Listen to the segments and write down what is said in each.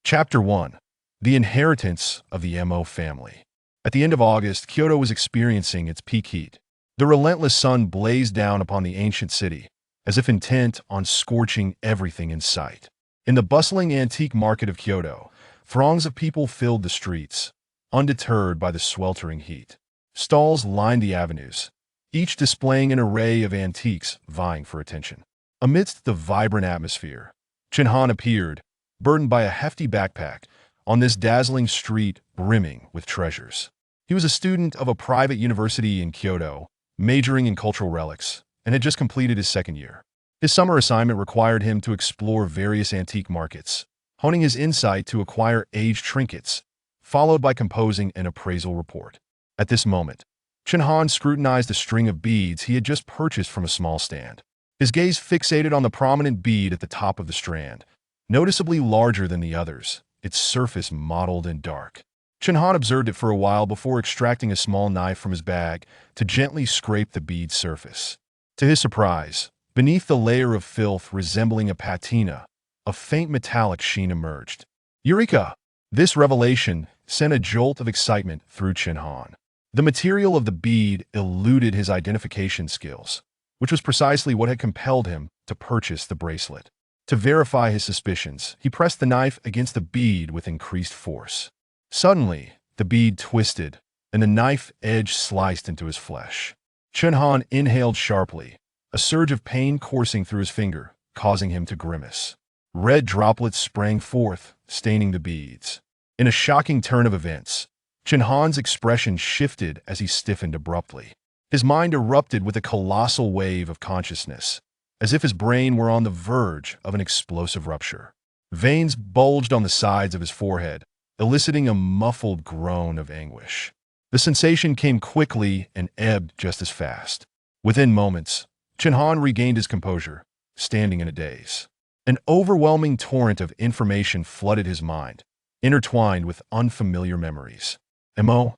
Chapter 1. The Inheritance of the Mo Family. At the end of August, Kyoto was experiencing its peak heat. The relentless sun blazed down upon the ancient city, as if intent on scorching everything in sight. In the bustling antique market of Kyoto, throngs of people filled the streets, undeterred by the sweltering heat. Stalls lined the avenues, each displaying an array of antiques vying for attention. Amidst the vibrant atmosphere, Chen Han appeared, burdened by a hefty backpack, on this dazzling street brimming with treasures. He was a student of a private university in Kyoto, majoring in cultural relics, and had just completed his second year. His summer assignment required him to explore various antique markets, honing his insight to acquire aged trinkets, followed by composing an appraisal report. At this moment, Chen Han scrutinized a string of beads he had just purchased from a small stand. His gaze fixated on the prominent bead at the top of the strand, noticeably larger than the others, its surface mottled and dark. Chen Han observed it for a while before extracting a small knife from his bag to gently scrape the bead's surface. To his surprise, beneath the layer of filth resembling a patina, a faint metallic sheen emerged. Eureka! This revelation sent a jolt of excitement through Chen Han. The material of the bead eluded his identification skills, which was precisely what had compelled him to purchase the bracelet. To verify his suspicions, he pressed the knife against the bead with increased force. Suddenly, the bead twisted, and the knife edge sliced into his flesh. Chen Han inhaled sharply, a surge of pain coursing through his finger, causing him to grimace. Red droplets sprang forth, staining the beads. In a shocking turn of events, Chen Han's expression shifted as he stiffened abruptly. His mind erupted with a colossal wave of consciousness, as if his brain were on the verge of an explosive rupture. Veins bulged on the sides of his forehead, eliciting a muffled groan of anguish. The sensation came quickly and ebbed just as fast. Within moments, Chen Han regained his composure, standing in a daze. An overwhelming torrent of information flooded his mind, intertwined with unfamiliar memories. Mo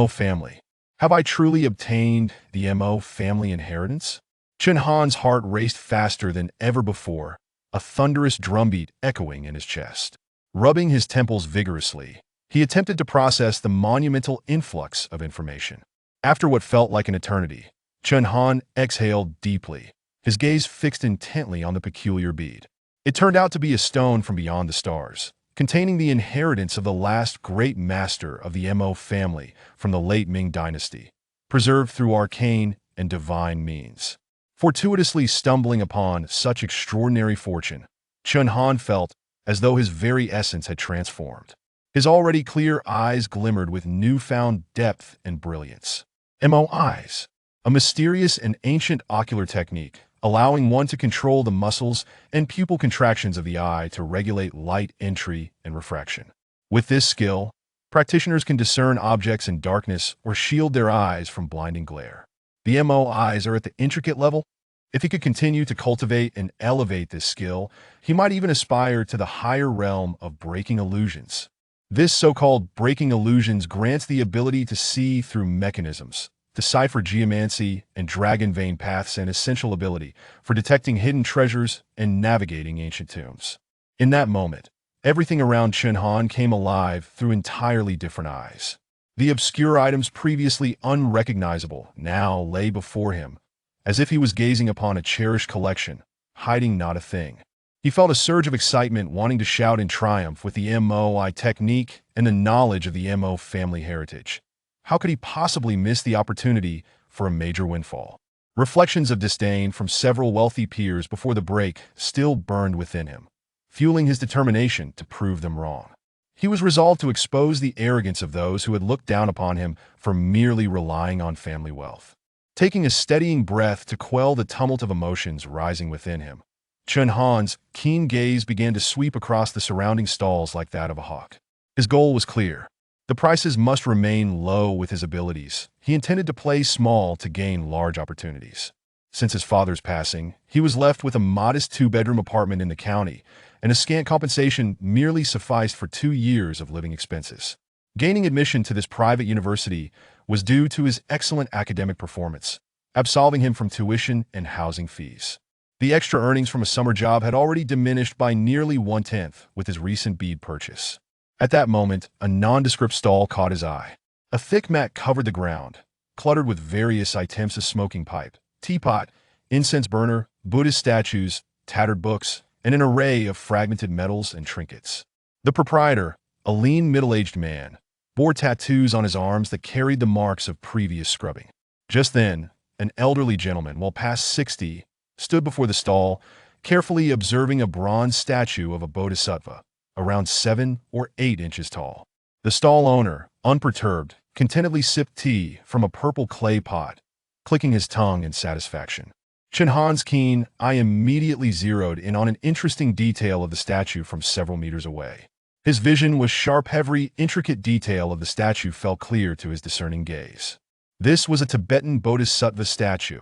family. Have I truly obtained the Mo family inheritance? Chen Han's heart raced faster than ever before, a thunderous drumbeat echoing in his chest. Rubbing his temples vigorously, he attempted to process the monumental influx of information. After what felt like an eternity, Chen Han exhaled deeply, his gaze fixed intently on the peculiar bead. It turned out to be a stone from beyond the stars, containing the inheritance of the last great master of the Mo family from the late Ming Dynasty, preserved through arcane and divine means. Fortuitously stumbling upon such extraordinary fortune, Chen Han felt as though his very essence had transformed. His already clear eyes glimmered with newfound depth and brilliance. Mo eyes, a mysterious and ancient ocular technique, allowing one to control the muscles and pupil contractions of the eye to regulate light entry and refraction. With this skill, practitioners can discern objects in darkness or shield their eyes from blinding glare. The Mo eyes are at the intricate level. If he could continue to cultivate and elevate this skill, he might even aspire to the higher realm of breaking illusions. This so-called breaking illusions grants the ability to see through mechanisms, decipher geomancy and dragon vein paths, an essential ability for detecting hidden treasures and navigating ancient tombs. In that moment, everything around Chen Han came alive through entirely different eyes. The obscure items previously unrecognizable now lay before him, as if he was gazing upon a cherished collection, hiding not a thing. He felt a surge of excitement, wanting to shout in triumph with the MOI technique and the knowledge of the Mo family heritage. How could he possibly miss the opportunity for a major windfall? Reflections of disdain from several wealthy peers before the break still burned within him, fueling his determination to prove them wrong. He was resolved to expose the arrogance of those who had looked down upon him for merely relying on family wealth. Taking a steadying breath to quell the tumult of emotions rising within him, Chen Han's keen gaze began to sweep across the surrounding stalls like that of a hawk. His goal was clear. The prices must remain low with his abilities. He intended to play small to gain large opportunities. Since his father's passing, he was left with a modest two-bedroom apartment in the county, and a scant compensation merely sufficed for 2 years of living expenses. Gaining admission to this private university was due to his excellent academic performance, absolving him from tuition and housing fees. The extra earnings from a summer job had already diminished by nearly one-tenth with his recent bead purchase. At that moment, a nondescript stall caught his eye. A thick mat covered the ground, cluttered with various items: a smoking pipe, teapot, incense burner, Buddhist statues, tattered books, and an array of fragmented metals and trinkets. The proprietor, a lean middle-aged man, bore tattoos on his arms that carried the marks of previous scrubbing. Just then, an elderly gentleman, well past 60, stood before the stall, carefully observing a bronze statue of a Bodhisattva, around 7 or 8 inches tall. The stall owner, unperturbed, contentedly sipped tea from a purple clay pot, clicking his tongue in satisfaction. Chen Han's keen eye immediately zeroed in on an interesting detail of the statue from several meters away. His vision was sharp. Every intricate detail of the statue fell clear to his discerning gaze. This was a Tibetan Bodhisattva statue,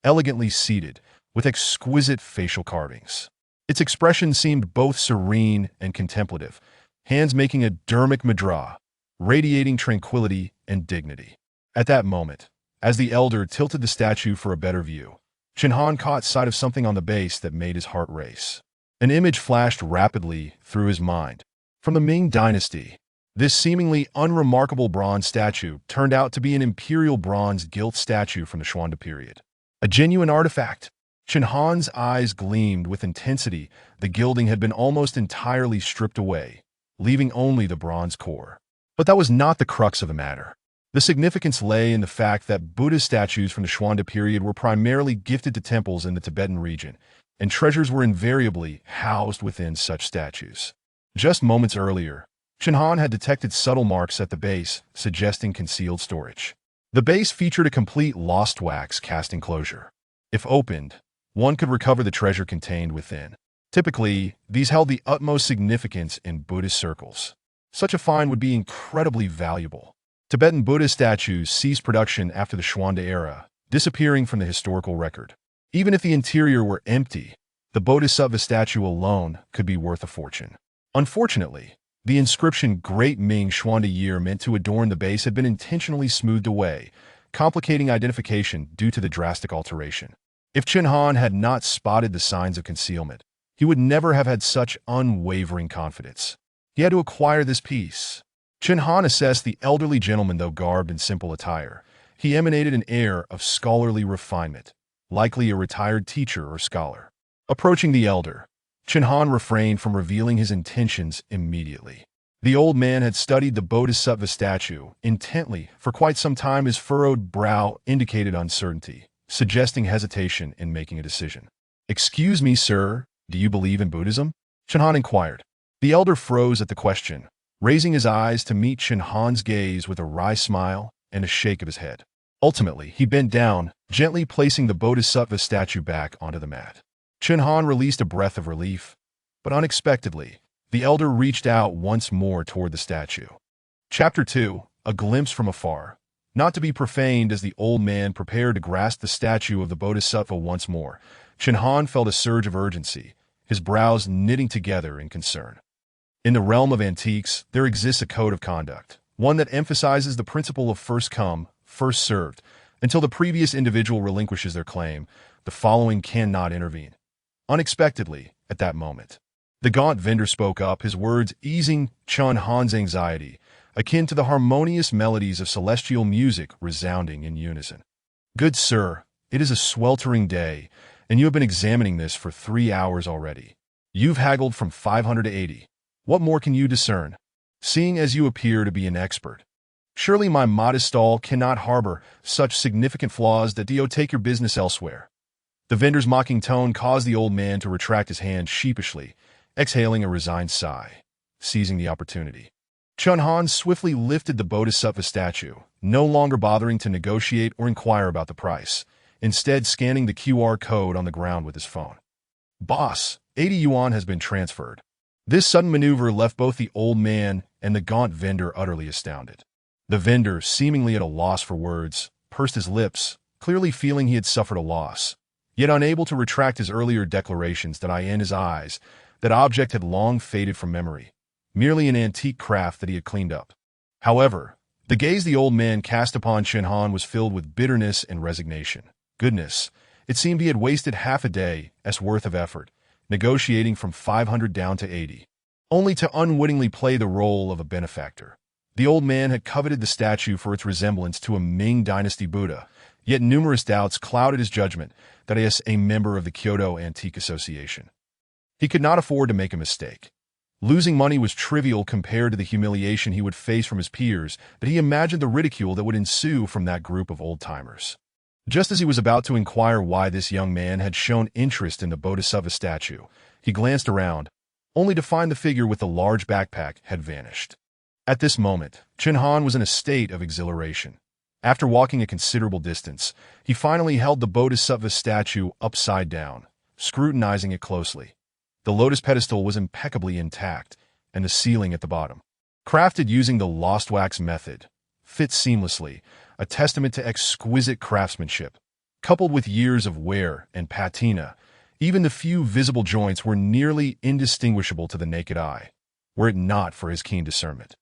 elegantly seated, with exquisite facial carvings. Its expression seemed both serene and contemplative, hands making a dharmic mudra, radiating tranquility and dignity. At that moment, as the elder tilted the statue for a better view, Chen Han caught sight of something on the base that made his heart race. An image flashed rapidly through his mind. From the Ming Dynasty, this seemingly unremarkable bronze statue turned out to be an imperial bronze gilt statue from the Xuande period. A genuine artifact. Chen Han's eyes gleamed with intensity. The gilding had been almost entirely stripped away, leaving only the bronze core. But that was not the crux of the matter. The significance lay in the fact that Buddhist statues from the Xuande period were primarily gifted to temples in the Tibetan region, and treasures were invariably housed within such statues. Just moments earlier, Chen Han had detected subtle marks at the base, suggesting concealed storage. The base featured a complete lost wax cast enclosure. If opened, one could recover the treasure contained within. Typically, these held the utmost significance in Buddhist circles. Such a find would be incredibly valuable. Tibetan Buddhist statues ceased production after the Xuande era, disappearing from the historical record. Even if the interior were empty, the Bodhisattva statue alone could be worth a fortune. Unfortunately, the inscription Great Ming Xuande Year meant to adorn the base had been intentionally smoothed away, complicating identification due to the drastic alteration. If Chen Han had not spotted the signs of concealment, he would never have had such unwavering confidence. He had to acquire this piece. Chen Han assessed the elderly gentleman. Though garbed in simple attire, he emanated an air of scholarly refinement, likely a retired teacher or scholar. Approaching the elder, Chen Han refrained from revealing his intentions immediately. The old man had studied the Bodhisattva statue intently for quite some time. His furrowed brow indicated uncertainty, suggesting hesitation in making a decision. "Excuse me, sir, do you believe in Buddhism?" Chen Han inquired. The elder froze at the question, raising his eyes to meet Chen Han's gaze with a wry smile and a shake of his head. Ultimately, he bent down, gently placing the Bodhisattva statue back onto the mat. Chen Han released a breath of relief, but unexpectedly, the elder reached out once more toward the statue. Chapter 2, A Glimpse from Afar. Not to be profaned. As the old man prepared to grasp the statue of the Bodhisattva once more, Chen Han felt a surge of urgency, his brows knitting together in concern. In the realm of antiques, there exists a code of conduct, one that emphasizes the principle of first come, first served. Until the previous individual relinquishes their claim, the following cannot intervene. Unexpectedly, at that moment, the gaunt vendor spoke up, his words easing Chen Han's anxiety, akin to the harmonious melodies of celestial music resounding in unison. "Good sir, it is a sweltering day, and you have been examining this for 3 hours already. You've haggled from 500 to 80. What more can you discern? Seeing as you appear to be an expert, surely my modest stall cannot harbor such significant flaws that you take your business elsewhere." The vendor's mocking tone caused the old man to retract his hand sheepishly, exhaling a resigned sigh. Seizing the opportunity, Chen Han swiftly lifted the Bodhisattva statue, no longer bothering to negotiate or inquire about the price, instead scanning the QR code on the ground with his phone. "Boss, 80 yuan has been transferred." This sudden maneuver left both the old man and the gaunt vendor utterly astounded. The vendor, seemingly at a loss for words, pursed his lips, clearly feeling he had suffered a loss, yet unable to retract his earlier declarations. That in his eyes, that object had long faded from memory, merely an antique craft that he had cleaned up. However, the gaze the old man cast upon Chen Han was filled with bitterness and resignation. "Goodness, It seemed he had wasted half a day's worth of effort, negotiating from 500 down to 80, only to unwittingly play the role of a benefactor. The old man had coveted the statue for its resemblance to a Ming Dynasty Buddha, yet numerous doubts clouded his judgment that he is a member of the Kyoto Antique Association. He could not afford to make a mistake. Losing money was trivial compared to the humiliation he would face from his peers, but he imagined the ridicule that would ensue from that group of old-timers. Just as he was about to inquire why this young man had shown interest in the Bodhisattva statue, he glanced around, only to find the figure with the large backpack had vanished. At this moment, Chen Han was in a state of exhilaration. After walking a considerable distance, he finally held the Bodhisattva statue upside down, scrutinizing it closely. The lotus pedestal was impeccably intact, and the ceiling at the bottom, crafted using the lost wax method, fit seamlessly, a testament to exquisite craftsmanship. Coupled with years of wear and patina, even the few visible joints were nearly indistinguishable to the naked eye, were it not for his keen discernment.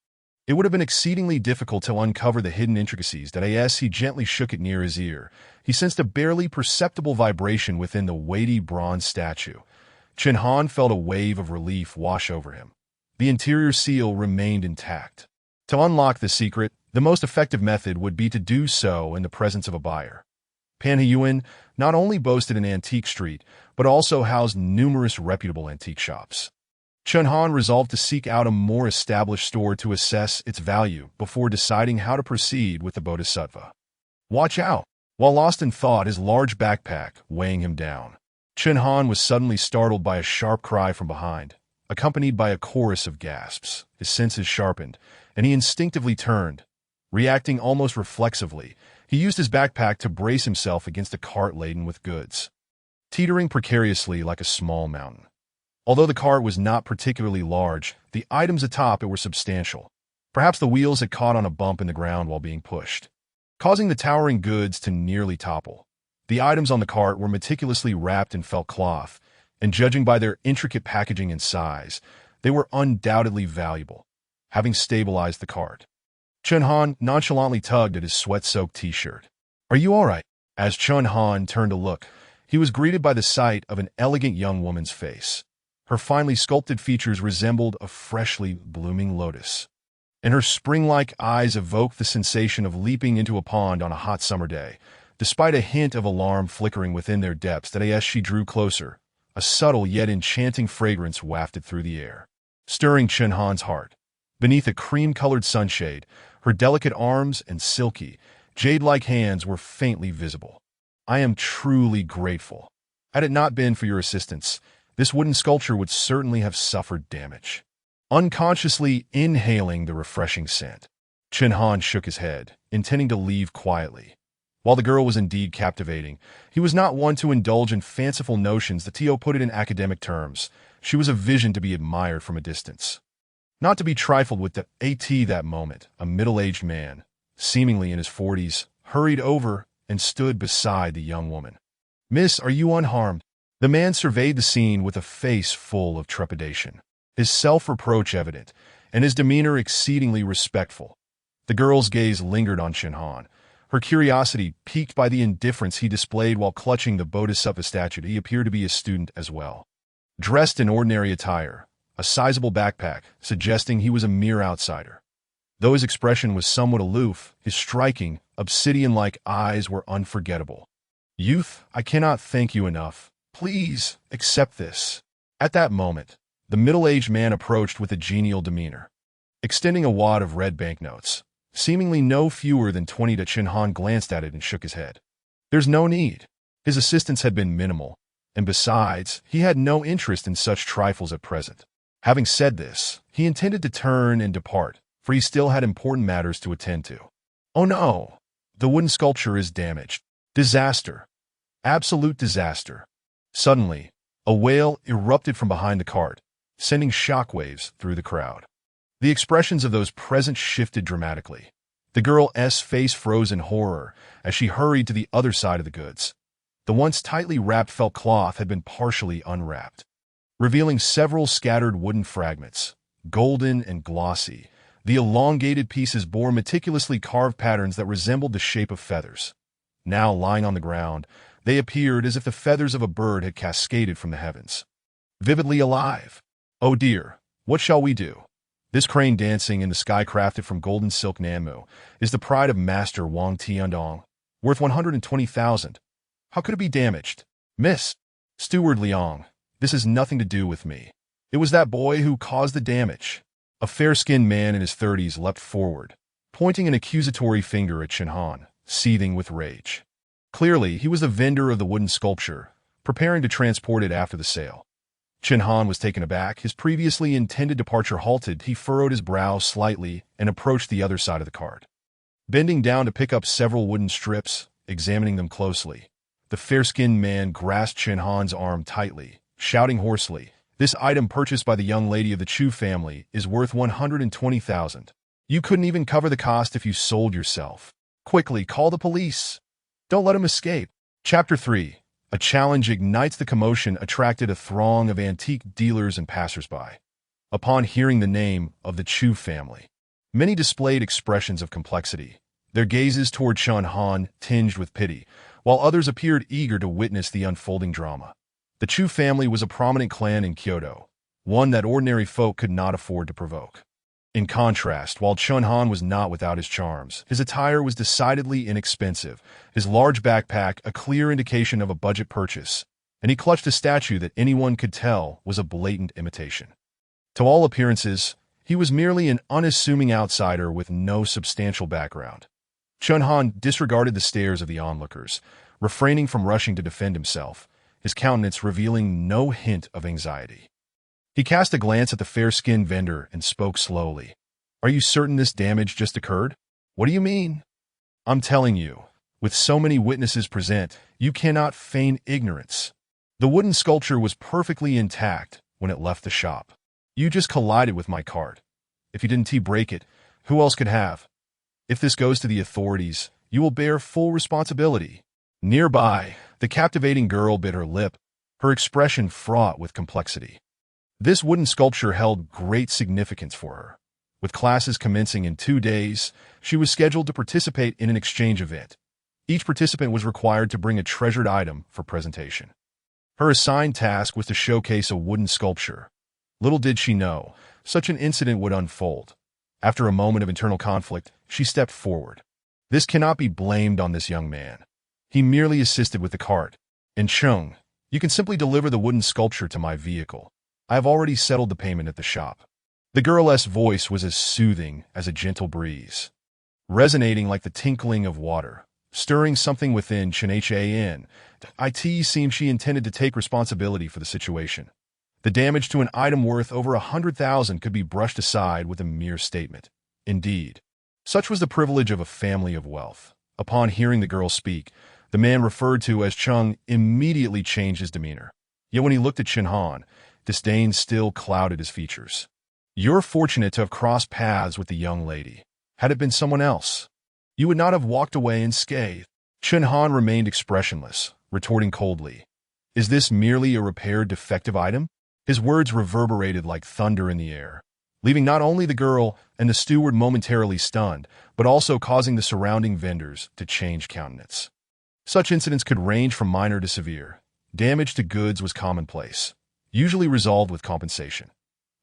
It would have been exceedingly difficult to uncover the hidden intricacies that as he gently shook it near his ear, he sensed a barely perceptible vibration within the weighty bronze statue. Chen Han felt a wave of relief wash over him. The interior seal remained intact. To unlock the secret, the most effective method would be to do so in the presence of a buyer. Panhiyuan not only boasted an antique street, but also housed numerous reputable antique shops. Chen Han resolved to seek out a more established store to assess its value before deciding how to proceed with the Bodhisattva. Watch out! While lost in thought, his large backpack weighing him down, Chen Han was suddenly startled by a sharp cry from behind, accompanied by a chorus of gasps. His senses sharpened, and he instinctively turned. Reacting almost reflexively, he used his backpack to brace himself against a cart laden with goods, teetering precariously like a small mountain. Although the cart was not particularly large, the items atop it were substantial. Perhaps the wheels had caught on a bump in the ground while being pushed, causing the towering goods to nearly topple. The items on the cart were meticulously wrapped in felt cloth, and judging by their intricate packaging and size, they were undoubtedly valuable. Having stabilized the cart, Chen Han nonchalantly tugged at his sweat-soaked t-shirt. "Are you all right?" As Chen Han turned to look, he was greeted by the sight of an elegant young woman's face. Her finely sculpted features resembled a freshly blooming lotus, and her spring-like eyes evoked the sensation of leaping into a pond on a hot summer day. Despite a hint of alarm flickering within their depths that as she drew closer, a subtle yet enchanting fragrance wafted through the air, stirring Chen Han's heart. Beneath a cream-colored sunshade, her delicate arms and silky, jade-like hands were faintly visible. "I am truly grateful. Had it not been for your assistance, this wooden sculpture would certainly have suffered damage." Unconsciously inhaling the refreshing scent, Chen Han shook his head, intending to leave quietly. While the girl was indeed captivating, he was not one to indulge in fanciful notions. The Tio put it in academic terms. She was a vision to be admired from a distance, not to be trifled with. That moment, a middle-aged man, seemingly in his 40s, hurried over and stood beside the young woman. "Miss, are you unharmed?" The man surveyed the scene with a face full of trepidation, his self-reproach evident, and his demeanor exceedingly respectful. The girl's gaze lingered on Chen Han, her curiosity piqued by the indifference he displayed while clutching the Bodhisattva statue. He appeared to be a student as well, dressed in ordinary attire, a sizable backpack, suggesting he was a mere outsider. Though his expression was somewhat aloof, his striking, obsidian-like eyes were unforgettable. "Youth, I cannot thank you enough. Please, accept this." At that moment, the middle-aged man approached with a genial demeanor, extending a wad of red banknotes, seemingly no fewer than 20. Chen Han glanced at it and shook his head. There's no need. His assistance had been minimal, and besides, he had no interest in such trifles at present. Having said this, he intended to turn and depart, for he still had important matters to attend to. Oh no! The wooden sculpture is damaged. Disaster. Absolute disaster. Suddenly, a wail erupted from behind the cart, sending shockwaves through the crowd. The expressions of those present shifted dramatically. The girl's face froze in horror as she hurried to the other side of the goods. The once tightly wrapped felt cloth had been partially unwrapped, revealing several scattered wooden fragments, golden and glossy. The elongated pieces bore meticulously carved patterns that resembled the shape of feathers. Now lying on the ground, They appeared as if the feathers of a bird had cascaded from the heavens. Vividly alive. Oh dear, what shall we do? This crane dancing in the sky, crafted from golden silk Nanmu, is the pride of Master Wang Tiandong, worth 120,000. How could it be damaged? Miss Steward Liang, this has nothing to do with me. It was that boy who caused the damage. A fair-skinned man in his 30s leapt forward, pointing an accusatory finger at Chen Han, seething with rage. Clearly, he was the vendor of the wooden sculpture, preparing to transport it after the sale. Chen Han was taken aback. His previously intended departure halted. He furrowed his brow slightly and approached the other side of the cart. Bending down to pick up several wooden strips, examining them closely, the fair-skinned man grasped Chen Han's arm tightly, shouting hoarsely, "This item purchased by the young lady of the Chu family is worth 120,000. You couldn't even cover the cost if you sold yourself. Quickly, call the police. Don't let him escape." Chapter 3. A challenge ignites. The commotion attracted a throng of antique dealers and passersby. Upon hearing the name of the Chu family, many displayed expressions of complexity, their gazes toward Chen Han tinged with pity, while others appeared eager to witness the unfolding drama. The Chu family was a prominent clan in Kyoto, one that ordinary folk could not afford to provoke. In contrast, while Chen Han was not without his charms, his attire was decidedly inexpensive, his large backpack a clear indication of a budget purchase, and he clutched a statue that anyone could tell was a blatant imitation. To all appearances, he was merely an unassuming outsider with no substantial background. Chen Han disregarded the stares of the onlookers, refraining from rushing to defend himself, his countenance revealing no hint of anxiety. He cast a glance at the fair-skinned vendor and spoke slowly. "Are you certain this damage just occurred?" "What do you mean?" "I'm telling you, with so many witnesses present, you cannot feign ignorance. The wooden sculpture was perfectly intact when it left the shop. You just collided with my cart. If you didn't break it, who else could have? If this goes to the authorities, you will bear full responsibility." Nearby, the captivating girl bit her lip, her expression fraught with complexity. This wooden sculpture held great significance for her. With classes commencing in 2 days, she was scheduled to participate in an exchange event. Each participant was required to bring a treasured item for presentation. Her assigned task was to showcase a wooden sculpture. Little did she know, such an incident would unfold. After a moment of internal conflict, she stepped forward. "This cannot be blamed on this young man. He merely assisted with the cart. And Chung, you can simply deliver the wooden sculpture to my vehicle. I have already settled the payment at the shop." The girl's voice was as soothing as a gentle breeze, resonating like the tinkling of water, stirring something within Chen Han. It seemed she intended to take responsibility for the situation. The damage to an item worth over 100,000 could be brushed aside with a mere statement. Indeed, such was the privilege of a family of wealth. Upon hearing the girl speak, the man referred to as Chung immediately changed his demeanor. Yet when he looked at Chen Han, disdain still clouded his features. "You're fortunate to have crossed paths with the young lady. Had it been someone else, you would not have walked away unscathed." Chen Han remained expressionless, retorting coldly, "Is this merely a repaired defective item?" His words reverberated like thunder in the air, leaving not only the girl and the steward momentarily stunned, but also causing the surrounding vendors to change countenance. Such incidents could range from minor to severe. Damage to goods was commonplace, usually resolved with compensation.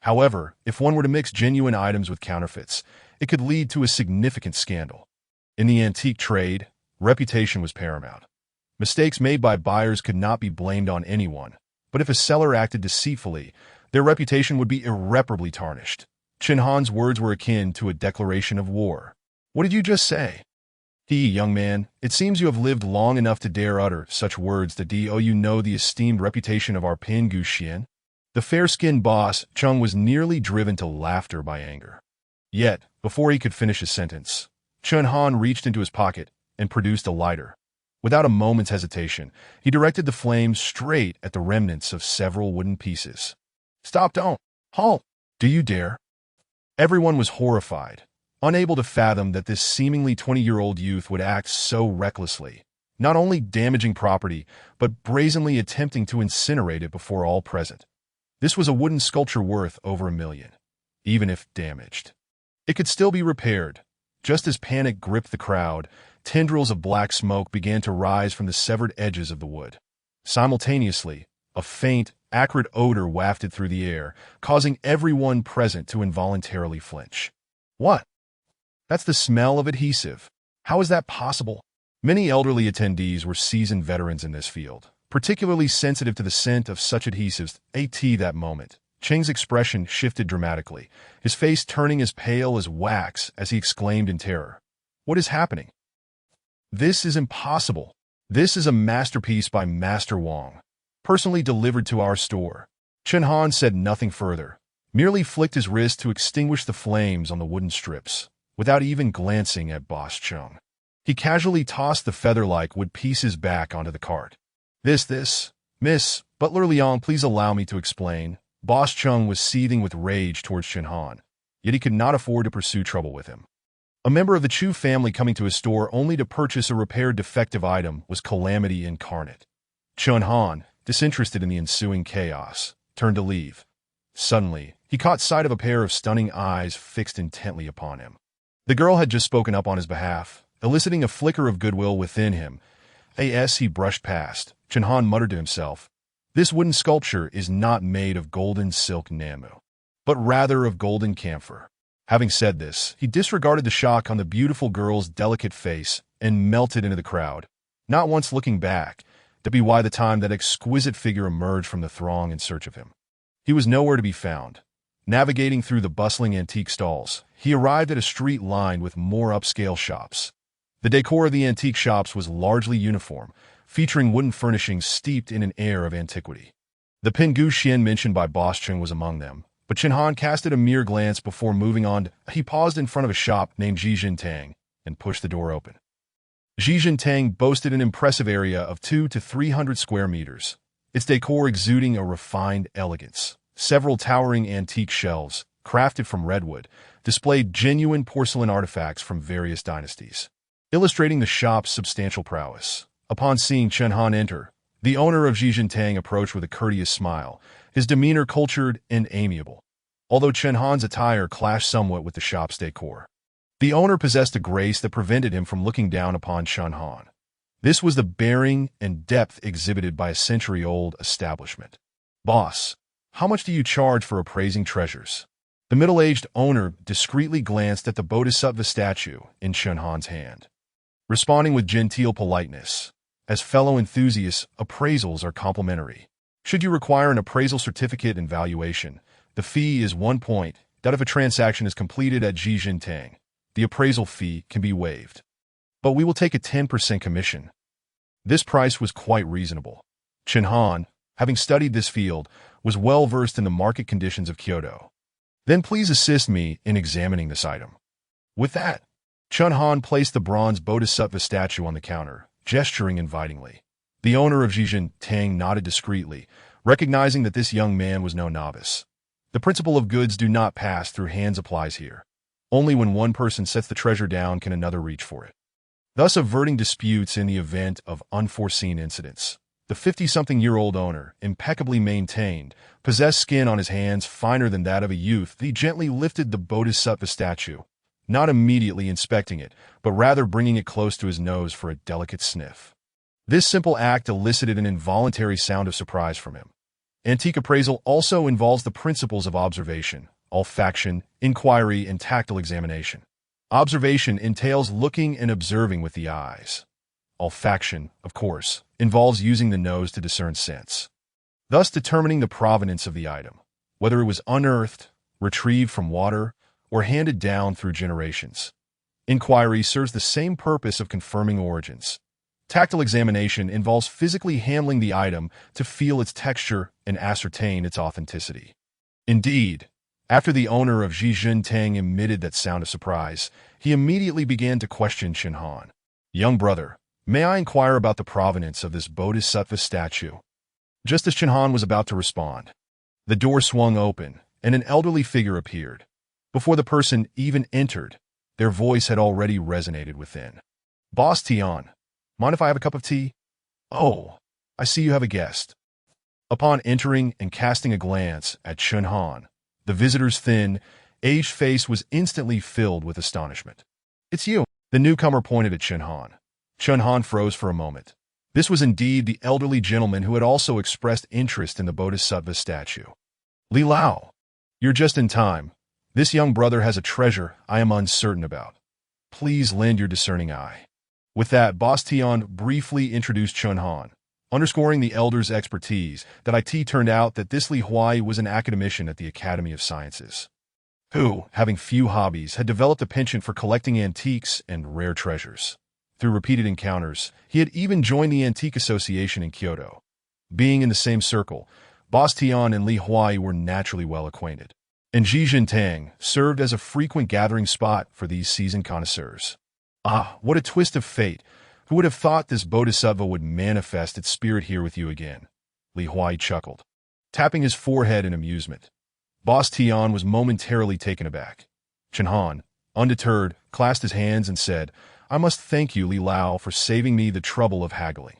However, if one were to mix genuine items with counterfeits, it could lead to a significant scandal. In the antique trade, reputation was paramount. Mistakes made by buyers could not be blamed on anyone, but if a seller acted deceitfully, their reputation would be irreparably tarnished. Chen Han's words were akin to a declaration of war. "What did you just say?" Young man, it seems you have lived long enough to dare utter such words that you know the esteemed reputation of our pin guqin." The fair-skinned boss, Chung, was nearly driven to laughter by anger. Yet, before he could finish his sentence, Chen Han reached into his pocket and produced a lighter. Without a moment's hesitation, he directed the flames straight at the remnants of several wooden pieces. "Stop, don't! Halt! Do you dare?" Everyone was horrified, unable to fathom that this seemingly 20-year-old youth would act so recklessly, not only damaging property, but brazenly attempting to incinerate it before all present. This was a wooden sculpture worth over $1 million. Even if damaged, it could still be repaired. Just as panic gripped the crowd, tendrils of black smoke began to rise from the severed edges of the wood. Simultaneously, a faint, acrid odor wafted through the air, causing everyone present to involuntarily flinch. What? That's the smell of adhesive. How is that possible? Many elderly attendees were seasoned veterans in this field, particularly sensitive to the scent of such adhesives. At that moment, Cheng's expression shifted dramatically, his face turning as pale as wax as he exclaimed in terror. What is happening? This is impossible. This is a masterpiece by Master Wang, personally delivered to our store. Chen Han said nothing further, merely flicked his wrist to extinguish the flames on the wooden strips, without even glancing at Boss Chung. He casually tossed the feather-like wood pieces back onto the cart. Miss, Butler Liang, please allow me to explain. Boss Chung was seething with rage towards Chen Han, yet he could not afford to pursue trouble with him. A member of the Chu family coming to his store only to purchase a repaired defective item was calamity incarnate. Chen Han, disinterested in the ensuing chaos, turned to leave. Suddenly, he caught sight of a pair of stunning eyes fixed intently upon him. The girl had just spoken up on his behalf, eliciting a flicker of goodwill within him. As he brushed past, Chen Han muttered to himself, "This wooden sculpture is not made of golden silk namu, but rather of golden camphor." Having said this, he disregarded the shock on the beautiful girl's delicate face and melted into the crowd, not once looking back, to be why the time that exquisite figure emerged from the throng in search of him. He was nowhere to be found. Navigating through the bustling antique stalls, he arrived at a street lined with more upscale shops. The decor of the antique shops was largely uniform, featuring wooden furnishings steeped in an air of antiquity. The Pingu Xian mentioned by Boss Chung was among them, but Chen Han casted a mere glance before moving on. He paused in front of a shop named Jijin Tang and pushed the door open. Jijin Tang boasted an impressive area of 200 to 300 square meters, its decor exuding a refined elegance. Several towering antique shelves, crafted from redwood, displayed genuine porcelain artifacts from various dynasties, illustrating the shop's substantial prowess. Upon seeing Chen Han enter, the owner of Jijin Tang approached with a courteous smile, his demeanor cultured and amiable. Although Chen Han's attire clashed somewhat with the shop's decor, the owner possessed a grace that prevented him from looking down upon Chen Han. This was the bearing and depth exhibited by a century-old establishment. "Boss, how much do you charge for appraising treasures?" The middle-aged owner discreetly glanced at the Bodhisattva statue in Chen Han's hand, responding with genteel politeness. "As fellow enthusiasts, appraisals are complimentary. Should you require an appraisal certificate and valuation, the fee is 1 point. That if a transaction is completed at Jijin Tang, the appraisal fee can be waived. But we will take a 10% commission." This price was quite reasonable. Chen Han, having studied this field, was well versed in the market conditions of Kyoto. "Then please assist me in examining this item." With that, Chen Han placed the bronze Bodhisattva statue on the counter, gesturing invitingly. The owner of Jijin Tang nodded discreetly, recognizing that this young man was no novice. The principle of goods do not pass through hands applies here. Only when one person sets the treasure down can another reach for it, thus averting disputes in the event of unforeseen incidents. The 50-something-year-old owner, impeccably maintained, possessed skin on his hands finer than that of a youth. He gently lifted the Bodhisattva statue, not immediately inspecting it, but rather bringing it close to his nose for a delicate sniff. This simple act elicited an involuntary sound of surprise from him. Antique appraisal also involves the principles of observation, olfaction, inquiry, and tactile examination. Observation entails looking and observing with the eyes. Olfaction, of course, involves using the nose to discern scents, thus determining the provenance of the item, whether it was unearthed, retrieved from water, or handed down through generations. Inquiry serves the same purpose of confirming origins. Tactile examination involves physically handling the item to feel its texture and ascertain its authenticity. Indeed, after the owner of Jijin Tang emitted that sound of surprise, he immediately began to question Chen Han. "Young brother, may I inquire about the provenance of this Bodhisattva statue?" Just as Chen Han was about to respond, the door swung open and an elderly figure appeared. Before the person even entered, their voice had already resonated within. "Boss Tian, mind if I have a cup of tea?" "Oh, I see you have a guest." Upon entering and casting a glance at Chen Han, the visitor's thin, aged face was instantly filled with astonishment. "It's you. The newcomer pointed at Chen Han. Chen Han froze for a moment. This was indeed the elderly gentleman who had also expressed interest in the Bodhisattva statue. Li Lao, you're just in time. This young brother has a treasure I am uncertain about. Please lend your discerning eye. With that, Boss Tian briefly introduced Chen Han, underscoring the elder's expertise. That it turned out that this Li Huai was an academician at the Academy of Sciences, who, having few hobbies, had developed a penchant for collecting antiques and rare treasures. Through repeated encounters, he had even joined the Antique Association in Kyoto. Being in the same circle, Boss Tian and Li Huai were naturally well acquainted, and Jijintang served as a frequent gathering spot for these seasoned connoisseurs. Ah, what a twist of fate! Who would have thought this Bodhisattva would manifest its spirit here with you again? Li Huai chuckled, tapping his forehead in amusement. Boss Tian was momentarily taken aback. Chen Han, undeterred, clasped his hands and said, I must thank you, Li Lao, for saving me the trouble of haggling.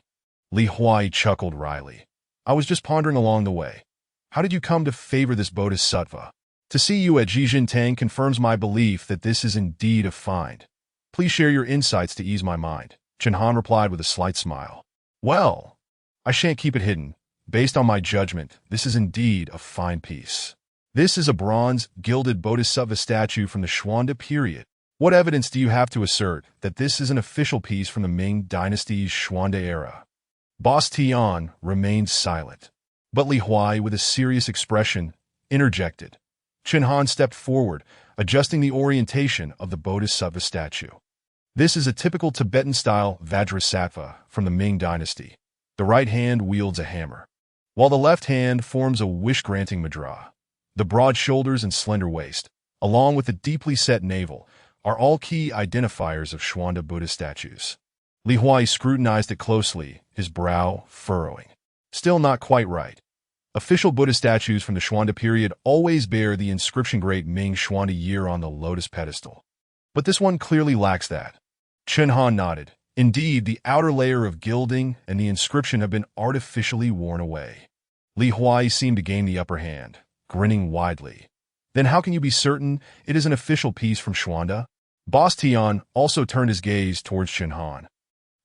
Li Huai chuckled wryly. I was just pondering along the way. How did you come to favor this Bodhisattva? To see you at Jijintang confirms my belief that this is indeed a find. Please share your insights to ease my mind. Chen Han replied with a slight smile. Well, I shan't keep it hidden. Based on my judgment, this is indeed a fine piece. This is a bronze, gilded Bodhisattva statue from the Xuande period. What evidence do you have to assert that this is an official piece from the Ming Dynasty's Xuande era? Boss Tian remained silent, but Li Huai, with a serious expression, interjected. Chen Han stepped forward, adjusting the orientation of the Bodhisattva statue. This is a typical Tibetan-style Vajrasattva from the Ming Dynasty. The right hand wields a hammer, while the left hand forms a wish-granting mudra. The broad shoulders and slender waist, along with the deeply set navel, are all key identifiers of Xuande Buddha statues. Li Huai scrutinized it closely, his brow furrowing. Still not quite right. Official Buddha statues from the Xuande period always bear the inscription Great Ming Xuande Year on the lotus pedestal. But this one clearly lacks that. Chen Han nodded. Indeed, the outer layer of gilding and the inscription have been artificially worn away. Li Huai seemed to gain the upper hand, grinning widely. Then how can you be certain it is an official piece from Xuande? Boss Tian also turned his gaze towards Chen Han,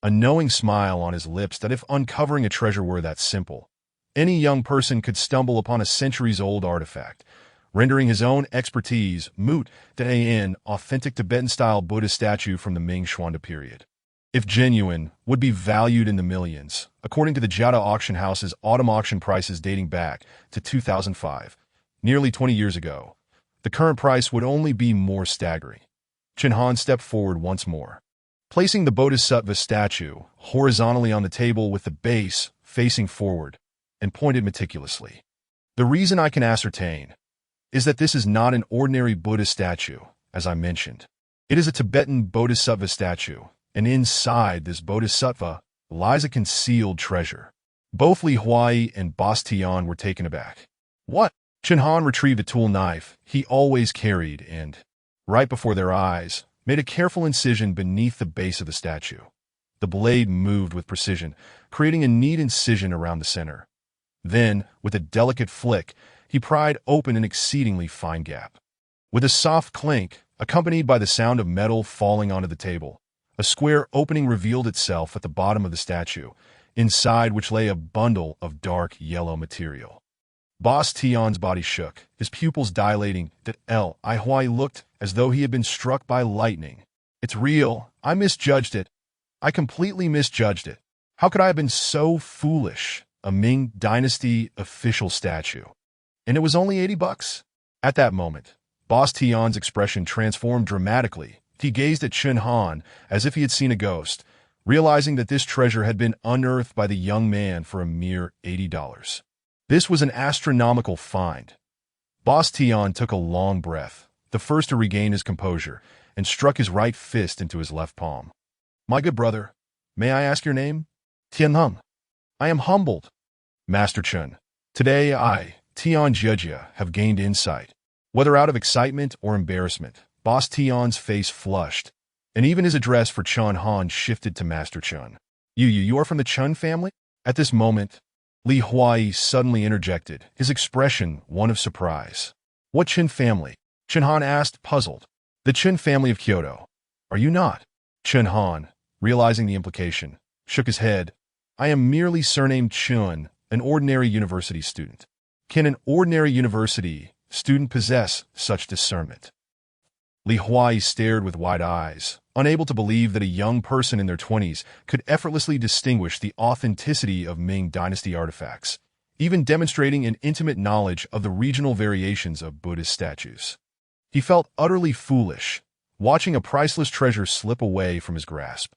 a knowing smile on his lips that if uncovering a treasure were that simple, any young person could stumble upon a centuries-old artifact, rendering his own expertise moot to an authentic Tibetan-style Buddha statue from the Ming Xuande period. If genuine, would be valued in the millions, according to the Jiada auction house's autumn auction prices dating back to 2005, nearly 20 years ago. The current price would only be more staggering. Chen Han stepped forward once more, placing the Bodhisattva statue horizontally on the table with the base facing forward, and pointed meticulously. The reason I can ascertain is that this is not an ordinary Buddha statue, as I mentioned. It is a Tibetan Bodhisattva statue, and inside this Bodhisattva lies a concealed treasure. Both Li Huai and Boss Tian were taken aback. What? Chen Han retrieved a tool knife he always carried and, right before their eyes, made a careful incision beneath the base of the statue. The blade moved with precision, creating a neat incision around the center. Then, with a delicate flick, he pried open an exceedingly fine gap. With a soft clink, accompanied by the sound of metal falling onto the table, a square opening revealed itself at the bottom of the statue, inside which lay a bundle of dark yellow material. Boss Tian's body shook, his pupils dilating. That Li Huai looked as though he had been struck by lightning. It's real. I misjudged it. I completely misjudged it. How could I have been so foolish? A Ming Dynasty official statue. And it was only $80. At that moment, Boss Tian's expression transformed dramatically. He gazed at Chen Han as if he had seen a ghost, realizing that this treasure had been unearthed by the young man for a mere $80. This was an astronomical find. Boss Tian took a long breath, the first to regain his composure, and struck his right fist into his left palm. My good brother, may I ask your name? Tian Han. I am humbled. Master Chen, today I, Tian Jiajia, have gained insight. Whether out of excitement or embarrassment, Boss Tian's face flushed, and even his address for Chen Han shifted to Master Chen. You are from the Chen family? At this moment, Li Huai suddenly interjected, his expression one of surprise. What Chen family? Chen Han asked, puzzled. The Chen family of Kyoto. Are you not? Chen Han, realizing the implication, shook his head. I am merely surnamed Chun, an ordinary university student. Can an ordinary university student possess such discernment? Li Huai stared with wide eyes, unable to believe that a young person in their 20s could effortlessly distinguish the authenticity of Ming Dynasty artifacts, even demonstrating an intimate knowledge of the regional variations of Buddhist statues. He felt utterly foolish, watching a priceless treasure slip away from his grasp.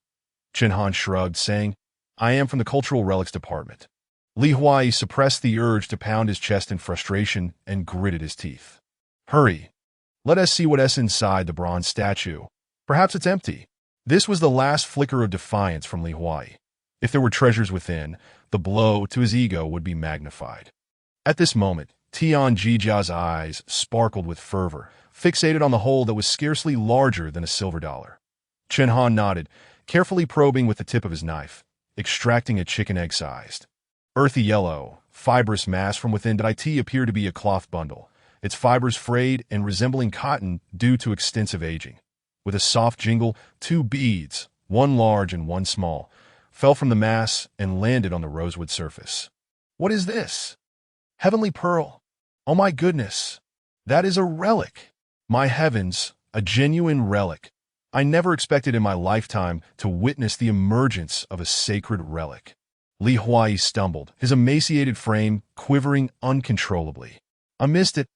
Chen Han shrugged, saying, I am from the Cultural Relics Department. Li Huai suppressed the urge to pound his chest in frustration and gritted his teeth. Hurry. Let us see what's inside the bronze statue. Perhaps it's empty. This was the last flicker of defiance from Li Huai. If there were treasures within, the blow to his ego would be magnified. At this moment, Tian Jiajia's eyes sparkled with fervor, fixated on the hole that was scarcely larger than a silver dollar. Chen Han nodded, carefully probing with the tip of his knife, extracting a chicken egg-sized, earthy yellow, fibrous mass from within that appeared to be a cloth bundle, its fibers frayed and resembling cotton due to extensive aging. With a soft jingle, 2 beads, one large and one small, fell from the mass and landed on the rosewood surface. What is this? Heavenly pearl. Oh my goodness. That is a relic. My heavens, a genuine relic. I never expected in my lifetime to witness the emergence of a sacred relic. Li Huai stumbled, his emaciated frame quivering uncontrollably. I missed it.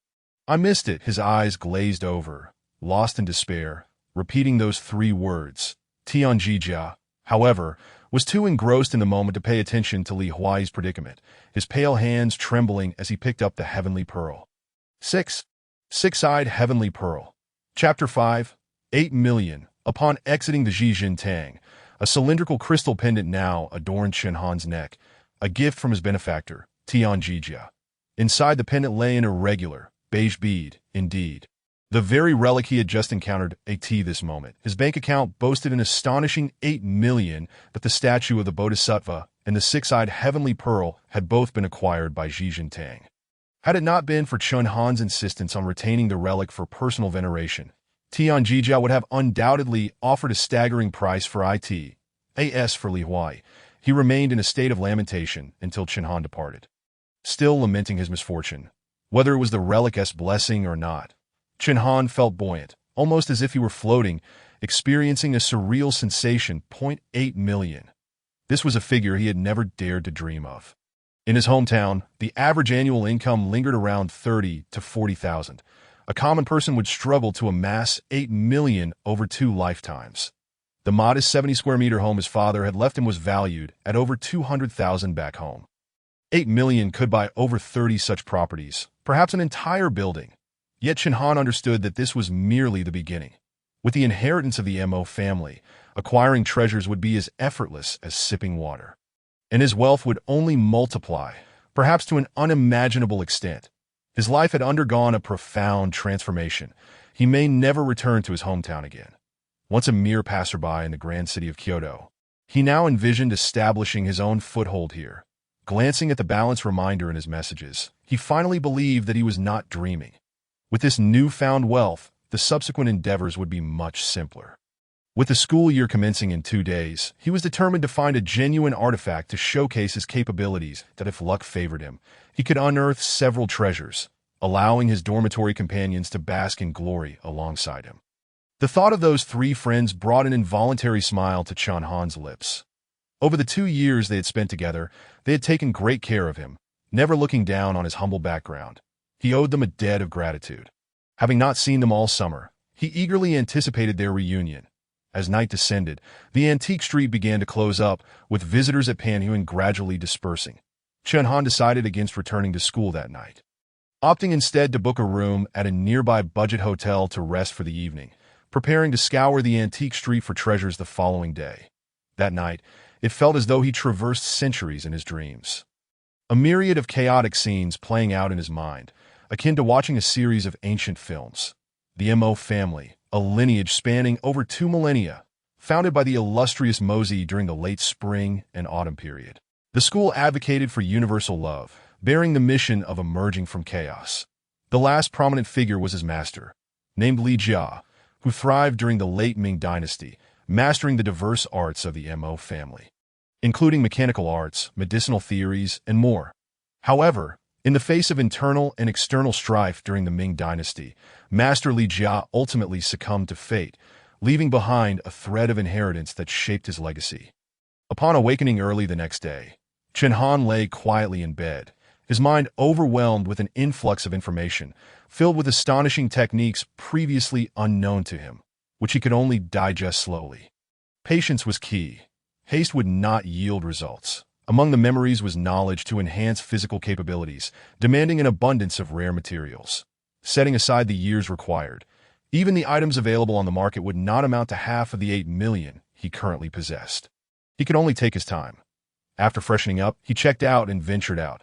I missed it. His eyes glazed over, lost in despair, repeating those 3 words. Tian Jiajia, however, was too engrossed in the moment to pay attention to Li Huai's predicament, his pale hands trembling as he picked up the heavenly pearl. 6. Six-eyed heavenly pearl. Chapter 5. 8 million. Upon exiting the Zhijin Tang, a cylindrical crystal pendant now adorned Chen Han's neck, a gift from his benefactor, Tian Jiajia. Inside the pendant lay an irregular, beige bead, indeed. The very relic he had just encountered at this moment. His bank account boasted an astonishing 8 million, but the statue of the Bodhisattva and the six-eyed heavenly pearl had both been acquired by Zhijin Tang. Had it not been for Chen Han's insistence on retaining the relic for personal veneration, Tian Jiajia would have undoubtedly offered a staggering price for it. As for Li Huai, he remained in a state of lamentation until Chen Han departed. Still lamenting his misfortune, whether it was the relic's blessing or not, Chen Han felt buoyant, almost as if he were floating, experiencing a surreal sensation. 0.8 million. This was a figure he had never dared to dream of. In his hometown, the average annual income lingered around 30 to 40,000. A common person would struggle to amass 8 million over 2 lifetimes. The modest 70-square-meter home his father had left him was valued at over 200,000 back home. 8 million could buy over 30 such properties, perhaps an entire building. Yet Chen Han understood that this was merely the beginning. With the inheritance of the Mo family, acquiring treasures would be as effortless as sipping water. And his wealth would only multiply, perhaps to an unimaginable extent. His life had undergone a profound transformation. He may never return to his hometown again. Once a mere passerby in the grand city of Kyoto, he now envisioned establishing his own foothold here. Glancing at the balanced reminder in his messages, he finally believed that he was not dreaming. With this newfound wealth, the subsequent endeavors would be much simpler. With the school year commencing in 2 days, he was determined to find a genuine artifact to showcase his capabilities that if luck favored him, he could unearth several treasures, allowing his dormitory companions to bask in glory alongside him. The thought of those 3 friends brought an involuntary smile to Chen Han's lips. Over the 2 years they had spent together, they had taken great care of him, never looking down on his humble background. He owed them a debt of gratitude. Having not seen them all summer, he eagerly anticipated their reunion. As night descended, the antique street began to close up, with visitors at Panhuan gradually dispersing. Chen Han decided against returning to school that night, opting instead to book a room at a nearby budget hotel to rest for the evening, preparing to scour the antique street for treasures the following day. That night, it felt as though he traversed centuries in his dreams. A myriad of chaotic scenes playing out in his mind, akin to watching a series of ancient films. The Mo family, a lineage spanning over 2 millennia, founded by the illustrious Mozi during the late spring and autumn period. The school advocated for universal love, bearing the mission of emerging from chaos. The last prominent figure was his master, named Li Jia, who thrived during the late Ming Dynasty, mastering the diverse arts of the Mo family, including mechanical arts, medicinal theories, and more. However, in the face of internal and external strife during the Ming Dynasty, Master Li Jia ultimately succumbed to fate, leaving behind a thread of inheritance that shaped his legacy. Upon awakening early the next day, Chen Han lay quietly in bed, his mind overwhelmed with an influx of information, filled with astonishing techniques previously unknown to him, which he could only digest slowly. Patience was key. Haste would not yield results. Among the memories was knowledge to enhance physical capabilities, demanding an abundance of rare materials. Setting aside the years required, even the items available on the market would not amount to half of the 8 million he currently possessed. He could only take his time. After freshening up, he checked out and ventured out.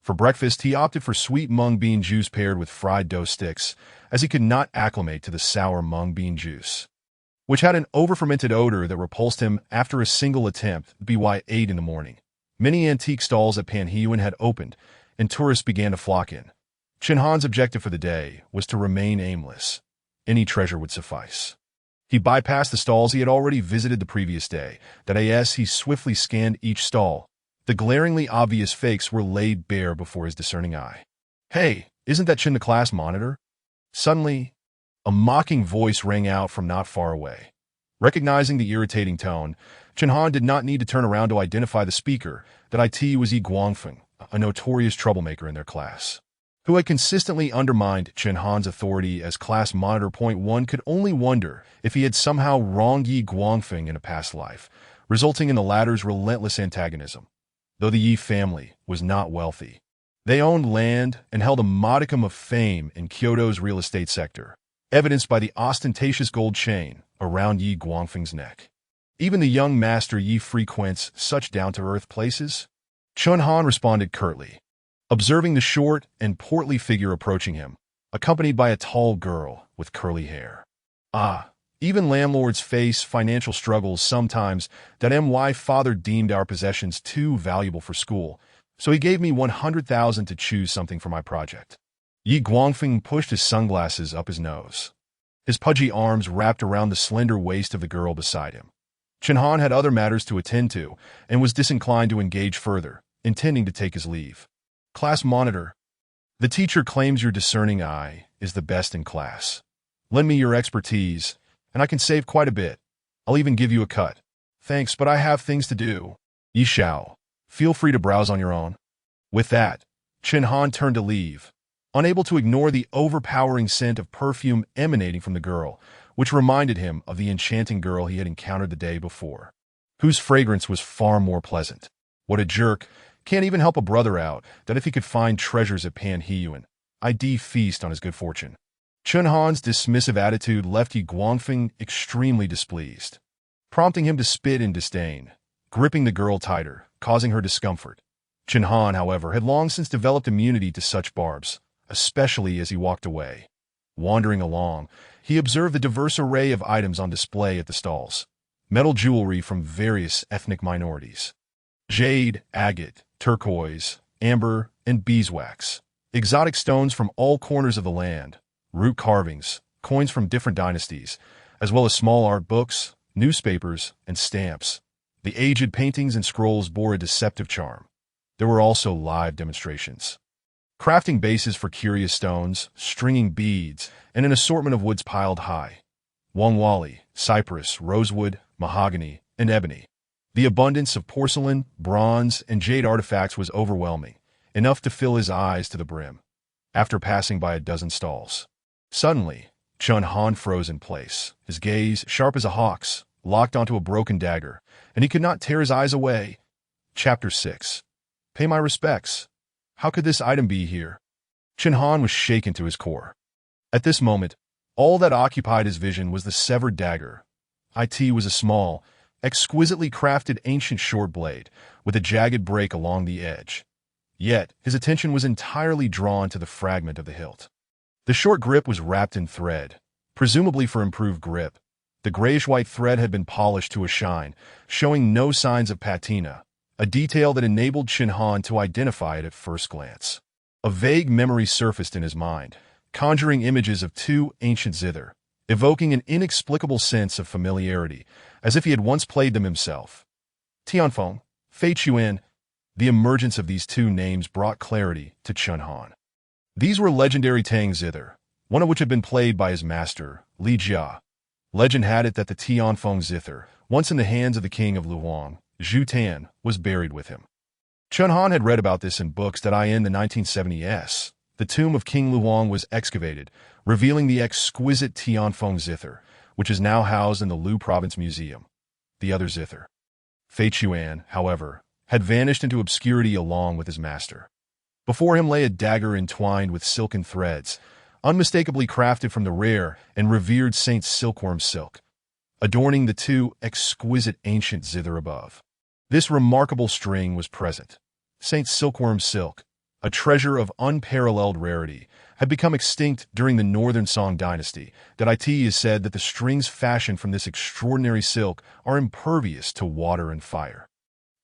For breakfast, he opted for sweet mung bean juice paired with fried dough sticks, as he could not acclimate to the sour mung bean juice, which had an over-fermented odor that repulsed him after a single attempt. By 8 in the morning, many antique stalls at Panhiyuan had opened, and tourists began to flock in. Chen Han's objective for the day was to remain aimless. Any treasure would suffice. He bypassed the stalls he had already visited the previous day. He swiftly scanned each stall. The glaringly obvious fakes were laid bare before his discerning eye. "Hey, isn't that Chen the class monitor?" Suddenly, a mocking voice rang out from not far away. Recognizing the irritating tone, Chen Han did not need to turn around to identify the speaker. It was Yi Guangfeng, a notorious troublemaker in their class, who had consistently undermined Chen Han's authority as class monitor. One could only wonder if he had somehow wronged Yi Guangfeng in a past life, resulting in the latter's relentless antagonism. Though the Yi family was not wealthy, they owned land and held a modicum of fame in Kyoto's real estate sector, evidenced by the ostentatious gold chain around Yi Guangfeng's neck. Even the young master Yi frequents such down-to-earth places? Chen Han responded curtly, observing the short and portly figure approaching him, accompanied by a tall girl with curly hair. Even landlords face financial struggles sometimes. My father deemed our possessions too valuable for school, so he gave me 100,000 to choose something for my project. Yi Guangfeng pushed his sunglasses up his nose, his pudgy arms wrapped around the slender waist of the girl beside him. Chen Han had other matters to attend to and was disinclined to engage further, intending to take his leave. "Class monitor, the teacher claims your discerning eye is the best in class. Lend me your expertise, and I can save quite a bit. I'll even give you a cut." "Thanks, but I have things to do." "Yi Xiao, feel free to browse on your own." With that, Chen Han turned to leave, unable to ignore the overpowering scent of perfume emanating from the girl, which reminded him of the enchanting girl he had encountered the day before, whose fragrance was far more pleasant. What a jerk. Can't even help a brother out, that if he could find treasures at Panhiyuan, I'd feast on his good fortune. Chen Han's dismissive attitude left Yi Guangfeng extremely displeased, prompting him to spit in disdain, gripping the girl tighter, causing her discomfort. Chen Han, however, had long since developed immunity to such barbs, especially as he walked away. Wandering along, he observed the diverse array of items on display at the stalls. Metal jewelry from various ethnic minorities. Jade, agate, turquoise, amber, and beeswax. Exotic stones from all corners of the land. Root carvings, coins from different dynasties, as well as small art books, newspapers, and stamps. The aged paintings and scrolls bore a deceptive charm. There were also live demonstrations. Crafting bases for curious stones, stringing beads, and an assortment of woods piled high. Wangwali, cypress, rosewood, mahogany, and ebony. The abundance of porcelain, bronze, and jade artifacts was overwhelming, enough to fill his eyes to the brim. After passing by a dozen stalls, suddenly, Chen Han froze in place, his gaze, sharp as a hawk's, locked onto a broken dagger, and he could not tear his eyes away. Chapter 6. Pay my respects. How could this item be here? Chen Han was shaken to his core. At this moment, all that occupied his vision was the severed dagger. It was a small, exquisitely crafted ancient short blade, with a jagged break along the edge. Yet, his attention was entirely drawn to the fragment of the hilt. The short grip was wrapped in thread, presumably for improved grip. The grayish-white thread had been polished to a shine, showing no signs of patina, a detail that enabled Chen Han to identify it at first glance. A vague memory surfaced in his mind, conjuring images of two ancient zither, evoking an inexplicable sense of familiarity, as if he had once played them himself. Tianfeng, Fei Chuan. The emergence of these two names brought clarity to Chen Han. These were legendary Tang zither, one of which had been played by his master, Li Jia. Legend had it that the Tianfeng zither, once in the hands of the king of Luoyang, Zhu Tan, was buried with him. Chen Han had read about this in books that in the 1970s. The tomb of King Luoyang was excavated, revealing the exquisite Tianfeng zither, which is now housed in the Lu Province Museum. The other zither, Fei Chuan, however, had vanished into obscurity along with his master. Before him lay a dagger entwined with silken threads, unmistakably crafted from the rare and revered Saint Silkworm silk, adorning the two exquisite ancient zither above. This remarkable string was present. Saint Silkworm silk, a treasure of unparalleled rarity, had become extinct during the Northern Song Dynasty. It is said that the strings fashioned from this extraordinary silk are impervious to water and fire,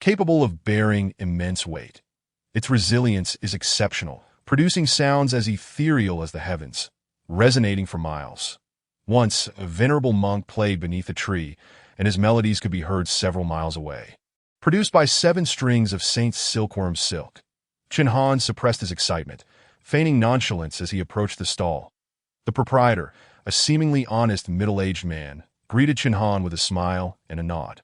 capable of bearing immense weight. Its resilience is exceptional, producing sounds as ethereal as the heavens, resonating for miles. Once, a venerable monk played beneath a tree, and his melodies could be heard several miles away. Produced by 7 strings of Saint Silkworm silk, Chen Han suppressed his excitement, feigning nonchalance as he approached the stall. The proprietor, a seemingly honest middle-aged man, greeted Chen Han with a smile and a nod,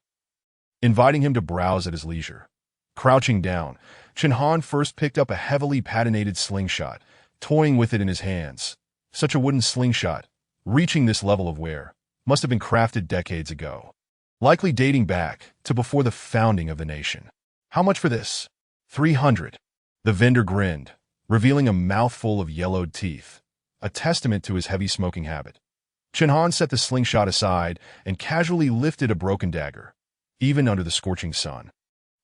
inviting him to browse at his leisure. Crouching down, Chen Han first picked up a heavily patinated slingshot, toying with it in his hands. Such a wooden slingshot, reaching this level of wear, must have been crafted decades ago, likely dating back to before the founding of the nation. How much for this? 300. The vendor grinned, revealing a mouthful of yellowed teeth, a testament to his heavy smoking habit. Chen Han set the slingshot aside and casually lifted a broken dagger, even under the scorching sun.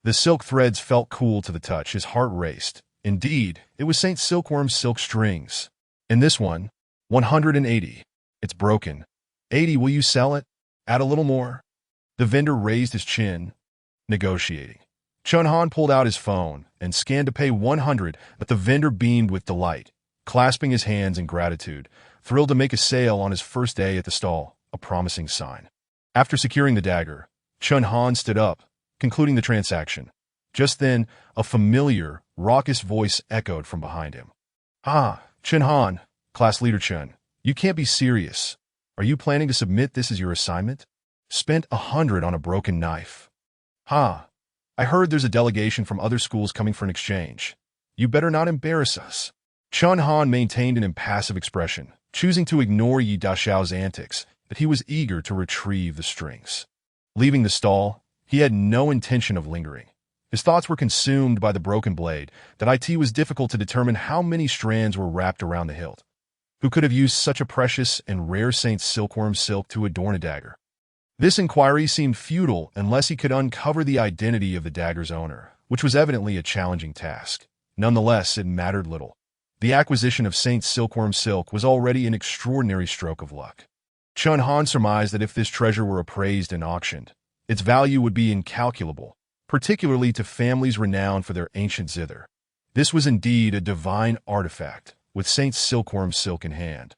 The silk threads felt cool to the touch. His heart raced. Indeed, it was Saint Silkworm's silk strings. And this one, 180. It's broken. 80, will you sell it? Add a little more. The vendor raised his chin, negotiating. Chen Han pulled out his phone and scanned to pay 100, but the vendor beamed with delight, clasping his hands in gratitude, thrilled to make a sale on his first day at the stall, a promising sign. After securing the dagger, Chen Han stood up, concluding the transaction. Just then, a familiar, raucous voice echoed from behind him. "Ah, Chen Han, class leader Chen, you can't be serious. Are you planning to submit this as your assignment? Spent 100 on a broken knife. Ha, I heard there's a delegation from other schools coming for an exchange. You better not embarrass us." Chen Han maintained an impassive expression, choosing to ignore Yi Dashao's antics, but he was eager to retrieve the strings. Leaving the stall, he had no intention of lingering. His thoughts were consumed by the broken blade. It was difficult to determine how many strands were wrapped around the hilt. Who could have used such a precious and rare Saint Silkworm silk to adorn a dagger? This inquiry seemed futile unless he could uncover the identity of the dagger's owner, which was evidently a challenging task. Nonetheless, it mattered little. The acquisition of Saint Silkworm silk was already an extraordinary stroke of luck. Chen Han surmised that if this treasure were appraised and auctioned, its value would be incalculable, particularly to families renowned for their ancient zither. This was indeed a divine artifact, with Saint Silkworm silk in hand.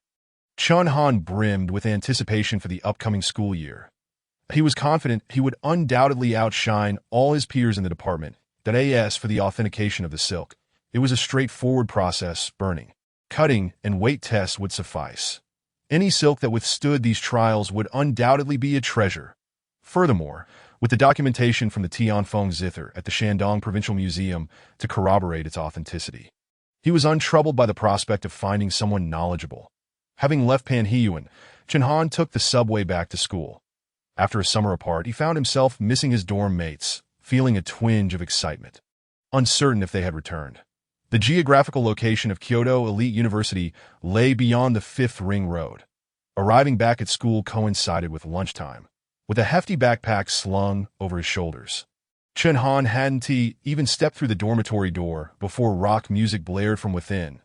Chen Han brimmed with anticipation for the upcoming school year. He was confident he would undoubtedly outshine all his peers in the department. As for the authentication of the silk, it was a straightforward process. Burning, cutting, and weight tests would suffice. Any silk that withstood these trials would undoubtedly be a treasure. Furthermore, with the documentation from the Tianfeng zither at the Shandong Provincial Museum to corroborate its authenticity, he was untroubled by the prospect of finding someone knowledgeable. Having left Panheyuan, Chen Han took the subway back to school. After a summer apart, he found himself missing his dorm mates, feeling a twinge of excitement, uncertain if they had returned. The geographical location of Kyoto Elite University lay beyond the 5th Ring Road. Arriving back at school coincided with lunchtime, with a hefty backpack slung over his shoulders. Chen Han hadn't even stepped through the dormitory door before rock music blared from within.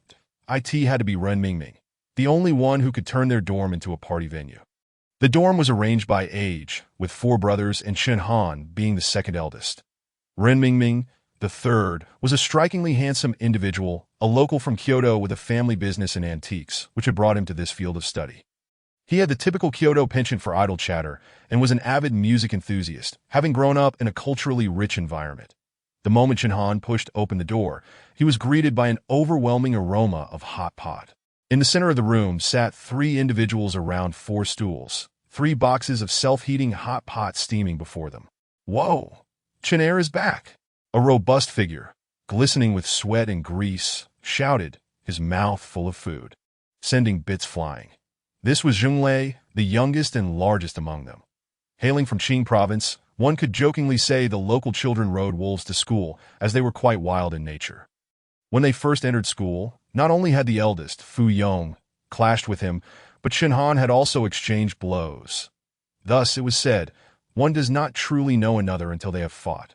It had to be Ren Mingming, the only one who could turn their dorm into a party venue. The dorm was arranged by age, with 4 brothers and Chen Han being the second eldest. Ren Mingming, the third, was a strikingly handsome individual, a local from Kyoto with a family business in antiques, which had brought him to this field of study. He had the typical Kyoto penchant for idle chatter and was an avid music enthusiast, having grown up in a culturally rich environment. The moment Chen Han pushed open the door, he was greeted by an overwhelming aroma of hot pot. In the center of the room sat 3 individuals around 4 stools, 3 boxes of self-heating hot pot steaming before them. Whoa! Chen Er is back! A robust figure, glistening with sweat and grease, shouted, his mouth full of food, sending bits flying. This was Zhonglei, the youngest and largest among them. Hailing from Qing province, one could jokingly say the local children rode wolves to school, as they were quite wild in nature. When they first entered school, not only had the eldest, Fu Yong, clashed with him, but Chen Han had also exchanged blows. Thus, it was said, one does not truly know another until they have fought.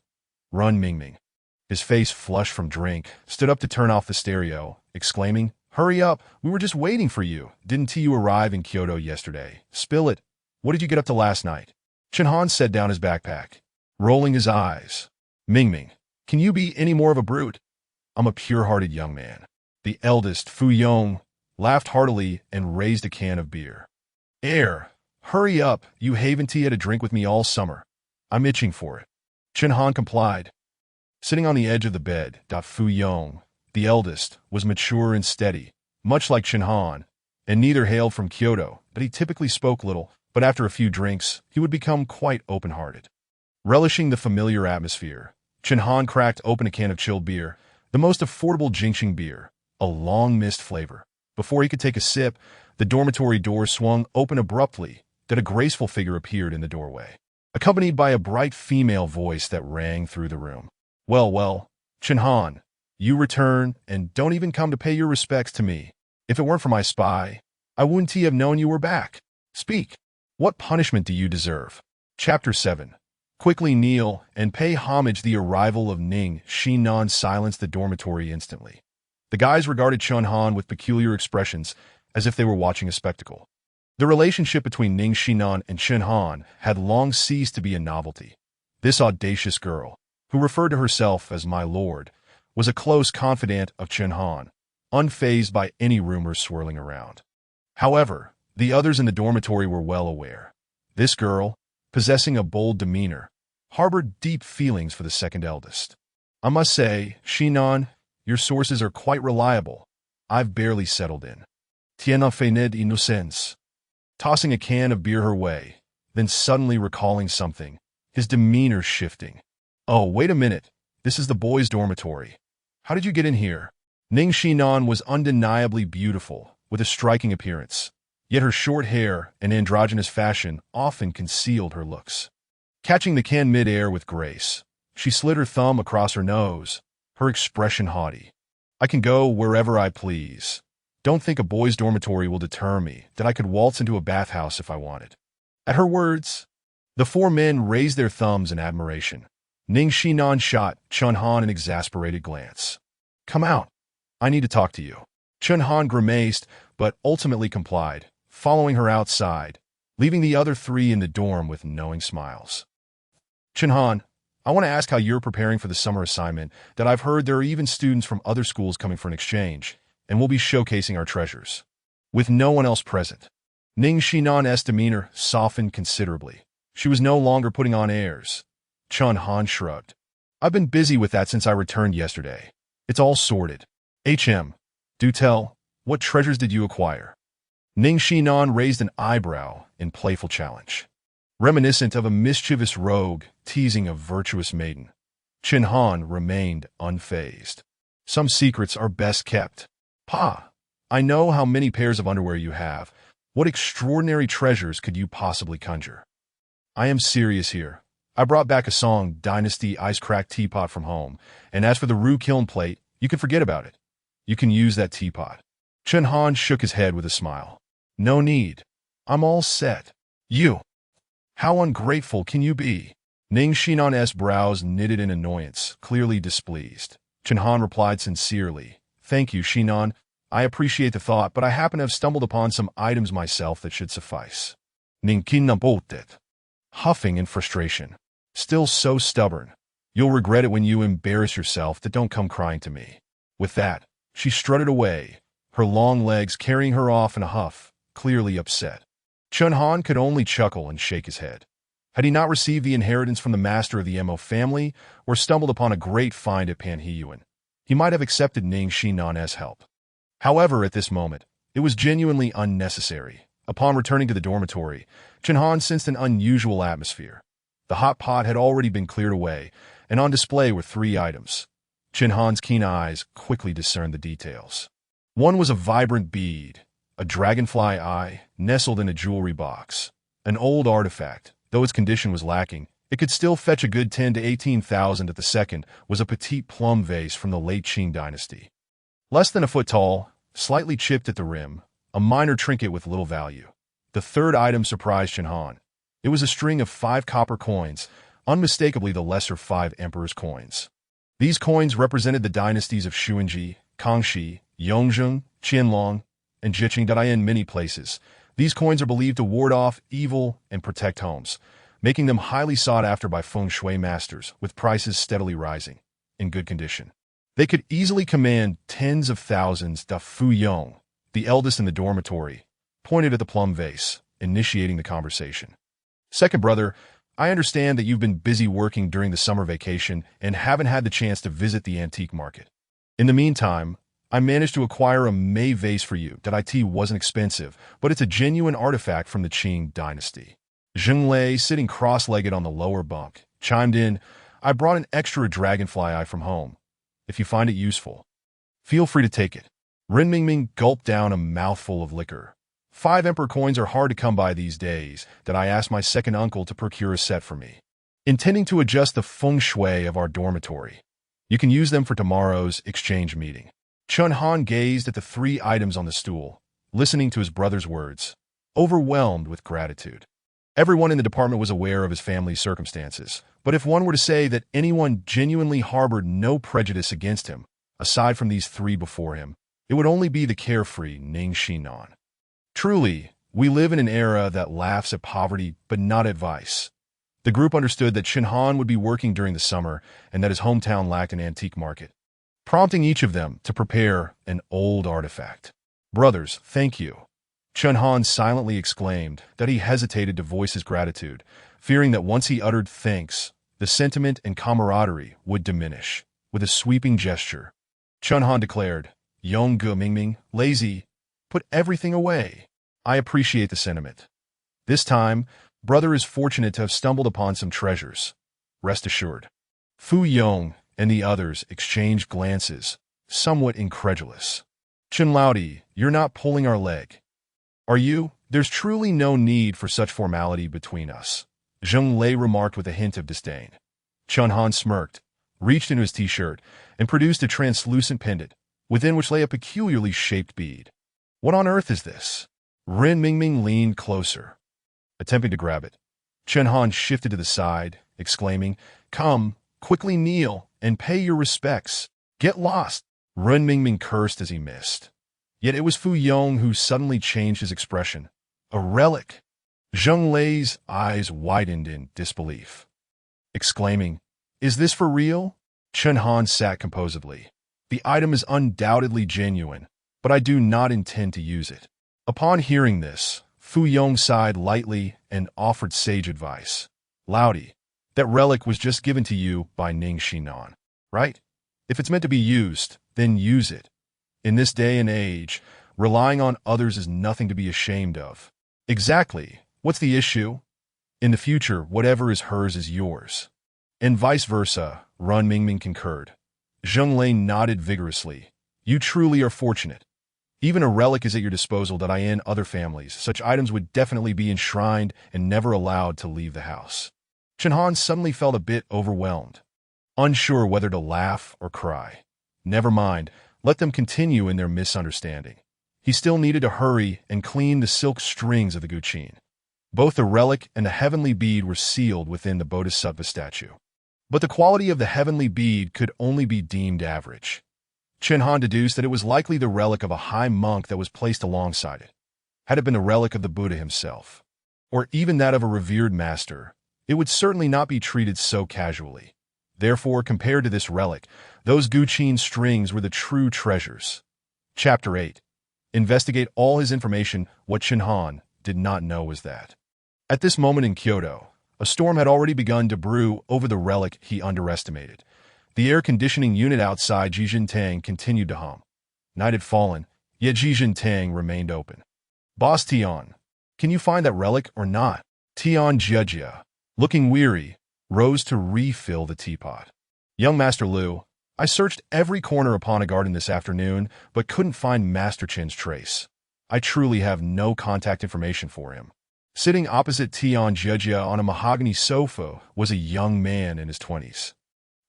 Run Mingming, his face flushed from drink, stood up to turn off the stereo, exclaiming, "Hurry up, we were just waiting for you. Didn't you arrive in Kyoto yesterday? Spill it. What did you get up to last night?" Chen Han set down his backpack, rolling his eyes. "Mingming, can you be any more of a brute? I'm a pure-hearted young man." The eldest, Fu Yong, laughed heartily and raised a can of beer. Hurry up, you haven't had a drink with me all summer. I'm itching for it." Chen Han complied. Sitting on the edge of the bed, Fu Yong, the eldest, was mature and steady, much like Chen Han, and neither hailed from Kyoto, but he typically spoke little, but after a few drinks, he would become quite open-hearted. Relishing the familiar atmosphere, Chen Han cracked open a can of chilled beer, the most affordable Jingxing beer, a long mist flavor. Before he could take a sip, the dormitory door swung open abruptly, that a graceful figure appeared in the doorway, accompanied by a bright female voice that rang through the room. Well, Chen Han, you return and don't even come to pay your respects to me. If it weren't for my spy, I wouldn't have known you were back. Speak. What punishment do you deserve?" Chapter 7. Quickly kneel and pay homage. The arrival of Ning Xinnan silenced the dormitory instantly. The guys regarded Chen Han with peculiar expressions, as if they were watching a spectacle. The relationship between Ning Xinnan and Chen Han had long ceased to be a novelty. This audacious girl, who referred to herself as my lord, was a close confidant of Chen Han, unfazed by any rumors swirling around. However, the others in the dormitory were well aware. This girl, possessing a bold demeanor, harbored deep feelings for the second eldest. "I must say, Xinnan, your sources are quite reliable. I've barely settled in." Tian Jiajia innocence. Tossing a can of beer her way, then suddenly recalling something, his demeanor shifting. "Oh, wait a minute. This is the boys' dormitory. How did you get in here?" Ning Xinnan was undeniably beautiful, with a striking appearance, yet her short hair and androgynous fashion often concealed her looks. Catching the can mid-air with grace, she slid her thumb across her nose, her expression haughty. "I can go wherever I please. Don't think a boys' dormitory will deter me, that I could waltz into a bathhouse if I wanted." At her words, the 4 men raised their thumbs in admiration. Ning Xinnan shot Chen Han an exasperated glance. "Come out. I need to talk to you." Chen Han grimaced, but ultimately complied, following her outside, leaving the other 3 in the dorm with knowing smiles. "Chen Han, I want to ask how you're preparing for the summer assignment, that I've heard there are even students from other schools coming for an exchange, and we'll be showcasing our treasures." With no one else present, Ning Xinnan's demeanor softened considerably. She was no longer putting on airs. Chen Han shrugged. "I've been busy with that since I returned yesterday. It's all sorted. Do tell, what treasures did you acquire?" Ning Xinnan raised an eyebrow in playful challenge, reminiscent of a mischievous rogue teasing a virtuous maiden. Chen Han remained unfazed. "Some secrets are best kept. Pa, I know how many pairs of underwear you have. What extraordinary treasures could you possibly conjure?" "I am serious here. I brought back a Song Dynasty ice-cracked teapot from home, and as for the Ru kiln plate, you can forget about it. You can use that teapot." Chen Han shook his head with a smile. "No need. I'm all set." "You? How ungrateful can you be?" Ning Xinnan's brows knitted in annoyance, clearly displeased. Chen Han replied sincerely, "Thank you, Xinnan. I appreciate the thought, but I happen to have stumbled upon some items myself that should suffice." Ning Xinnan, huffing in frustration. "Still so stubborn. You'll regret it when you embarrass yourself. That don't come crying to me." With that, she strutted away, her long legs carrying her off in a huff, clearly upset. Chen Han could only chuckle and shake his head. Had he not received the inheritance from the master of the Mo family or stumbled upon a great find at Panheyuan, he might have accepted Ning Xinnan as help. However, at this moment, it was genuinely unnecessary. Upon returning to the dormitory, Chen Han sensed an unusual atmosphere. The hot pot had already been cleared away, and on display were 3 items. Chen Han's keen eyes quickly discerned the details. One was a vibrant bead, a dragonfly eye nestled in a jewelry box. An old artifact, though its condition was lacking, it could still fetch a good 10 to 18,000 at the second, was a petite plum vase from the late Ming Dynasty. Less than a foot tall, slightly chipped at the rim, a minor trinket with little value. The third item surprised Chen Han. It was a string of 5 copper coins, unmistakably the lesser 5 emperors' coins. These coins represented the dynasties of Xuanji, Kangxi, Yongzheng, Qianlong, and Jiqing that in many places. These coins are believed to ward off evil and protect homes, making them highly sought after by feng shui masters, with prices steadily rising. In good condition, they could easily command tens of thousands. Fu Yong, the eldest in the dormitory, pointed at the plum vase, initiating the conversation. Second brother, I understand that you've been busy working during the summer vacation and haven't had the chance to visit the antique market. In the meantime, I managed to acquire a Mei vase for you. It wasn't expensive, but it's a genuine artifact from the Qing dynasty. Zheng Lei, sitting cross-legged on the lower bunk, chimed in, I brought an extra dragonfly eye from home. If you find it useful, feel free to take it. Ren Mingming gulped down a mouthful of liquor. 5 emperor coins are hard to come by these days. I asked my second uncle to procure a set for me, intending to adjust the feng shui of our dormitory. You can use them for tomorrow's exchange meeting. Chen Han gazed at the 3 items on the stool, listening to his brother's words, overwhelmed with gratitude. Everyone in the department was aware of his family's circumstances, but if one were to say that anyone genuinely harbored no prejudice against him, aside from these 3 before him, it would only be the carefree Ning Xinnan. Truly, we live in an era that laughs at poverty but not at vice. The group understood that Chen Han would be working during the summer and that his hometown lacked an antique market, prompting each of them to prepare an old artifact. Brothers, thank you. Chen Han silently exclaimed that he hesitated to voice his gratitude, fearing that once he uttered thanks, the sentiment and camaraderie would diminish. With a sweeping gesture, Chen Han declared, Yong Ge Mingming, lazy, put everything away. I appreciate the sentiment. This time, brother is fortunate to have stumbled upon some treasures. Rest assured. Fu Yong and the others exchanged glances, somewhat incredulous. Chen Laodi, you're not pulling our leg, are you? There's truly no need for such formality between us, Zheng Lei remarked with a hint of disdain. Chen Han smirked, reached into his t-shirt, and produced a translucent pendant, within which lay a peculiarly shaped bead. What on earth is this? Ren Mingming leaned closer, attempting to grab it. Chen Han shifted to the side, exclaiming, Come, quickly kneel, and pay your respects. Get lost. Ren Mingming cursed as he missed. Yet it was Fu Yong who suddenly changed his expression. A relic. Zheng Lei's eyes widened in disbelief, exclaiming, Is this for real? Chen Han sat composedly. The item is undoubtedly genuine, but I do not intend to use it. Upon hearing this, Fu Yong sighed lightly and offered sage advice. Laodi, that relic was just given to you by Ning Xinnan, right? If it's meant to be used, then use it. In this day and age, relying on others is nothing to be ashamed of. Exactly. What's the issue? In the future, whatever is hers is yours. And vice versa, Ren Mingming concurred. Zheng Lei nodded vigorously. You truly are fortunate. Even a relic is at your disposal. In other families, such items would definitely be enshrined and never allowed to leave the house. Chen Han suddenly felt a bit overwhelmed, unsure whether to laugh or cry. Never mind. Let them continue in their misunderstanding. He still needed to hurry and clean the silk strings of the guqin. Both the relic and the heavenly bead were sealed within the Bodhisattva statue. But the quality of the heavenly bead could only be deemed average. Chen Han deduced that it was likely the relic of a high monk that was placed alongside it. Had it been the relic of the Buddha himself, or even that of a revered master, it would certainly not be treated so casually. Therefore, compared to this relic, those guqin strings were the true treasures. Chapter 8. Investigate all his information. What Chen Han, did not know was that. At this moment in Kyoto, a storm had already begun to brew over the relic he underestimated. The air conditioning unit outside Jijintang continued to hum. Night had fallen, yet Jijintang remained open. "Boss Tian, can you find that relic or not?" Tian Jiajia, looking weary, rose to refill the teapot. "Young Master Lu, I searched every corner upon a garden this afternoon, but couldn't find Master Chen's trace. I truly have no contact information for him." Sitting opposite Tian Jiajia on a mahogany sofa was a young man in his 20s.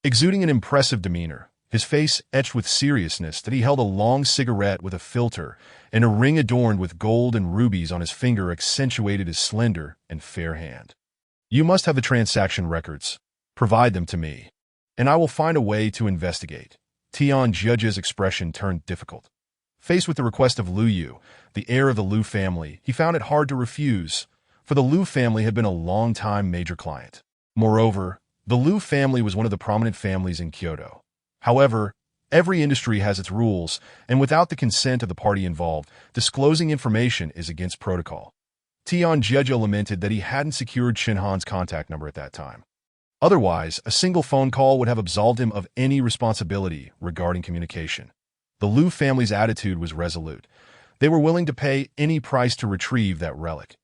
Exuding an impressive demeanor, his face etched with seriousness that he held a long cigarette with a filter, and a ring adorned with gold and rubies on his finger accentuated his slender and fair hand. "You must have the transaction records. Provide them to me, and I will find a way to investigate." Tian Jiajia's expression turned difficult. Faced with the request of Lu Yu, the heir of the Lu family, he found it hard to refuse, for the Lu family had been a long-time major client. Moreover, the Lu family was one of the prominent families in Kyoto. However, every industry has its rules, and without the consent of the party involved, disclosing information is against protocol. Tian Jiajia lamented that he hadn't secured Chen Han's contact number at that time. Otherwise, a single phone call would have absolved him of any responsibility regarding communication. The Lu family's attitude was resolute. They were willing to pay any price to retrieve that relic.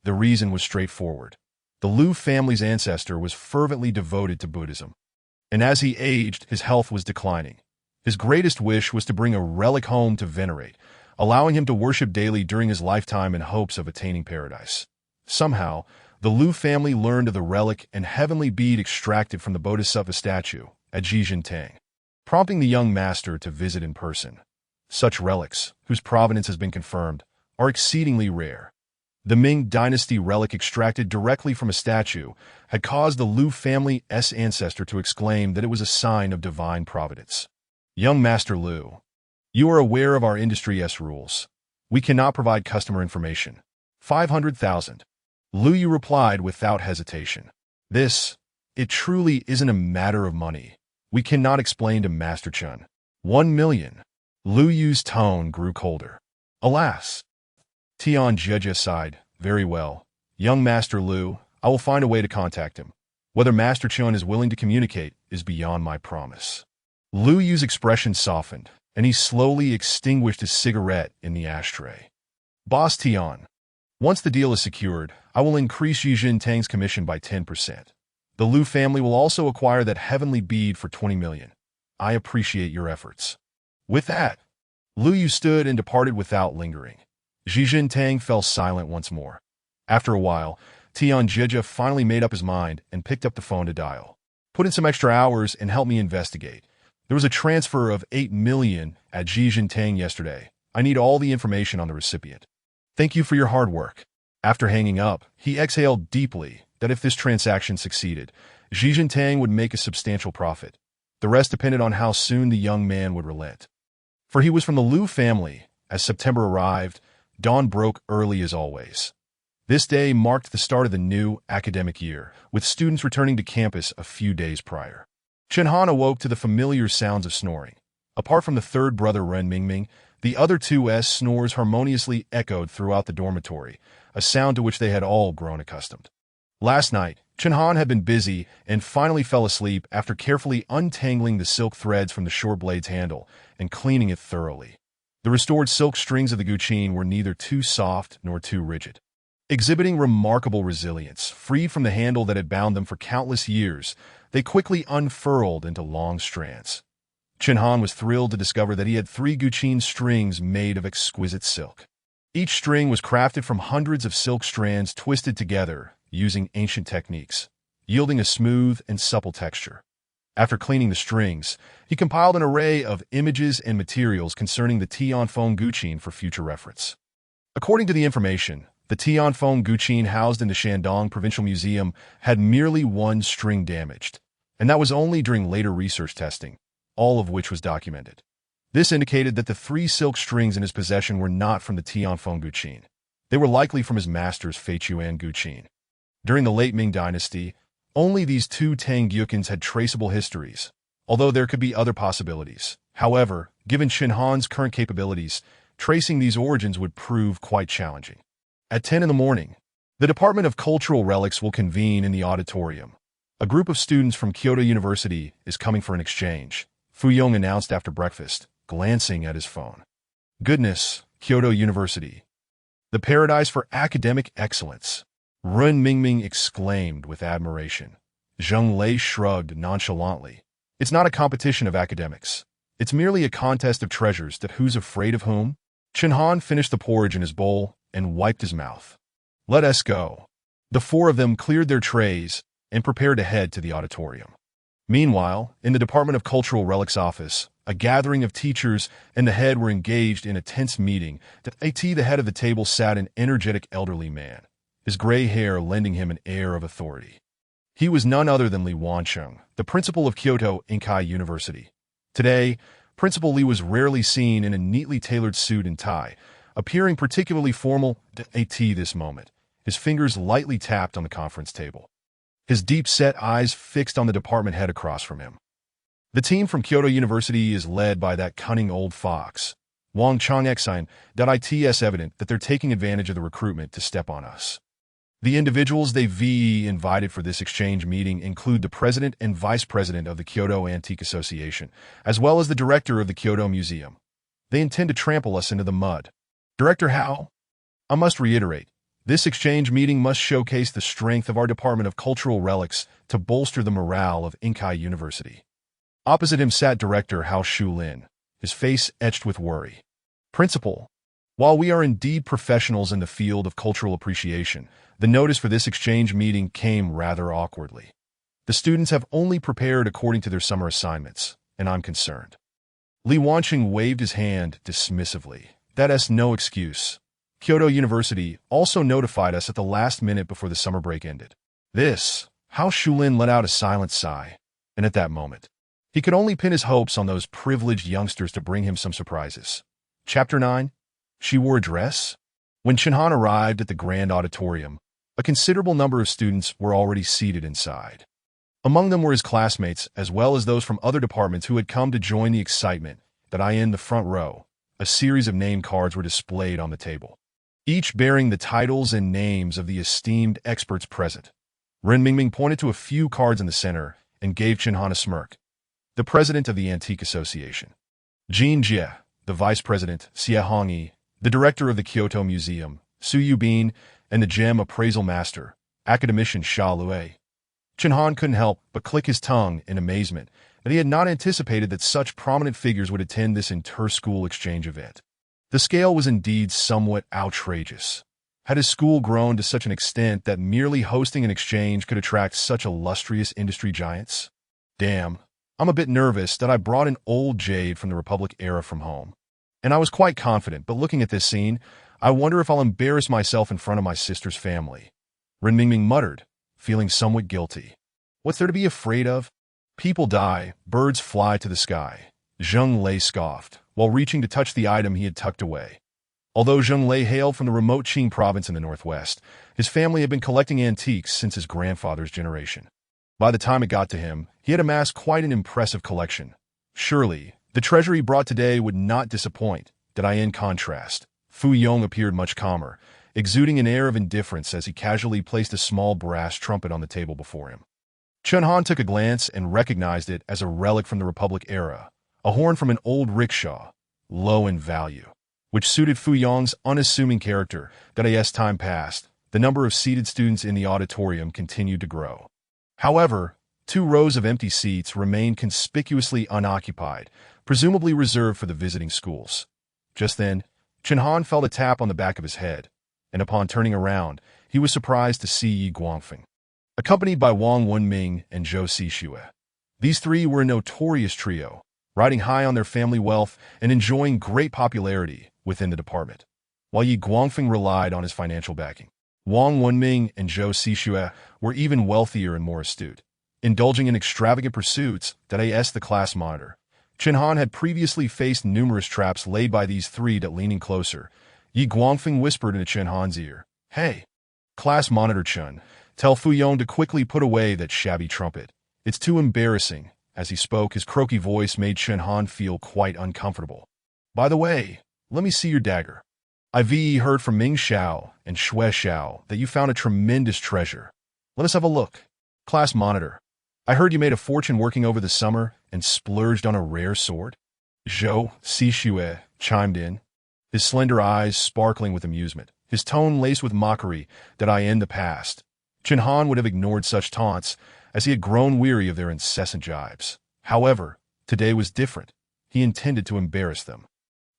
The reason was straightforward. The Lu family's ancestor was fervently devoted to Buddhism, and as he aged, his health was declining. His greatest wish was to bring a relic home to venerate, allowing him to worship daily during his lifetime in hopes of attaining paradise. Somehow, the Lu family learned of the relic and heavenly bead extracted from the Bodhisattva statue at Jijintang, prompting the young master to visit in person. Such relics, whose provenance has been confirmed, are exceedingly rare. The Ming Dynasty relic extracted directly from a statue had caused the Lu family's ancestor to exclaim that it was a sign of divine providence. "Young Master Lu, you are aware of our industry's rules. We cannot provide customer information." 500,000. Lu Yu replied without hesitation. It truly isn't a matter of money. We cannot explain to Master Chen." 1,000,000. Lu Yu's tone grew colder. "Alas." Tian Jiajia sighed. "Very well. Young Master Lu, I will find a way to contact him. Whether Master Chen is willing to communicate is beyond my promise." Lu Yu's expression softened, and he slowly extinguished his cigarette in the ashtray. "Boss Tian, once the deal is secured, I will increase Jijintang's commission by 10%. The Lu family will also acquire that heavenly bead for 20 million. I appreciate your efforts." With that, Lu Yu stood and departed without lingering. Jijintang fell silent once more. After a while, Tian Jiajia finally made up his mind and picked up the phone to dial. "Put in some extra hours and help me investigate. There was a transfer of 8 million at Jijintang yesterday. I need all the information on the recipient. Thank you for your hard work." After hanging up, he exhaled deeply that if this transaction succeeded, Jijintang would make a substantial profit. The rest depended on how soon the young man would relent. For he was from the Lu family. As September arrived, dawn broke early as always. This day marked the start of the new academic year, with students returning to campus a few days prior. Chen Han awoke to the familiar sounds of snoring. Apart from the third brother Ren Mingming, the other two's snores harmoniously echoed throughout the dormitory, a sound to which they had all grown accustomed. Last night, Chen Han had been busy and finally fell asleep after carefully untangling the silk threads from the short blade's handle and cleaning it thoroughly. The restored silk strings of the guqin were neither too soft nor too rigid. Exhibiting remarkable resilience, freed from the handle that had bound them for countless years, they quickly unfurled into long strands. Chen Han was thrilled to discover that he had 3 guqin strings made of exquisite silk. Each string was crafted from hundreds of silk strands twisted together using ancient techniques, yielding a smooth and supple texture. After cleaning the strings, he compiled an array of images and materials concerning the Tianfeng guqin for future reference. According to the information, the Tianfeng guqin housed in the Shandong Provincial Museum had merely 1 string damaged, and that was only during later research testing, all of which was documented. This indicated that the 3 silk strings in his possession were not from the Tianfeng guqin. They were likely from his master's Feichuan guqin. During the late Ming Dynasty, only these 2 Tang guqins had traceable histories, although there could be other possibilities. However, given Chen Han's current capabilities, tracing these origins would prove quite challenging. At 10 in the morning, the Department of Cultural Relics will convene in the auditorium. A group of students from Kyoto University is coming for an exchange, Fu Yong announced after breakfast, glancing at his phone. Goodness, Kyoto University. The paradise for academic excellence. Ren Mingming exclaimed with admiration. Zheng Lei shrugged nonchalantly. It's not a competition of academics. It's merely a contest of treasures that who's afraid of whom? Chen Han finished the porridge in his bowl and wiped his mouth. Let us go. The four of them cleared their trays and prepared to head to the auditorium. Meanwhile, in the Department of Cultural Relics office, a gathering of teachers and the head were engaged in a tense meeting. At the head of the table sat an energetic elderly man, his gray hair lending him an air of authority. He was none other than Li Wancheng, the principal of Kyoto Inkai University. Today, Principal Li was rarely seen in a neatly tailored suit and tie, appearing particularly formal at this moment, his fingers lightly tapped on the conference table. His deep-set eyes fixed on the department head across from him. The team from Kyoto University is led by that cunning old fox, Wang Changxin. It's evident that they're taking advantage of the recruitment to step on us. The individuals they've invited for this exchange meeting include the president and vice president of the Kyoto Antique Association, as well as the director of the Kyoto Museum. They intend to trample us into the mud. Director Hao? I must reiterate, this exchange meeting must showcase the strength of our Department of Cultural Relics to bolster the morale of Inkai University. Opposite him sat Director Hao Shulin, his face etched with worry. Principal, while we are indeed professionals in the field of cultural appreciation, the notice for this exchange meeting came rather awkwardly. The students have only prepared according to their summer assignments, and I'm concerned. Li Wancheng waved his hand dismissively. That's no excuse. Kyoto University also notified us at the last minute before the summer break ended. Hao Shulin let out a silent sigh, and at that moment, he could only pin his hopes on those privileged youngsters to bring him some surprises. Chapter 9. She wore a dress? When Chen Han arrived at the grand auditorium, a considerable number of students were already seated inside. Among them were his classmates, as well as those from other departments who had come to join the excitement. In the front row, a series of name cards were displayed on the table, each bearing the titles and names of the esteemed experts present. Ren Mingming pointed to a few cards in the center and gave Chen Han a smirk. The president of the Antique Association, Tian Jiajia, the vice president, Xie Hongyi, the director of the Kyoto Museum, Su Yubin, and the gem appraisal master, academician Xia Lue. Chen Han couldn't help but click his tongue in amazement that he had not anticipated that such prominent figures would attend this inter-school exchange event. The scale was indeed somewhat outrageous. Had his school grown to such an extent that merely hosting an exchange could attract such illustrious industry giants? Damn, I'm a bit nervous that I brought an old jade from the Republic era from home. And I was quite confident, but looking at this scene, I wonder if I'll embarrass myself in front of my sister's family. Ren Mingming muttered, feeling somewhat guilty. What's there to be afraid of? People die, birds fly to the sky. Zheng Lei scoffed, while reaching to touch the item he had tucked away. Although Zheng Lei hailed from the remote Qing province in the northwest, his family had been collecting antiques since his grandfather's generation. By the time it got to him, he had amassed quite an impressive collection. Surely, the treasure he brought today would not disappoint. In contrast, Fu Yong appeared much calmer, exuding an air of indifference as he casually placed a small brass trumpet on the table before him. Chen Han took a glance and recognized it as a relic from the Republic era, a horn from an old rickshaw, low in value, which suited Fu Yong's unassuming character. As time passed, the number of seated students in the auditorium continued to grow. However, 2 rows of empty seats remained conspicuously unoccupied, presumably reserved for the visiting schools. Just then, Chen Han felt a tap on the back of his head, and upon turning around, he was surprised to see Yi Guangfeng, accompanied by Wang Wenming and Zhou Xixue. These three were a notorious trio, riding high on their family wealth and enjoying great popularity within the department, while Yi Guangfeng relied on his financial backing. Wang Wenming and Zhou Xixue were even wealthier and more astute, indulging in extravagant pursuits. The class monitor. Chen Han had previously faced numerous traps laid by these three. Leaning closer, Yi Guangfeng whispered into Chen Han's ear, "Hey, class monitor Chen, tell Fu Yong to quickly put away that shabby trumpet. It's too embarrassing." As he spoke, his croaky voice made Chen Han feel quite uncomfortable. "By the way, let me see your dagger." I've heard from Ming Xiao and Xue Xiao that you found a tremendous treasure. Let us have a look. Class monitor. I heard you made a fortune working over the summer and splurged on a rare sword. Zhou Xixue chimed in, his slender eyes sparkling with amusement, his tone laced with mockery that in the past, Chen Han would have ignored such taunts as he had grown weary of their incessant jibes. However, today was different. He intended to embarrass them.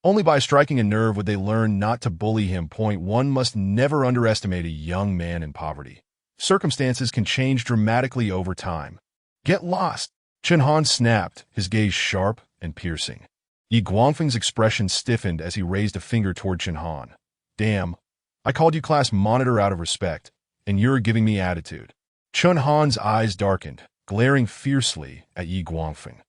Only by striking a nerve would they learn not to bully him. One must never underestimate a young man in poverty. Circumstances can change dramatically over time. Get lost! Chen Han snapped, his gaze sharp and piercing. Yi Guangfeng's expression stiffened as he raised a finger toward Chen Han. Damn, I called you class monitor out of respect, and you're giving me attitude. Chen Han's eyes darkened, glaring fiercely at Yi Guangfeng.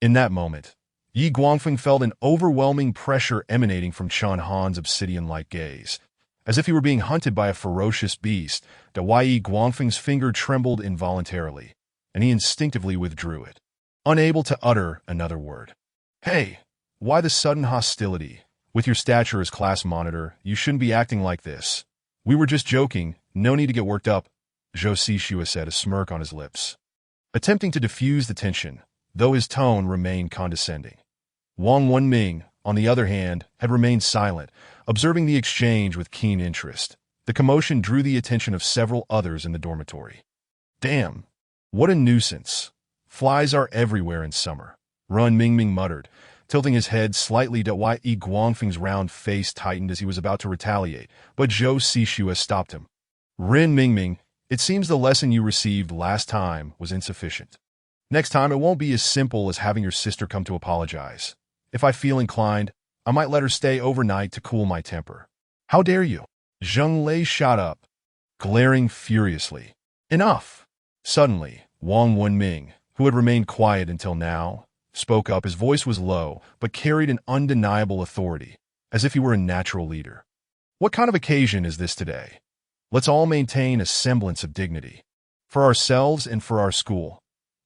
In that moment, Yi Guangfeng felt an overwhelming pressure emanating from Chen Han's obsidian-like gaze. As if he were being hunted by a ferocious beast, Yi Guangfeng's finger trembled involuntarily, and he instinctively withdrew it, unable to utter another word. Hey, why the sudden hostility? With your stature as class monitor, you shouldn't be acting like this. We were just joking, no need to get worked up, Zhou Xixue said, a smirk on his lips, attempting to diffuse the tension, though his tone remained condescending. Wang Wenming, on the other hand, had remained silent, observing the exchange with keen interest. The commotion drew the attention of several others in the dormitory. Damn, what a nuisance. Flies are everywhere in summer, Ren Mingming muttered, tilting his head slightly. Yi Guangfeng's round face tightened as he was about to retaliate, but Zhou Xixue stopped him. Ren Mingming, it seems the lesson you received last time was insufficient. Next time it won't be as simple as having your sister come to apologize. If I feel inclined, I might let her stay overnight to cool my temper. How dare you? Zheng Lei shot up, glaring furiously. Enough! Suddenly, Wang Wenming, who had remained quiet until now, spoke up. His voice was low, but carried an undeniable authority, as if he were a natural leader. What kind of occasion is this today? Let's all maintain a semblance of dignity. For ourselves and for our school.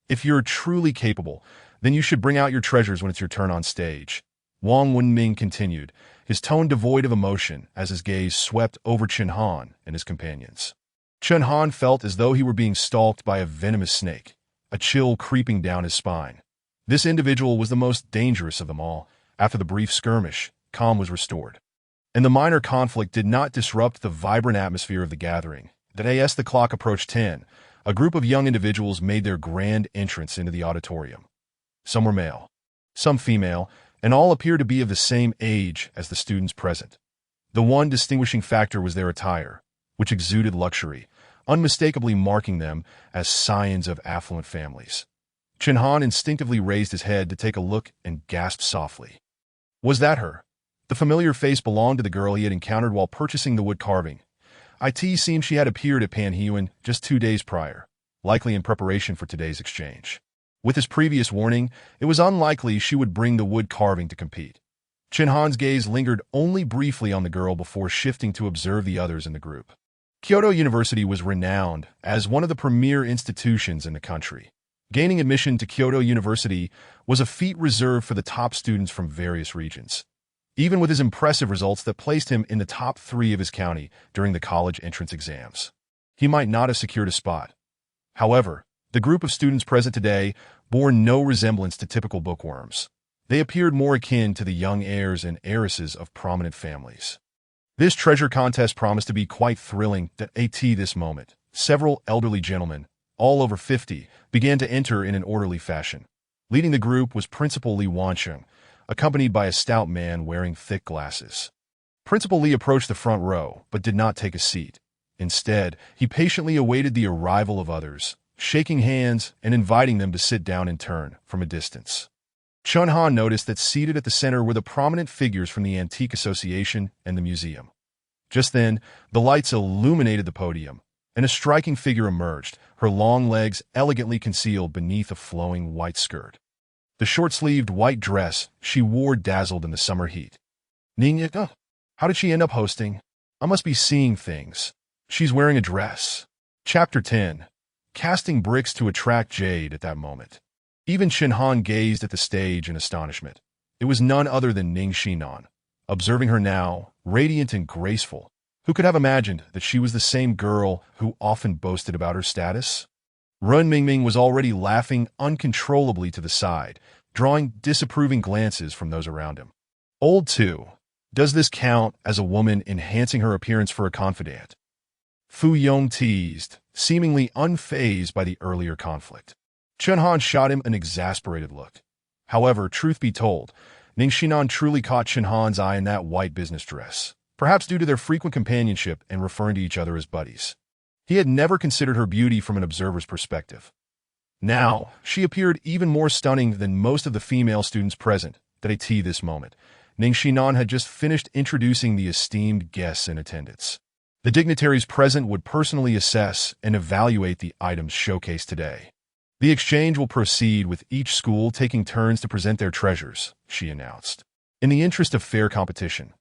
If you're truly capable, then you should bring out your treasures when it's your turn on stage. Wang Wenming continued, his tone devoid of emotion as his gaze swept over Chen Han and his companions. Chen Han felt as though he were being stalked by a venomous snake, a chill creeping down his spine. This individual was the most dangerous of them all. After the brief skirmish, calm was restored, and the minor conflict did not disrupt the vibrant atmosphere of the gathering. As the clock approached 10, a group of young individuals made their grand entrance into the auditorium. Some were male, some female, and all appeared to be of the same age as the students present. The one distinguishing factor was their attire, which exuded luxury, unmistakably marking them as scions of affluent families. Chen Han instinctively raised his head to take a look and gasped softly. Was that her? The familiar face belonged to the girl he had encountered while purchasing the wood carving. It seemed she had appeared at Panhuan just 2 days prior, likely in preparation for today's exchange. With his previous warning, it was unlikely she would bring the wood carving to compete. Chen Han's gaze lingered only briefly on the girl before shifting to observe the others in the group. Kyoto University was renowned as one of the premier institutions in the country. Gaining admission to Kyoto University was a feat reserved for the top students from various regions. Even with his impressive results that placed him in the top 3 of his county during the college entrance exams, he might not have secured a spot. However, the group of students present today bore no resemblance to typical bookworms. They appeared more akin to the young heirs and heiresses of prominent families. This treasure contest promised to be quite thrilling. At this moment, several elderly gentlemen, all over 50, began to enter in an orderly fashion. Leading the group was Principal Li Wancheng, accompanied by a stout man wearing thick glasses. Principal Li approached the front row, but did not take a seat. Instead, he patiently awaited the arrival of others, shaking hands and inviting them to sit down in turn from a distance. Chen Han noticed that seated at the center were the prominent figures from the Antique Association and the museum. Just then, the lights illuminated the podium, and a striking figure emerged, her long legs elegantly concealed beneath a flowing white skirt. The short-sleeved white dress she wore dazzled in the summer heat. Ning Xinnan, how did she end up hosting? I must be seeing things. She's wearing a dress. Chapter 10. Casting bricks to attract jade. At that moment, even Chen Han gazed at the stage in astonishment. It was none other than Ning Xinnan, observing her now, radiant and graceful. Who could have imagined that she was the same girl who often boasted about her status? Run Mingming was already laughing uncontrollably to the side, drawing disapproving glances from those around him. Old 2. Does this count as a woman enhancing her appearance for a confidant? Fu Yong teased, seemingly unfazed by the earlier conflict. Chen Han shot him an exasperated look. However, truth be told, Ning Xinnan truly caught Chen Han's eye in that white business dress, perhaps due to their frequent companionship and referring to each other as buddies. He had never considered her beauty from an observer's perspective. Now, she appeared even more stunning than most of the female students present at this moment. Ning Xinnan had just finished introducing the esteemed guests in attendance. The dignitaries present would personally assess and evaluate the items showcased today. The exchange will proceed with each school taking turns to present their treasures, she announced. In the interest of fair competition,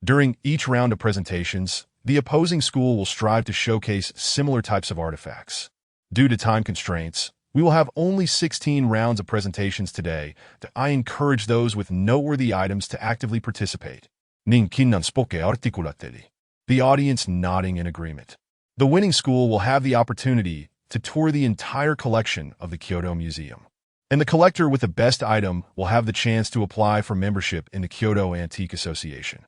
during each round of presentations, the opposing school will strive to showcase similar types of artifacts. Due to time constraints, we will have only 16 rounds of presentations today. I encourage those with noteworthy items to actively participate. Ning Xinnan spoke articulately, the audience nodding in agreement. The winning school will have the opportunity to tour the entire collection of the Kyoto Museum. And the collector with the best item will have the chance to apply for membership in the Kyoto Antique Association.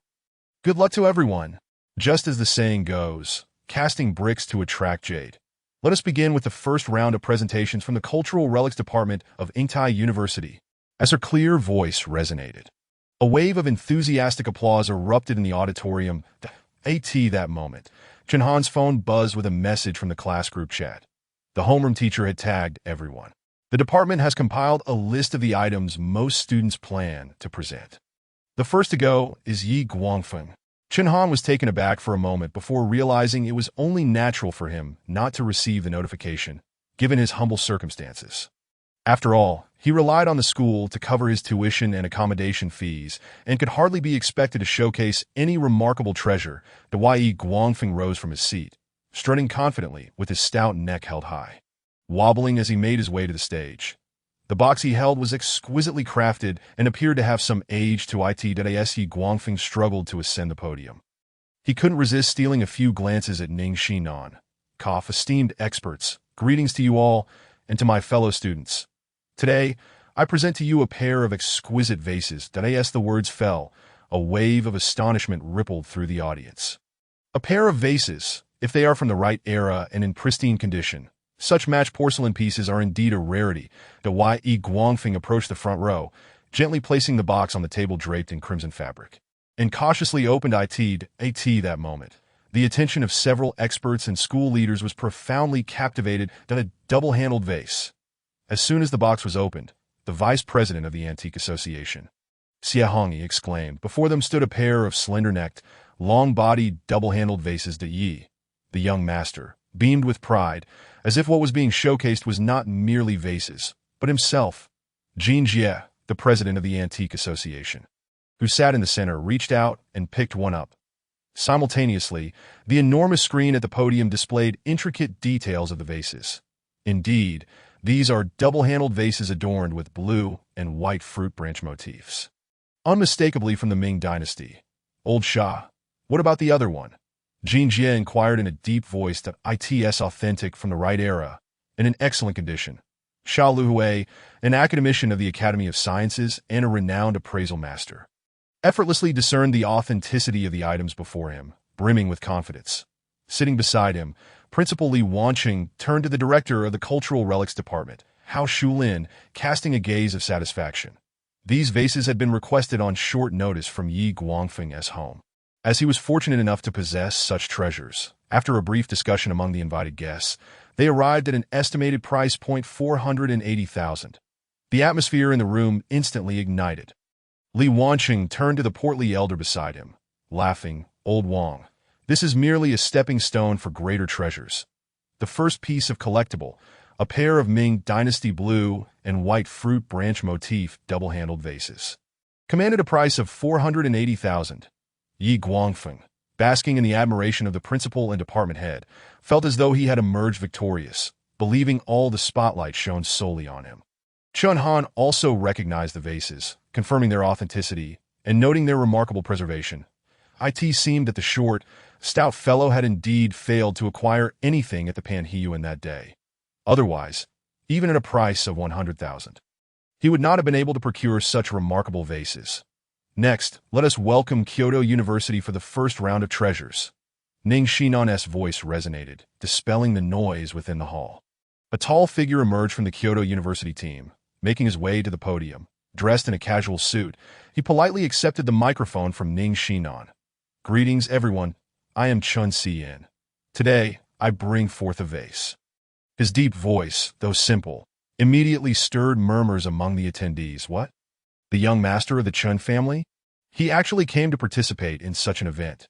Good luck to everyone. Just as the saying goes, casting bricks to attract jade. Let us begin with the first round of presentations from the Cultural Relics Department of Inkstone University. As her clear voice resonated, a wave of enthusiastic applause erupted in the auditorium. That moment, Chen Han's phone buzzed with a message from the class group chat. The homeroom teacher had tagged everyone. The department has compiled a list of the items most students plan to present. The first to go is Yi Guangfeng. Chen Han was taken aback for a moment before realizing it was only natural for him not to receive the notification, given his humble circumstances. After all, he relied on the school to cover his tuition and accommodation fees and could hardly be expected to showcase any remarkable treasure. Yi Guangfeng rose from his seat, strutting confidently with his stout neck held high, wobbling as he made his way to the stage. The box he held was exquisitely crafted and appeared to have some age to it. Yi Guangfeng struggled to ascend the podium. He couldn't resist stealing a few glances at Ning Xinnan. Esteemed experts, greetings to you all and to my fellow students. Today, I present to you a pair of exquisite vases. As the words fell, a wave of astonishment rippled through the audience. A pair of vases, if they are from the right era and in pristine condition. Such matched porcelain pieces are indeed a rarity. Yi Guangfeng approached the front row, gently placing the box on the table draped in crimson fabric, and cautiously opened it. That moment, the attention of several experts and school leaders was profoundly captivated by a double-handled vase. As soon as the box was opened, the vice president of the Antique Association, Xia Hongyi, exclaimed. Before them stood a pair of slender-necked, long-bodied, double-handled vases. Yi, the young master, beamed with pride, as if what was being showcased was not merely vases, but himself. Tian Jiajia, the president of the Antique Association, who sat in the center, reached out and picked one up. Simultaneously, the enormous screen at the podium displayed intricate details of the vases. Indeed, these are double-handled vases adorned with blue and white fruit branch motifs, unmistakably from the Ming Dynasty. Old Shah, what about the other one? Tian Jiajia inquired in a deep voice. It's authentic, from the right era, and in excellent condition. Xia Luhui, an academician of the Academy of Sciences and a renowned appraisal master, effortlessly discerned the authenticity of the items before him, brimming with confidence. Sitting beside him, Principal Li Wanqing turned to the director of the Cultural Relics Department, Hao Shulin, casting a gaze of satisfaction. These vases had been requested on short notice from Yi Guangfeng's home, as he was fortunate enough to possess such treasures. After a brief discussion among the invited guests, they arrived at an estimated price point 480,000. The atmosphere in the room instantly ignited. Li Wanqing turned to the portly elder beside him, laughing. Old Wang, this is merely a stepping stone for greater treasures. The first piece of collectible, a pair of Ming Dynasty blue and white fruit branch motif double-handled vases, commanded a price of 480,000. Yi Guangfeng, basking in the admiration of the principal and department head, felt as though he had emerged victorious, believing all the spotlight shone solely on him. Chen Han also recognized the vases, confirming their authenticity, and noting their remarkable preservation. It seemed that the short, stout fellow had indeed failed to acquire anything at the Panhiyuan that day. Otherwise, even at a price of 100,000, he would not have been able to procure such remarkable vases. Next, let us welcome Kyoto University for the first round of treasures. Ning Xinnan's voice resonated, dispelling the noise within the hall. A tall figure emerged from the Kyoto University team, making his way to the podium. Dressed in a casual suit, he politely accepted the microphone from Ning Xinnan. "Greetings, everyone. I am Chen Han. Today, I bring forth a vase." His deep voice, though simple, immediately stirred murmurs among the attendees. What? The young master of the Chen family? He actually came to participate in such an event.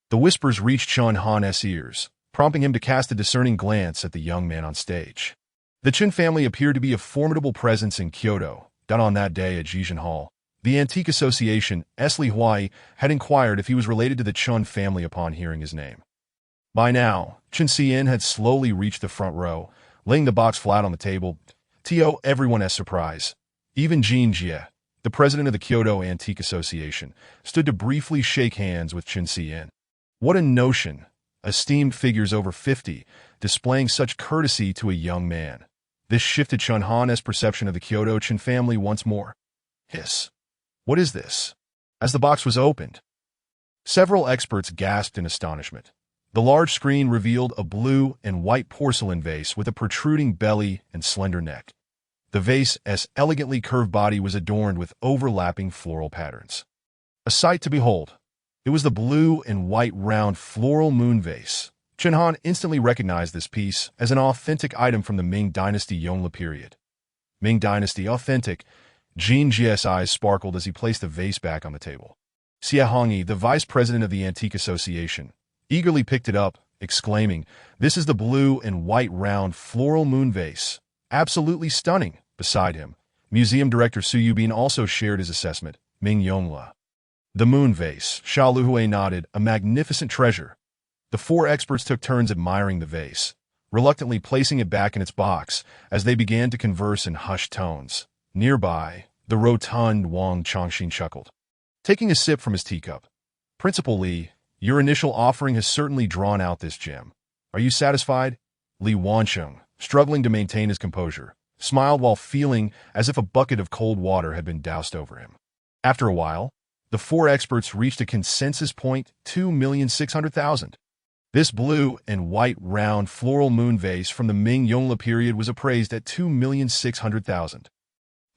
The whispers reached Chen Han's ears, prompting him to cast a discerning glance at the young man on stage. The Chen family appeared to be a formidable presence in Kyoto. On that day at Jijin Hall, the Antique Association, Li Huai, had inquired if he was related to the Chen family upon hearing his name. By now, Chen Xian had slowly reached the front row, laying the box flat on the table. To everyone's surprise, even Tian Jiajia, the president of the Kyoto Antique Association, stood to briefly shake hands with Chen Xian. What a notion! Esteemed figures over 50, displaying such courtesy to a young man. This shifted Chen Han's perception of the Kyoto Chen family once more. Hiss. What is this? As the box was opened, several experts gasped in astonishment. The large screen revealed a blue and white porcelain vase with a protruding belly and slender neck. The vase's elegantly curved body was adorned with overlapping floral patterns. A sight to behold. It was the blue and white round floral moon vase. Chen Han instantly recognized this piece as an authentic item from the Ming Dynasty Yongle period. Ming Dynasty authentic. Tian Jiajia's eyes sparkled as he placed the vase back on the table. Xia Hongyi, the vice president of the Antique Association, eagerly picked it up, exclaiming, "This is the blue and white round floral moon vase. Absolutely stunning." Beside him, museum director Su Yubin also shared his assessment. Ming Yongle. The moon vase, Xia Luhui nodded, a magnificent treasure. The four experts took turns admiring the vase, reluctantly placing it back in its box as they began to converse in hushed tones. Nearby, the rotund Wang Chongxin chuckled, taking a sip from his teacup. "Principal Li, your initial offering has certainly drawn out this gem. Are you satisfied?" Li Wancheng, struggling to maintain his composure, smiled while feeling as if a bucket of cold water had been doused over him. After a while, the four experts reached a consensus point: 2,600,000. This blue and white round floral moon vase from the Ming Yongle period was appraised at 2,600,000.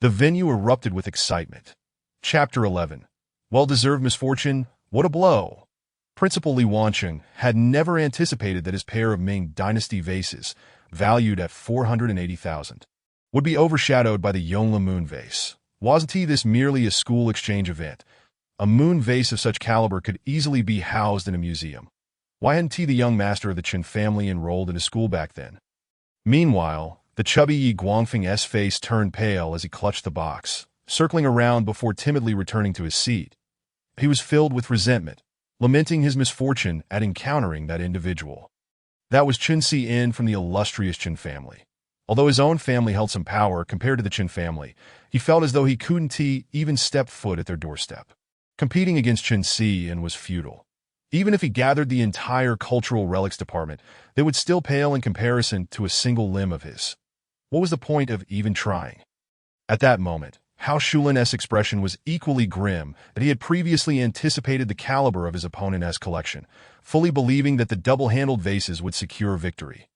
The venue erupted with excitement. Chapter 11. Well-deserved misfortune, what a blow! Principal Li Wancheng had never anticipated that his pair of Ming Dynasty vases, valued at 480,000, would be overshadowed by the Yongle moon vase. Wasn't this merely a school exchange event? A moon vase of such caliber could easily be housed in a museum. Why hadn't the young master of the Chen family enrolled in a school back then? Meanwhile, the chubby Yi Guangfeng's face turned pale as he clutched the box, circling around before timidly returning to his seat. He was filled with resentment, lamenting his misfortune at encountering that individual. That was Chen Xian from the illustrious Chen family. Although his own family held some power compared to the Chen family, he felt as though he couldn't even step foot at their doorstep. Competing against Chen Xian was futile. Even if he gathered the entire cultural relics department, they would still pale in comparison to a single limb of his. What was the point of even trying? At that moment, Hao Shulin's expression was equally grim that he had previously anticipated the caliber of his opponent's collection, fully believing that the double-handled vases would secure victory.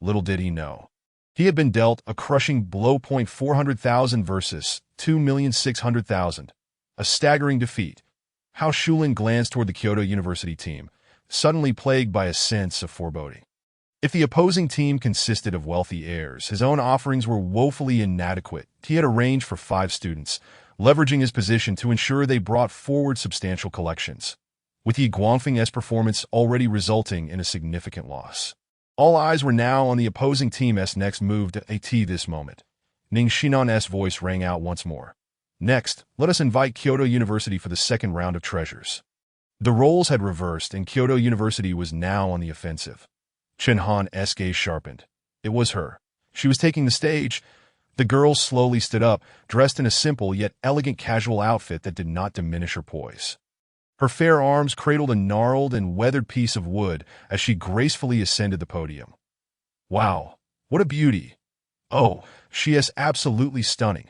Little did he know. He had been dealt a crushing blow. 400,000 versus 2,600,000. A staggering defeat. Hao Shulin glanced toward the Kyoto University team, suddenly plagued by a sense of foreboding. If the opposing team consisted of wealthy heirs, his own offerings were woefully inadequate. He had arranged for 5 students, leveraging his position to ensure they brought forward substantial collections, with Yi Guangfeng's performance already resulting in a significant loss. All eyes were now on the opposing team's next move to this moment. Ning Xinnan's voice rang out once more. "Next, let us invite Kyoto University for the second round of treasures." The roles had reversed, and Kyoto University was now on the offensive. Chen Han's gaze sharpened. It was her. She was taking the stage. The girl slowly stood up, dressed in a simple yet elegant casual outfit that did not diminish her poise. Her fair arms cradled a gnarled and weathered piece of wood as she gracefully ascended the podium. Wow, what a beauty! Oh, she is absolutely stunning.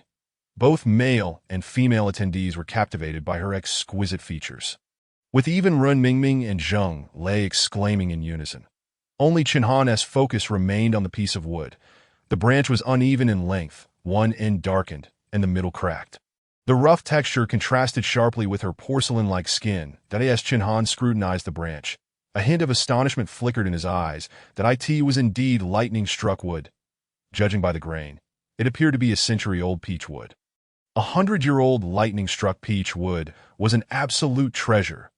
Both male and female attendees were captivated by her exquisite features. With even Run Mingming and Zheng lay exclaiming in unison. Only Chen Han's focus remained on the piece of wood. The branch was uneven in length, one end darkened, and the middle cracked. The rough texture contrasted sharply with her porcelain-like skin that as Chen Han scrutinized the branch. A hint of astonishment flickered in his eyes that it was indeed lightning-struck wood. Judging by the grain, it appeared to be a century-old peach wood. 100-year-old lightning-struck peach wood was an absolute treasure.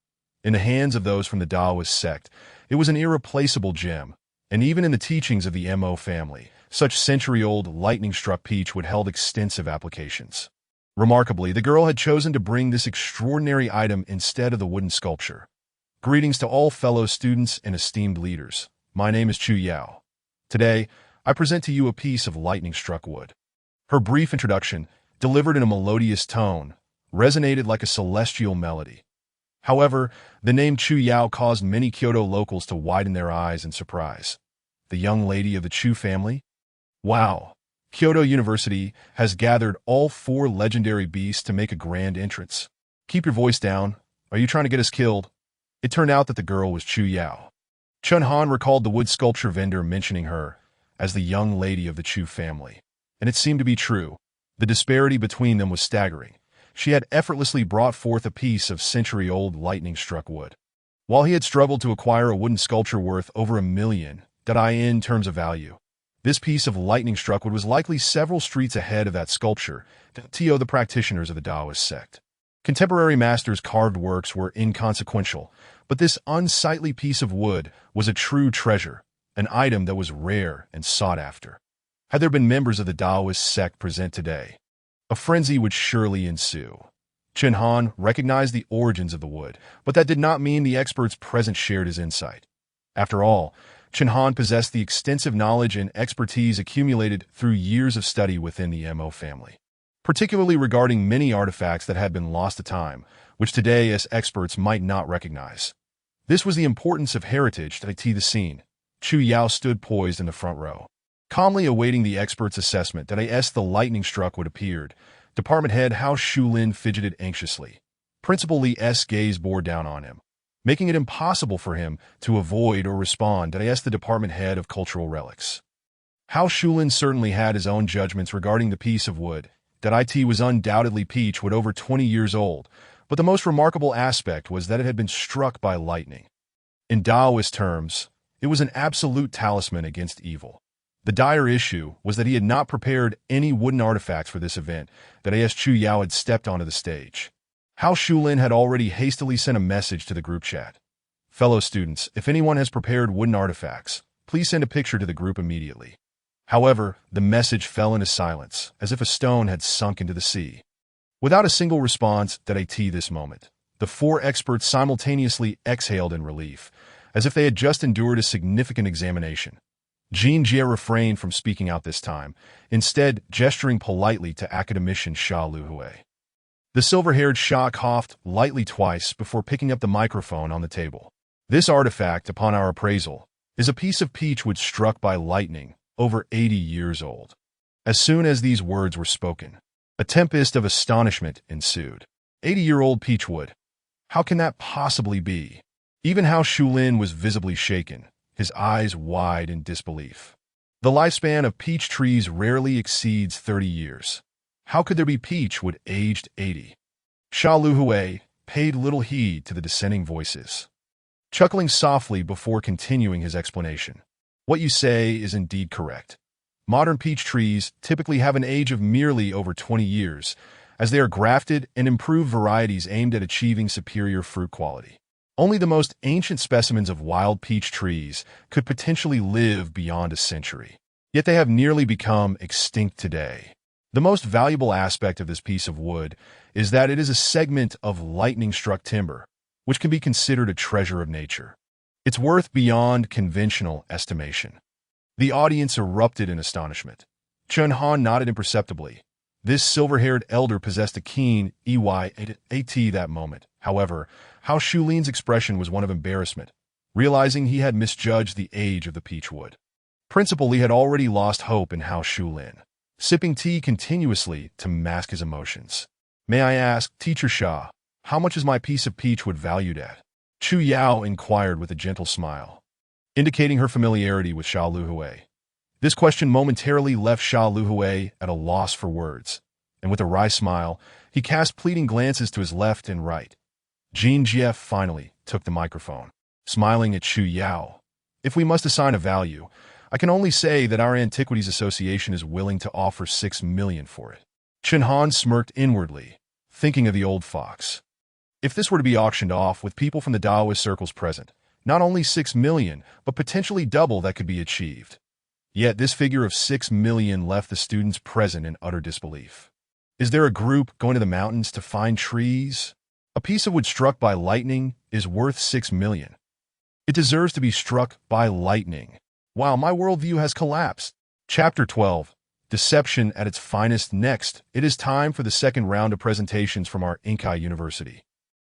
In the hands of those from the Taoist sect, it was an irreplaceable gem, and even in the teachings of the Mo family, such century-old lightning-struck peach wood held extensive applications. Remarkably, the girl had chosen to bring this extraordinary item instead of the wooden sculpture. Greetings to all fellow students and esteemed leaders. My name is Chu Yao. Today, I present to you a piece of lightning-struck wood. Her brief introduction, delivered in a melodious tone, resonated like a celestial melody. However, the name Chu Yao caused many Kyoto locals to widen their eyes in surprise. The young lady of the Chu family? Wow! Kyoto University has gathered all 4 legendary beasts to make a grand entrance. Keep your voice down. Are you trying to get us killed? It turned out that the girl was Chu Yao. Chen Han recalled the wood sculpture vendor mentioning her as the young lady of the Chu family. And it seemed to be true. The disparity between them was staggering. She had effortlessly brought forth a piece of century-old lightning-struck wood, while he had struggled to acquire a wooden sculpture worth over $1 million in terms of value. This piece of lightning-struck wood was likely several streets ahead of that sculpture, the practitioners of the Taoist sect. Contemporary masters' carved works were inconsequential, but this unsightly piece of wood was a true treasure, an item that was rare and sought after. Had there been members of the Taoist sect present today, a frenzy would surely ensue. Chen Han recognized the origins of the wood, but that did not mean the experts present shared his insight. After all, Chen Han possessed the extensive knowledge and expertise accumulated through years of study within the Mo family, particularly regarding many artifacts that had been lost to time, which today as experts might not recognize. This was the importance of heritage that the scene. Chu Yao stood poised in the front row, calmly awaiting the expert's assessment that the lightning-struck wood appeared. Department head Hao Shulin fidgeted anxiously. Principal Li's gaze bore down on him, making it impossible for him to avoid or respond to the department head of cultural relics. Hao Shulin certainly had his own judgments regarding the piece of wood, that it was undoubtedly peach wood over 20 years old, but the most remarkable aspect was that it had been struck by lightning. In Taoist terms, it was an absolute talisman against evil. The dire issue was that he had not prepared any wooden artifacts for this event, that Chu Yao had stepped onto the stage. Hao Shulin had already hastily sent a message to the group chat. Fellow students, if anyone has prepared wooden artifacts, please send a picture to the group immediately. However, the message fell into silence, as if a stone had sunk into the sea. Without a single response this moment, the 4 experts simultaneously exhaled in relief, as if they had just endured a significant examination. Tian Jiajia refrained from speaking out this time, instead gesturing politely to academician Sha Luhui. The silver-haired Sha coughed lightly twice before picking up the microphone on the table. This artifact, upon our appraisal, is a piece of peach wood struck by lightning, over 80 years old. As soon as these words were spoken, a tempest of astonishment ensued. 80-year-old peach wood. How can that possibly be? Even Hao Shulin was visibly shaken, his eyes wide in disbelief. The lifespan of peach trees rarely exceeds 30 years. How could there be peach wood aged 80? Sha Luhui paid little heed to the dissenting voices, chuckling softly before continuing his explanation. What you say is indeed correct. Modern peach trees typically have an age of merely over 20 years, as they are grafted and improved varieties aimed at achieving superior fruit quality. Only the most ancient specimens of wild peach trees could potentially live beyond a century. Yet they have nearly become extinct today. The most valuable aspect of this piece of wood is that it is a segment of lightning-struck timber, which can be considered a treasure of nature. It's worth beyond conventional estimation. The audience erupted in astonishment. Chen Han nodded imperceptibly. This silver-haired elder possessed a keen EYAT that moment. However, Hao Shulin's expression was one of embarrassment, realizing he had misjudged the age of the peachwood. Principal Li had already lost hope in Hao Shulin, sipping tea continuously to mask his emotions. "May I ask, Teacher Xia, how much is my piece of peachwood valued at?" Chu Yao inquired with a gentle smile, indicating her familiarity with Xia Luhui. This question momentarily left Xia Luhui at a loss for words, and with a wry smile, he cast pleading glances to his left and right. Tian Jiajia finally took the microphone, smiling at Chu Yao. "If we must assign a value, I can only say that our Antiquities Association is willing to offer 6 million for it." Chen Han smirked inwardly, thinking of the old fox. If this were to be auctioned off with people from the Taoist circles present, not only 6 million, but potentially double that could be achieved. Yet this figure of 6 million left the students present in utter disbelief. Is there a group going to the mountains to find trees? A piece of wood struck by lightning is worth 6 million. It deserves to be struck by lightning. Wow, my worldview has collapsed. Chapter 12. Deception at its finest. Next, it is time for the second round of presentations from our Inkai University.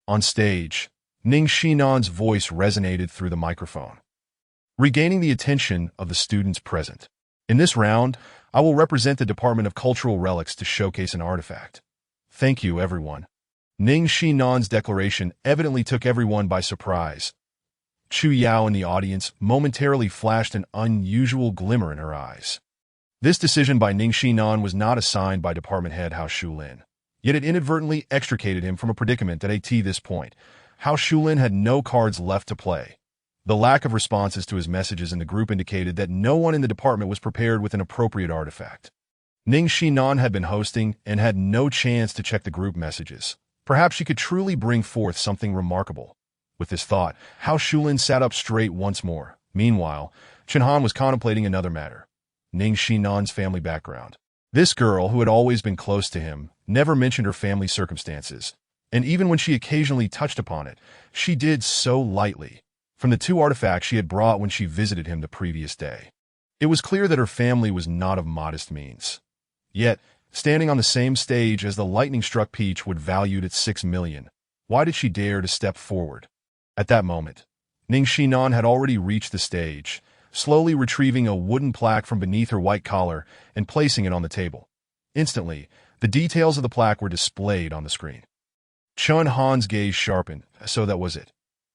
On stage, Ning Xinnan's voice resonated through the microphone, regaining the attention of the students present. "In this round, I will represent the Department of Cultural Relics to showcase an artifact. Thank you, everyone." Ning Xinnan's declaration evidently took everyone by surprise. Chu Yao in the audience momentarily flashed an unusual glimmer in her eyes. This decision by Ning Xinnan was not assigned by department head Hao Shulin, yet it inadvertently extricated him from a predicament at this point. Hao Shulin had no cards left to play. The lack of responses to his messages in the group indicated that no one in the department was prepared with an appropriate artifact. Ning Xinnan had been hosting and had no chance to check the group messages. Perhaps she could truly bring forth something remarkable. With this thought, Hao Shulin sat up straight once more. Meanwhile, Chen Han was contemplating another matter: Ning Xinnan's family background. This girl, who had always been close to him, never mentioned her family circumstances, and even when she occasionally touched upon it, she did so lightly. From the 2 artifacts she had brought when she visited him the previous day, it was clear that her family was not of modest means. Yet, standing on the same stage as the lightning-struck peach would valued at 6 million, why did she dare to step forward? At that moment, Ning Xinnan had already reached the stage, slowly retrieving a wooden plaque from beneath her white collar and placing it on the table. Instantly, the details of the plaque were displayed on the screen. Chen Han's gaze sharpened. So that was it.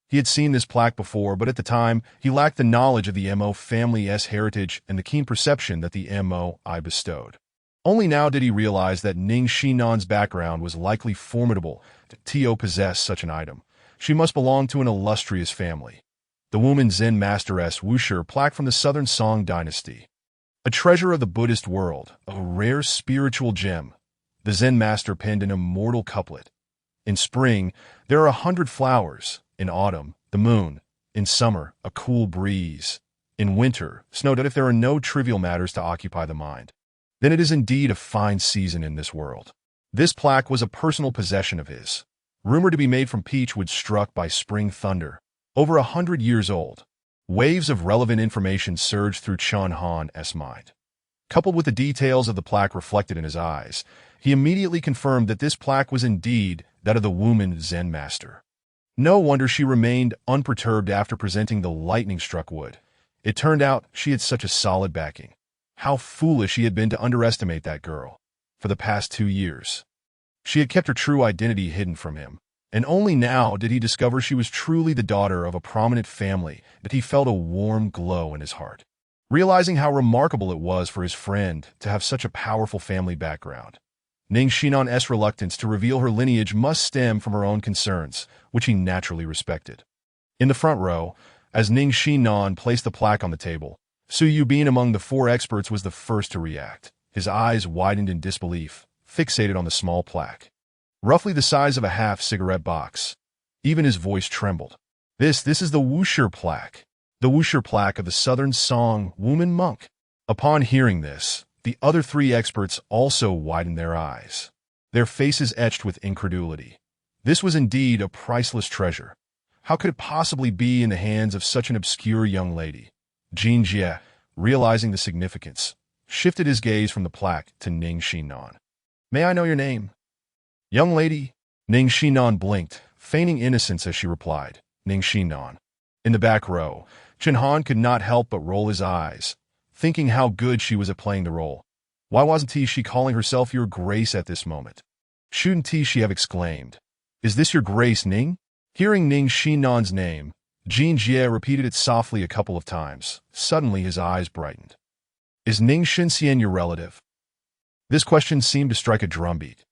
He had seen this plaque before, but at the time, he lacked the knowledge of the Mo family's heritage and the keen perception that the Moi bestowed. Only now did he realize that Ning Xinnan's background was likely formidable. To possess such an item, she must belong to an illustrious family. The woman Zen Masteress Wusher plaque from the southern Song Dynasty. A treasure of the Buddhist world, a rare spiritual gem. The Zen master penned an immortal couplet. In spring, there are 100 flowers. In autumn, the moon. In summer, a cool breeze. In winter, snow. That if there are no trivial matters to occupy the mind, then it is indeed a fine season in this world. This plaque was a personal possession of his, rumored to be made from peachwood struck by spring thunder, over 100 years old. Waves of relevant information surged through Chen Han's mind. Coupled with the details of the plaque reflected in his eyes, he immediately confirmed that this plaque was indeed that of the woman Zen master. No wonder she remained unperturbed after presenting the lightning-struck wood. It turned out she had such a solid backing. How foolish he had been to underestimate that girl. For the past 2 years, she had kept her true identity hidden from him, and only now did he discover she was truly the daughter of a prominent family. That he felt a warm glow in his heart, realizing how remarkable it was for his friend to have such a powerful family background. Ning Xinnan's reluctance to reveal her lineage must stem from her own concerns, which he naturally respected. In the front row, as Ning Xinnan placed the plaque on the table, Su Yu, being among the 4 experts, was the first to react. His eyes widened in disbelief, fixated on the small plaque, roughly the size of a half-cigarette box. Even his voice trembled. This is the Wusher plaque. The Wusher plaque of the Southern Song woman monk. Upon hearing this, the other 3 experts also widened their eyes, their faces etched with incredulity. This was indeed a priceless treasure. How could it possibly be in the hands of such an obscure young lady? Tian Jiajia, realizing the significance, shifted his gaze from the plaque to Ning Xinnan. "May I know your name?" "Young lady." Ning Xinnan blinked, feigning innocence as she replied, "Ning Xinnan." In the back row, Chen Han could not help but roll his eyes, thinking how good she was at playing the role. Why wasn't she calling herself Your Grace at this moment? Shouldn't she have exclaimed, "Is this Your Grace, Ning?" Hearing Ning Xinnan's name, Tian Jiajia repeated it softly a couple of times. Suddenly his eyes brightened. "Is Ning Xinnan your relative?" This question seemed to strike a drumbeat,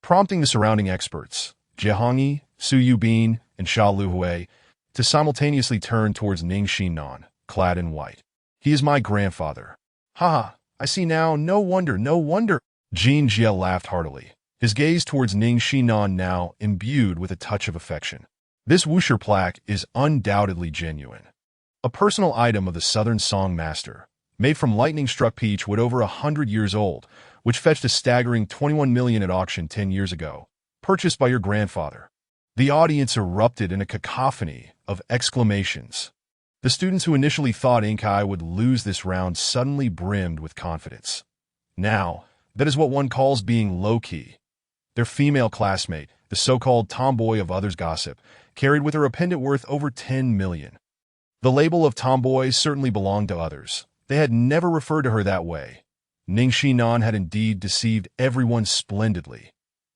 prompting the surrounding experts, Jiahongyi, Su Yubin, and Sha Luhui, to simultaneously turn towards Ning Xinnan, clad in white. "He is my grandfather." "Ha! I see now. No wonder, no wonder." Tian Jiajia laughed heartily, his gaze towards Ning Xinnan now imbued with a touch of affection. "This wuxia plaque is undoubtedly genuine. A personal item of the Southern Song Master, made from lightning-struck peach wood over 100 years old, which fetched a staggering 21 million at auction 10 years ago, purchased by your grandfather." The audience erupted in a cacophony of exclamations. The students who initially thought Inkai would lose this round suddenly brimmed with confidence. Now, that is what one calls being low-key. Their female classmate, the so-called tomboy of others' gossip, carried with her a pendant worth over 10 million. The label of tomboy certainly belonged to others. They had never referred to her that way. Ning Xinnan had indeed deceived everyone splendidly.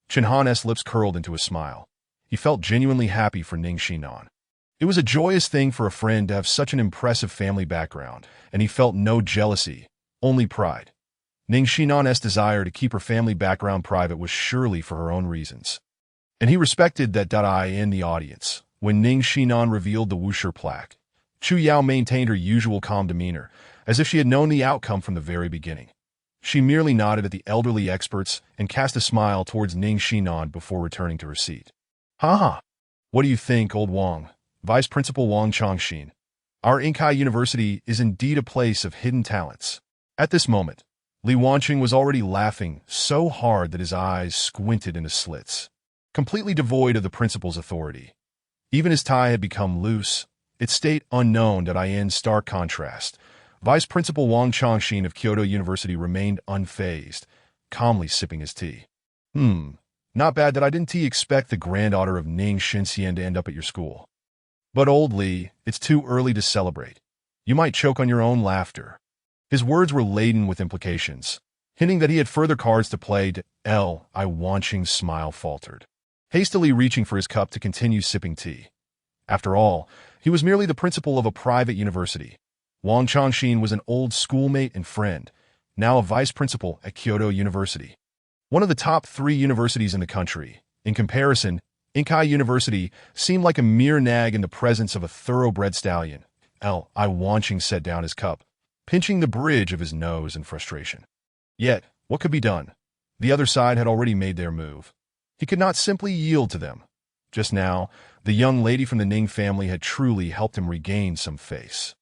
Chen Han's lips curled into a smile. He felt genuinely happy for Ning Xinnan. It was a joyous thing for a friend to have such an impressive family background, and he felt no jealousy, only pride. Ning Xinnan's desire to keep her family background private was surely for her own reasons. And he respected that. In the audience, when Ning Xinnan revealed the wuxia plaque, Chu Yao maintained her usual calm demeanor, as if she had known the outcome from the very beginning. She merely nodded at the elderly experts and cast a smile towards Ning Xinnan before returning to her seat. "Ha! What do you think, old Wang?" Vice Principal Wang Chongxin. "Our Inkai University is indeed a place of hidden talents." At this moment, Li Wanqing was already laughing so hard that his eyes squinted into slits, completely devoid of the principal's authority. Even his tie had become loose, its state unknown. In stark contrast, Vice Principal Wang Chongxin of Kyoto University remained unfazed, calmly sipping his tea. Not bad. I didn't expect the granddaughter of Ning Xinnan to end up at your school. But old Li, it's too early to celebrate. You might choke on your own laughter." His words were laden with implications, hinting that he had further cards to play. I Wanqing's smile faltered, hastily reaching for his cup to continue sipping tea. After all, he was merely the principal of a private university. Wang Chongxin was an old schoolmate and friend, now a vice principal at Kyoto University, one of the top 3 universities in the country. In comparison, Inkai University seemed like a mere nag in the presence of a thoroughbred stallion. I Wanqing set down his cup, pinching the bridge of his nose in frustration. Yet, what could be done? The other side had already made their move. He could not simply yield to them. Just now, the young lady from the Ning family had truly helped him regain some face.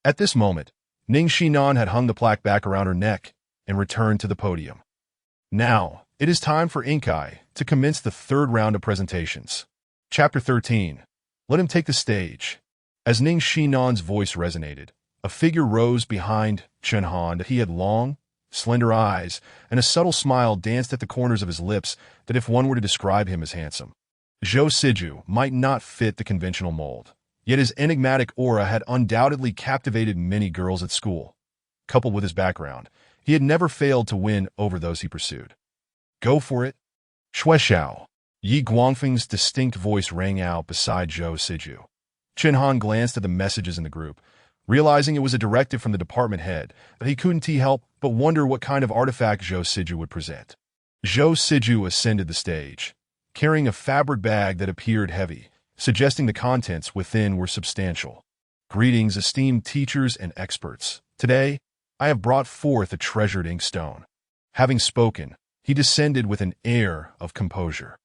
At this moment, Ning Xinnan had hung the plaque back around her neck and returned to the podium. Now, it is time for Inkai to commence the 3rd round of presentations. Chapter 13. Let him take the stage. As Ning Xinnan's voice resonated, a figure rose behind Chen Han. He had long, slender eyes, and a subtle smile danced at the corners of his lips that if one were to describe him as handsome. Zhou Siju might not fit the conventional mold, yet his enigmatic aura had undoubtedly captivated many girls at school. Coupled with his background, he had never failed to win over those he pursued. "Go for it." "Shueshao." Yi Guangfeng's distinct voice rang out beside Zhou Siju. Chen Han glanced at the messages in the group, realizing it was a directive from the department head, that he couldn't help but wonder what kind of artifact Zhou Siju would present. Zhou Siju ascended the stage, carrying a fabric bag that appeared heavy, suggesting the contents within were substantial. "Greetings, esteemed teachers and experts. Today, I have brought forth a treasured inkstone." Having spoken, he descended with an air of composure.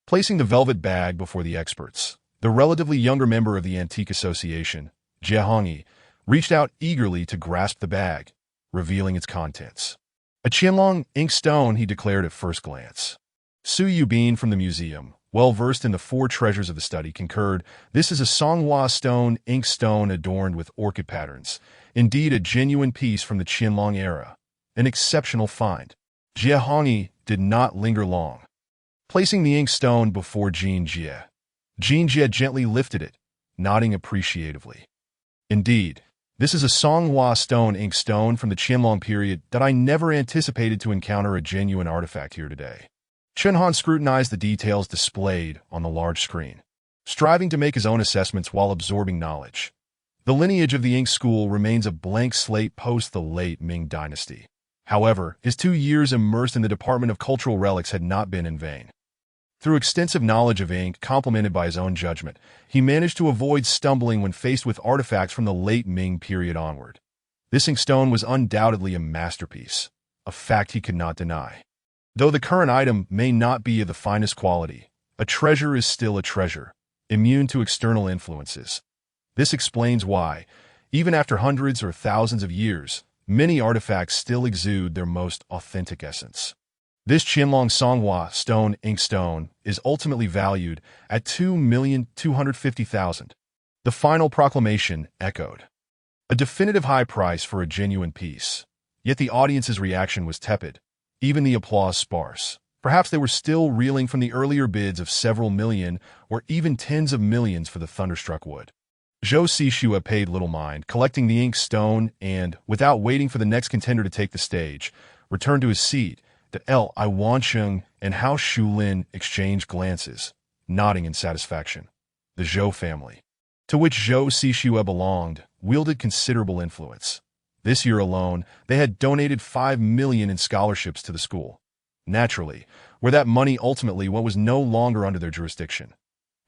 Placing the velvet bag before the experts, the relatively younger member of the Antique Association, Jiahongyi, reached out eagerly to grasp the bag, revealing its contents. "A Qianlong Inkstone," he declared at first glance. Su Yubin from the museum, well-versed in the 4 treasures of the study, concurred. "This is a Songhua stone inkstone adorned with orchid patterns. Indeed, a genuine piece from the Qianlong era. an exceptional find. Jiahongyi did not linger long. Placing the inkstone before Tian Jiajia gently lifted it, nodding appreciatively. Indeed, this is a Songhua stone inkstone from the Qianlong period that I never anticipated to encounter a genuine artifact here today. Chen Han scrutinized the details displayed on the large screen, striving to make his own assessments while absorbing knowledge. The lineage of the ink school remains a blank slate post the late Ming Dynasty. However, his 2 years immersed in the Department of Cultural Relics had not been in vain. Through extensive knowledge of ink, complemented by his own judgment, he managed to avoid stumbling when faced with artifacts from the late Ming period onward. This inkstone was undoubtedly a masterpiece, a fact he could not deny. Though the current item may not be of the finest quality, a treasure is still a treasure, immune to external influences. This explains why, even after hundreds or thousands of years, many artifacts still exude their most authentic essence. This Qianlong Songhua stone inkstone is ultimately valued at 2,250,000. The final proclamation echoed. A definitive high price for a genuine piece. Yet the audience's reaction was tepid, even the applause sparse. Perhaps they were still reeling from the earlier bids of several million or even tens of millions for the thunderstruck wood. Zhou Xixue paid little mind, collecting the inkstone and, without waiting for the next contender to take the stage, returned to his seat. The Li Wansheng and Hao Shulin exchanged glances, nodding in satisfaction. The Zhou family, to which Zhou Xixue belonged, wielded considerable influence. This year alone, they had donated 5 million in scholarships to the school. Naturally, where that money ultimately was no longer under their jurisdiction.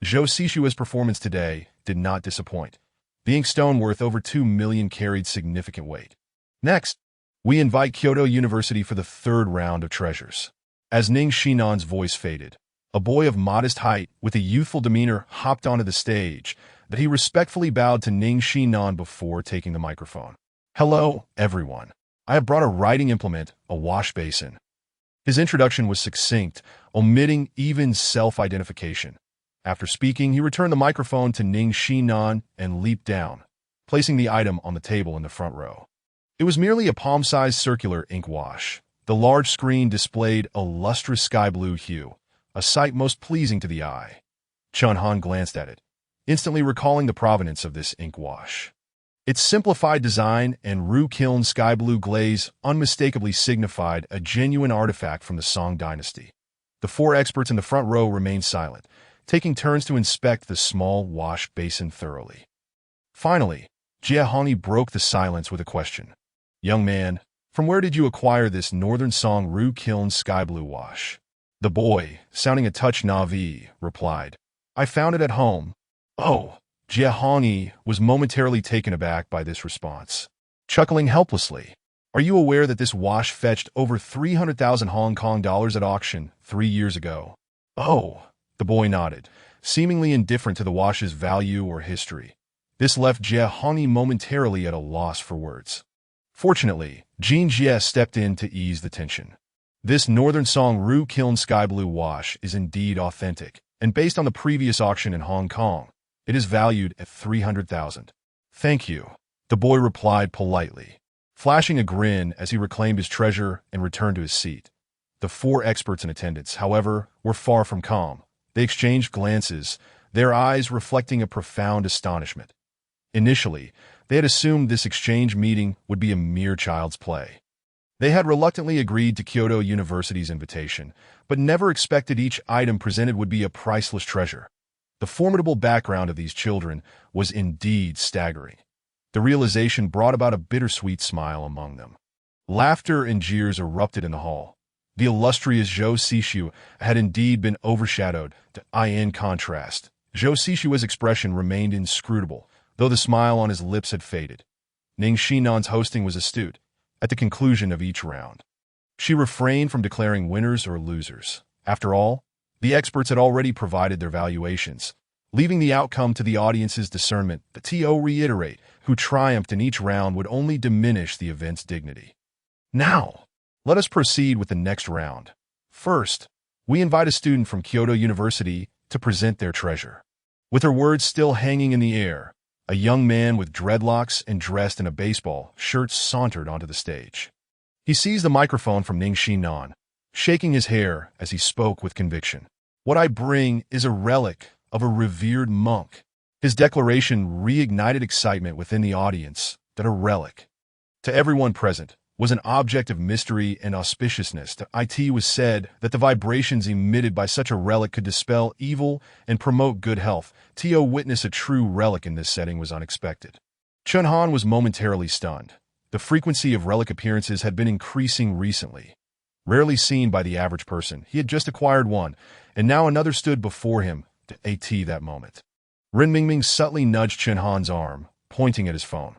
Zhou Xixue's performance today did not disappoint. The inkstone worth over 2 million carried significant weight. Next, we invite Kyoto University for the third round of treasures. As Ning Xinnan's voice faded, a boy of modest height with a youthful demeanor hopped onto the stage, that he respectfully bowed to Ning Xinnan before taking the microphone. "Hello, everyone. I have brought a writing implement, a wash basin." His introduction was succinct, omitting even self-identification. After speaking, he returned the microphone to Ning Xinnan and leaped down, placing the item on the table in the front row. It was merely a palm-sized circular ink wash. The large screen displayed a lustrous sky-blue hue, a sight most pleasing to the eye. Chen Han glanced at it, instantly recalling the provenance of this ink wash. Its simplified design and roux-kiln sky-blue glaze unmistakably signified a genuine artifact from the Song Dynasty. The 4 experts in the front row remained silent, taking turns to inspect the small wash basin thoroughly. Finally, Jiahongyi broke the silence with a question. "Young man, from where did you acquire this Northern Song roux-kiln sky-blue wash?" The boy, sounding a touch naïve, replied, "I found it at home." "Oh!" Jiahongyi was momentarily taken aback by this response. Chuckling helplessly, "Are you aware that this wash fetched over 300,000 Hong Kong dollars at auction 3 years ago?" "Oh!" The boy nodded, seemingly indifferent to the wash's value or history. This left Jiahongyi momentarily at a loss for words. Fortunately, Tian Jiajia stepped in to ease the tension. This Northern Song roux-kiln sky-blue wash is indeed authentic, and based on the previous auction in Hong Kong, it is valued at 300,000. "Thank you," the boy replied politely, flashing a grin as he reclaimed his treasure and returned to his seat. The 4 experts in attendance, however, were far from calm. They exchanged glances, their eyes reflecting a profound astonishment. Initially, they had assumed this exchange meeting would be a mere child's play. They had reluctantly agreed to Kyoto University's invitation, but never expected each item presented would be a priceless treasure. The formidable background of these children was indeed staggering. The realization brought about a bittersweet smile among them. Laughter and jeers erupted in the hall. The illustrious Zhou Xixue had indeed been overshadowed. In contrast, Zhou Xixue's expression remained inscrutable, though the smile on his lips had faded. Ning Xinnan's hosting was astute. At the conclusion of each round, she refrained from declaring winners or losers. After all, the experts had already provided their valuations, leaving the outcome to the audience's discernment. The TO reiterate, who triumphed in each round would only diminish the event's dignity. Now, let us proceed with the next round. First, we invite a student from Kyoto University to present their treasure. With her words still hanging in the air, a young man with dreadlocks and dressed in a baseball shirt sauntered onto the stage. He seized the microphone from Ning Xinnan, shaking his hair as he spoke with conviction. What I bring is a relic of a revered monk. His declaration reignited excitement within the audience that a relic, to everyone present, was an object of mystery and auspiciousness. To it was said that the vibrations emitted by such a relic could dispel evil and promote good health. To witness a true relic in this setting was unexpected. Chen Han was momentarily stunned. The frequency of relic appearances had been increasing recently. Rarely seen by the average person, he had just acquired one, and now another stood before him to that moment. Ren Mingming subtly nudged Chen Han's arm, pointing at his phone.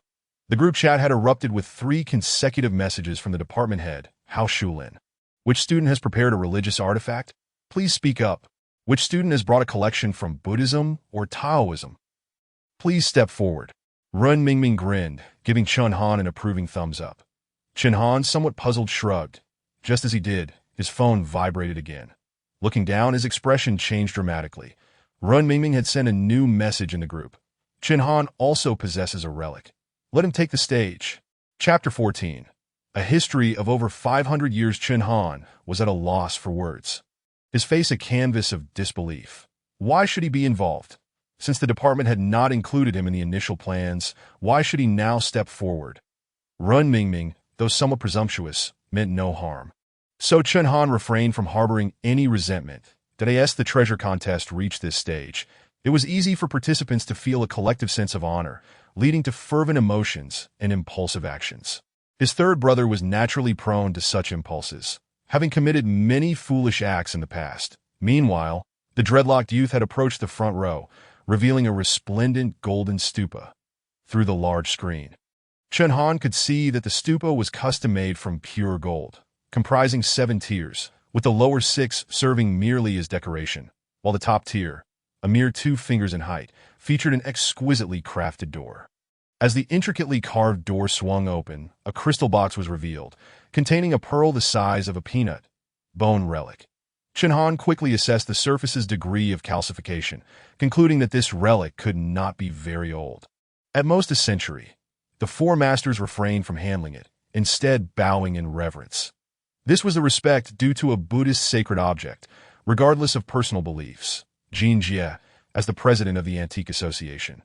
The group chat had erupted with 3 consecutive messages from the department head, Hao Shulin. Which student has prepared a religious artifact? Please speak up. Which student has brought a collection from Buddhism or Taoism? Please step forward. Ren Mingming grinned, giving Chen Han an approving thumbs up. Chen Han, somewhat puzzled, shrugged. Just as he did, his phone vibrated again. Looking down, his expression changed dramatically. Ren Mingming had sent a new message in the group. Chen Han also possesses a relic. Let him take the stage. Chapter 14. A history of over 500 years. Chen Han was at a loss for words. His face a canvas of disbelief. Why should he be involved? Since the department had not included him in the initial plans, why should he now step forward? Ren Mingming, though somewhat presumptuous, meant no harm. So Chen Han refrained from harboring any resentment. As the treasure contest reached this stage, it was easy for participants to feel a collective sense of honor, leading to fervent emotions and impulsive actions. His third brother was naturally prone to such impulses, having committed many foolish acts in the past. Meanwhile, the dreadlocked youth had approached the front row, revealing a resplendent golden stupa through the large screen. Chen Han could see that the stupa was custom-made from pure gold, comprising 7 tiers, with the lower 6 serving merely as decoration, while the top tier, a mere 2 fingers in height, featured an exquisitely crafted door. As the intricately carved door swung open, a crystal box was revealed, containing a pearl the size of a peanut, bone relic. Chen Han quickly assessed the surface's degree of calcification, concluding that this relic could not be very old. At most a century. The 4 masters refrained from handling it, instead bowing in reverence. This was the respect due to a Buddhist sacred object, regardless of personal beliefs. Tian Jiajia, as the president of the Antique Association,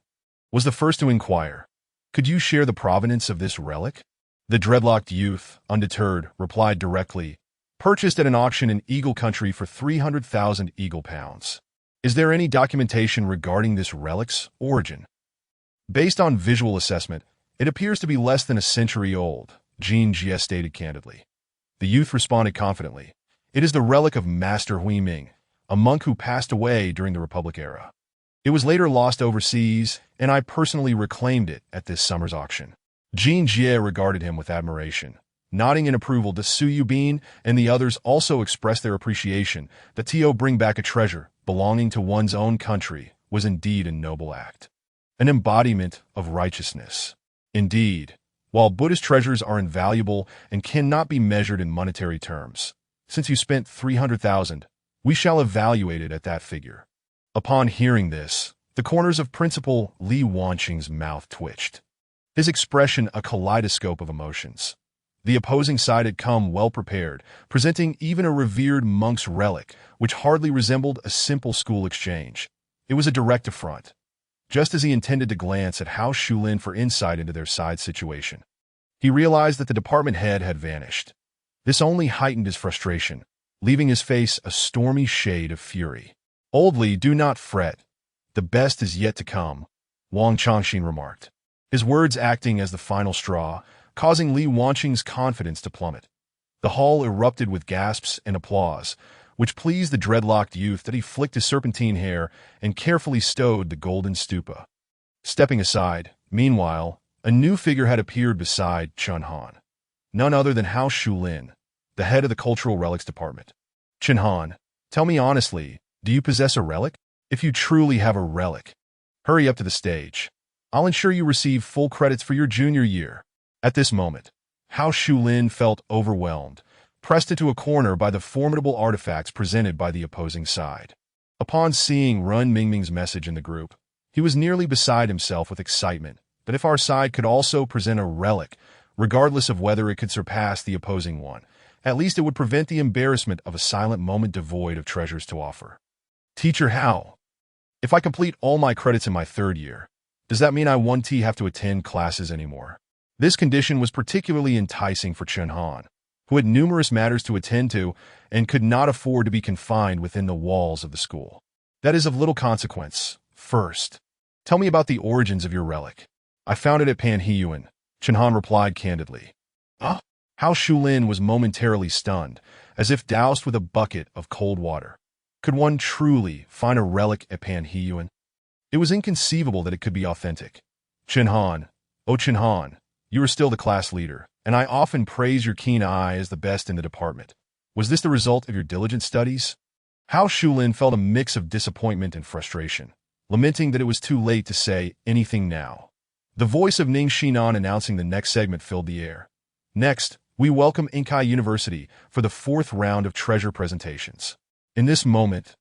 was the first to inquire, "Could you share the provenance of this relic?" The dreadlocked youth, undeterred, replied directly, "Purchased at an auction in Eagle Country for 300,000 Eagle pounds. Is there any documentation regarding this relic's origin?" Based on visual assessment, it appears to be less than a century old, Tian Jiajia stated candidly. The youth responded confidently, "It is the relic of Master Hui Ming, a monk who passed away during the Republic era. It was later lost overseas, and I personally reclaimed it at this summer's auction." Tian Jiajia regarded him with admiration. Nodding in approval, the Su Yubin and the others also expressed their appreciation. That To bring back a treasure belonging to one's own country was indeed a noble act. An embodiment of righteousness. Indeed, while Buddhist treasures are invaluable and cannot be measured in monetary terms, since you spent 300,000, we shall evaluate it at that figure. Upon hearing this, the corners of Principal Li Wanqing's mouth twitched. His expression a kaleidoscope of emotions. The opposing side had come well prepared, presenting even a revered monk's relic, which hardly resembled a simple school exchange. It was a direct affront. Just as he intended to glance at Hao Shulin for insight into their side situation, he realized that the department head had vanished. This only heightened his frustration, leaving his face a stormy shade of fury. "Old Li, do not fret. The best is yet to come," Wang Changxin remarked, his words acting as the final straw, causing Li Wanqing's confidence to plummet. The hall erupted with gasps and applause, which pleased the dreadlocked youth. That he flicked his serpentine hair and carefully stowed the golden stupa. Stepping aside, meanwhile, a new figure had appeared beside Chen Han. None other than Hao Shulin, the head of the Cultural Relics Department. "Chen Han, tell me honestly, do you possess a relic? If you truly have a relic, hurry up to the stage. I'll ensure you receive full credits for your junior year." At this moment, Hao Shulin felt overwhelmed, pressed into a corner by the formidable artifacts presented by the opposing side. Upon seeing Ren Mingming's message in the group, he was nearly beside himself with excitement that if our side could also present a relic regardless of whether it could surpass the opposing one. At least it would prevent the embarrassment of a silent moment devoid of treasures to offer. Teacher, how? If I complete all my credits in my third year, does that mean I won't have to attend classes anymore? This condition was particularly enticing for Chen Han, who had numerous matters to attend to and could not afford to be confined within the walls of the school. That is of little consequence. First, tell me about the origins of your relic. I found it at Panheyuan, Chen Han replied candidly. Huh? How Shulin was momentarily stunned, as if doused with a bucket of cold water. Could one truly find a relic at Panheyuan? It was inconceivable that it could be authentic. Chen Han, oh Chen Han, you are still the class leader, and I often praise your keen eye as the best in the department. Was this the result of your diligent studies? How Shulin felt a mix of disappointment and frustration, lamenting that it was too late to say anything now. The voice of Ning Xinnan announcing the next segment filled the air. Next, we welcome Inkai University for the fourth round of treasure presentations. In this moment,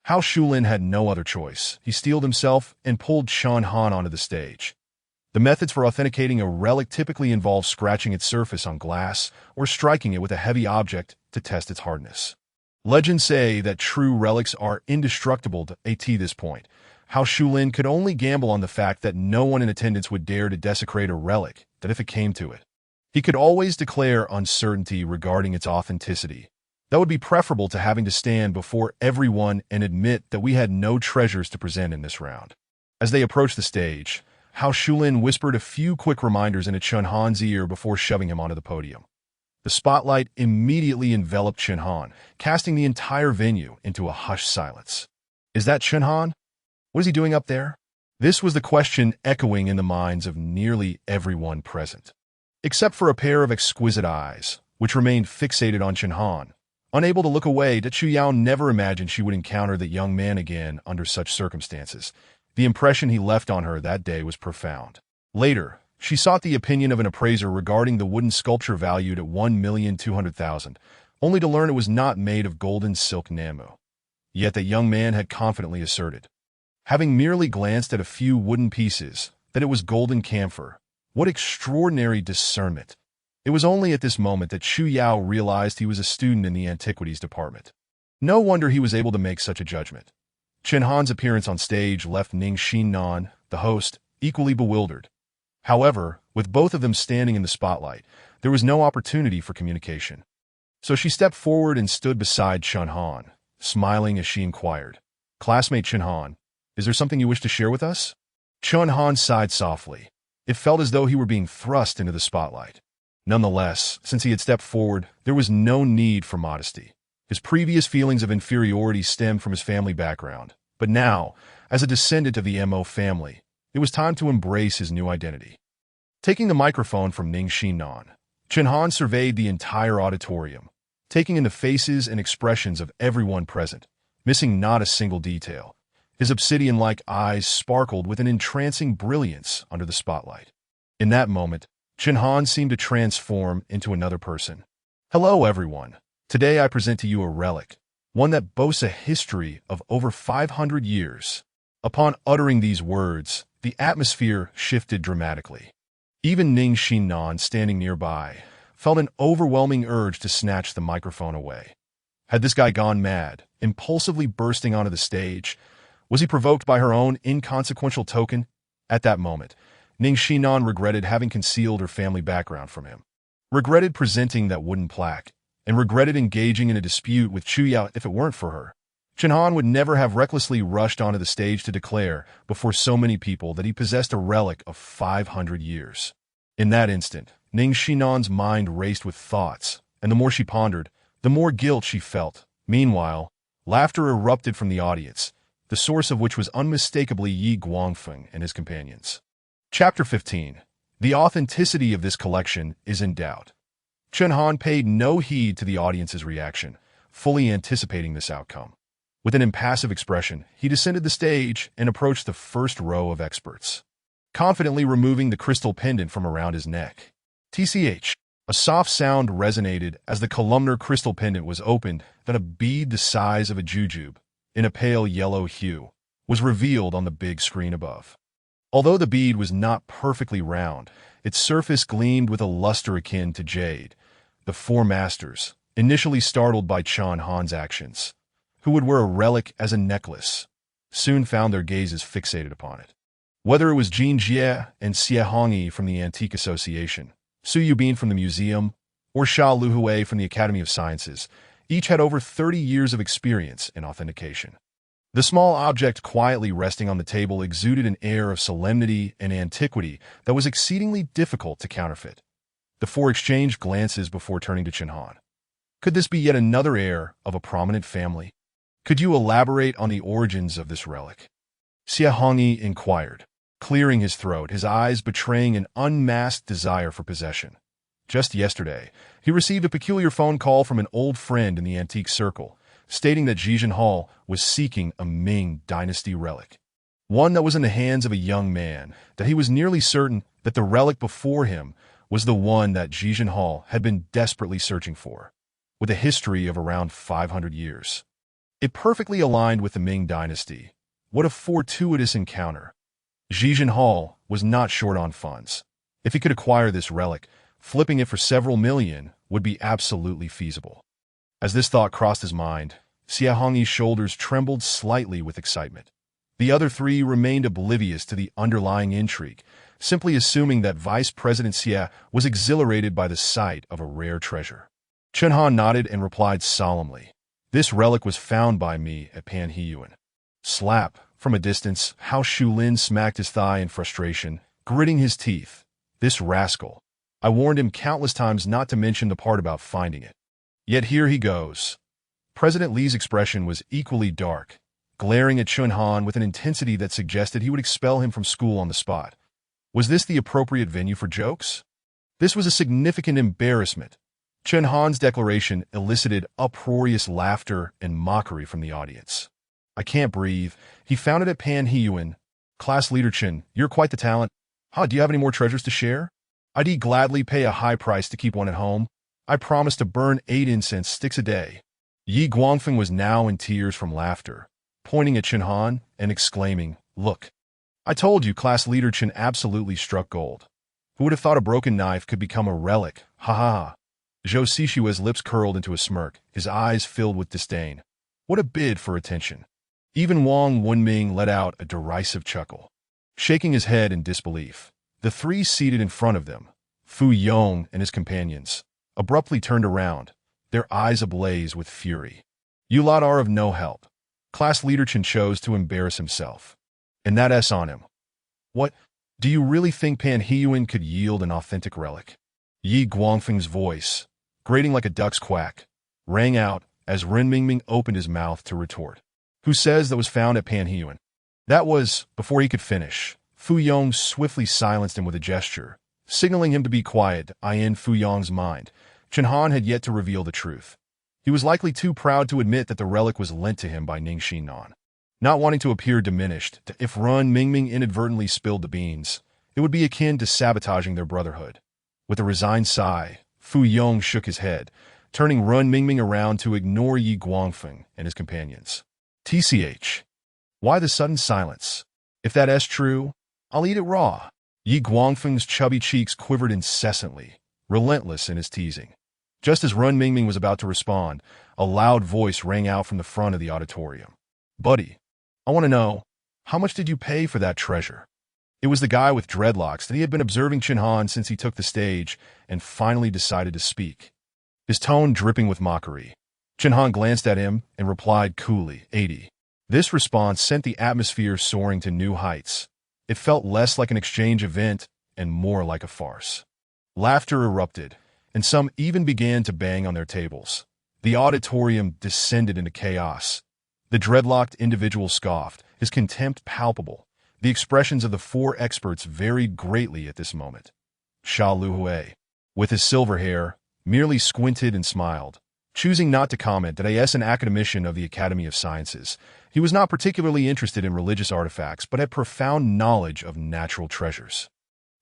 Hao Shulin had no other choice. He steeled himself and pulled Chen Han onto the stage. The methods for authenticating a relic typically involve scratching its surface on glass or striking it with a heavy object to test its hardness. Legends say that true relics are indestructible at this point. Hao Shulin could only gamble on the fact that no one in attendance would dare to desecrate a relic, that if it came to it, he could always declare uncertainty regarding its authenticity. That would be preferable to having to stand before everyone and admit that we had no treasures to present in this round. As they approached the stage, Hao Shulin whispered a few quick reminders into Chen Han's ear before shoving him onto the podium. The spotlight immediately enveloped Chen Han, casting the entire venue into a hushed silence. Is that Chen Han? What is he doing up there? This was the question echoing in the minds of nearly everyone present, except for a pair of exquisite eyes, which remained fixated on Chen Han. Unable to look away, Chu Yao never imagined she would encounter the young man again under such circumstances. The impression he left on her that day was profound. Later, she sought the opinion of an appraiser regarding the wooden sculpture valued at 1,200,000, only to learn it was not made of golden silk namu. Yet the young man had confidently asserted, having merely glanced at a few wooden pieces, that it was golden camphor. What extraordinary discernment! It was only at this moment that Chu Yao realized he was a student in the antiquities department. No wonder he was able to make such a judgment. Chen Han's appearance on stage left Ning Xinnan, the host, equally bewildered. However, with both of them standing in the spotlight, there was no opportunity for communication. So she stepped forward and stood beside Chen Han, smiling as she inquired, "Classmate Chen Han, is there something you wish to share with us?" Chen Han sighed softly. It felt as though he were being thrust into the spotlight. Nonetheless, since he had stepped forward, there was no need for modesty. His previous feelings of inferiority stemmed from his family background, but now, as a descendant of the Mo family, it was time to embrace his new identity. Taking the microphone from Ning Xinnan, Chen Han surveyed the entire auditorium, taking in the faces and expressions of everyone present, missing not a single detail. His obsidian-like eyes sparkled with an entrancing brilliance under the spotlight. In that moment, Chen Han seemed to transform into another person. "Hello, everyone. Today I present to you a relic, one that boasts a history of over 500 years. Upon uttering these words, the atmosphere shifted dramatically. Even Ning Xinnan, standing nearby, felt an overwhelming urge to snatch the microphone away. Had this guy gone mad, impulsively bursting onto the stage? Was he provoked by her own inconsequential token? At that moment, Ning Xinnan regretted having concealed her family background from him, regretted presenting that wooden plaque, and regretted engaging in a dispute with Chu Yao. If it weren't for her, Chen Han would never have recklessly rushed onto the stage to declare before so many people that he possessed a relic of 500 years. In that instant, Ning Xinnan's mind raced with thoughts, and the more she pondered, the more guilt she felt. Meanwhile, laughter erupted from the audience, the source of which was unmistakably Yi Guangfeng and his companions. Chapter 15. The authenticity of this collection is in doubt. Chen Han paid no heed to the audience's reaction, fully anticipating this outcome. With an impassive expression, he descended the stage and approached the first row of experts, confidently removing the crystal pendant from around his neck. TCH. A soft sound resonated as the columnar crystal pendant was opened, then a bead the size of a jujube, in a pale yellow hue, was revealed on the big screen above. Although the bead was not perfectly round, its surface gleamed with a luster akin to jade. The four masters, initially startled by Chen Han's actions, who would wear a relic as a necklace, soon found their gazes fixated upon it. Whether it was Tian Jiajia and Xie Hongyi from the Antique Association, Su Yubin from the museum, or Sha Luhui from the Academy of Sciences, each had over 30 years of experience in authentication. The small object quietly resting on the table exuded an air of solemnity and antiquity that was exceedingly difficult to counterfeit. The four exchanged glances before turning to Chen Han. Could this be yet another heir of a prominent family? Could you elaborate on the origins of this relic? Xie Hongyi inquired, clearing his throat, his eyes betraying an unmasked desire for possession. Just yesterday, he received a peculiar phone call from an old friend in the antique circle, stating that Zhizhen Hall was seeking a Ming Dynasty relic. One that was in the hands of a young man, that he was nearly certain that the relic before him was the one that Zhizhen Hall had been desperately searching for, with a history of around 500 years. It perfectly aligned with the Ming Dynasty. What a fortuitous encounter. Zhizhen Hall was not short on funds. If he could acquire this relic, flipping it for several million would be absolutely feasible. As this thought crossed his mind, Xie Hongyi's shoulders trembled slightly with excitement. The other three remained oblivious to the underlying intrigue, simply assuming that Vice President Xie was exhilarated by the sight of a rare treasure. Chen Han nodded and replied solemnly, "This relic was found by me at Panhiyuan." Slap. From a distance, Hao Shulin smacked his thigh in frustration, gritting his teeth. This rascal. I warned him countless times not to mention the part about finding it. Yet here he goes. President Li's expression was equally dark, glaring at Chen Han with an intensity that suggested he would expel him from school on the spot. Was this the appropriate venue for jokes? This was a significant embarrassment. Chen Han's declaration elicited uproarious laughter and mockery from the audience. I can't breathe. He found it at Panhiyuan. Class leader Chen, you're quite the talent. Do you have any more treasures to share? I'd gladly pay a high price to keep one at home. I promise to burn 8 incense sticks a day. Yi Guangfeng was now in tears from laughter, pointing at Chen Han and exclaiming, "Look. I told you class leader Chen absolutely struck gold. Who would have thought a broken knife could become a relic? Ha ha ha." Zhou Sishua's lips curled into a smirk, his eyes filled with disdain. What a bid for attention. Even Wang Wenming let out a derisive chuckle. Shaking his head in disbelief, the three seated in front of them, Fu Yong and his companions, abruptly turned around, their eyes ablaze with fury. You lot are of no help. Class leader Chen chose to embarrass himself. And that S on him. What? Do you really think Panhiyuan could yield an authentic relic? Yi Guangfeng's voice, grating like a duck's quack, rang out as Ren Mingming opened his mouth to retort. Who says that was found at Panhiyuan? That was, before he could finish, Fu Yong swiftly silenced him with a gesture, signaling him to be quiet. In Fu Yong's mind, Chen Han had yet to reveal the truth. He was likely too proud to admit that the relic was lent to him by Ning Xinnan. Not wanting to appear diminished, if Ren Mingming inadvertently spilled the beans, it would be akin to sabotaging their brotherhood. With a resigned sigh, Fu Yong shook his head, turning Ren Mingming around to ignore Yi Guangfeng and his companions. TCH. Why the sudden silence? If that is true, I'll eat it raw. Yi Guangfeng's chubby cheeks quivered incessantly, relentless in his teasing. Just as Ren Mingming was about to respond, a loud voice rang out from the front of the auditorium. Buddy, I want to know, how much did you pay for that treasure? It was the guy with dreadlocks that he had been observing Chen Han since he took the stage and finally decided to speak. His tone dripping with mockery. Chen Han glanced at him and replied coolly, 80. This response sent the atmosphere soaring to new heights. It felt less like an exchange event and more like a farce. Laughter erupted, and some even began to bang on their tables. The auditorium descended into chaos. The dreadlocked individual scoffed, his contempt palpable. The expressions of the four experts varied greatly at this moment. Sha Luhui, with his silver hair, merely squinted and smiled, choosing not to comment that as an academician of the Academy of Sciences, he was not particularly interested in religious artifacts but had profound knowledge of natural treasures.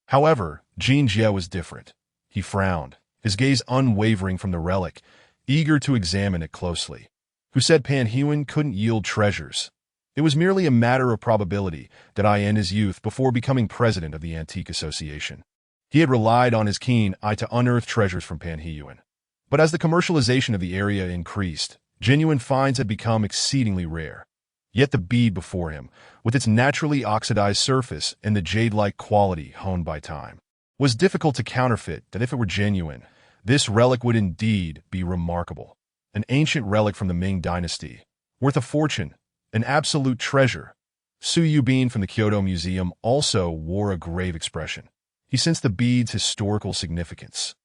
However, Tian Jiajia was different. He frowned, his gaze unwavering from the relic, eager to examine it closely. Who said Panhiyuan couldn't yield treasures? It was merely a matter of probability that in his youth before becoming president of the Antique Association. He had relied on his keen eye to unearth treasures from Panhuan. But as the commercialization of the area increased, genuine finds had become exceedingly rare. Yet the bead before him, with its naturally oxidized surface and the jade-like quality honed by time, was difficult to counterfeit. That if it were genuine, this relic would indeed be remarkable. An ancient relic from the Ming Dynasty, worth a fortune, an absolute treasure. Chu Yao from the Kyoto Museum also wore a grave expression. He sensed the bead's historical significance.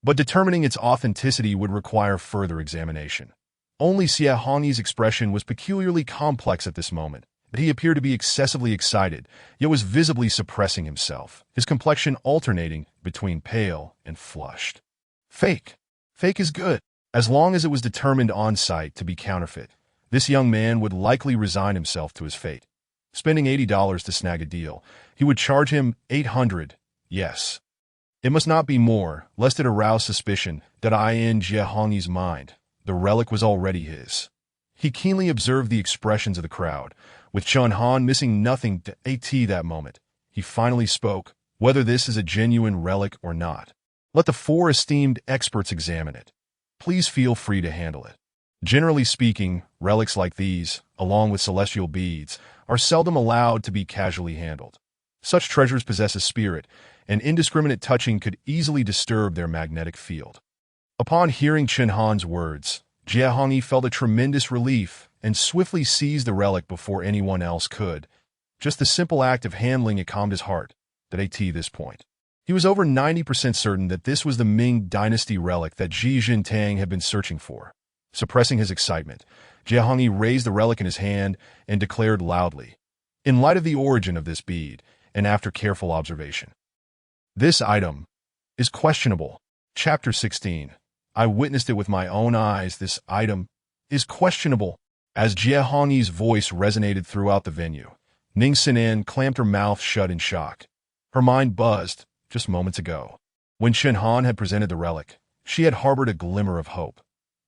But determining its authenticity would require further examination. Only Xiaohong's expression was peculiarly complex at this moment. He appeared to be excessively excited, yet was visibly suppressing himself, his complexion alternating between pale and flushed. Fake. Fake is good. As long as it was determined on site to be counterfeit, this young man would likely resign himself to his fate. Spending $80 to snag a deal, he would charge him $800. Yes. It must not be more, lest it arouse suspicion that in Jiahong's mind, the relic was already his. He keenly observed the expressions of the crowd, with Chen Han missing nothing to that moment. He finally spoke, whether this is a genuine relic or not. Let the 4 esteemed experts examine it. Please feel free to handle it. Generally speaking, relics like these, along with celestial beads, are seldom allowed to be casually handled. Such treasures possess a spirit, and indiscriminate touching could easily disturb their magnetic field. Upon hearing Chen Han's words, Jiahong felt a tremendous relief and swiftly seized the relic before anyone else could. Just the simple act of handling it calmed his heart. At this point, he was over 90% certain that this was the Ming Dynasty relic that Ji Jintang had been searching for. Suppressing his excitement, Jiahong raised the relic in his hand and declared loudly, in light of the origin of this bead, and after careful observation, this item is questionable. Chapter 16. I witnessed it with my own eyes. This item is questionable. As Jiahong's voice resonated throughout the venue, Ning Xinnan clamped her mouth shut in shock. Her mind buzzed just moments ago. When Chen Han had presented the relic, she had harbored a glimmer of hope.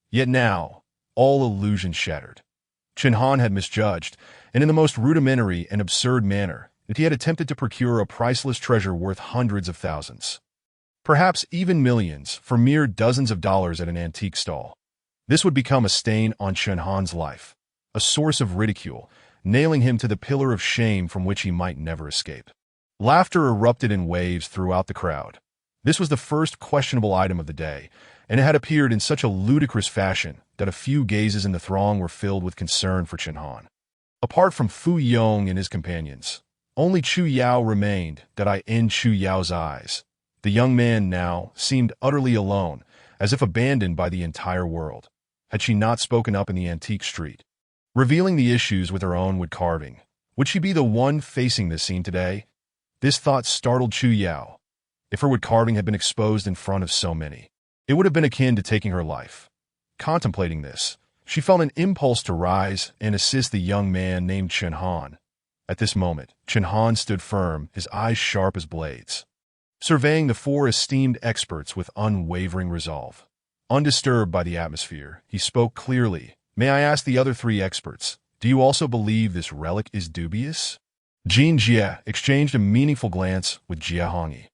Yet now, all illusions shattered. Chen Han had misjudged, and in the most rudimentary and absurd manner, that he had attempted to procure a priceless treasure worth hundreds of thousands, perhaps even millions, for mere dozens of dollars at an antique stall. This would become a stain on Chen Han's life, a source of ridicule, nailing him to the pillar of shame from which he might never escape. Laughter erupted in waves throughout the crowd. This was the first questionable item of the day, and it had appeared in such a ludicrous fashion that a few gazes in the throng were filled with concern for Chen Han. Apart from Fu Yong and his companions, only Chu Yao remained. In Chu Yao's eyes, the young man now seemed utterly alone, as if abandoned by the entire world. Had she not spoken up in the antique street, revealing the issues with her own wood carving, would she be the one facing this scene today? This thought startled Chu Yao. If her wood carving had been exposed in front of so many, it would have been akin to taking her life. Contemplating this, she felt an impulse to rise and assist the young man named Chen Han. At this moment, Chen Han stood firm, his eyes sharp as blades, surveying the 4 esteemed experts with unwavering resolve. Undisturbed by the atmosphere, he spoke clearly. May I ask the other 3 experts, do you also believe this relic is dubious? Tian Jiajia exchanged a meaningful glance with Jiahong.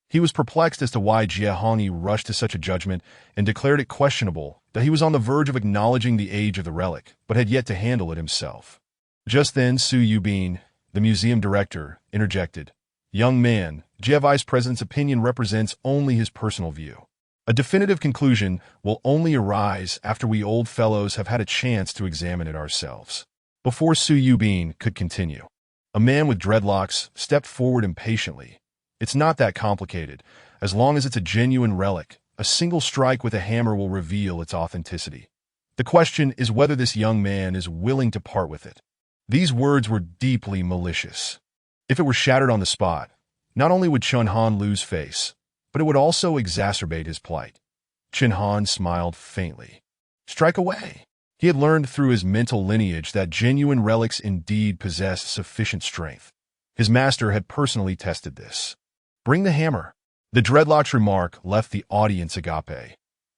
He was perplexed as to why Jiahong rushed to such a judgment and declared it questionable, that he was on the verge of acknowledging the age of the relic, but had yet to handle it himself. Just then Chu Yao, the museum director, interjected. Young man, Jia Vice President's opinion represents only his personal view. A definitive conclusion will only arise after we old fellows have had a chance to examine it ourselves. Before Chu Yao could continue, a man with dreadlocks stepped forward impatiently. It's not that complicated. As long as it's a genuine relic, a single strike with a hammer will reveal its authenticity. The question is whether this young man is willing to part with it. These words were deeply malicious. If it were shattered on the spot, not only would Chen Han lose face, but it would also exacerbate his plight. Chen Han smiled faintly. Strike away. He had learned through his mental lineage that genuine relics indeed possess sufficient strength. His master had personally tested this. Bring the hammer. The dreadlock's remark left the audience agape.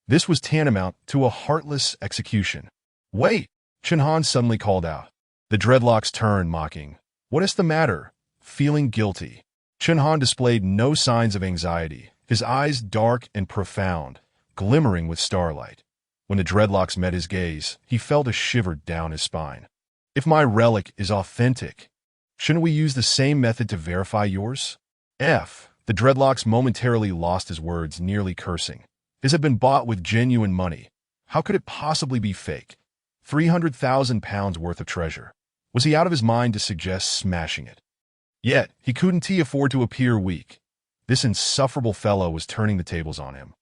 This was tantamount to a heartless execution. Wait! Chen Han suddenly called out. The dreadlocks turned, mocking. What is the matter? Feeling guilty. Chen Han displayed no signs of anxiety, his eyes dark and profound, glimmering with starlight. When the dreadlocks met his gaze, he felt a shiver down his spine. If my relic is authentic, shouldn't we use the same method to verify yours? The dreadlocks momentarily lost his words, nearly cursing. His had been bought with genuine money. How could it possibly be fake? 300,000 pounds worth of treasure. Was he out of his mind to suggest smashing it? Yet, he couldn't afford to appear weak. This insufferable fellow was turning the tables on him.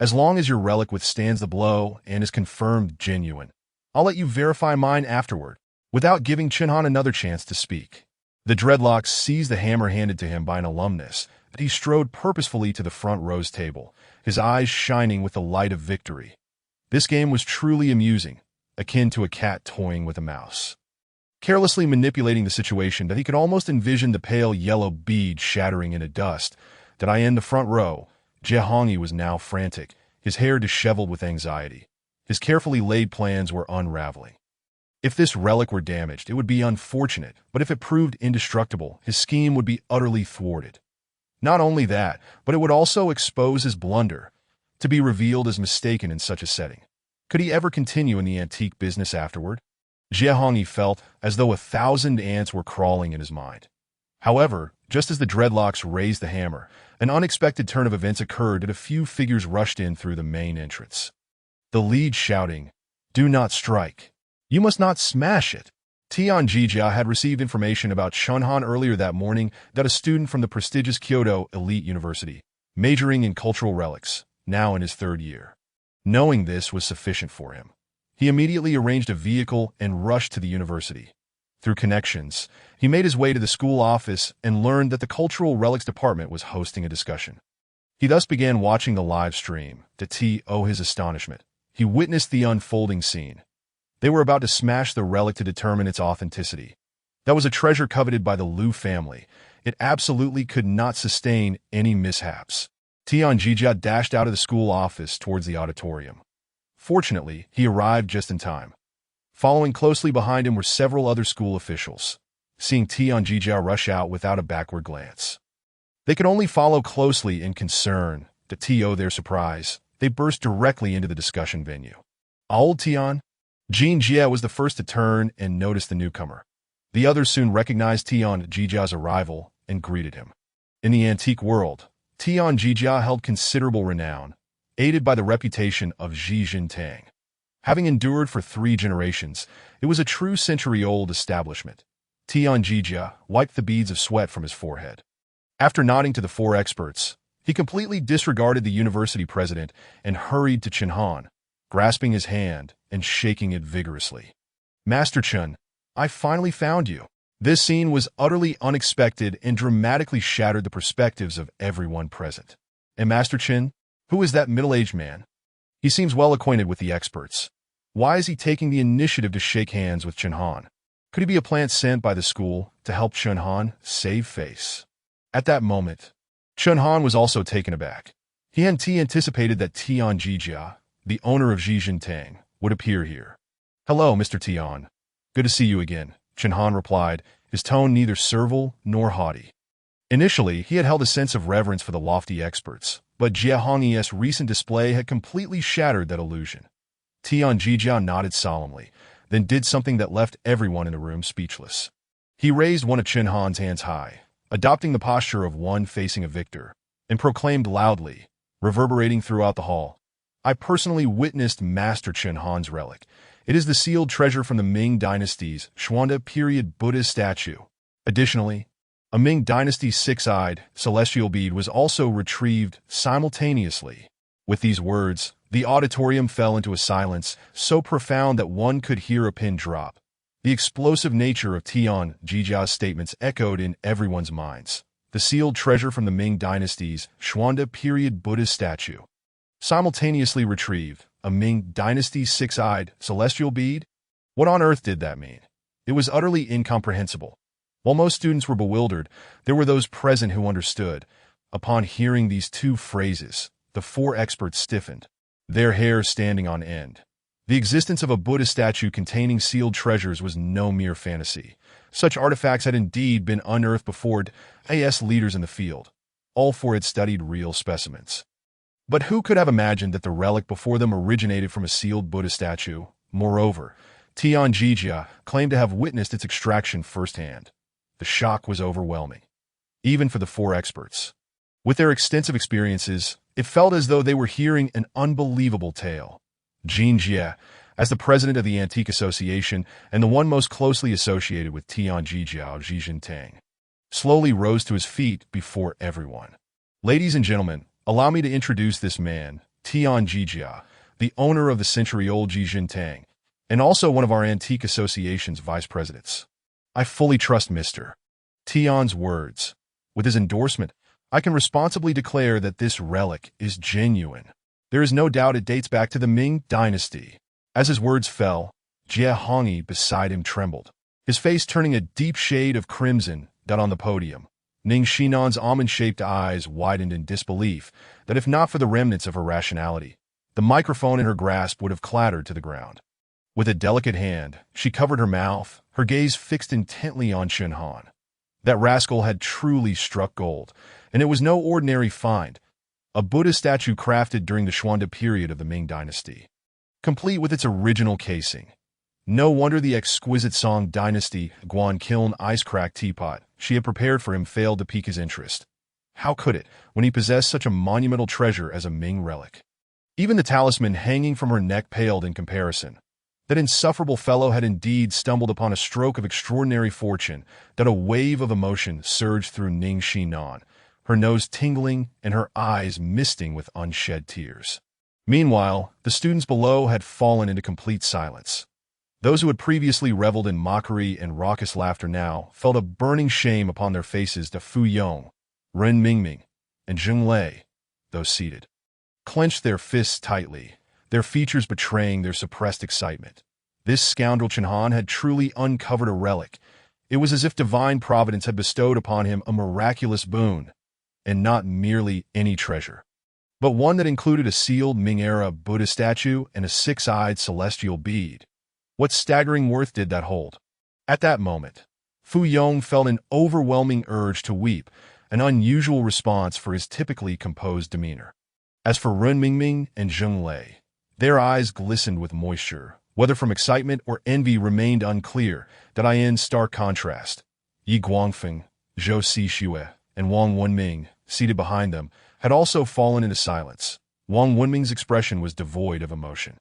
As long as your relic withstands the blow and is confirmed genuine, I'll let you verify mine afterward, without giving Chen Han another chance to speak. The dreadlocks seized the hammer handed to him by an alumnus, but he strode purposefully to the front row's table, his eyes shining with the light of victory. This game was truly amusing, akin to a cat toying with a mouse. Carelessly manipulating the situation that he could almost envision the pale yellow bead shattering into dust, that I in the front row, Jiajia was now frantic, his hair disheveled with anxiety. His carefully laid plans were unraveling. If this relic were damaged, it would be unfortunate, but if it proved indestructible, his scheme would be utterly thwarted. Not only that, but it would also expose his blunder, to be revealed as mistaken in such a setting. Could he ever continue in the antique business afterward? Jiajia felt as though 1,000 ants were crawling in his mind. However, just as the dreadlocks raised the hammer, an unexpected turn of events occurred and a few figures rushed in through the main entrance. The lead shouting, "Do not strike. You must not smash it." Tian Jiajia had received information about Chen Han earlier that morning that a student from the prestigious Kyoto elite university, majoring in cultural relics, now in his 3rd year. Knowing this was sufficient for him. He immediately arranged a vehicle and rushed to the university. Through connections, he made his way to the school office and learned that the Cultural Relics Department was hosting a discussion. He thus began watching the live stream. To his astonishment, he witnessed the unfolding scene. They were about to smash the relic to determine its authenticity. That was a treasure coveted by the Liu family. It absolutely could not sustain any mishaps. Tian Jiajia dashed out of the school office towards the auditorium. Fortunately, he arrived just in time. Following closely behind him were several other school officials, seeing Tian Jiajia rush out without a backward glance. They could only follow closely in concern. To their surprise, they burst directly into the discussion venue. Old Tian Jiajia was the first to turn and notice the newcomer. The others soon recognized Tian Jiajia's arrival and greeted him. In the antique world, Tian Jiajia held considerable renown, aided by the reputation of Tang. Having endured for 3 generations, it was a true century-old establishment. Tian Jiajia wiped the beads of sweat from his forehead. After nodding to the 4 experts, he completely disregarded the university president and hurried to Chen Han, grasping his hand and shaking it vigorously. "Master Chen, I finally found you." This scene was utterly unexpected and dramatically shattered the perspectives of everyone present. And Master Chen, who is that middle-aged man? He seems well acquainted with the experts. Why is he taking the initiative to shake hands with Chen Han? Could he be a plant sent by the school to help Chen Han save face? At that moment, Chen Han was also taken aback. He hadn't anticipated that Tian Jiajia, the owner of Tang, would appear here. "Hello, Mr. Tian. Good to see you again," Chen Han replied, his tone neither servile nor haughty. Initially, he had held a sense of reverence for the lofty experts, but Jiajia's recent display had completely shattered that illusion. Tian Jiajia nodded solemnly, then did something that left everyone in the room speechless. He raised one of Chen Han's hands high, adopting the posture of one facing a victor, and proclaimed loudly, reverberating throughout the hall, "I personally witnessed Master Chen Han's relic. It is the sealed treasure from the Ming Dynasty's Xuanda period Buddhist statue. Additionally, a Ming Dynasty 6-eyed celestial bead was also retrieved simultaneously." With these words, the auditorium fell into a silence so profound that one could hear a pin drop. The explosive nature of Tian Jiajia's statements echoed in everyone's minds. The sealed treasure from the Ming Dynasty's Xuanda period Buddhist statue. Simultaneously retrieved, a Ming Dynasty 6-eyed celestial bead? What on earth did that mean? It was utterly incomprehensible. While most students were bewildered, there were those present who understood. Upon hearing these 2 phrases, the 4 experts stiffened, their hair standing on end. The existence of a Buddha statue containing sealed treasures was no mere fantasy. Such artifacts had indeed been unearthed before AS leaders in the field. All four had studied real specimens. But who could have imagined that the relic before them originated from a sealed Buddha statue? Moreover, Tian Jiajia claimed to have witnessed its extraction firsthand. The shock was overwhelming, even for the four experts. With their extensive experiences, it felt as though they were hearing an unbelievable tale. Chen Han, as the president of the Antique Association and the one most closely associated with Tian Jiajia, slowly rose to his feet before everyone. Ladies and gentlemen, allow me to introduce this man, Tian Jiajia, the owner of the century-old Jijintang, and also one of our Antique Association's vice presidents. I fully trust Mr. Tian's words. With his endorsement, I can responsibly declare that this relic is genuine. There is no doubt it dates back to the Ming Dynasty. As his words fell, Jie Hongyi beside him trembled, his face turning a deep shade of crimson that on the podium. Ning Xinnan's almond-shaped eyes widened in disbelief that if not for the remnants of her rationality, the microphone in her grasp would have clattered to the ground. With a delicate hand, she covered her mouth, her gaze fixed intently on Chen Han. That rascal had truly struck gold, and it was no ordinary find, a Buddha statue crafted during the Xuande period of the Ming Dynasty, complete with its original casing. No wonder the exquisite Song Dynasty guqin ice-cracked teapot she had prepared for him failed to pique his interest. How could it, when he possessed such a monumental treasure as a Ming relic? Even the talisman hanging from her neck paled in comparison. That insufferable fellow had indeed stumbled upon a stroke of extraordinary fortune, that a wave of emotion surged through Ning Xinnan, her nose tingling and her eyes misting with unshed tears. Meanwhile, the students below had fallen into complete silence. Those who had previously reveled in mockery and raucous laughter now felt a burning shame upon their faces to Fu Yong, Ren Mingming, and Zheng Lei, those seated, clenched their fists tightly, their features betraying their suppressed excitement. This scoundrel Chen Han had truly uncovered a relic. It was as if divine providence had bestowed upon him a miraculous boon, and not merely any treasure, but one that included a sealed Ming-era Buddha statue and a six-eyed celestial bead. What staggering worth did that hold? At that moment, Fu Yong felt an overwhelming urge to weep, an unusual response for his typically composed demeanor. As for Ren Mingming and Zheng Lei, their eyes glistened with moisture, whether from excitement or envy remained unclear, that in stark contrast. Yi Guangfeng, Zhou Xixue, and Wang Wenming, seated behind them, had also fallen into silence. Wang Wenming's expression was devoid of emotion.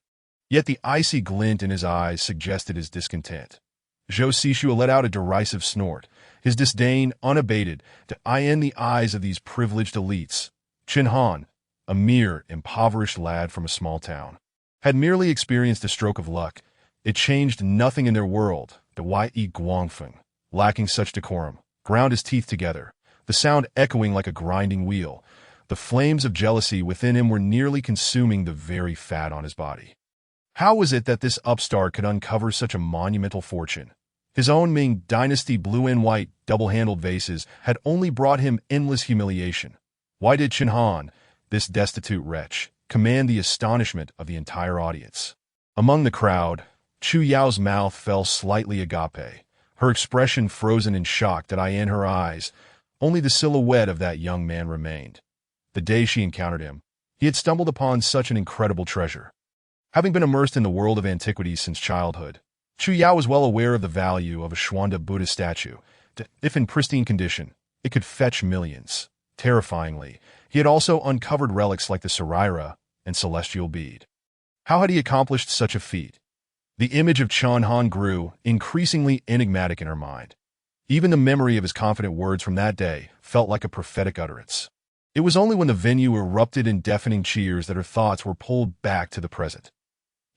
Yet the icy glint in his eyes suggested his discontent. Zhou Xixue let out a derisive snort, his disdain unabated to in the eyes of these privileged elites. Chen Han, a mere impoverished lad from a small town, had merely experienced a stroke of luck. It changed nothing in their world. The Yi Guangfeng, lacking such decorum, ground his teeth together, the sound echoing like a grinding wheel. The flames of jealousy within him were nearly consuming the very fat on his body. How was it that this upstart could uncover such a monumental fortune? His own Ming Dynasty blue and white double-handled vases had only brought him endless humiliation. Why did Chen Han, this destitute wretch, command the astonishment of the entire audience? Among the crowd, Chu Yao's mouth fell slightly agape, her expression frozen in shock that in her eyes. Only the silhouette of that young man remained. The day she encountered him, he had stumbled upon such an incredible treasure. Having been immersed in the world of antiquities since childhood, Chu Yao was well aware of the value of a Xuande Buddha statue. If in pristine condition, it could fetch millions. Terrifyingly, he had also uncovered relics like the Saraira and celestial bead. How had he accomplished such a feat? The image of Chen Han grew, increasingly enigmatic in her mind. Even the memory of his confident words from that day felt like a prophetic utterance. It was only when the venue erupted in deafening cheers that her thoughts were pulled back to the present.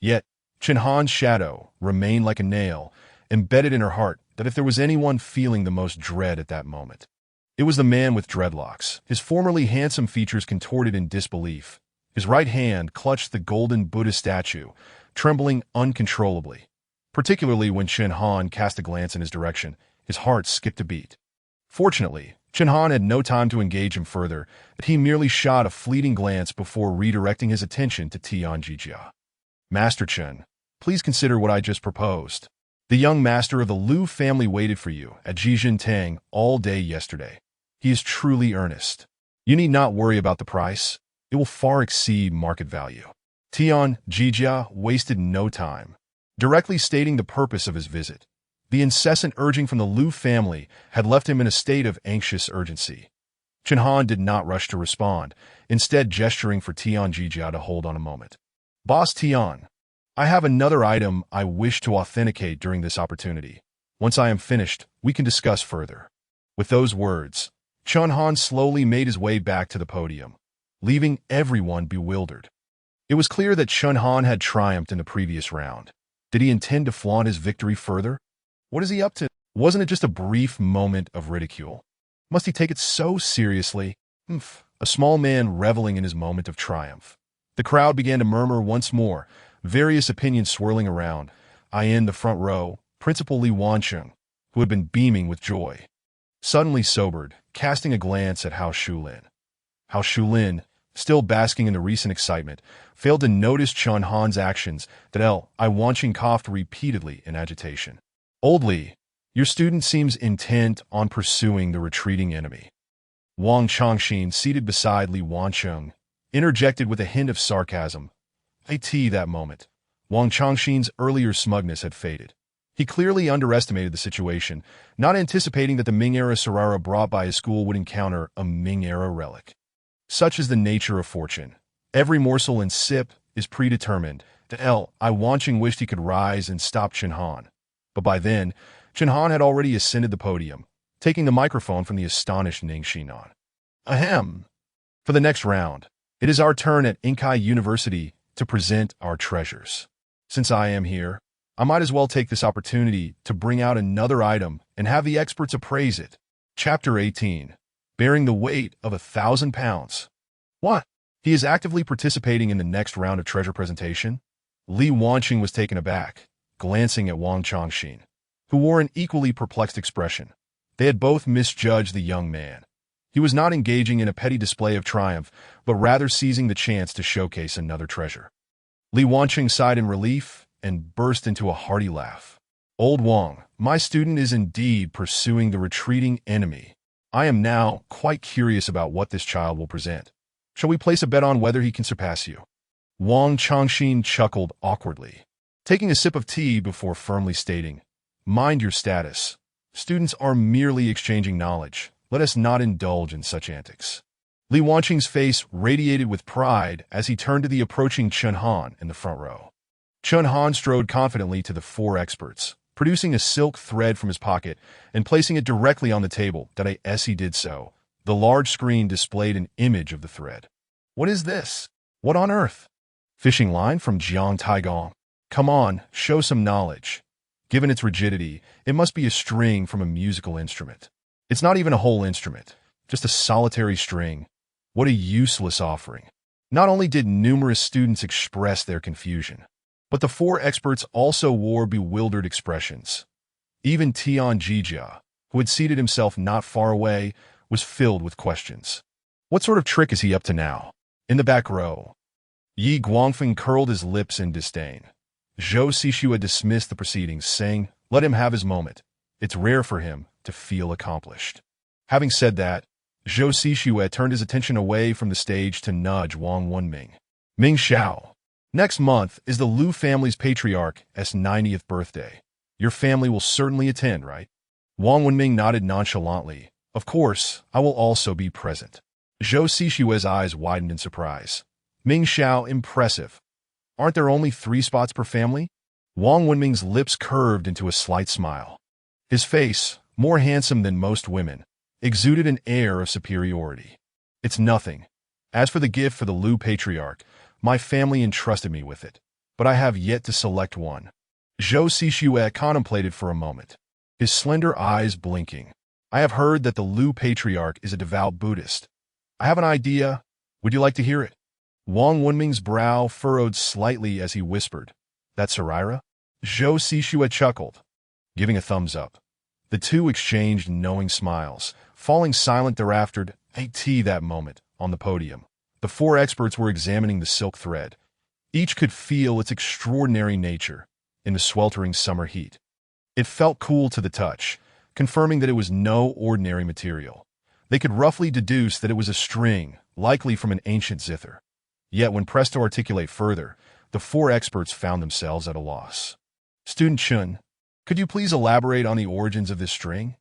Yet, Chen Han's shadow remained like a nail, embedded in her heart, that if there was anyone feeling the most dread at that moment, it was the man with dreadlocks, his formerly handsome features contorted in disbelief. His right hand clutched the golden Buddha statue, trembling uncontrollably. Particularly when Chen Han cast a glance in his direction, his heart skipped a beat. Fortunately, Chen Han had no time to engage him further, but he merely shot a fleeting glance before redirecting his attention to Tian Jiajia. Master Chen, Please consider what I just proposed. The young master of the Liu family waited for you at Tang all day yesterday. He is truly earnest. You need not worry about the price. It will far exceed market value. Tian Jiajia wasted no time, directly stating the purpose of his visit. The incessant urging from the Liu family had left him in a state of anxious urgency. Chen Han did not rush to respond, instead gesturing for Tian Jiajia to hold on a moment. Boss Tian, I have another item I wish to authenticate during this opportunity. Once I am finished, we can discuss further. With those words, Chen Han slowly made his way back to the podium, leaving everyone bewildered. It was clear that Chen Han had triumphed in the previous round. Did he intend to flaunt his victory further? What is he up to? Wasn't it just a brief moment of ridicule? Must he take it so seriously? A small man reveling in his moment of triumph. The crowd began to murmur once more, various opinions swirling around. In the front row, Principal Li Wancheng, who had been beaming with joy, suddenly sobered, casting a glance at Hao Shulin. Hao Shulin, still basking in the recent excitement, failed to notice Chen Han's actions that I Wancheng coughed repeatedly in agitation. Old Li, your student seems intent on pursuing the retreating enemy. Wang Chongxin, seated beside Li Wancheng, interjected with a hint of sarcasm. That moment, Wang Chongxin's earlier smugness had faded. He clearly underestimated the situation, not anticipating that the Ming-era Sarara brought by his school would encounter a Ming-era relic. Such is the nature of fortune. Every morsel and sip is predetermined. I Wancheng wished he could rise and stop Chen Han. But by then, Chen Han had already ascended the podium, taking the microphone from the astonished Ning Xinnan. Ahem. For the next round, it is our turn at Inkai University to present our treasures. Since I am here, I might as well take this opportunity to bring out another item and have the experts appraise it. Chapter 18. Bearing the weight of 1,000 pounds. What? He is actively participating in the next round of treasure presentation? Li Wancheng was taken aback, glancing at Wang Chongxin, who wore an equally perplexed expression. They had both misjudged the young man. He was not engaging in a petty display of triumph, but rather seizing the chance to showcase another treasure. Li Wancheng sighed in relief and burst into a hearty laugh. Old Wang, my student is indeed pursuing the retreating enemy. I am now quite curious about what this child will present. Shall we place a bet on whether he can surpass you? Wang Chongxin chuckled awkwardly, taking a sip of tea before firmly stating, mind your status. Students are merely exchanging knowledge. Let us not indulge in such antics. Li Wancheng's face radiated with pride as he turned to the approaching Chen Han in the front row. Chen Han strode confidently to the four experts, producing a silk thread from his pocket and placing it directly on the table. As he did so, the large screen displayed an image of the thread. What is this? What on earth? Fishing line from Jiang Taigong. Come on, show some knowledge. Given its rigidity, it must be a string from a musical instrument. It's not even a whole instrument, just a solitary string. What a useless offering. Not only did numerous students express their confusion, but the four experts also wore bewildered expressions. Even Tian Jiajia, who had seated himself not far away, was filled with questions. What sort of trick is he up to now? In the back row, Yi Guangfeng curled his lips in disdain. Zhou Xixue dismissed the proceedings, saying, let him have his moment. It's rare for him to feel accomplished. Having said that, Zhou Xixue turned his attention away from the stage to nudge Wang Wenming. Ming Xiao. Next month is the Liu family's patriarch's 90th birthday. Your family will certainly attend, right? Wang Wenming nodded nonchalantly. Of course, I will also be present. Zhou Xixue's eyes widened in surprise. Ming Xiao, impressive. Aren't there only 3 spots per family? Wang Wenming's lips curved into a slight smile. His face, more handsome than most women, exuded an air of superiority. It's nothing. As for the gift for the Liu patriarch, my family entrusted me with it, but I have yet to select one. Zhou Xixue contemplated for a moment, his slender eyes blinking. I have heard that the Liu patriarch is a devout Buddhist. I have an idea. Would you like to hear it? Wang Wenming's brow furrowed slightly as he whispered, That's Sarira? Zhou Xixue chuckled, giving a thumbs up. The two exchanged knowing smiles, falling silent thereafter. That moment, on the podium, the 4 experts were examining the silk thread, Each could feel its extraordinary nature in the sweltering summer heat. It felt cool to the touch, confirming that it was no ordinary material. They could roughly deduce that it was a string, likely from an ancient zither. Yet when pressed to articulate further, the four experts found themselves at a loss. Student Chen, could you please elaborate on the origins of this string?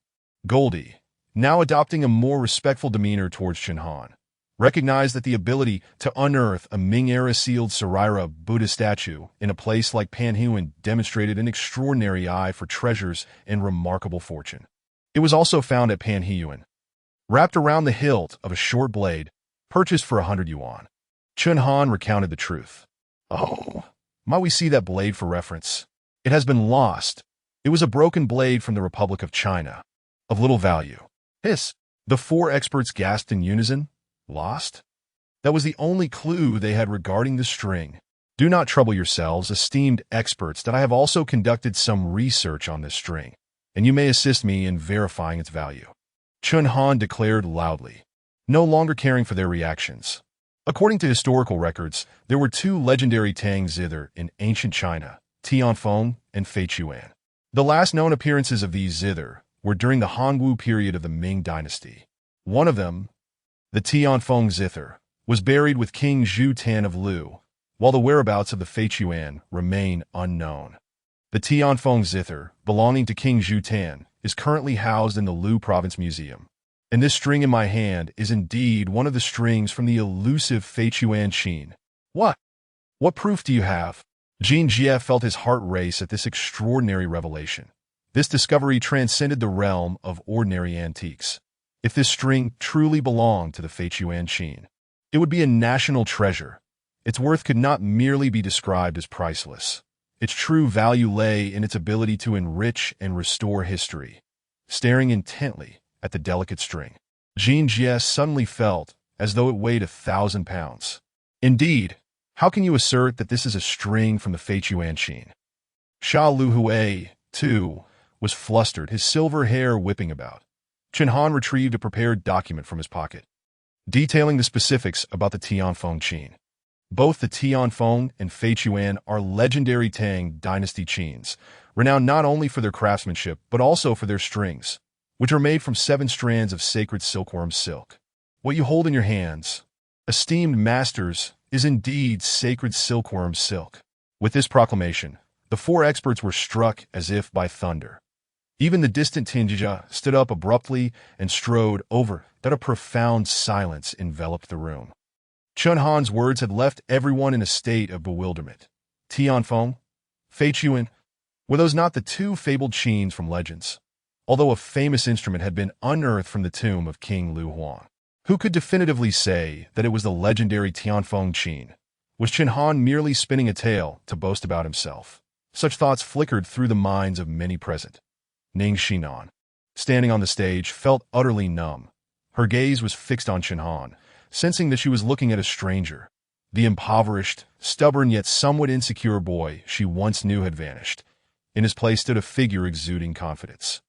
Goldie, now adopting a more respectful demeanor towards Chen Han, recognized that the ability to unearth a Ming-era sealed Sarira Buddha statue in a place like Panhuan demonstrated an extraordinary eye for treasures and remarkable fortune. It was also found at Panhuan, wrapped around the hilt of a short blade, purchased for 100 yuan. Chen Han recounted the truth. Oh, might we see that blade for reference? It has been lost. It was a broken blade from the Republic of China, of little value. Hiss! The four experts gasped in unison. Lost? That was the only clue they had regarding the string. Do not trouble yourselves, esteemed experts, that I have also conducted some research on this string, and you may assist me in verifying its value. Chen Han declared loudly, no longer caring for their reactions. According to historical records, there were two legendary Tang zither in ancient China, Tianfeng and Feichuan. The last known appearances of these zither were during the Hongwu period of the Ming Dynasty. One of them, the Tianfeng zither, was buried with King Zhu Tan of Lu, while the whereabouts of the Feichuan remain unknown. The Tianfeng zither, belonging to King Zhu Tan, is currently housed in the Lu Province Museum. And this string in my hand is indeed one of the strings from the elusive Feichuan Qin. What? What proof do you have? Tian Jiajia felt his heart race at this extraordinary revelation. This discovery transcended the realm of ordinary antiques. If this string truly belonged to the Feichuan Qin, it would be a national treasure. Its worth could not merely be described as priceless. Its true value lay in its ability to enrich and restore history. Staring intently at the delicate string, Tian Jiajia suddenly felt as though it weighed 1,000 pounds. Indeed, how can you assert that this is a string from the Feichuan Qin? Sha Luhui, too, was flustered, his silver hair whipping about. Chen Han retrieved a prepared document from his pocket, detailing the specifics about the Tianfeng Qin. Both the Tianfeng and Feichuan are legendary Tang Dynasty Qins, renowned not only for their craftsmanship but also for their strings, which are made from 7 strands of sacred silkworm silk. What you hold in your hands, esteemed masters, is indeed sacred silkworm silk. With this proclamation, the 4 experts were struck as if by thunder. Even the distant Tian Jiajia stood up abruptly and strode over, that a profound silence enveloped the room. Chen Han's words had left everyone in a state of bewilderment. Tianfeng, Feichuan, were those not the 2 fabled Qins from legends? Although a famous instrument had been unearthed from the tomb of King Lu Huang, who could definitively say that it was the legendary Tianfeng Qin? Was Chen Han merely spinning a tale to boast about himself? Such thoughts flickered through the minds of many present. Ning Xinnan, standing on the stage, felt utterly numb. Her gaze was fixed on Chen Han, sensing that she was looking at a stranger. The impoverished, stubborn yet somewhat insecure boy she once knew had vanished. In his place stood a figure exuding confidence.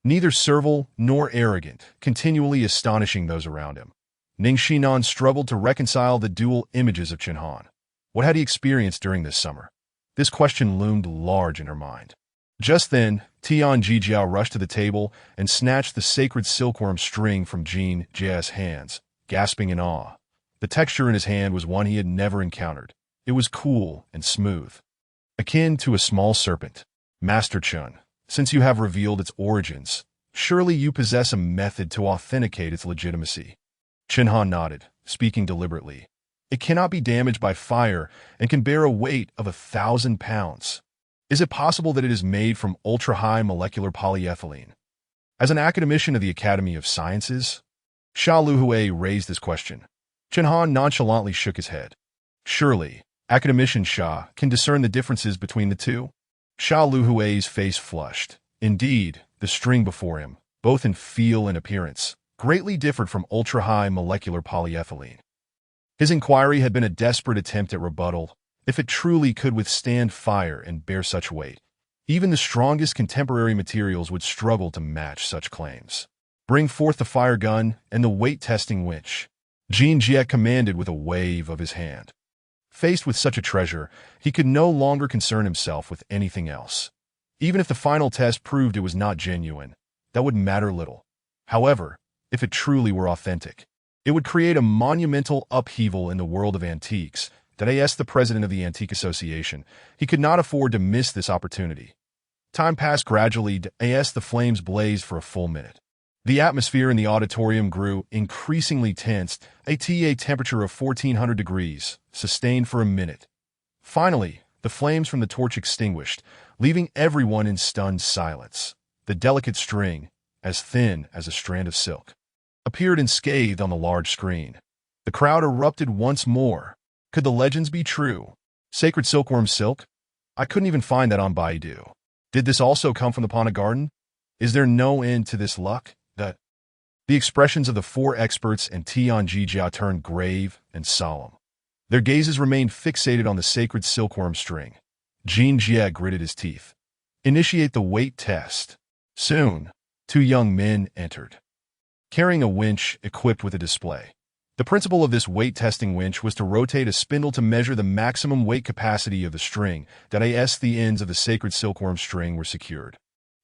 Neither servile nor arrogant, continually astonishing those around him. Ning Xinnan struggled to reconcile the dual images of Chen Han. What had he experienced during this summer? This question loomed large in her mind. Just then, Tian Jiajia rushed to the table and snatched the sacred silkworm string from Tian Jiajia's hands, gasping in awe. The texture in his hand was one he had never encountered. It was cool and smooth, akin to a small serpent. Master Chen, since you have revealed its origins, surely you possess a method to authenticate its legitimacy. Chen Han nodded, speaking deliberately. It cannot be damaged by fire and can bear a weight of 1,000 pounds. Is it possible that it is made from ultra-high molecular polyethylene? As an academician of the Academy of Sciences, Sha Luhui raised this question. Chen Han nonchalantly shook his head. Surely, academician Sha can discern the differences between the two? Sha Luhui's face flushed. Indeed, the string before him, both in feel and appearance, greatly differed from ultra-high molecular polyethylene. His inquiry had been a desperate attempt at rebuttal. If it truly could withstand fire and bear such weight, even the strongest contemporary materials would struggle to match such claims. Bring forth the fire gun and the weight-testing winch, Tian Jiajia commanded with a wave of his hand. Faced with such a treasure, he could no longer concern himself with anything else. Even if the final test proved it was not genuine, that would matter little. However, if it truly were authentic, it would create a monumental upheaval in the world of antiques that as the president of the Antique Association, he could not afford to miss this opportunity. Time passed gradually as the flames blazed for a full minute. The atmosphere in the auditorium grew increasingly tense, a temperature of 1400 degrees, sustained for a minute. Finally, the flames from the torch extinguished, leaving everyone in stunned silence. The delicate string, as thin as a strand of silk, appeared unscathed on the large screen. The crowd erupted once more. Could the legends be true? Sacred silkworm silk? I couldn't even find that on Baidu. Did this also come from the Pana Garden? Is there no end to this luck? The expressions of the four experts and Tian Jiajia turned grave and solemn. Their gazes remained fixated on the sacred silkworm string. Ning Xinnan gritted his teeth. Initiate the weight test. Soon, two young men entered, carrying a winch equipped with a display. The principle of this weight-testing winch was to rotate a spindle to measure the maximum weight capacity of the string that the ends of the sacred silkworm string were secured.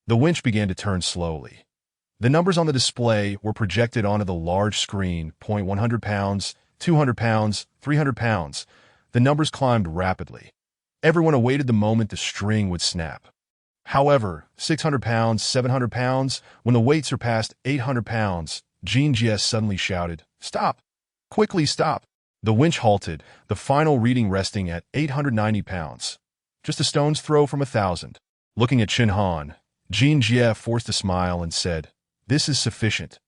The winch began to turn slowly. The numbers on the display were projected onto the large screen, 100 pounds, 200 pounds, 300 pounds. The numbers climbed rapidly. Everyone awaited the moment the string would snap. However, 600 pounds, 700 pounds, when the weight surpassed 800 pounds, Ning Xinnan suddenly shouted, "Stop! Quickly stop!" The winch halted, the final reading resting at 890 pounds. Just a stone's throw from 1,000. Looking at Chen Han, Ning Xinnan forced a smile and said, "This is sufficient.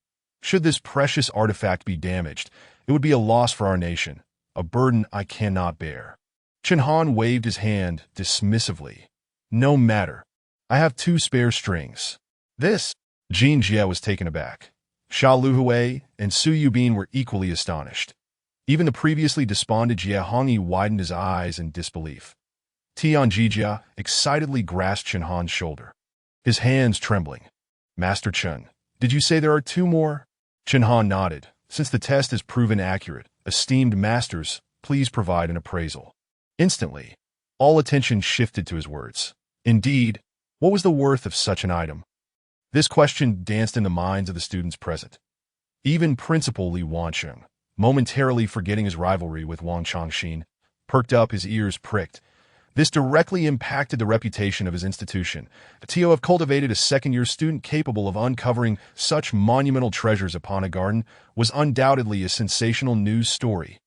Should this precious artifact be damaged, it would be a loss for our nation, a burden I cannot bear." Chen Han waved his hand dismissively. "No matter. I have 2 spare strings." This? Ning Xinnan was taken aback. Sha Luhui and Su Yubin were equally astonished. Even the previously despondent Jie Hongyi widened his eyes in disbelief. Tian Jiajia excitedly grasped Chen Han's shoulder, his hands trembling. "Master Chen, did you say there are 2 more?" Chen Han nodded. "Since the test has proven accurate, esteemed masters, please provide an appraisal." Instantly, all attention shifted to his words. Indeed, what was the worth of such an item? This question danced in the minds of the students present. Even Principal Li Wansheng, momentarily forgetting his rivalry with Wang Changxin, perked up, his ears pricked. This directly impacted the reputation of his institution. To have cultivated a second-year student capable of uncovering such monumental treasures upon a garden was undoubtedly a sensational news story.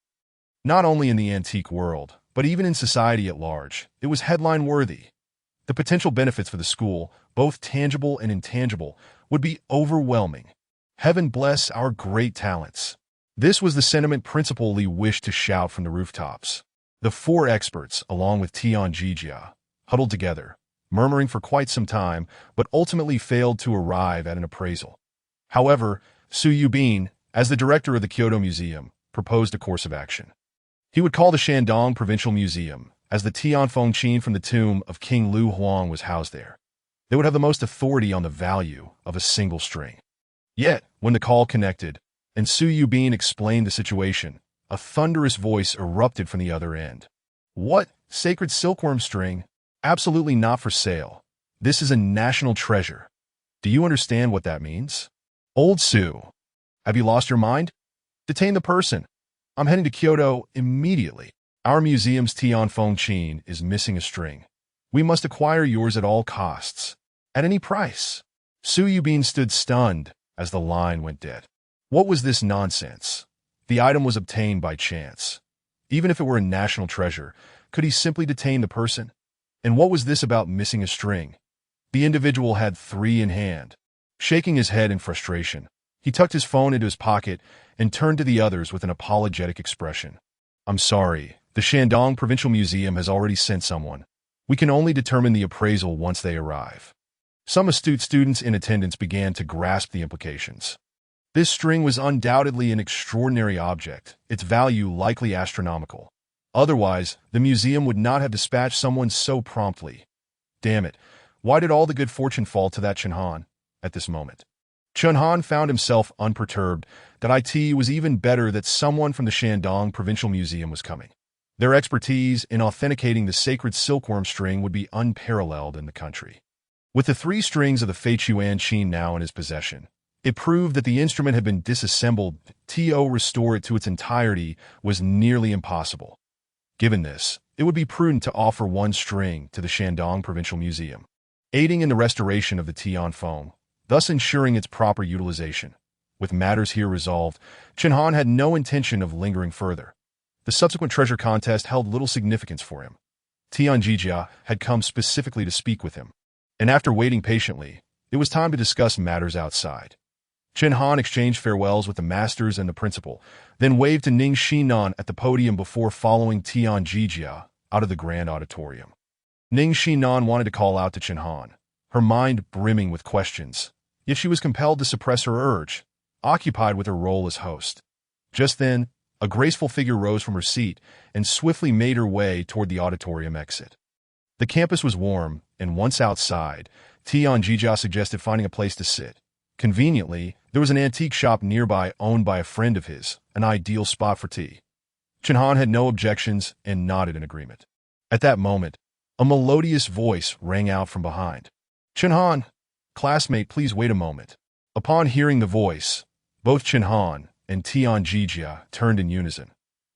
Not only in the antique world, but even in society at large, it was headline-worthy. The potential benefits for the school, both tangible and intangible, would be overwhelming. Heaven bless our great talents. This was the sentiment Principal Li wished to shout from the rooftops. The 4 experts, along with Tian Jiajia, huddled together, murmuring for quite some time, but ultimately failed to arrive at an appraisal. However, Su Yubin, as the director of the Kyoto Museum, proposed a course of action. He would call the Shandong Provincial Museum, as the Tianfeng from the tomb of King Lu Huang was housed there. They would have the most authority on the value of a single string. Yet, when the call connected, and Su Yubin explained the situation, a thunderous voice erupted from the other end. "What? Sacred silkworm string? Absolutely not for sale. This is a national treasure. Do you understand what that means? Old Su, have you lost your mind? Detain the person. I'm heading to Kyoto immediately. Our museum's Tianfeng is missing a string. We must acquire yours at all costs. At any price." Su Yubin stood stunned as the line went dead. What was this nonsense? The item was obtained by chance. Even if it were a national treasure, could he simply detain the person? And what was this about missing a string? The individual had 3 in hand. Shaking his head in frustration, he tucked his phone into his pocket and turned to the others with an apologetic expression. "I'm sorry, the Shandong Provincial Museum has already sent someone. We can only determine the appraisal once they arrive." Some astute students in attendance began to grasp the implications. This string was undoubtedly an extraordinary object, its value likely astronomical. Otherwise, the museum would not have dispatched someone so promptly. Damn it, why did all the good fortune fall to that Chen Han at this moment? Chen Han found himself unperturbed. That it was even better that someone from the Shandong Provincial Museum was coming. Their expertise in authenticating the sacred silkworm string would be unparalleled in the country. With the 3 strings of the Fei Chuan Qin now in his possession, it proved that the instrument had been disassembled. To restore it to its entirety was nearly impossible. Given this, it would be prudent to offer 1 string to the Shandong Provincial Museum, aiding in the restoration of the Tian foam, thus ensuring its proper utilization. With matters here resolved, Chen Han had no intention of lingering further. The subsequent treasure contest held little significance for him. Tian Jiajia had come specifically to speak with him, and after waiting patiently, it was time to discuss matters outside. Chen Han exchanged farewells with the masters and the principal, then waved to Ning Xinnan at the podium before following Tian Jiajia out of the grand auditorium. Ning Xinnan wanted to call out to Chen Han, her mind brimming with questions, yet she was compelled to suppress her urge, occupied with her role as host. Just then, a graceful figure rose from her seat and swiftly made her way toward the auditorium exit. The campus was warm, and once outside, Tian Jiajia suggested finding a place to sit. Conveniently, there was an antique shop nearby owned by a friend of his, an ideal spot for tea. Chen Han had no objections and nodded in agreement. At that moment, a melodious voice rang out from behind. "Chen Han, classmate, please wait a moment." Upon hearing the voice, both Chen Han and Tian Jiajia turned in unison.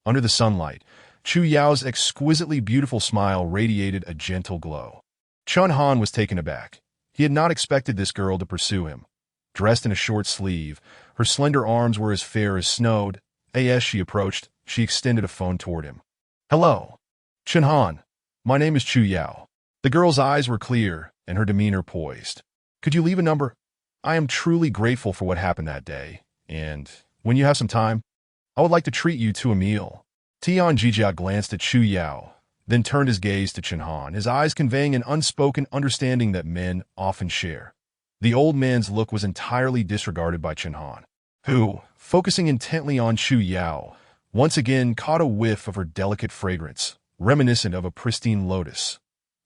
Under the sunlight, Chu Yao's exquisitely beautiful smile radiated a gentle glow. Chen Han was taken aback. He had not expected this girl to pursue him. Dressed in a short sleeve, her slender arms were as fair as snow. As she approached, she extended a phone toward him. "Hello, Chen Han. My name is Chu Yao." The girl's eyes were clear and her demeanor poised. "Could you leave a number? I am truly grateful for what happened that day, and when you have some time, I would like to treat you to a meal." Tian Jiajia glanced at Chu Yao, then turned his gaze to Chen Han, his eyes conveying an unspoken understanding that men often share. The old man's look was entirely disregarded by Chen Han, who, focusing intently on Chu Yao, once again caught a whiff of her delicate fragrance, reminiscent of a pristine lotus.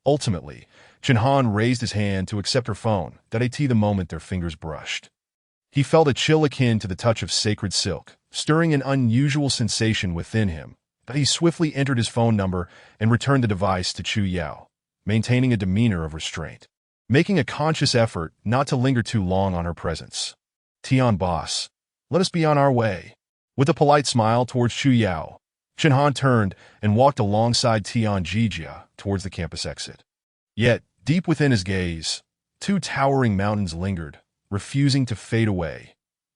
Ultimately, Chen Han raised his hand to accept her phone, the moment their fingers brushed. He felt a chill akin to the touch of sacred silk, stirring an unusual sensation within him. He swiftly entered his phone number and returned the device to Chu Yao, maintaining a demeanor of restraint, making a conscious effort not to linger too long on her presence. "Tian boss, let us be on our way." With a polite smile towards Chu Yao, Chen Han turned and walked alongside Tian Jiajia towards the campus exit. Yet, deep within his gaze, 2 towering mountains lingered, refusing to fade away.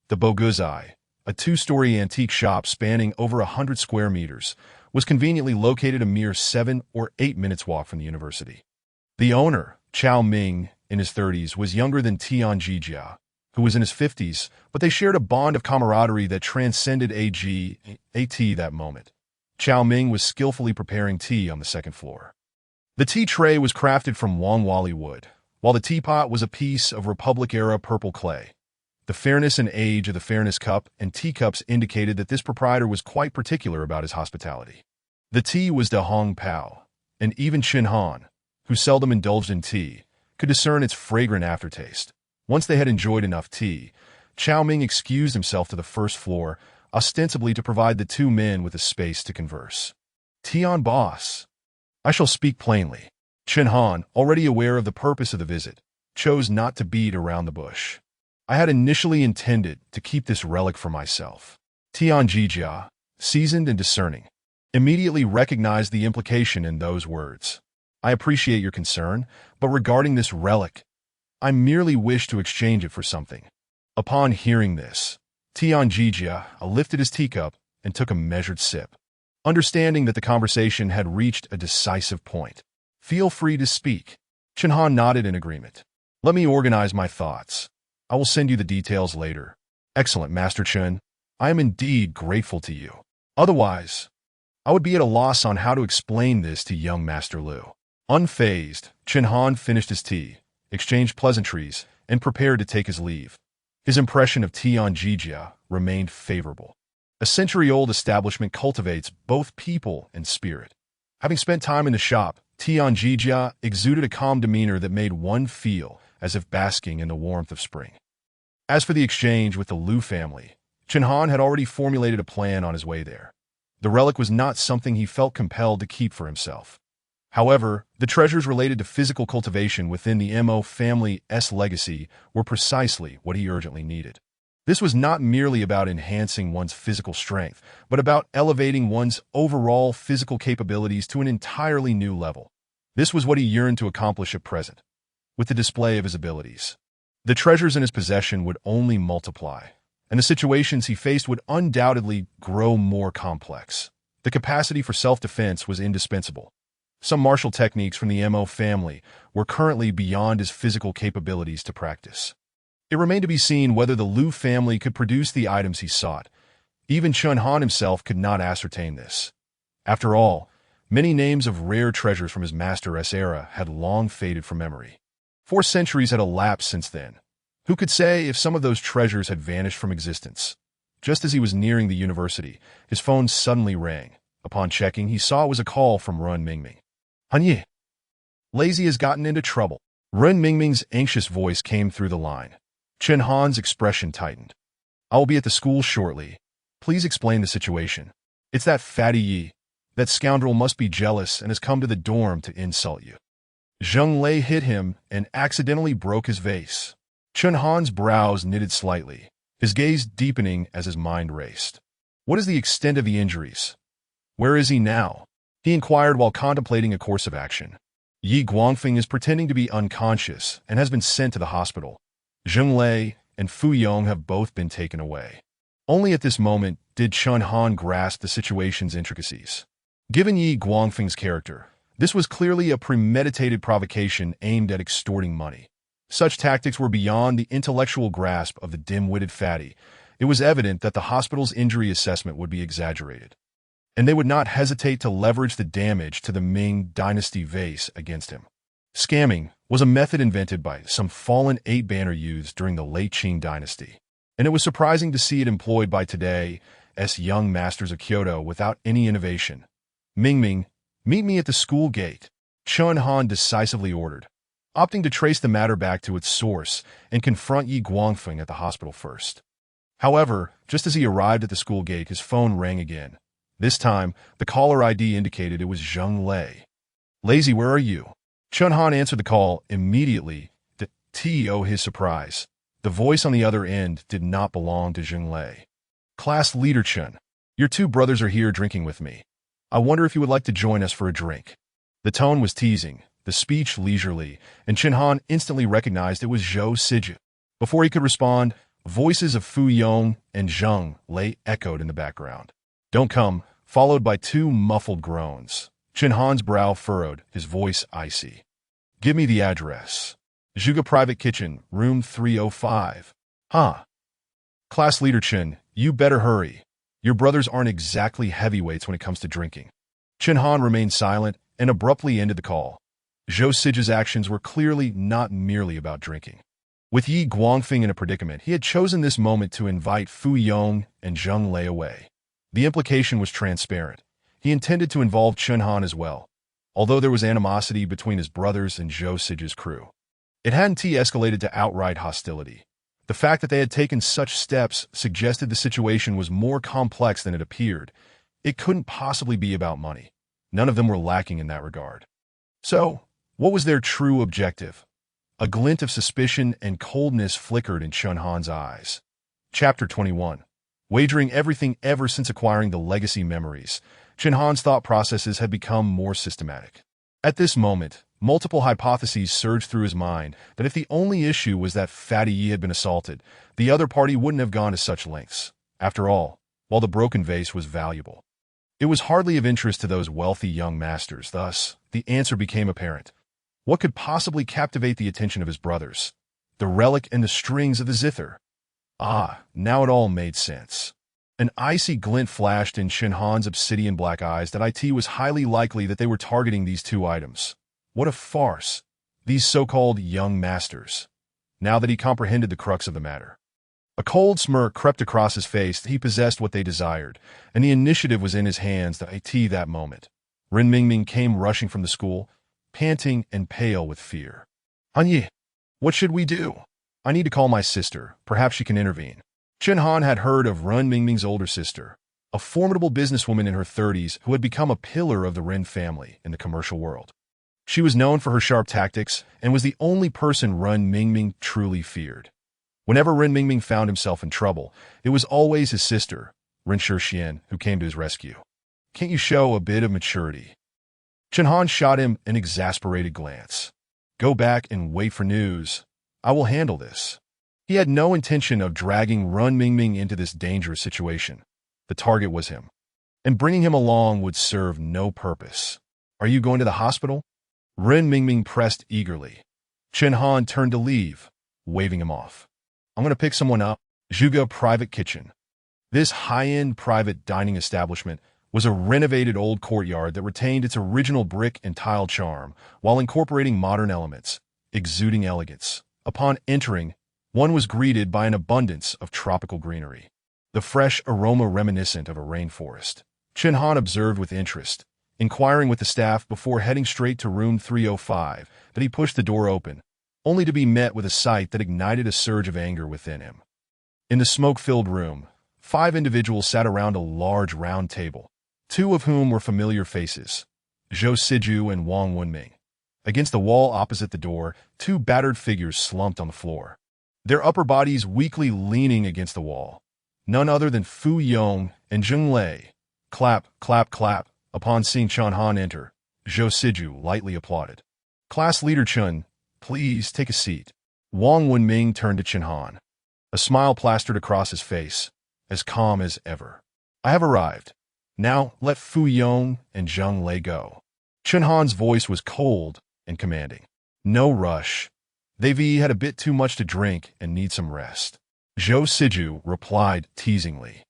The Bodhisattva, a 2-story antique shop spanning over 100 square meters, was conveniently located a mere 7 or 8 minutes walk from the university. The owner, Chao Ming, in his 30s, was younger than Tian Jiajia, who was in his 50s, but they shared a bond of camaraderie that transcended AT that moment. Chao Ming was skillfully preparing tea on the 2nd floor. The tea tray was crafted from Wangwali wood, while the teapot was a piece of Republic-era purple clay. The fairness and age of the fairness cup and teacups indicated that this proprietor was quite particular about his hospitality. The tea was de Hong Pao, and even Chen Han, who seldom indulged in tea, could discern its fragrant aftertaste. Once they had enjoyed enough tea, Chao Ming excused himself to the 1st floor, ostensibly to provide the 2 men with a space to converse. "Tian boss, I shall speak plainly." Chen Han, already aware of the purpose of the visit, chose not to beat around the bush. "I had initially intended to keep this relic for myself." Tian Jiajia, seasoned and discerning, immediately recognized the implication in those words. "I appreciate your concern, but regarding this relic, I merely wish to exchange it for something." Upon hearing this, Tian Jiajia lifted his teacup and took a measured sip, understanding that the conversation had reached a decisive point. "Feel free to speak." Chen Han nodded in agreement. "Let me organize my thoughts. I will send you the details later." "Excellent, Master Chen. I am indeed grateful to you. Otherwise, I would be at a loss on how to explain this to young Master Lu." Unfazed, Chen Han finished his tea, exchanged pleasantries, and prepared to take his leave. His impression of Tian Jiajia remained favorable. A century-old establishment cultivates both people and spirit. Having spent time in the shop, Tian Jiajia exuded a calm demeanor that made one feel as if basking in the warmth of spring. As for the exchange with the Lu family, Chen Han had already formulated a plan on his way there. The relic was not something he felt compelled to keep for himself. However, the treasures related to physical cultivation within the Mo family's legacy were precisely what he urgently needed. This was not merely about enhancing one's physical strength, but about elevating one's overall physical capabilities to an entirely new level. This was what he yearned to accomplish at present, with the display of his abilities. The treasures in his possession would only multiply, and the situations he faced would undoubtedly grow more complex. The capacity for self-defense was indispensable. Some martial techniques from the Mo family were currently beyond his physical capabilities to practice. It remained to be seen whether the Liu family could produce the items he sought. Even Chen Han himself could not ascertain this. After all, many names of rare treasures from his master's era had long faded from memory. 4 centuries had elapsed since then. Who could say if some of those treasures had vanished from existence? Just as he was nearing the university, his phone suddenly rang. Upon checking, he saw it was a call from Ren Mingming. "Hanyi, Lazy has gotten into trouble." Ren Mingming's anxious voice came through the line. Chen Han's expression tightened. "I will be at the school shortly. Please explain the situation. It's that fatty Yi. That scoundrel must be jealous and has come to the dorm to insult you." Zheng Lei hit him and accidentally broke his vase. Chen Han's brows knitted slightly, his gaze deepening as his mind raced. What is the extent of the injuries? Where is he now? He inquired while contemplating a course of action. Yi Guangfeng is pretending to be unconscious and has been sent to the hospital. Zheng Lei and Fu Yong have both been taken away. Only at this moment did Chen Han grasp the situation's intricacies. Given Yi Guangfeng's character, this was clearly a premeditated provocation aimed at extorting money. Such tactics were beyond the intellectual grasp of the dim-witted fatty. It was evident that the hospital's injury assessment would be exaggerated, and they would not hesitate to leverage the damage to the Ming Dynasty vase against him. Scamming was a method invented by some fallen 8-banner youths during the late Qing Dynasty, and it was surprising to see it employed by today's young masters of Kyoto without any innovation. "Mingming, meet me at the school gate," Chen Han decisively ordered, opting to trace the matter back to its source and confront Yi Guangfeng at the hospital first. However, just as he arrived at the school gate, his phone rang again. This time, the caller ID indicated it was Zheng Lei. "Lazy, where are you?" Chen Han answered the call immediately, to his surprise. The voice on the other end did not belong to Zheng Lei. "Class leader Chen, your 2 brothers are here drinking with me. I wonder if you would like to join us for a drink." The tone was teasing, the speech leisurely, and Chen Han instantly recognized it was Zhou Siju. Before he could respond, voices of Fu Yong and Zheng Lei echoed in the background. "Don't come," followed by 2 muffled groans. Chen Han's brow furrowed, his voice icy. "Give me the address." "Zhuge Private Kitchen, room 305. "Huh. Class leader Chen, you better hurry. Your brothers aren't exactly heavyweights when it comes to drinking." Chen Han remained silent and abruptly ended the call. Zhou Siju's actions were clearly not merely about drinking. With Yi Guangfeng in a predicament, he had chosen this moment to invite Fu Yong and Zheng Lei away. The implication was transparent. He intended to involve Chen Han as well, although there was animosity between his brothers and Zhou Siju's crew. It hadn't escalated to outright hostility. The fact that they had taken such steps suggested the situation was more complex than it appeared. It couldn't possibly be about money. None of them were lacking in that regard. So, what was their true objective? A glint of suspicion and coldness flickered in Chen Han's eyes. Chapter 21. Wagering everything ever since acquiring the legacy memories, Chen Han's thought processes had become more systematic. At this moment, multiple hypotheses surged through his mind that if the only issue was that Fatty Yi had been assaulted, the other party wouldn't have gone to such lengths. After all, while the broken vase was valuable, it was hardly of interest to those wealthy young masters. Thus, the answer became apparent. What could possibly captivate the attention of his brothers? The relic and the strings of the zither. Now it all made sense. An icy glint flashed in Chen Han's obsidian black eyes that it was highly likely that they were targeting these 2 items. What a farce! These so-called young masters. Now that he comprehended the crux of the matter, a cold smirk crept across his face. He possessed what they desired, and the initiative was in his hands that moment. Ren Mingming came rushing from the school, panting and pale with fear. "Hanyi, what should we do? I need to call my sister. Perhaps she can intervene." Chen Han had heard of Ren Mingming's older sister, a formidable businesswoman in her 30s who had become a pillar of the Ren family in the commercial world. She was known for her sharp tactics and was the only person Ren Mingming truly feared. Whenever Ren Mingming found himself in trouble, it was always his sister, Ren Shixian, who came to his rescue. "Can't you show a bit of maturity?" Chen Han shot him an exasperated glance. "Go back and wait for news. I will handle this." He had no intention of dragging Ren Mingming into this dangerous situation. The target was him, and bringing him along would serve no purpose. "Are you going to the hospital?" Ren Mingming pressed eagerly. Chen Han turned to leave, waving him off. "I'm going to pick someone up." Zhuge Private Kitchen. This high-end private dining establishment was a renovated old courtyard that retained its original brick and tile charm while incorporating modern elements, exuding elegance. Upon entering, one was greeted by an abundance of tropical greenery, the fresh aroma reminiscent of a rainforest. Chen Han observed with interest, inquiring with the staff before heading straight to room 305 that he pushed the door open, only to be met with a sight that ignited a surge of anger within him. In the smoke-filled room, 5 individuals sat around a large round table, 2 of whom were familiar faces, Zhou Siju and Wang Wenming. Against the wall opposite the door, 2 battered figures slumped on the floor, their upper bodies weakly leaning against the wall. None other than Fu Yong and Zheng Lei. Clap, clap, clap. Upon seeing Chen Han enter, Zhou Siju lightly applauded. "Class Leader Chen, please take a seat." Wang Wenming turned to Chen Han. A smile plastered across his face, as calm as ever. "I have arrived. Now let Fu Yong and Zheng Lei go." Chen Han's voice was cold and commanding. "No rush. They've had a bit too much to drink and need some rest." Zhou Siju replied teasingly.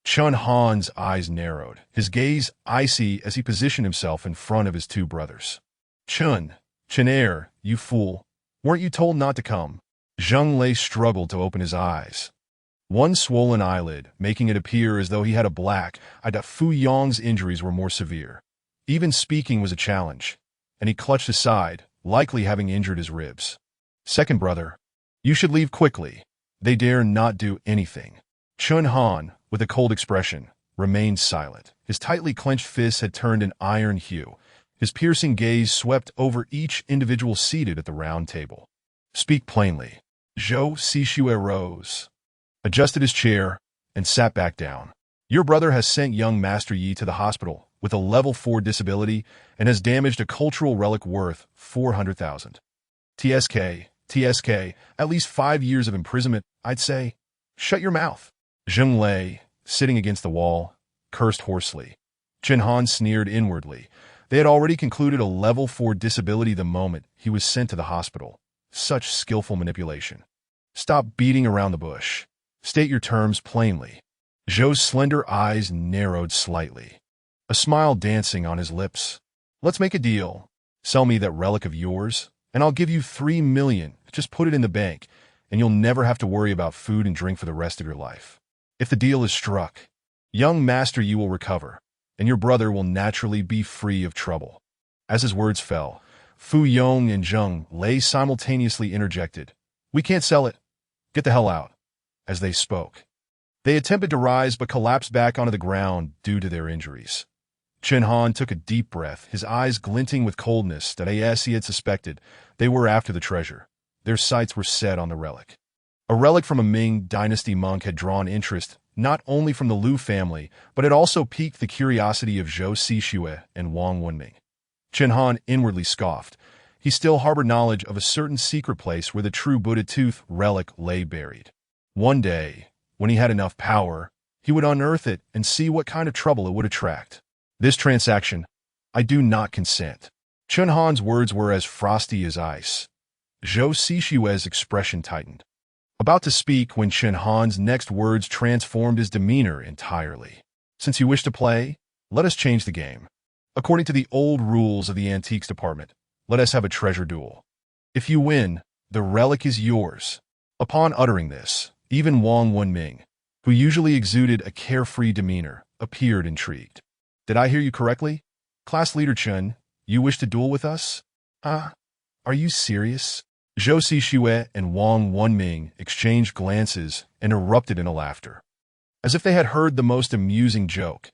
Chen Han's eyes narrowed, his gaze icy as he positioned himself in front of his 2 brothers. Chen Er, you fool. Weren't you told not to come?" Zheng Lei struggled to open his eyes, one swollen eyelid making it appear as though he had a black eye. Fu Yong's injuries were more severe. Even speaking was a challenge, and he clutched his side, likely having injured his ribs. "Second brother, you should leave quickly. They dare not do anything." Chen Han, with a cold expression, remained silent. His tightly clenched fists had turned an iron hue. His piercing gaze swept over each individual seated at the round table. "Speak plainly." Zhou Siju rose, adjusted his chair, and sat back down. "Your brother has sent young Master Yi to the hospital with a level 4 disability and has damaged a cultural relic worth 400,000. TSK, at least 5 years of imprisonment, I'd say." "Shut your mouth." Zheng Lei, sitting against the wall, cursed hoarsely. Chen Han sneered inwardly. They had already concluded a level 4 disability the moment he was sent to the hospital. Such skillful manipulation. "Stop beating around the bush. State your terms plainly." Zhou's slender eyes narrowed slightly, a smile dancing on his lips. "Let's make a deal. Sell me that relic of yours, and I'll give you 3 million. Just put it in the bank, and you'll never have to worry about food and drink for the rest of your life. If the deal is struck, young Master Yi will recover, and your brother will naturally be free of trouble." As his words fell, Fu Yong and Zheng Lei simultaneously interjected, "We can't sell it. Get the hell out." As they spoke, they attempted to rise but collapsed back onto the ground due to their injuries. Chen Han took a deep breath, his eyes glinting with coldness that as he had suspected, they were after the treasure. Their sights were set on the relic. A relic from a Ming Dynasty monk had drawn interest not only from the Liu family, but had also piqued the curiosity of Zhou Siju and Wang Wenming. Chen Han inwardly scoffed. He still harbored knowledge of a certain secret place where the true Buddha tooth relic lay buried. One day, when he had enough power, he would unearth it and see what kind of trouble it would attract. "This transaction, I do not consent." Chen Han's words were as frosty as ice. Zhou Siju's expression tightened, about to speak when Chen Han's next words transformed his demeanor entirely. "Since you wish to play, let us change the game. According to the old rules of the antiques department, let us have a treasure duel. If you win, the relic is yours." Upon uttering this, even Wang Wenming, who usually exuded a carefree demeanor, appeared intrigued. "Did I hear you correctly? Class Leader Chen, you wish to duel with us? Are you serious?" Zhou Siju and Wang Wenming exchanged glances and erupted into laughter. as if they had heard the most amusing joke.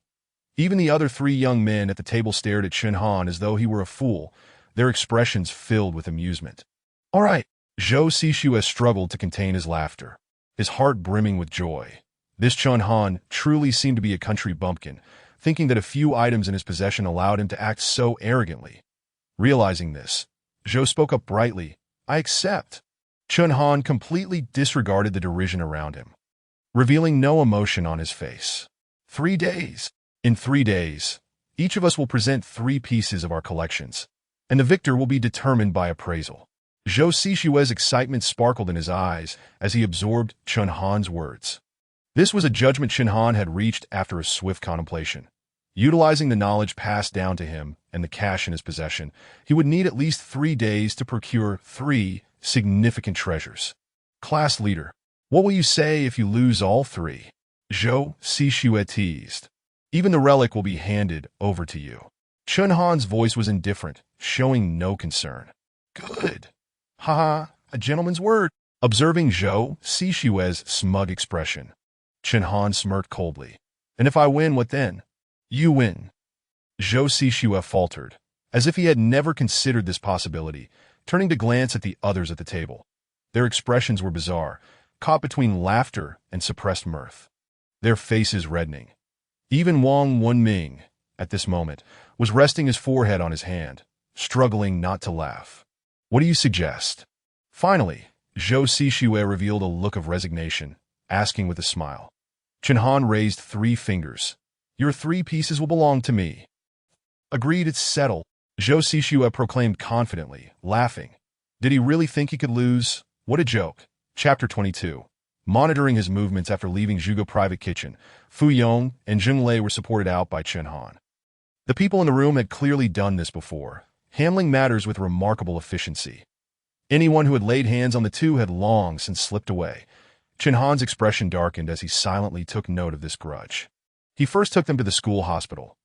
Even the other three young men at the table stared at Chen Han as though he were a fool, their expressions filled with amusement. All right, Zhou Sixue struggled to contain his laughter, his heart brimming with joy. This Chen Han truly seemed to be a country bumpkin, thinking that a few items in his possession allowed him to act so arrogantly. Realizing this, Zhou spoke up brightly, I accept. Chen Han completely disregarded the derision around him, revealing no emotion on his face. 3 days. In 3 days, each of us will present 3 pieces of our collections, and the victor will be determined by appraisal. Zhou Sixue's excitement sparkled in his eyes as he absorbed Chen Han's words. This was a judgment Chen Han had reached after a swift contemplation. Utilizing the knowledge passed down to him and the cash in his possession, he would need at least 3 days to procure 3 significant treasures. Class leader, what will you say if you lose all 3? Zhou Sixue teased. Even the relic will be handed over to you. Chen Han's voice was indifferent, showing no concern. Good. Haha, a gentleman's word. Observing Zhou Sixue's smug expression, Chen Han smirked coldly. And if I win, what then? You win. Zhou Sixue faltered, as if he had never considered this possibility, turning to glance at the others at the table. Their expressions were bizarre, caught between laughter and suppressed mirth, their faces reddening. Even Wang Wenming, at this moment, was resting his forehead on his hand, struggling not to laugh. What do you suggest? Finally, Zhou Sixue revealed a look of resignation, asking with a smile. Chen Han raised 3 fingers. Your 3 pieces will belong to me. Agreed, it's settled. Zhou Sixue proclaimed confidently, laughing. Did he really think he could lose? What a joke. Chapter 22. Monitoring his movements after leaving Zhuge private kitchen, Fu Yong and Zheng Lei were supported out by Chen Han. The people in the room had clearly done this before, handling matters with remarkable efficiency. Anyone who had laid hands on the two had long since slipped away. Chen Han's expression darkened as he silently took note of this grudge. He first took them to the school hospital.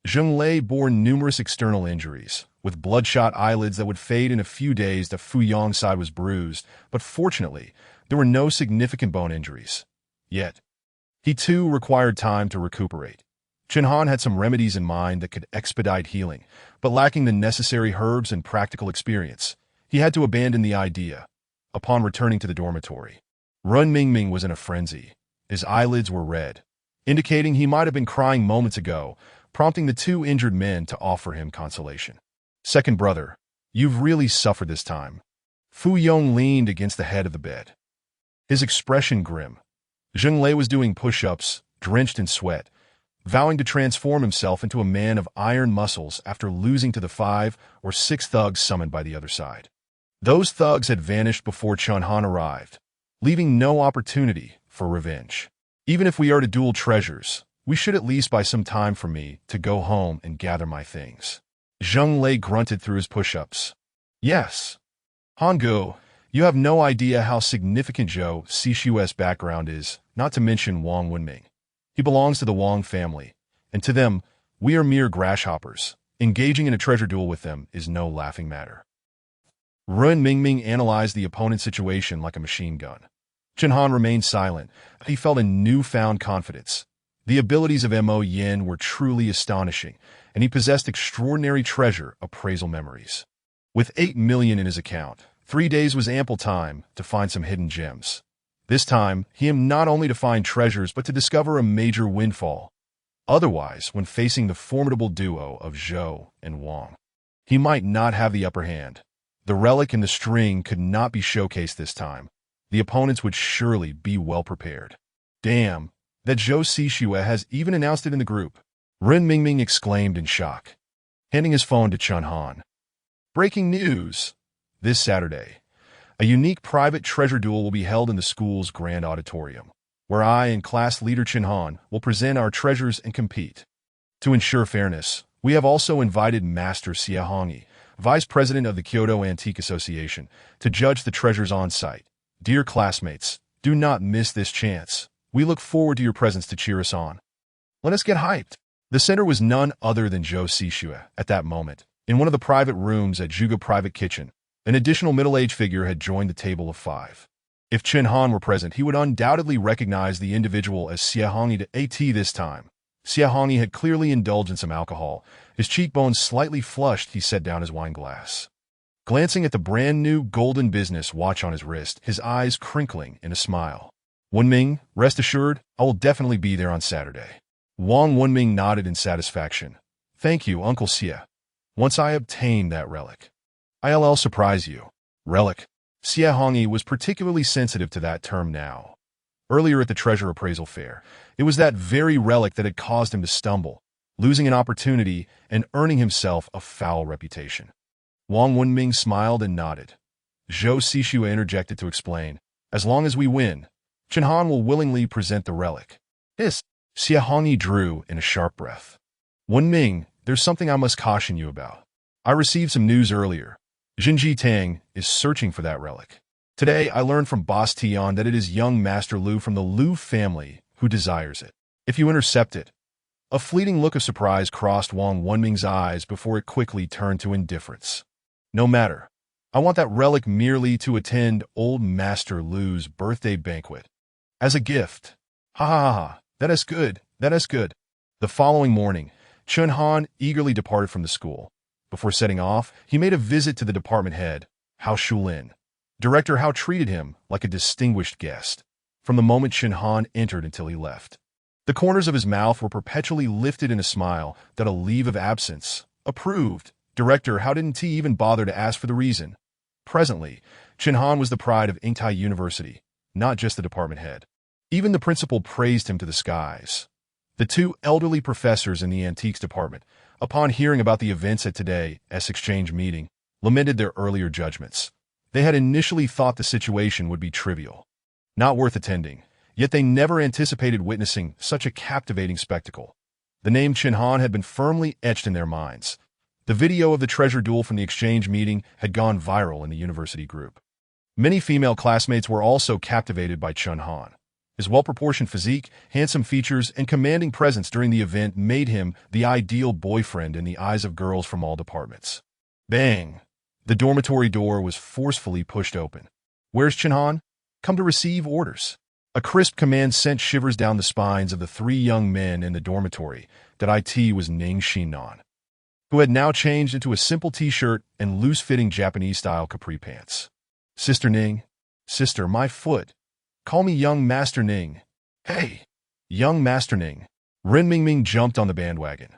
Zheng Lei bore numerous external injuries, with bloodshot eyelids that would fade in a few days. The Fu Yong's side was bruised, but fortunately, there were no significant bone injuries. Yet, he too required time to recuperate. Chen Han had some remedies in mind that could expedite healing, but lacking the necessary herbs and practical experience, he had to abandon the idea. Upon returning to the dormitory, Run Mingming was in a frenzy. His eyelids were red, indicating he might have been crying moments ago, prompting the 2 injured men to offer him consolation. Second brother, you've really suffered this time. Fu Yong leaned against the head of the bed, his expression grim. Zheng Lei was doing push-ups, drenched in sweat, vowing to transform himself into a man of iron muscles after losing to the 5 or 6 thugs summoned by the other side. Those thugs had vanished before Chen Han arrived, leaving no opportunity for revenge. Even if we are to duel treasures, we should at least buy some time for me to go home and gather my things. Zheng Lei grunted through his push-ups. Yes. Han Gu, you have no idea how significant Zhou Sixue's background is, not to mention Wang Wenming. He belongs to the Wang family, and to them, we are mere grasshoppers. Engaging in a treasure duel with them is no laughing matter. Run Mingming analyzed the opponent's situation like a machine gun. Chen Han remained silent. He felt a newfound confidence. The abilities of Mo Yin were truly astonishing, and he possessed extraordinary treasure appraisal memories. With 8 million in his account, 3 days was ample time to find some hidden gems. This time, he aimed not only to find treasures but to discover a major windfall. Otherwise, when facing the formidable duo of Zhou and Wang, he might not have the upper hand. The relic and the string could not be showcased this time. The opponents would surely be well prepared. Damn, that Zhou Sixue has even announced it in the group. Ren Mingming exclaimed in shock, handing his phone to Chen Han. Breaking news! This Saturday, a unique private treasure duel will be held in the school's grand auditorium, where I and class leader Chen Han will present our treasures and compete. To ensure fairness, we have also invited Master Xie Hongyi, Vice President of the Kyoto Antique Association, to judge the treasures on site. Dear classmates, do not miss this chance. We look forward to your presence to cheer us on. Let us get hyped. The center was none other than Zhou Sixue at that moment. In one of the private rooms at Zhuge Private Kitchen, an additional middle-aged figure had joined the table of 5. If Chen Han were present, he would undoubtedly recognize the individual as Xiaohongyi at this time. Xiaohongyi had clearly indulged in some alcohol. His cheekbones slightly flushed, he set down his wine glass. Glancing at the brand-new golden business watch on his wrist, his eyes crinkling in a smile. Wenming, rest assured, I will definitely be there on Saturday. Wang Wenming nodded in satisfaction. Thank you, Uncle Xia. Once I obtain that relic, I'll surprise you. Relic. Xiaohongyi was particularly sensitive to that term now. Earlier at the treasure appraisal fair, it was that very relic that had caused him to stumble, losing an opportunity and earning himself a foul reputation. Wang Wenming smiled and nodded. Zhou Xishua interjected to explain, as long as we win, Chen Han will willingly present the relic. Xiaohongyi drew in a sharp breath. Wenming, there's something I must caution you about. I received some news earlier. Jinji Tang is searching for that relic. Today, I learned from Boss Tian that it is young Master Lu from the Lu family who desires it. If you intercept it. A fleeting look of surprise crossed Wang Wenming's eyes before it quickly turned to indifference. No matter. I want that relic merely to attend old Master Lu's birthday banquet. As a gift. Ha ha ha, that is good, that is good. The following morning, Chen Han eagerly departed from the school. Before setting off, he made a visit to the department head, Hao Shulin. Director Hao treated him like a distinguished guest, from the moment Chen Han entered until he left. The corners of his mouth were perpetually lifted in a smile that a leave of absence. Approved. Director Hao didn't even bother to ask for the reason. Presently, Chen Han was the pride of Inktai University, not just the department head. Even the principal praised him to the skies. The two elderly professors in the antiques department, upon hearing about the events at today's exchange meeting, lamented their earlier judgments. They had initially thought the situation would be trivial, not worth attending, yet they never anticipated witnessing such a captivating spectacle. The name Chen Han had been firmly etched in their minds. The video of the treasure duel from the exchange meeting had gone viral in the university group. Many female classmates were also captivated by Chen Han. His well-proportioned physique, handsome features, and commanding presence during the event made him the ideal boyfriend in the eyes of girls from all departments. Bang! The dormitory door was forcefully pushed open. Where's Chen Han? Come to receive orders. A crisp command sent shivers down the spines of the three young men in the dormitory. That it was Ning Xinnan, who had now changed into a simple t-shirt and loose-fitting Japanese-style capri pants. Sister Ning. Sister, my foot. Call me young Master Ning. Hey, young Master Ning. Ren Mingming jumped on the bandwagon.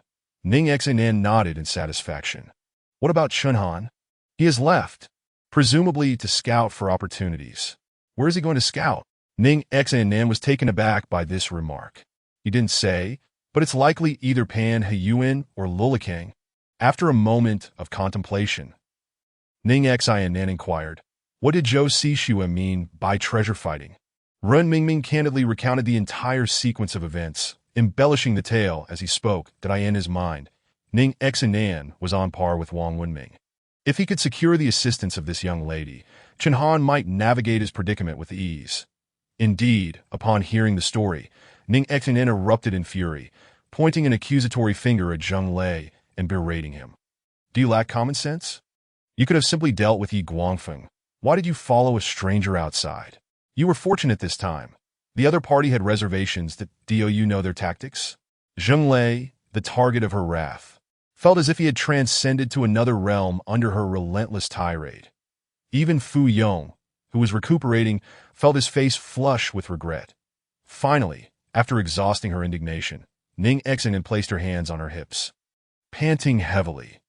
Ning Xinnan nodded in satisfaction. What about Chen Han? He has left, presumably to scout for opportunities. Where is he going to scout? Ning Xinnan was taken aback by this remark. He didn't say, but it's likely either Pan Heyuan or Lulikang. After a moment of contemplation, Ning Xinnan inquired, what did Zhou Xishua mean by treasure fighting? Ren Mingming candidly recounted the entire sequence of events, embellishing the tale as he spoke. That in his mind, Ning Xinnan was on par with Wang Wenming. If he could secure the assistance of this young lady, Chen Han might navigate his predicament with ease. Indeed, upon hearing the story, Ning Xinnan erupted in fury, pointing an accusatory finger at Zheng Lei and berating him. Do you lack common sense? You could have simply dealt with Yi Guangfeng. Why did you follow a stranger outside? You were fortunate this time. The other party had reservations. Do you know their tactics? Zheng Lei, the target of her wrath, felt as if he had transcended to another realm under her relentless tirade. Even Fu Yong, who was recuperating, felt his face flush with regret. Finally, after exhausting her indignation, Ning Xinnan placed her hands on her hips. Panting heavily.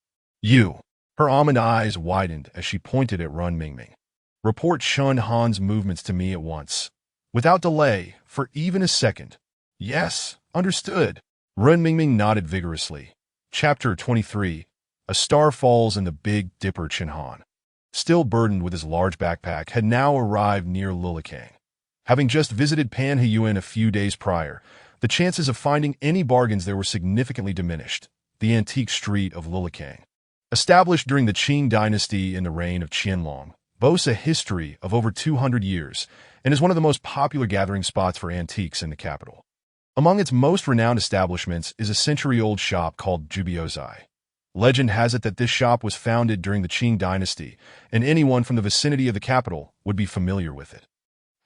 You. Her almond eyes widened as she pointed at Ren Mingming. Report Chen Han's movements to me at once. Without delay, for even a second. Yes, understood. Ren Mingming nodded vigorously. Chapter 23. A Star Falls in the Big Dipper. Chen Han, still burdened with his large backpack, had now arrived near Lulikang. Having just visited Pan Heyuan a few days prior, the chances of finding any bargains there were significantly diminished. The antique street of Lulikang, established during the Ming Dynasty in the reign of Qianlong, boasts a history of over 200 years and is one of the most popular gathering spots for antiques in the capital. Among its most renowned establishments is a century-old shop called Jubiozai. Legend has it that this shop was founded during the Qing Dynasty, and anyone from the vicinity of the capital would be familiar with it.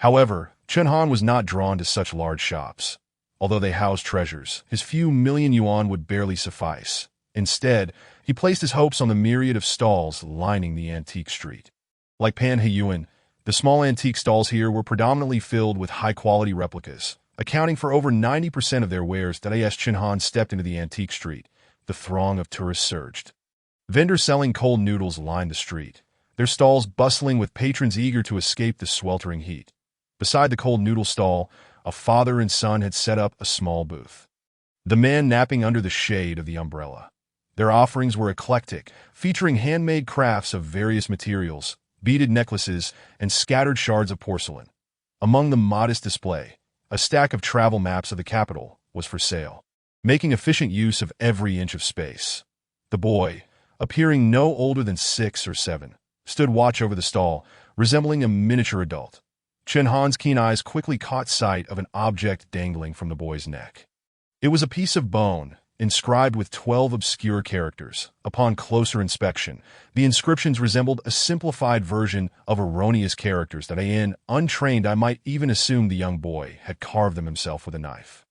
However, Chen Han was not drawn to such large shops. Although they housed treasures, his few million yuan would barely suffice. Instead, he placed his hopes on the myriad of stalls lining the antique street. Like Pan Heyuan, the small antique stalls here were predominantly filled with high-quality replicas, accounting for over 90% of their wares. As Chen Han stepped into the antique street, the throng of tourists surged. Vendors selling cold noodles lined the street, their stalls bustling with patrons eager to escape the sweltering heat. Beside the cold noodle stall, a father and son had set up a small booth. The man napping under the shade of the umbrella. Their offerings were eclectic, featuring handmade crafts of various materials, beaded necklaces, and scattered shards of porcelain. Among the modest display, a stack of travel maps of the capital was for sale, making efficient use of every inch of space. The boy, appearing no older than 6 or 7, stood watch over the stall, resembling a miniature adult. Chen Han's keen eyes quickly caught sight of an object dangling from the boy's neck. It was a piece of bone, inscribed with 12 obscure characters. Upon closer inspection, the inscriptions resembled a simplified version of erroneous characters that untrained I might even assume the young boy had carved them himself with a knife.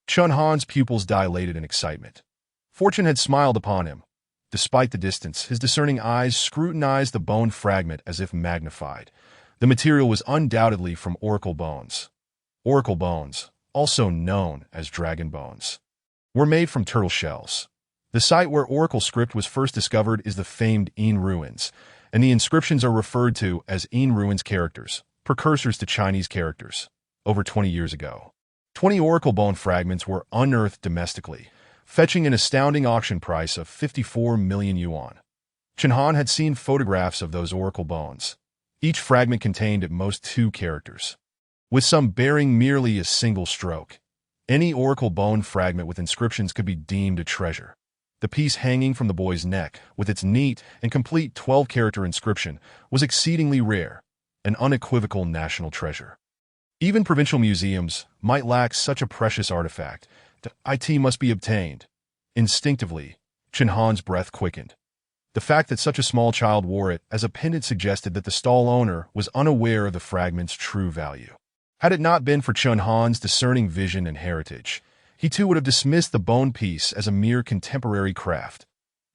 Chen Han's pupils dilated in excitement. Fortune had smiled upon him. Despite the distance, his discerning eyes scrutinized the bone fragment as if magnified. The material was undoubtedly from oracle bones. Oracle bones, also known as dragon bones, were made from turtle shells. The site where oracle script was first discovered is the famed Yin ruins, and the inscriptions are referred to as Yin ruins characters, precursors to Chinese characters. Over 20 years ago, 20 oracle bone fragments were unearthed domestically, fetching an astounding auction price of 54 million yuan. Chen Han had seen photographs of those oracle bones. Each fragment contained at most 2 characters, with some bearing merely a single stroke. Any oracle bone fragment with inscriptions could be deemed a treasure. The piece hanging from the boy's neck, with its neat and complete 12-character inscription, was exceedingly rare, an unequivocal national treasure. Even provincial museums might lack such a precious artifact. It must be obtained. Instinctively, Chen Han's breath quickened. The fact that such a small child wore it as a pendant suggested that the stall owner was unaware of the fragment's true value. Had it not been for Chen Han's discerning vision and heritage, he too would have dismissed the bone piece as a mere contemporary craft.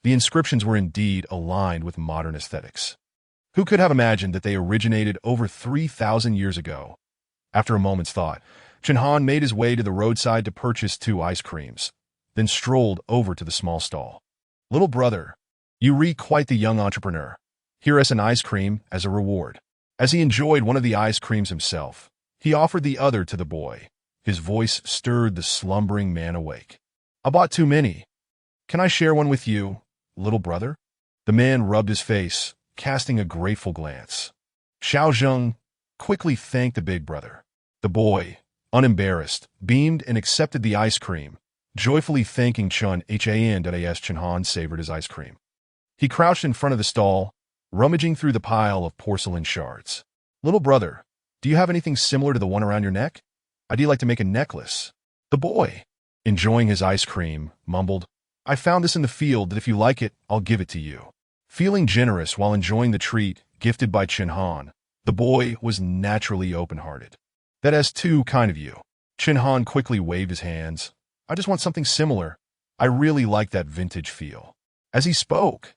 The inscriptions were indeed aligned with modern aesthetics. Who could have imagined that they originated over 3,000 years ago? After a moment's thought, Chen Han made his way to the roadside to purchase 2 ice creams, then strolled over to the small stall. "Little brother, you read quite the young entrepreneur. Here is an ice cream as a reward." As he enjoyed one of the ice creams himself, he offered the other to the boy. His voice stirred the slumbering man awake. "I bought too many. Can I share one with you, little brother?" The man rubbed his face, casting a grateful glance. Xiao Zheng quickly thanked the big brother. The boy, unembarrassed, beamed and accepted the ice cream, joyfully thanking Chen Han. Chen Han savored his ice cream. He crouched in front of the stall, rummaging through the pile of porcelain shards. "Little brother, do you have anything similar to the one around your neck? I'd like to make a necklace." The boy, enjoying his ice cream, mumbled, "I found this in the field that if you like it, I'll give it to you." Feeling generous while enjoying the treat gifted by Chen Han, the boy was naturally open-hearted. "That is too kind of you." Chen Han quickly waved his hands. "I just want something similar. I really like that vintage feel." As he spoke,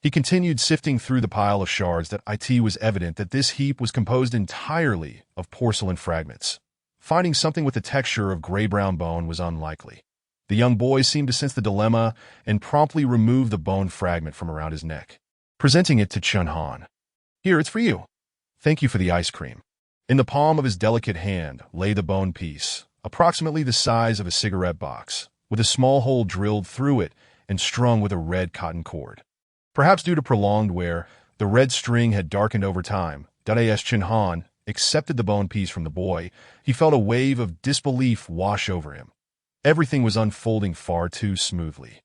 he continued sifting through the pile of shards that it was evident that this heap was composed entirely of porcelain fragments. Finding something with the texture of gray-brown bone was unlikely. The young boy seemed to sense the dilemma and promptly removed the bone fragment from around his neck, presenting it to Chen Han. "Here, it's for you. Thank you for the ice cream." In the palm of his delicate hand lay the bone piece, approximately the size of a cigarette box, with a small hole drilled through it and strung with a red cotton cord. Perhaps due to prolonged wear, the red string had darkened over time. As Chen Han accepted the bone piece from the boy, he felt a wave of disbelief wash over him. Everything was unfolding far too smoothly.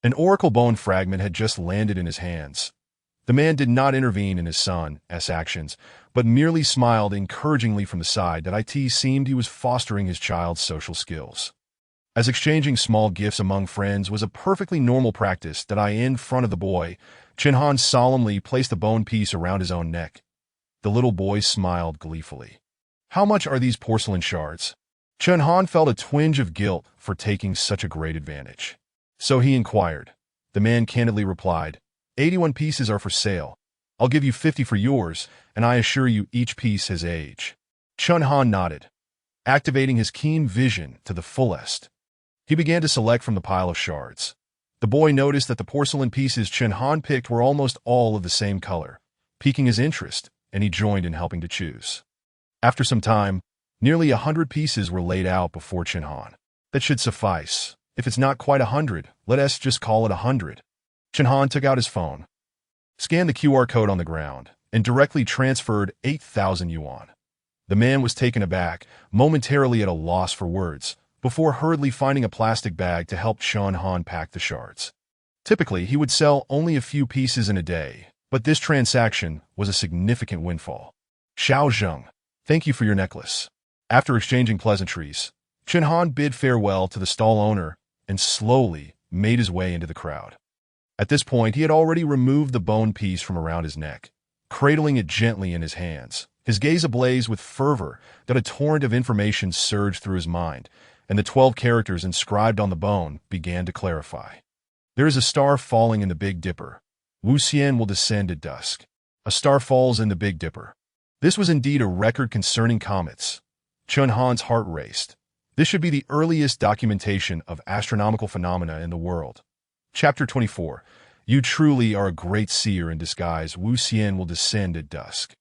An oracle bone fragment had just landed in his hands. The man did not intervene in his son's actions, but merely smiled encouragingly from the side. It seemed he was fostering his child's social skills. As exchanging small gifts among friends was a perfectly normal practice in front of the boy, Chen Han solemnly placed the bone piece around his own neck. The little boy smiled gleefully. How much are these porcelain shards? Chen Han felt a twinge of guilt for taking such a great advantage. So he inquired. The man candidly replied, 81 pieces are for sale. I'll give you 50 for yours, and I assure you each piece has age. Chen Han nodded, activating his keen vision to the fullest. He began to select from the pile of shards. The boy noticed that the porcelain pieces Chen Han picked were almost all of the same color, piquing his interest, and he joined in helping to choose. After some time, nearly 100 pieces were laid out before Chen Han. That should suffice. If it's not quite 100, let us just call it 100. Chen Han took out his phone, scanned the QR code on the ground, and directly transferred 8,000 yuan. The man was taken aback, momentarily at a loss for words, before hurriedly finding a plastic bag to help Chen Han pack the shards. Typically, he would sell only a few pieces in a day, but this transaction was a significant windfall. Xiao Zheng, thank you for your necklace. After exchanging pleasantries, Chen Han bid farewell to the stall owner and slowly made his way into the crowd. At this point, he had already removed the bone piece from around his neck, cradling it gently in his hands, his gaze ablaze with fervor that a torrent of information surged through his mind, and the 12 characters inscribed on the bone began to clarify. There is a star falling in the Big Dipper. Wu Xian will descend at dusk. A star falls in the Big Dipper. This was indeed a record concerning comets. Chen Han's heart raced. This should be the earliest documentation of astronomical phenomena in the world. Chapter 24. You truly are a great seer in disguise. Wu Xian will descend at dusk.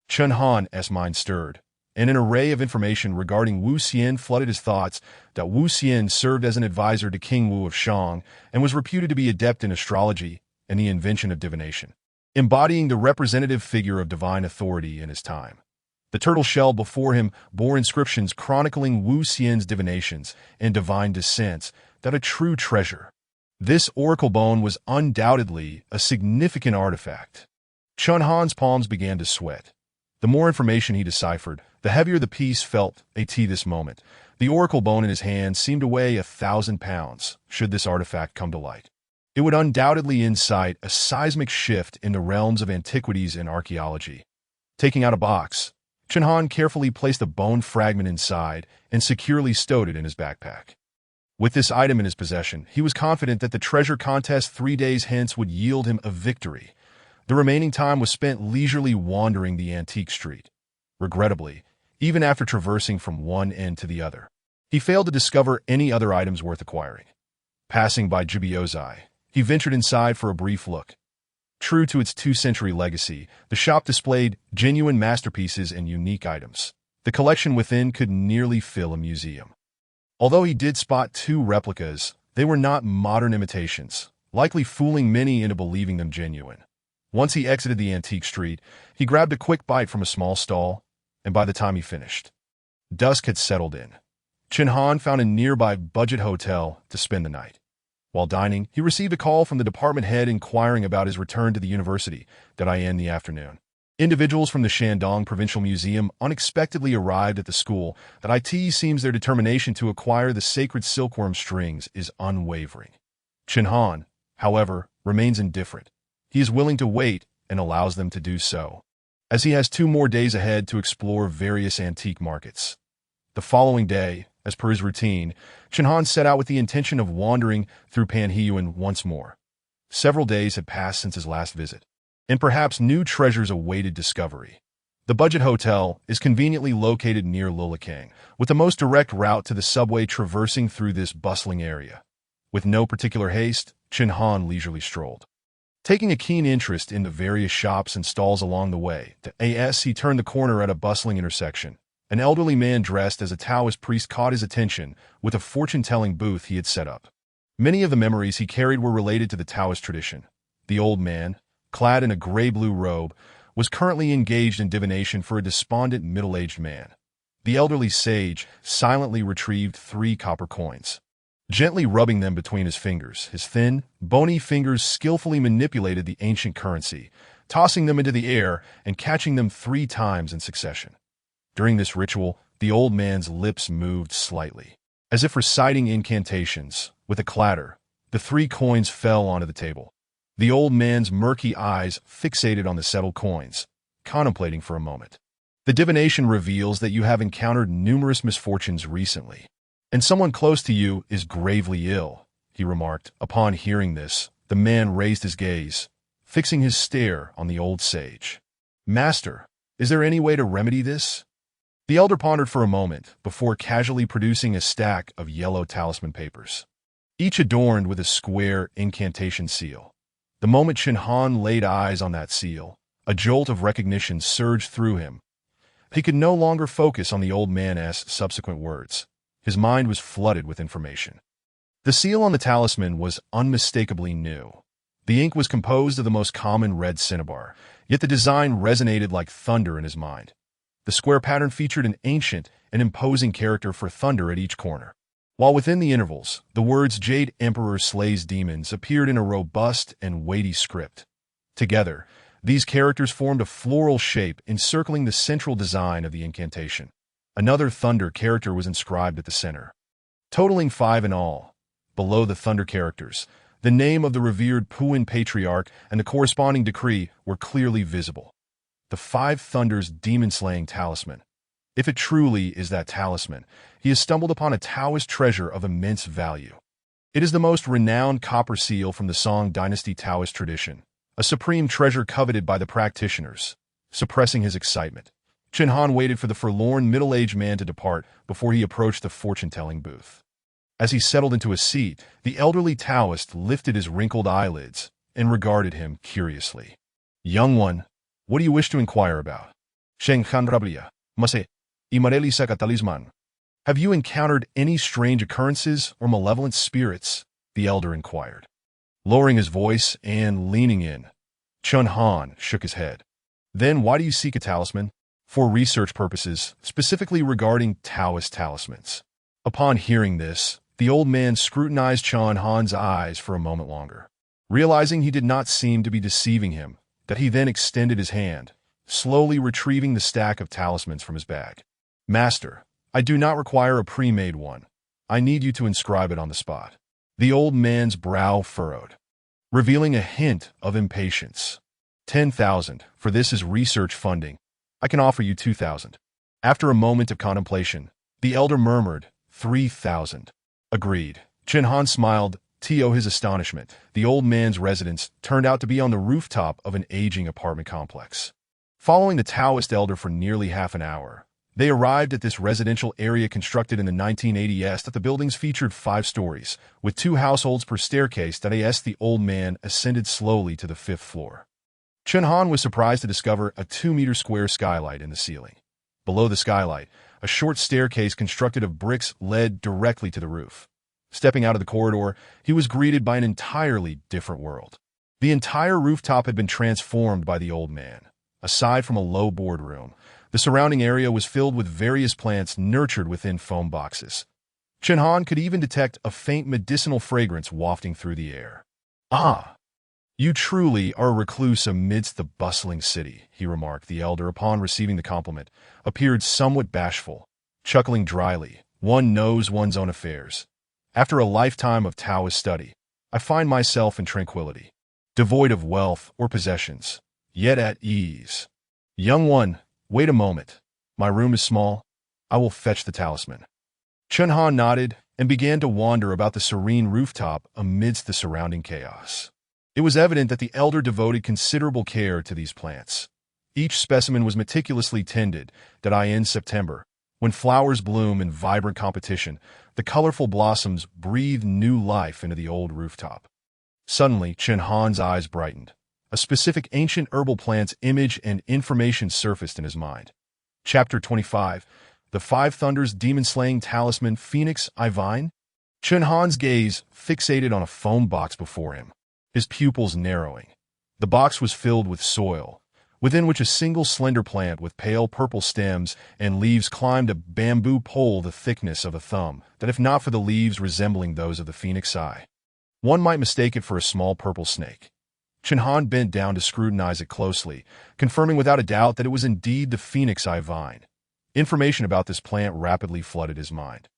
Chen Han's mind stirred, and an array of information regarding Wu Xian flooded his thoughts. That Wu Xian served as an advisor to King Wu of Shang and was reputed to be adept in astrology and the invention of divination, embodying the representative figure of divine authority in his time. The turtle shell before him bore inscriptions chronicling Wu Xian's divinations and divine descents, that a true treasure. This oracle bone was undoubtedly a significant artifact. Chen Han's palms began to sweat. The more information he deciphered, the heavier the piece felt. At this moment, the oracle bone in his hand seemed to weigh 1,000 pounds, should this artifact come to light. It would undoubtedly incite a seismic shift in the realms of antiquities and archaeology. Taking out a box, Chen Han carefully placed a bone fragment inside and securely stowed it in his backpack. With this item in his possession, he was confident that the treasure contest 3 days hence would yield him a victory. The remaining time was spent leisurely wandering the antique street. Regrettably, even after traversing from one end to the other, he failed to discover any other items worth acquiring. Passing by Jibiozai, he ventured inside for a brief look. True to its 2-century legacy, the shop displayed genuine masterpieces and unique items. The collection within could nearly fill a museum. Although he did spot 2 replicas, they were not modern imitations, likely fooling many into believing them genuine. Once he exited the antique street, he grabbed a quick bite from a small stall, and by the time he finished, dusk had settled in. Chen Han found a nearby budget hotel to spend the night. While dining, he received a call from the department head inquiring about his return to the university in the afternoon. Individuals from the Shandong Provincial Museum unexpectedly arrived at the school. It seems their determination to acquire the sacred silkworm strings is unwavering. Chen Han, however, remains indifferent. He is willing to wait and allows them to do so, as he has 2 more days ahead to explore various antique markets. The following day, as per his routine, Chen Han set out with the intention of wandering through Panheyuan once more. Several days had passed since his last visit, and perhaps new treasures awaited discovery. The budget hotel is conveniently located near Lulikang, with the most direct route to the subway traversing through this bustling area. With no particular haste, Chen Han leisurely strolled. Taking a keen interest in the various shops and stalls along the way, he turned the corner at a bustling intersection. An elderly man dressed as a Taoist priest caught his attention with a fortune-telling booth he had set up. Many of the memories he carried were related to the Taoist tradition. The old man, clad in a gray-blue robe, was currently engaged in divination for a despondent middle-aged man. The elderly sage silently retrieved 3 copper coins. Gently rubbing them between his fingers, his thin, bony fingers skillfully manipulated the ancient currency, tossing them into the air and catching them 3 times in succession. During this ritual, the old man's lips moved slightly, as if reciting incantations. With a clatter, the 3 coins fell onto the table. The old man's murky eyes fixated on the settled coins, contemplating for a moment. The divination reveals that you have encountered numerous misfortunes recently, and someone close to you is gravely ill, he remarked. Upon hearing this, the man raised his gaze, fixing his stare on the old sage. Master, is there any way to remedy this? The elder pondered for a moment before casually producing a stack of yellow talisman papers, each adorned with a square incantation seal. The moment Chen Han laid eyes on that seal, a jolt of recognition surged through him. He could no longer focus on the old man's subsequent words. His mind was flooded with information. The seal on the talisman was unmistakably new. The ink was composed of the most common red cinnabar, yet the design resonated like thunder in his mind. The square pattern featured an ancient and imposing character for thunder at each corner, while within the intervals, the words "Jade Emperor slays demons" appeared in a robust and weighty script. Together, these characters formed a floral shape encircling the central design of the incantation. Another thunder character was inscribed at the center, totaling 5 in all. Below the thunder characters, the name of the revered Puyin patriarch and the corresponding decree were clearly visible. The 5 Thunders demon-slaying talisman. If it truly is that talisman, he has stumbled upon a Taoist treasure of immense value. It is the most renowned copper seal from the Song Dynasty Taoist tradition, a supreme treasure coveted by the practitioners. Suppressing his excitement, Chen Han waited for the forlorn middle-aged man to depart before he approached the fortune-telling booth. As he settled into a seat, the elderly Taoist lifted his wrinkled eyelids and regarded him curiously. "Young one, what do you wish to inquire about?" Chen Han rablia, mase, imareli talisman. Have you encountered any strange occurrences or malevolent spirits? The elder inquired. Lowering his voice and leaning in, Chen Han shook his head. Then why do you seek a talisman? For research purposes, specifically regarding Taoist talismans. Upon hearing this, the old man scrutinized Chen Han's eyes for a moment longer, realizing he did not seem to be deceiving him, that he then extended his hand, slowly retrieving the stack of talismans from his bag. "Master, I do not require a pre-made one. I need you to inscribe it on the spot." The old man's brow furrowed, revealing a hint of impatience. 10,000, for this is research funding. I can offer you 2,000. After a moment of contemplation, the elder murmured, 3,000. Agreed. Chen Han smiled, to his astonishment. The old man's residence turned out to be on the rooftop of an aging apartment complex. Following the Taoist elder for nearly half an hour, they arrived at this residential area constructed in the 1980s. That the buildings featured 5 stories, with 2 households per staircase. That as the old man ascended slowly to the 5th floor, Chen Han was surprised to discover a 2-meter square skylight in the ceiling. Below the skylight, a short staircase constructed of bricks led directly to the roof. Stepping out of the corridor, he was greeted by an entirely different world. The entire rooftop had been transformed by the old man. Aside from a low boardroom, the surrounding area was filled with various plants nurtured within foam boxes. Chen Han could even detect a faint medicinal fragrance wafting through the air. "Ah, you truly are a recluse amidst the bustling city," he remarked. The elder, upon receiving the compliment, appeared somewhat bashful, chuckling dryly. "One knows one's own affairs. After a lifetime of Taoist study, I find myself in tranquility, devoid of wealth or possessions, yet at ease. Young one, wait a moment. My room is small. I will fetch the talisman." Chen Han nodded and began to wander about the serene rooftop amidst the surrounding chaos. It was evident that the elder devoted considerable care to these plants. Each specimen was meticulously tended, that in September, when flowers bloom in vibrant competition, the colorful blossoms breathed new life into the old rooftop. Suddenly, Chen Han's eyes brightened. A specific ancient herbal plant's image and information surfaced in his mind. Chapter 25, The 5 Thunders Demon-Slaying Talisman Phoenix I Vine? Chen Han's gaze fixated on a foam box before him, his pupils narrowing. The box was filled with soil, within which a single slender plant with pale purple stems and leaves climbed a bamboo pole the thickness of a thumb, that if not for the leaves resembling those of the phoenix eye, one might mistake it for a small purple snake. Chen Han bent down to scrutinize it closely, confirming without a doubt that it was indeed the phoenix eye vine. Information about this plant rapidly flooded his mind.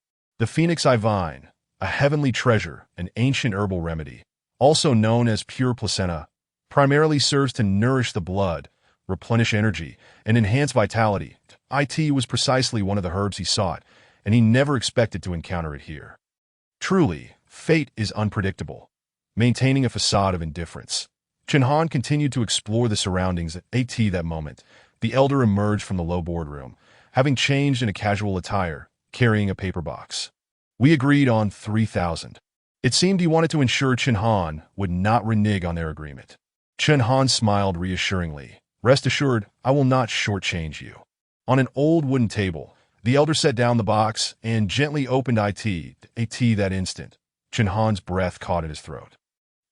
The phoenix eye vine, a heavenly treasure, an ancient herbal remedy, also known as pure placenta, primarily serves to nourish the blood, replenish energy, and enhance vitality. It was precisely one of the herbs he sought, and he never expected to encounter it here. Truly, fate is unpredictable. Maintaining a facade of indifference, Chen Han continued to explore the surroundings. At that moment, the elder emerged from the low boardroom, having changed in a casual attire, carrying a paper box. We agreed on 3,000. It seemed he wanted to ensure Chen Han would not renege on their agreement. Chen Han smiled reassuringly. Rest assured, I will not shortchange you. On an old wooden table, the elder set down the box and gently opened it. That instant, Chen Han's breath caught at his throat.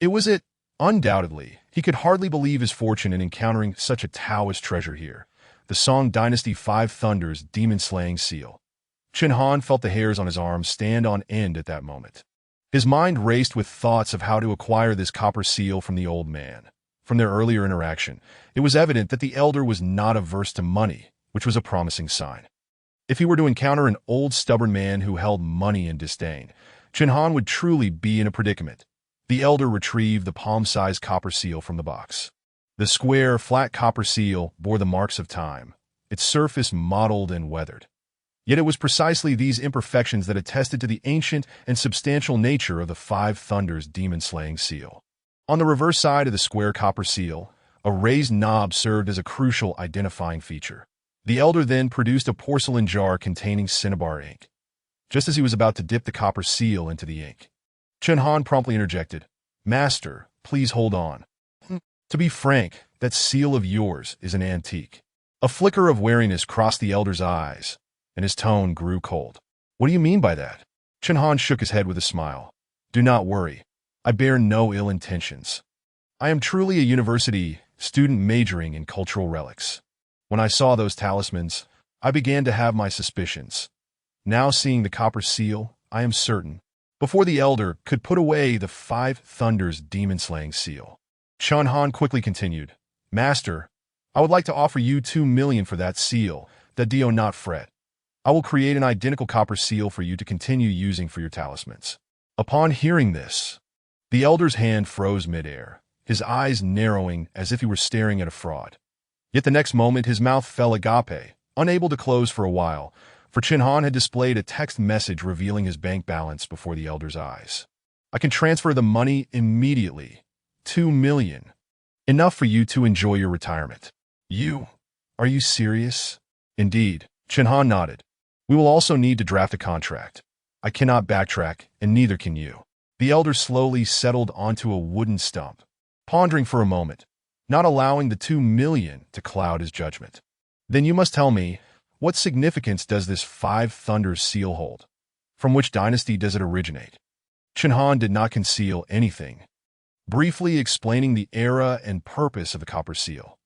It was it. Undoubtedly, he could hardly believe his fortune in encountering such a Taoist treasure here. The Song Dynasty Five Thunders demon-slaying seal. Chen Han felt the hairs on his arms stand on end at that moment. His mind raced with thoughts of how to acquire this copper seal from the old man. From their earlier interaction, it was evident that the elder was not averse to money, which was a promising sign. If he were to encounter an old stubborn man who held money in disdain, Chen Han would truly be in a predicament. The elder retrieved the palm-sized copper seal from the box. The square, flat copper seal bore the marks of time, its surface mottled and weathered. Yet it was precisely these imperfections that attested to the ancient and substantial nature of the Five Thunders demon-slaying seal. On the reverse side of the square copper seal, a raised knob served as a crucial identifying feature. The elder then produced a porcelain jar containing cinnabar ink. Just as he was about to dip the copper seal into the ink, Chen Han promptly interjected, "Master, please hold on. To be frank, that seal of yours is an antique." A flicker of wariness crossed the elder's eyes, and his tone grew cold. "What do you mean by that?" Chen Han shook his head with a smile. "Do not worry. I bear no ill intentions. I am truly a university student majoring in cultural relics. When I saw those talismans, I began to have my suspicions. Now seeing the copper seal, I am certain." Before the elder could put away the Five Thunders demon-slaying seal, Chen Han quickly continued, "Master, I would like to offer you 2 million for that seal. That do not fret. I will create an identical copper seal for you to continue using for your talismans." Upon hearing this, the elder's hand froze midair, his eyes narrowing as if he were staring at a fraud. Yet the next moment his mouth fell agape, unable to close for a while, for Chen Han had displayed a text message revealing his bank balance before the elder's eyes. "I can transfer the money immediately. 2 million. Enough for you to enjoy your retirement." Are you serious?" "Indeed," Chen Han nodded. "We will also need to draft a contract. I cannot backtrack, and neither can you." The elder slowly settled onto a wooden stump, pondering for a moment, not allowing the 2 million to cloud his judgment. "Then you must tell me, what significance does this Five Thunders seal hold? From which dynasty does it originate?" Chen Han did not conceal anything, briefly explaining the era and purpose of the copper seal.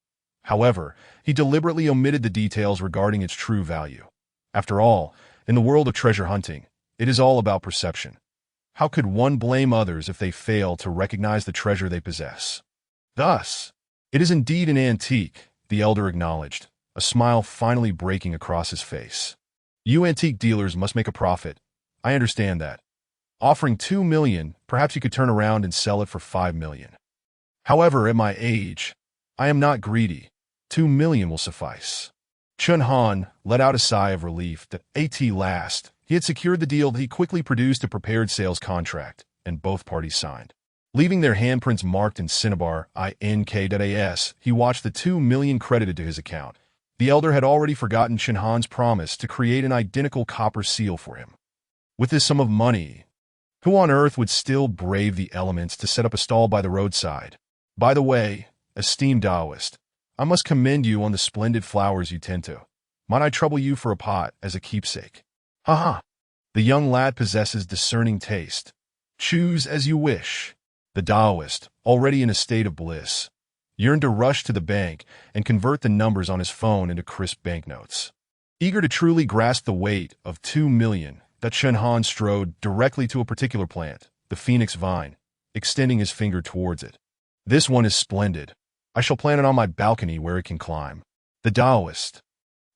However, he deliberately omitted the details regarding its true value. After all, in the world of treasure hunting, it is all about perception. How could one blame others if they fail to recognize the treasure they possess? Thus, "It is indeed an antique," the elder acknowledged, a smile finally breaking across his face. "You antique dealers must make a profit. I understand that. Offering 2 million, perhaps you could turn around and sell it for 5 million. However, at my age, I am not greedy. 2 million will suffice." Chen Han let out a sigh of relief that at last he had secured the deal. He quickly produced a prepared sales contract, and both parties signed. Leaving their handprints marked in cinnabar ink.as, he watched the 2 million credited to his account. The elder had already forgotten Chen Han's promise to create an identical copper seal for him. With this sum of money, who on earth would still brave the elements to set up a stall by the roadside? By the way, esteemed Taoist, I must commend you on the splendid flowers you tend to. Might I trouble you for a pot as a keepsake? Ha! The young lad possesses discerning taste. Choose as you wish. The Taoist, already in a state of bliss, yearned to rush to the bank and convert the numbers on his phone into crisp banknotes. Eager to truly grasp the weight of 2 million, that Chen Han strode directly to a particular plant, the phoenix vine, extending his finger towards it. "This one is splendid. I shall plant it on my balcony where it can climb." The Taoist,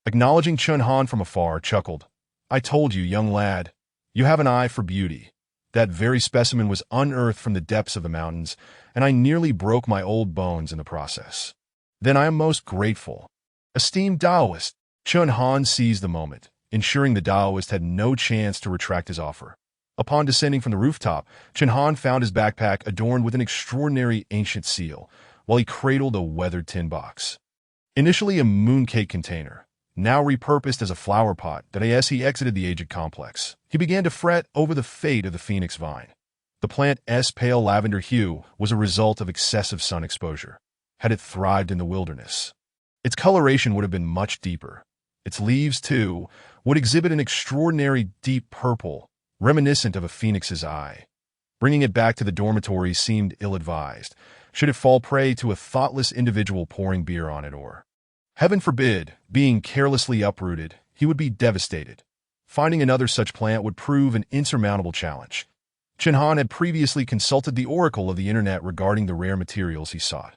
acknowledging Chen Han from afar, chuckled. "I told you, young lad, you have an eye for beauty. That very specimen was unearthed from the depths of the mountains, and I nearly broke my old bones in the process." "Then I am most grateful." "Esteemed Taoist, Chen Han seized the moment, ensuring the Taoist had no chance to retract his offer. Upon descending from the rooftop, Chen Han found his backpack adorned with an extraordinary ancient seal, while he cradled a weathered tin box. Initially a mooncake container, now repurposed as a flower pot, that as he exited the aged complex, he began to fret over the fate of the phoenix vine. The plant's pale lavender hue was a result of excessive sun exposure. Had it thrived in the wilderness, its coloration would have been much deeper. Its leaves, too, would exhibit an extraordinary deep purple, reminiscent of a phoenix's eye. Bringing it back to the dormitory seemed ill-advised, should it fall prey to a thoughtless individual pouring beer on it, or, heaven forbid, being carelessly uprooted, he would be devastated. Finding another such plant would prove an insurmountable challenge. Chen Han had previously consulted the oracle of the internet regarding the rare materials he sought,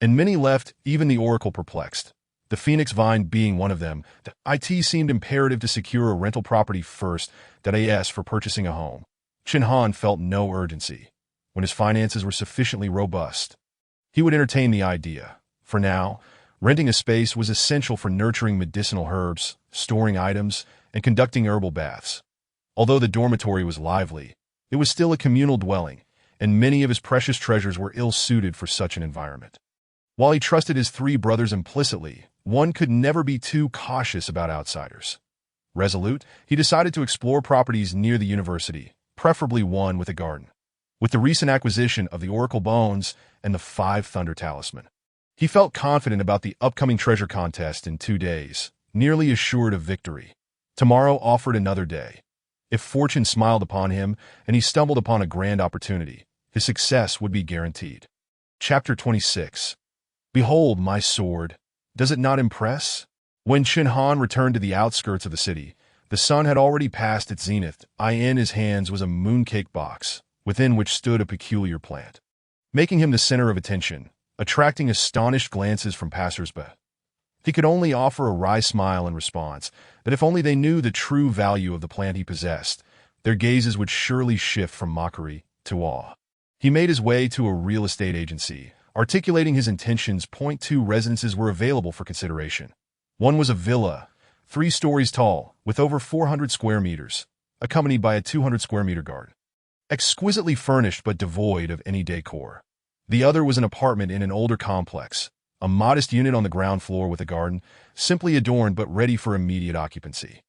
and many left even the oracle perplexed. The phoenix vine being one of them, the IT seemed imperative to secure a rental property first, that is, for purchasing a home. Chen Han felt no urgency. When his finances were sufficiently robust, he would entertain the idea. For now, renting a space was essential for nurturing medicinal herbs, storing items, and conducting herbal baths. Although the dormitory was lively, it was still a communal dwelling, and many of his precious treasures were ill-suited for such an environment. While he trusted his three brothers implicitly, one could never be too cautious about outsiders. Resolute, he decided to explore properties near the university, preferably one with a garden. With the recent acquisition of the Oracle Bones and the 5 Thunder Talisman, he felt confident about the upcoming treasure contest in 2 days, nearly assured of victory. Tomorrow offered another day. If fortune smiled upon him and he stumbled upon a grand opportunity, his success would be guaranteed. Chapter 26. Behold my sword. Does it not impress? When Chen Han returned to the outskirts of the city, the sun had already passed its zenith. In his hands was a mooncake box, within which stood a peculiar plant, making him the center of attention, attracting astonished glances from passers-by. He could only offer a wry smile in response, that if only they knew the true value of the plant he possessed, their gazes would surely shift from mockery to awe. He made his way to a real estate agency, articulating his intentions. 2 residences were available for consideration. One was a villa, 3 stories tall, with over 400 square meters, accompanied by a 200 square meter garden, exquisitely furnished but devoid of any decor. The other was an apartment in an older complex, a modest unit on the ground floor with a garden, simply adorned but ready for immediate occupancy.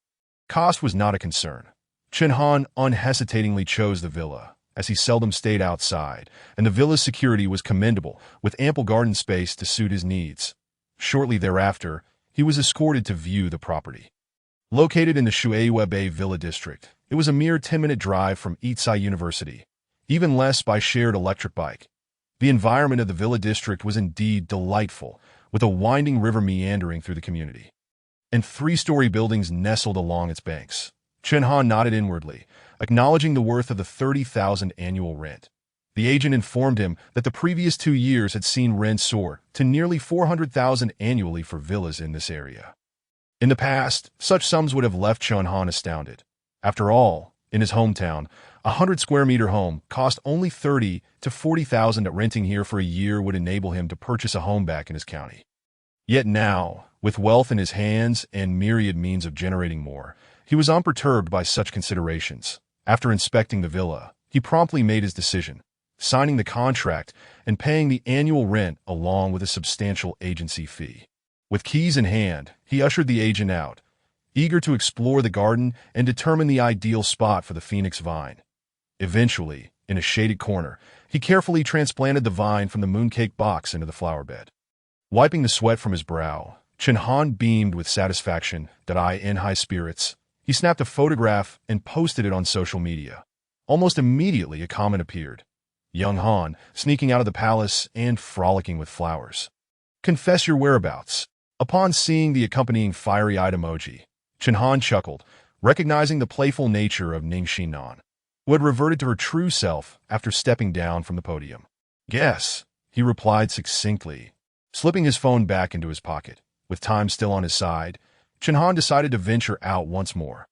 Cost was not a concern. Chen Han unhesitatingly chose the villa, as he seldom stayed outside, and the villa's security was commendable, with ample garden space to suit his needs. Shortly thereafter, he was escorted to view the property. Located in the Shuai Bay Villa District, it was a mere 10-minute drive from Itsai University, even less by shared electric bike. The environment of the Villa District was indeed delightful, with a winding river meandering through the community, and 3-story buildings nestled along its banks. Chen Han nodded inwardly, acknowledging the worth of the 30,000 annual rent. The agent informed him that the previous 2 years had seen rent soar to nearly 400,000 annually for villas in this area. In the past, such sums would have left Chen Han astounded. After all, in his hometown, a 100-square-meter home cost only 30 to 40,000. Renting here for a year would enable him to purchase a home back in his county. Yet now, with wealth in his hands and myriad means of generating more, he was unperturbed by such considerations. After inspecting the villa, he promptly made his decision, signing the contract and paying the annual rent along with a substantial agency fee. With keys in hand, he ushered the agent out, eager to explore the garden and determine the ideal spot for the phoenix vine. Eventually, in a shaded corner, he carefully transplanted the vine from the mooncake box into the flower bed. Wiping the sweat from his brow, Chen Han beamed with satisfaction that in high spirits. He snapped a photograph and posted it on social media. Almost immediately, a comment appeared. Young Han, sneaking out of the palace and frolicking with flowers. Confess your whereabouts. Upon seeing the accompanying fiery-eyed emoji, Chen Han chuckled, recognizing the playful nature of Ning Xinnan, who had reverted to her true self after stepping down from the podium. Guess, he replied succinctly. Slipping his phone back into his pocket, with time still on his side, Chen Han decided to venture out once more.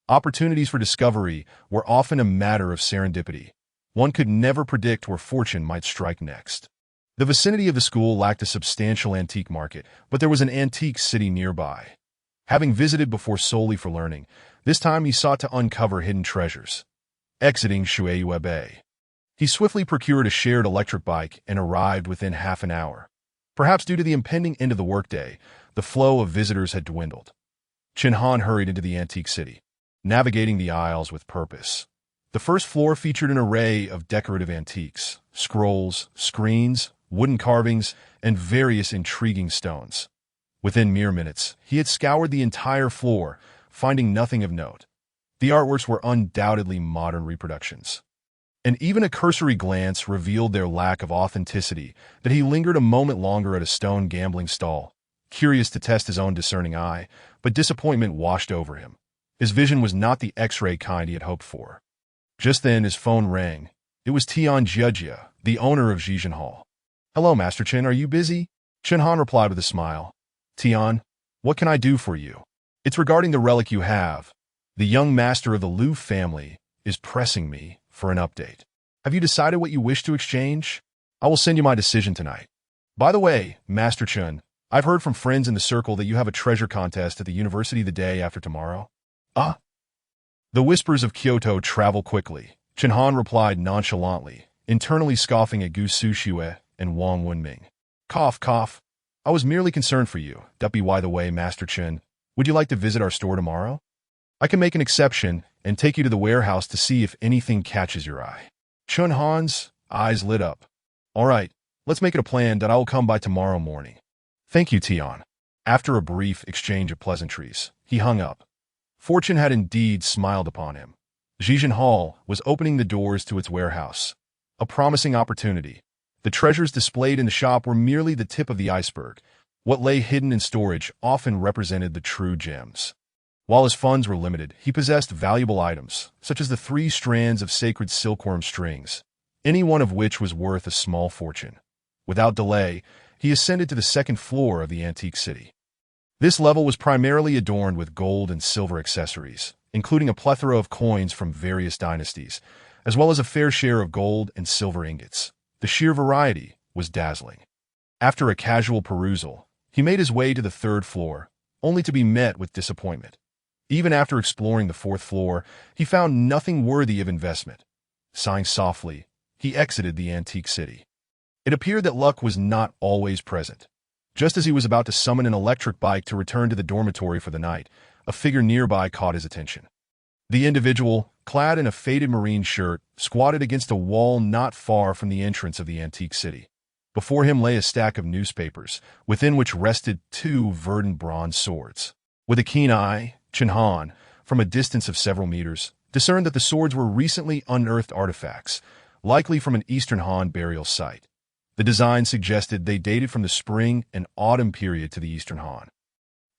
Opportunities for discovery were often a matter of serendipity. One could never predict where fortune might strike next. The vicinity of the school lacked a substantial antique market, but there was an antique city nearby. Having visited before solely for learning, this time he sought to uncover hidden treasures. Exiting Chu Yao, he swiftly procured a shared electric bike and arrived within half an hour. Perhaps due to the impending end of the workday, the flow of visitors had dwindled. Chen Han hurried into the antique city, navigating the aisles with purpose. The first floor featured an array of decorative antiques, scrolls, screens, wooden carvings, and various intriguing stones. Within mere minutes, he had scoured the entire floor, finding nothing of note. The artworks were undoubtedly modern reproductions, and even a cursory glance revealed their lack of authenticity that he lingered a moment longer at a stone gambling stall, curious to test his own discerning eye, but disappointment washed over him. His vision was not the X-ray kind he had hoped for. Just then his phone rang. It was Tian Jiajia, the owner of Zhizhen Hall. "Hello, Master Chen, are you busy?" Chen Han replied with a smile. "Tian, what can I do for you?" "It's regarding the relic you have. The young master of the Liu family is pressing me for an update. Have you decided what you wish to exchange? I will send you my decision tonight. By the way, Master Chen, I've heard from friends in the circle that you have a treasure contest at the university the day after tomorrow." "Ah?" The whispers of Kyoto travel quickly. Chen Han replied nonchalantly, internally scoffing at Gu Suxue and Wang Wenming. Cough, cough. "I was merely concerned for you. By the way, Master Chen, would you like to visit our store tomorrow? I can make an exception and take you to the warehouse to see if anything catches your eye." Chen Han's eyes lit up. "All right, let's make it a plan that I will come by tomorrow morning." "Thank you, Tian." After a brief exchange of pleasantries, he hung up. Fortune had indeed smiled upon him. Zhizhen Hall was opening the doors to its warehouse. A promising opportunity. The treasures displayed in the shop were merely the tip of the iceberg. What lay hidden in storage often represented the true gems. While his funds were limited, he possessed valuable items, such as the 3 strands of sacred silkworm strings, any one of which was worth a small fortune. Without delay, he ascended to the second floor of the antique city. This level was primarily adorned with gold and silver accessories, including a plethora of coins from various dynasties, as well as a fair share of gold and silver ingots. The sheer variety was dazzling. After a casual perusal, he made his way to the 3rd floor, only to be met with disappointment. Even after exploring the 4th floor, he found nothing worthy of investment. Sighing softly, he exited the antique city. It appeared that luck was not always present. Just as he was about to summon an electric bike to return to the dormitory for the night, a figure nearby caught his attention. The individual, clad in a faded marine shirt, squatted against a wall not far from the entrance of the antique city. Before him lay a stack of newspapers, within which rested 2 verdant bronze swords. With a keen eye, Chen Han, from a distance of several meters, discerned that the swords were recently unearthed artifacts, likely from an Eastern Han burial site. The design suggested they dated from the spring and autumn period to the Eastern Han.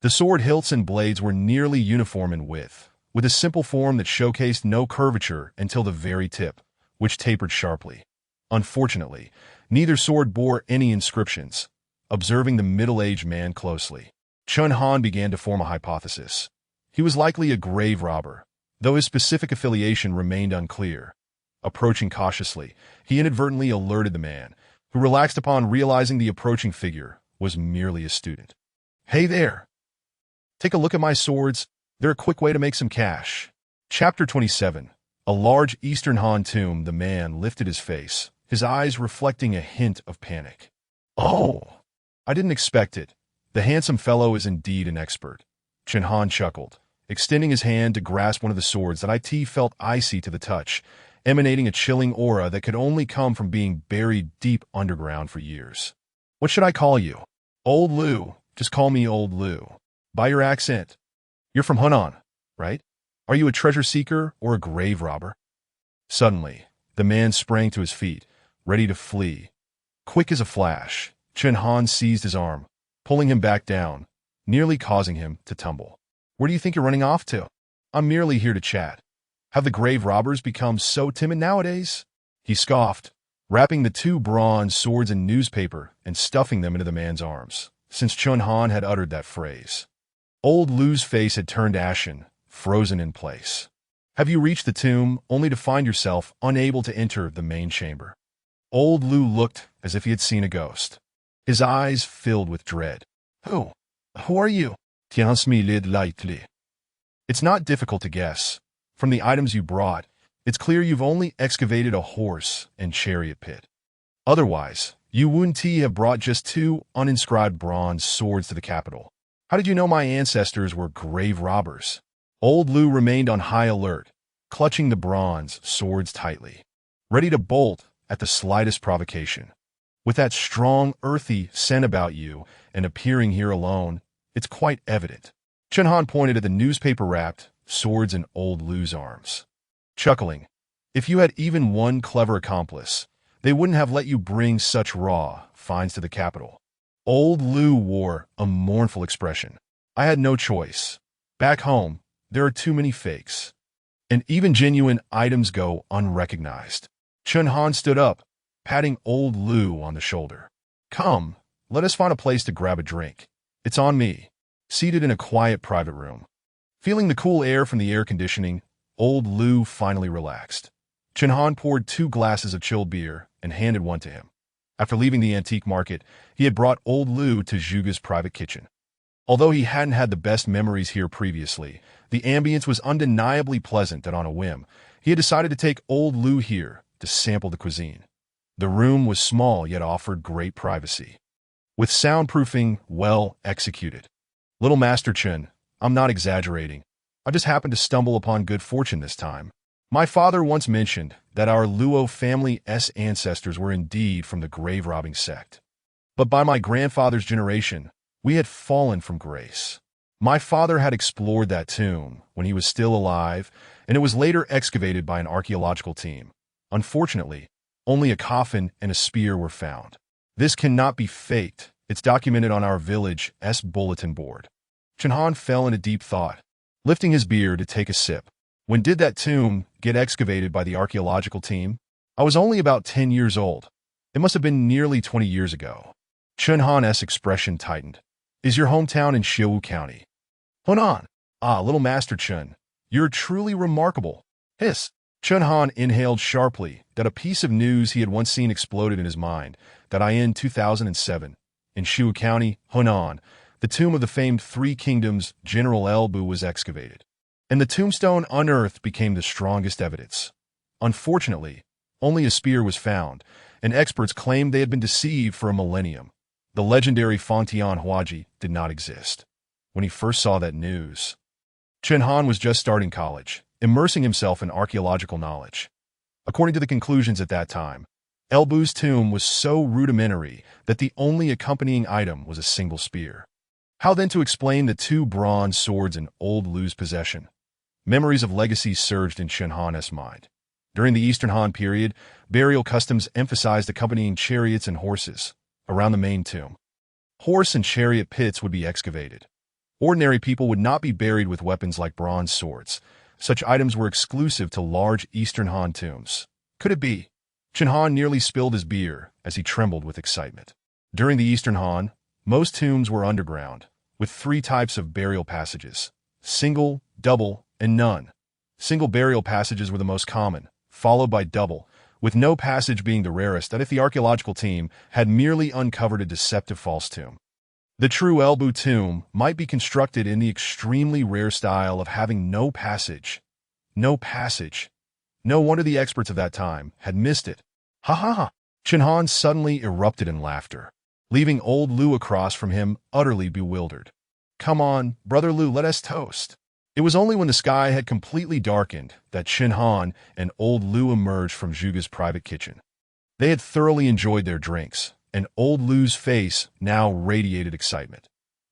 The sword hilts and blades were nearly uniform in width, with a simple form that showcased no curvature until the very tip, which tapered sharply. Unfortunately, neither sword bore any inscriptions. Observing the middle-aged man closely, Chen Han began to form a hypothesis. He was likely a grave robber, though his specific affiliation remained unclear. Approaching cautiously, he inadvertently alerted the man, who relaxed upon realizing the approaching figure was merely a student. "Hey there! Take a look at my swords. They're a quick way to make some cash." Chapter 27. A large Eastern Han tomb. The man lifted his face, his eyes reflecting a hint of panic. "Oh, I didn't expect it. The handsome fellow is indeed an expert." Chen Han chuckled, extending his hand to grasp one of the swords that it felt icy to the touch, emanating a chilling aura that could only come from being buried deep underground for years. "What should I call you?" "Old Liu. Just call me Old Liu. By your accent, you're from Hunan, right? Are you a treasure seeker or a grave robber?" Suddenly, the man sprang to his feet, ready to flee. Quick as a flash, Chen Han seized his arm, pulling him back down, nearly causing him to tumble. "Where do you think you're running off to? I'm merely here to chat. Have the grave robbers become so timid nowadays?" He scoffed, wrapping the 2 bronze swords in newspaper and stuffing them into the man's arms, since Chen Han had uttered that phrase. Old Liu's face had turned ashen, frozen in place. "Have you reached the tomb only to find yourself unable to enter the main chamber?" Old Liu looked as if he had seen a ghost. His eyes filled with dread. Who are you?" transmitted lightly. It's not difficult to guess. From the items you brought, it's clear you've only excavated a horse and chariot pit. Otherwise, you wouldn't have brought just 2 uninscribed bronze swords to the capital. How did you know my ancestors were grave robbers? Old Lu remained on high alert, clutching the bronze swords tightly, ready to bolt at the slightest provocation. With that strong, earthy scent about you and appearing here alone, it's quite evident. Chen Han pointed at the newspaper-wrapped swords in Old Lu's arms, chuckling. If you had even one clever accomplice, they wouldn't have let you bring such raw finds to the capital. Old Lu wore a mournful expression. I had no choice. Back home, there are too many fakes. And even genuine items go unrecognized. Chen Han stood up, patting Old Lu on the shoulder. Come, let us find a place to grab a drink. It's on me. Seated in a quiet private room, feeling the cool air from the air conditioning, Old Lu finally relaxed. Chen Han poured 2 glasses of chilled beer and handed one to him. After leaving the antique market, he had brought Old Lu to Zhuge's private kitchen. Although he hadn't had the best memories here previously, the ambience was undeniably pleasant and on a whim, he had decided to take Old Lu here to sample the cuisine. The room was small yet offered great privacy, with soundproofing well executed. Little Master Chen, I'm not exaggerating. I just happened to stumble upon good fortune this time. My father once mentioned that our Luo family's ancestors were indeed from the grave-robbing sect. But by my grandfather's generation, we had fallen from grace. My father had explored that tomb when he was still alive, and it was later excavated by an archaeological team. Unfortunately, only a coffin and a spear were found. This cannot be faked. It's documented on our village's bulletin board. Chen Han fell into deep thought, lifting his beer to take a sip. When did that tomb get excavated by the archaeological team? I was only about 10 years old. It must have been nearly 20 years ago. Chen Han's expression tightened. Is your hometown in Xiu County? Hunan. Ah, little Master Chen, you're truly remarkable. Hiss. Chen Han inhaled sharply that a piece of news he had once seen exploded in his mind, that in 2007, in Xiu County, Hunan, the tomb of the famed Three Kingdoms General Elbu was excavated, and the tombstone unearthed became the strongest evidence. Unfortunately, only a spear was found, and experts claimed they had been deceived for a millennium. The legendary Fangtian Huaji did not exist. When he first saw that news, Chen Han was just starting college, immersing himself in archaeological knowledge. According to the conclusions at that time, Elbu's tomb was so rudimentary that the only accompanying item was a single spear. How then to explain the 2 bronze swords in Old Lu's possession? Memories of legacy surged in Chen Han's mind. During the Eastern Han period, burial customs emphasized accompanying chariots and horses around the main tomb. Horse and chariot pits would be excavated. Ordinary people would not be buried with weapons like bronze swords. Such items were exclusive to large Eastern Han tombs. Could it be? Chen Han nearly spilled his beer as he trembled with excitement. During the Eastern Han, most tombs were underground, with 3 types of burial passages: single, double, and none. Single burial passages were the most common, followed by double, with no passage being the rarest, that if the archaeological team had merely uncovered a deceptive false tomb. The true Elbu tomb might be constructed in the extremely rare style of having no passage. No passage. No wonder the experts of that time had missed it. Ha ha ha! Chen Han suddenly erupted in laughter, leaving Old Lu across from him utterly bewildered. Come on, Brother Lu, let us toast. It was only when the sky had completely darkened that Chen Han and Old Lu emerged from Zhuge's private kitchen. They had thoroughly enjoyed their drinks, and Old Lu's face now radiated excitement.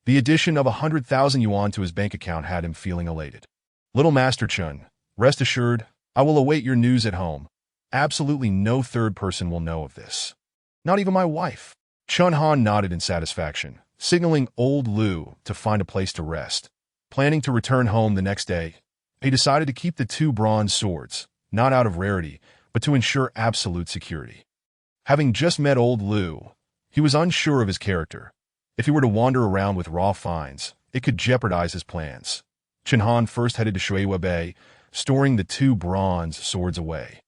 The addition of 100,000 yuan to his bank account had him feeling elated. Little Master Chen, rest assured, I will await your news at home. Absolutely no third person will know of this. Not even my wife. Chen Han nodded in satisfaction, signaling Old Lu to find a place to rest. Planning to return home the next day, he decided to keep the 2 bronze swords, not out of rarity, but to ensure absolute security. Having just met Old Lu, he was unsure of his character. If he were to wander around with raw finds, it could jeopardize his plans. Chen Han first headed to Shuiwa Bay, storing the 2 bronze swords away.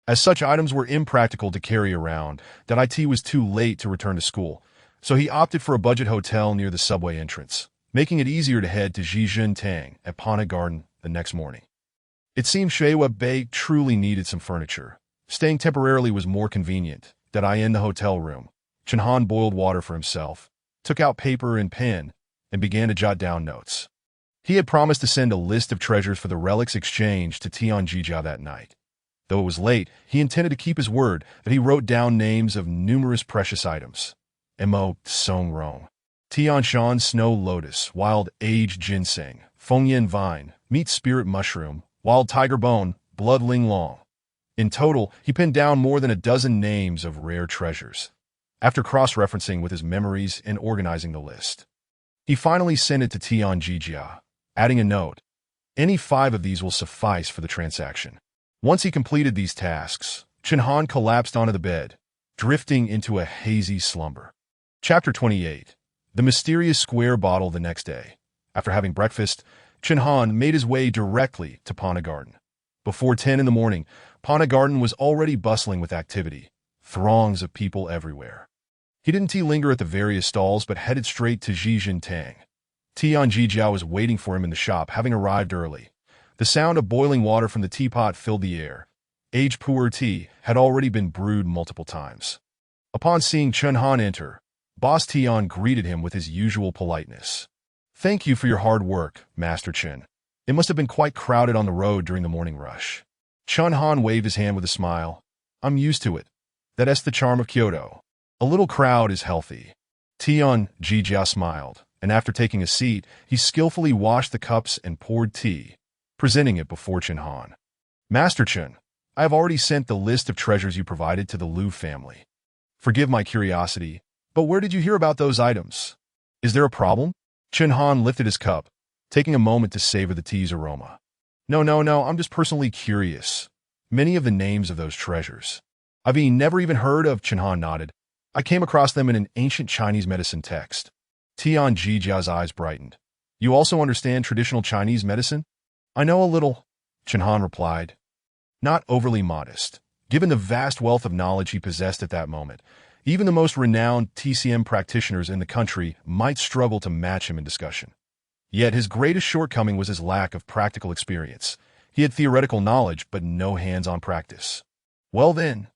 As such items were impractical to carry around, that it was too late to return to school, so he opted for a budget hotel near the subway entrance. making it easier to head to Zhizhen at Pana Garden the next morning. It seemed Shui Bei truly needed some furniture. Staying temporarily was more convenient. That I in the hotel room. Chen Han boiled water for himself, took out paper and pen, and began to jot down notes. He had promised to send a list of treasures for the relics exchange to Tian Jiajia that night. Though it was late, he intended to keep his word that he wrote down names of numerous precious items. Mo Song Rong, Tian Shan Snow Lotus, Wild Aged Ginseng, Fengyan Vine, Meat Spirit Mushroom, Wild Tiger Bone, Blood Ling Long. In total, he pinned down more than a dozen names of rare treasures. After cross-referencing with his memories and organizing the list, he finally sent it to Tian Jiajia, adding a note. Any 5 of these will suffice for the transaction. Once he completed these tasks, Chen Han collapsed onto the bed, drifting into a hazy slumber. Chapter 28. The Mysterious Square Bottle. The next day, after having breakfast, Chen Han made his way directly to Pana Garden. Before 10 in the morning, Pana Garden was already bustling with activity, throngs of people everywhere. He didn't linger at the various stalls but headed straight to Zhizhen. Tian Jiajia was waiting for him in the shop, having arrived early. The sound of boiling water from the teapot filled the air. Aged pu'er tea had already been brewed multiple times. Upon seeing Chen Han enter, Boss Tian greeted him with his usual politeness. "Thank you for your hard work, Master Chen. It must have been quite crowded on the road during the morning rush." Chen Han waved his hand with a smile. "I'm used to it. That's the charm of Kyoto. A little crowd is healthy." Tian Jiajia smiled, and after taking a seat, he skillfully washed the cups and poured tea, presenting it before Chen Han. "Master Chen, I have already sent the list of treasures you provided to the Liu family. Forgive my curiosity, but where did you hear about those items? Is there a problem?" Chen Han lifted his cup, taking a moment to savor the tea's aroma. No, I'm just personally curious. Many of the names of those treasures I've never even heard of." Chen Han nodded. "I came across them in an ancient Chinese medicine text." Tian Jijia's eyes brightened. "You also understand traditional Chinese medicine?" "I know a little," Chen Han replied, not overly modest. Given the vast wealth of knowledge he possessed at that moment, even the most renowned TCM practitioners in the country might struggle to match him in discussion. Yet his greatest shortcoming was his lack of practical experience. He had theoretical knowledge, but no hands-on practice. "Well then,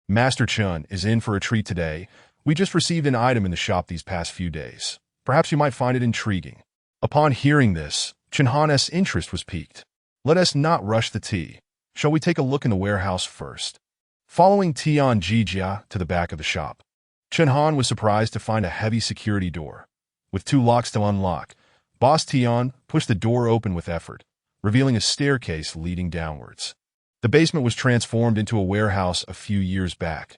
Master Chen is in for a treat today. We just received an item in the shop these past few days. Perhaps you might find it intriguing." Upon hearing this, Chen Han's interest was piqued. "Let us not rush the tea. Shall we take a look in the warehouse first?" Following Tian Jiajia to the back of the shop, Chen Han was surprised to find a heavy security door. With 2 locks to unlock, Boss Tian pushed the door open with effort, revealing a staircase leading downwards. The basement was transformed into a warehouse a few years back.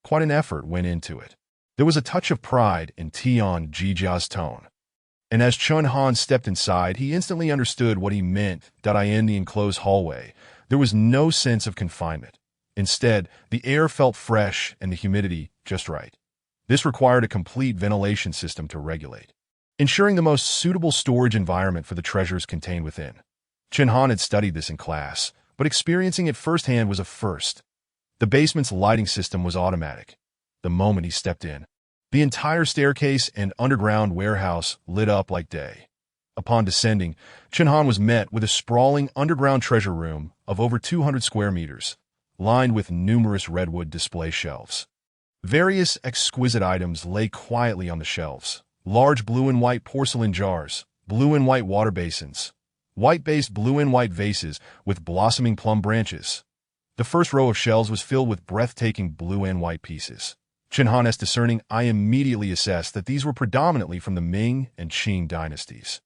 Quite an effort went into it. There was a touch of pride in Tian Jijia's tone. And as Chen Han stepped inside, he instantly understood what he meant. In the enclosed hallway, there was no sense of confinement. Instead, the air felt fresh and the humidity just right. This required a complete ventilation system to regulate, ensuring the most suitable storage environment for the treasures contained within. Chen Han had studied this in class, but experiencing it firsthand was a first. The basement's lighting system was automatic. The moment he stepped in, the entire staircase and underground warehouse lit up like day. Upon descending, Chen Han was met with a sprawling underground treasure room of over 200 square meters, lined with numerous redwood display shelves. Various exquisite items lay quietly on the shelves. Large blue and white porcelain jars, blue and white water basins, white-based blue and white vases with blossoming plum branches. The first row of shelves was filled with breathtaking blue and white pieces. Chen Han's discerning eye immediately assessed that these were predominantly from the Ming and Qing dynasties,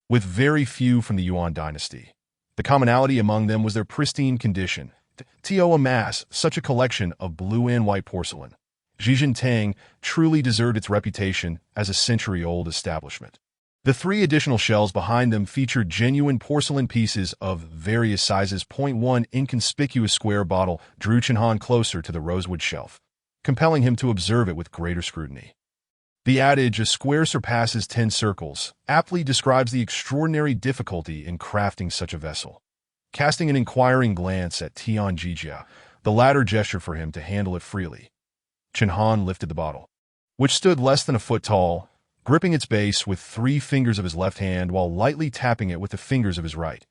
with very few from the Yuan dynasty. The commonality among them was their pristine condition. To amass such a collection of blue and white porcelain, Zhizhen truly deserved its reputation as a century-old establishment. The 3 additional shelves behind them featured genuine porcelain pieces of various sizes. 1 inconspicuous square bottle drew Chen Han closer to the rosewood shelf, compelling him to observe it with greater scrutiny. The adage, "a square surpasses 10 circles," aptly describes the extraordinary difficulty in crafting such a vessel. Casting an inquiring glance at Tian Jiajia, the latter gestured for him to handle it freely. Chen Han lifted the bottle, which stood less than a foot tall, gripping its base with 3 fingers of his left hand while lightly tapping it with the fingers of his right.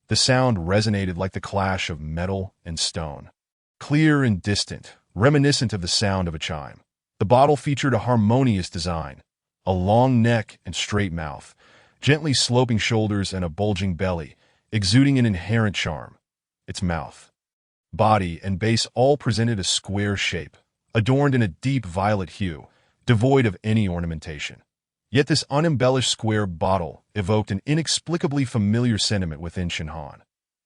The sound resonated like the clash of metal and stone. Clear and distant, reminiscent of the sound of a chime. The bottle featured a harmonious design, a long neck and straight mouth, gently sloping shoulders and a bulging belly, exuding an inherent charm. Its mouth, body, and base all presented a square shape, adorned in a deep violet hue, devoid of any ornamentation. Yet this unembellished square bottle evoked an inexplicably familiar sentiment within Chen Han.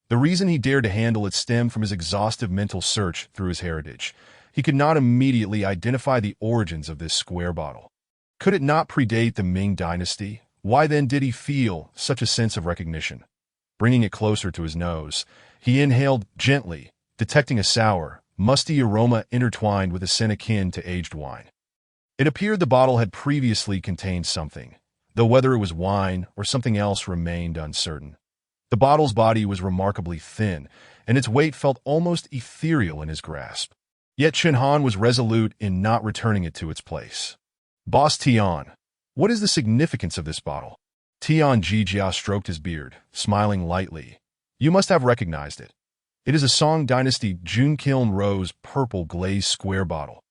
The reason he dared to handle it stemmed from his exhaustive mental search through his heritage. He could not immediately identify the origins of this square bottle. Could it not predate the Ming Dynasty? Why then did he feel such a sense of recognition? Bringing it closer to his nose, he inhaled gently, detecting a sour, musty aroma intertwined with a scent akin to aged wine. It appeared the bottle had previously contained something, though whether it was wine or something else remained uncertain. The bottle's body was remarkably thin, and its weight felt almost ethereal in his grasp. Yet Chen Han was resolute in not returning it to its place. "Boss Tian, what is the significance of this bottle?" Tian Jiajia stroked his beard, smiling lightly. "You must have recognized it. It is a Song Dynasty guqin rose purple glazed square bottle.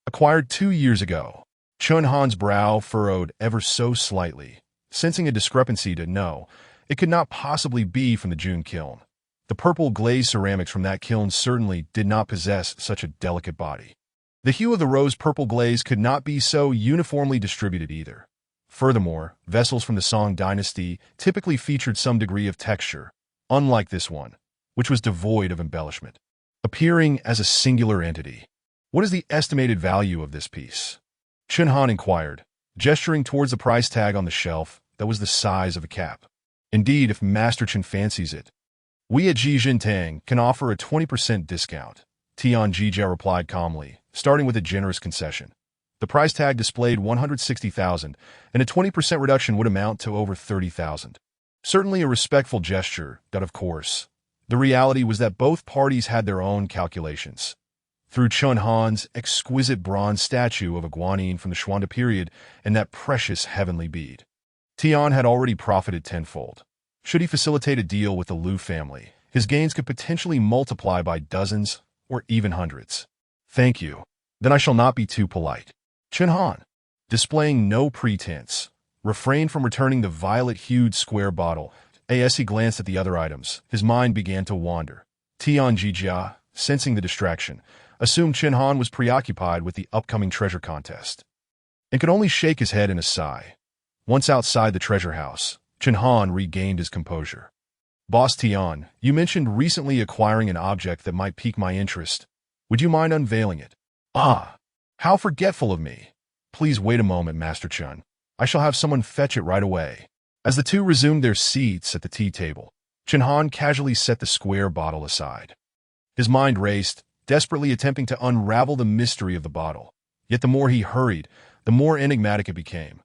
Acquired 2 years ago." Chen Han's brow furrowed ever so slightly, sensing a discrepancy to no, it could not possibly be from the guqin. The purple glazed ceramics from that kiln certainly did not possess such a delicate body. The hue of the rose-purple glaze could not be so uniformly distributed either. Furthermore, vessels from the Song Dynasty typically featured some degree of texture, unlike this one, which was devoid of embellishment, appearing as a singular entity. "What is the estimated value of this piece?" Chen Han inquired, gesturing towards the price tag on the shelf that was the size of a cap. "Indeed, if Master Chen fancies it, we at Jintang can offer a 20% discount," Tian Jiajia replied calmly, starting with a generous concession. The price tag displayed 160,000, and a 20% reduction would amount to over 30,000. Certainly a respectful gesture, but of course, the reality was that both parties had their own calculations. Through Chen Han's exquisite bronze statue of a guanyin from the Xuanda period and that precious heavenly bead, Tian had already profited tenfold. Should he facilitate a deal with the Liu family, his gains could potentially multiply by dozens or even hundreds. "Thank you. Then I shall not be too polite." Chen Han, displaying no pretense, refrained from returning the violet-hued square bottle. As he glanced at the other items, his mind began to wander. Tian Jiajia, sensing the distraction, assumed Chen Han was preoccupied with the upcoming treasure contest, and could only shake his head in a sigh. Once outside the treasure house, Chen Han regained his composure. "Boss Tian, you mentioned recently acquiring an object that might pique my interest. Would you mind unveiling it?" "Ah, how forgetful of me. Please wait a moment, Master Chen. I shall have someone fetch it right away." As the two resumed their seats at the tea table, Chen Han casually set the square bottle aside. His mind raced, desperately attempting to unravel the mystery of the bottle. Yet the more he hurried, the more enigmatic it became.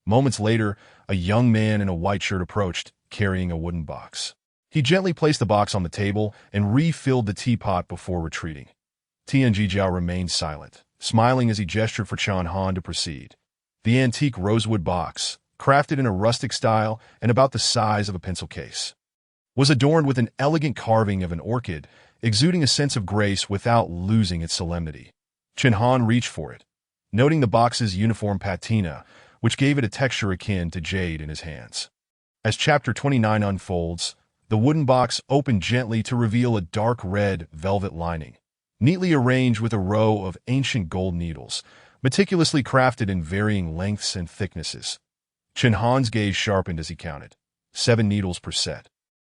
Moments later, a young man in a white shirt approached, carrying a wooden box. He gently placed the box on the table and refilled the teapot before retreating. Tian Jiajia remained silent, smiling as he gestured for Chen Han to proceed. The antique rosewood box, crafted in a rustic style and about the size of a pencil case, was adorned with an elegant carving of an orchid, exuding a sense of grace without losing its solemnity. Chen Han reached for it, noting the box's uniform patina, which gave it a texture akin to jade in his hands. As Chapter 29 unfolds, the wooden box opened gently to reveal a dark red velvet lining, neatly arranged with a row of ancient gold needles, meticulously crafted in varying lengths and thicknesses. Chen Han's gaze sharpened as he counted. 7 needles per set,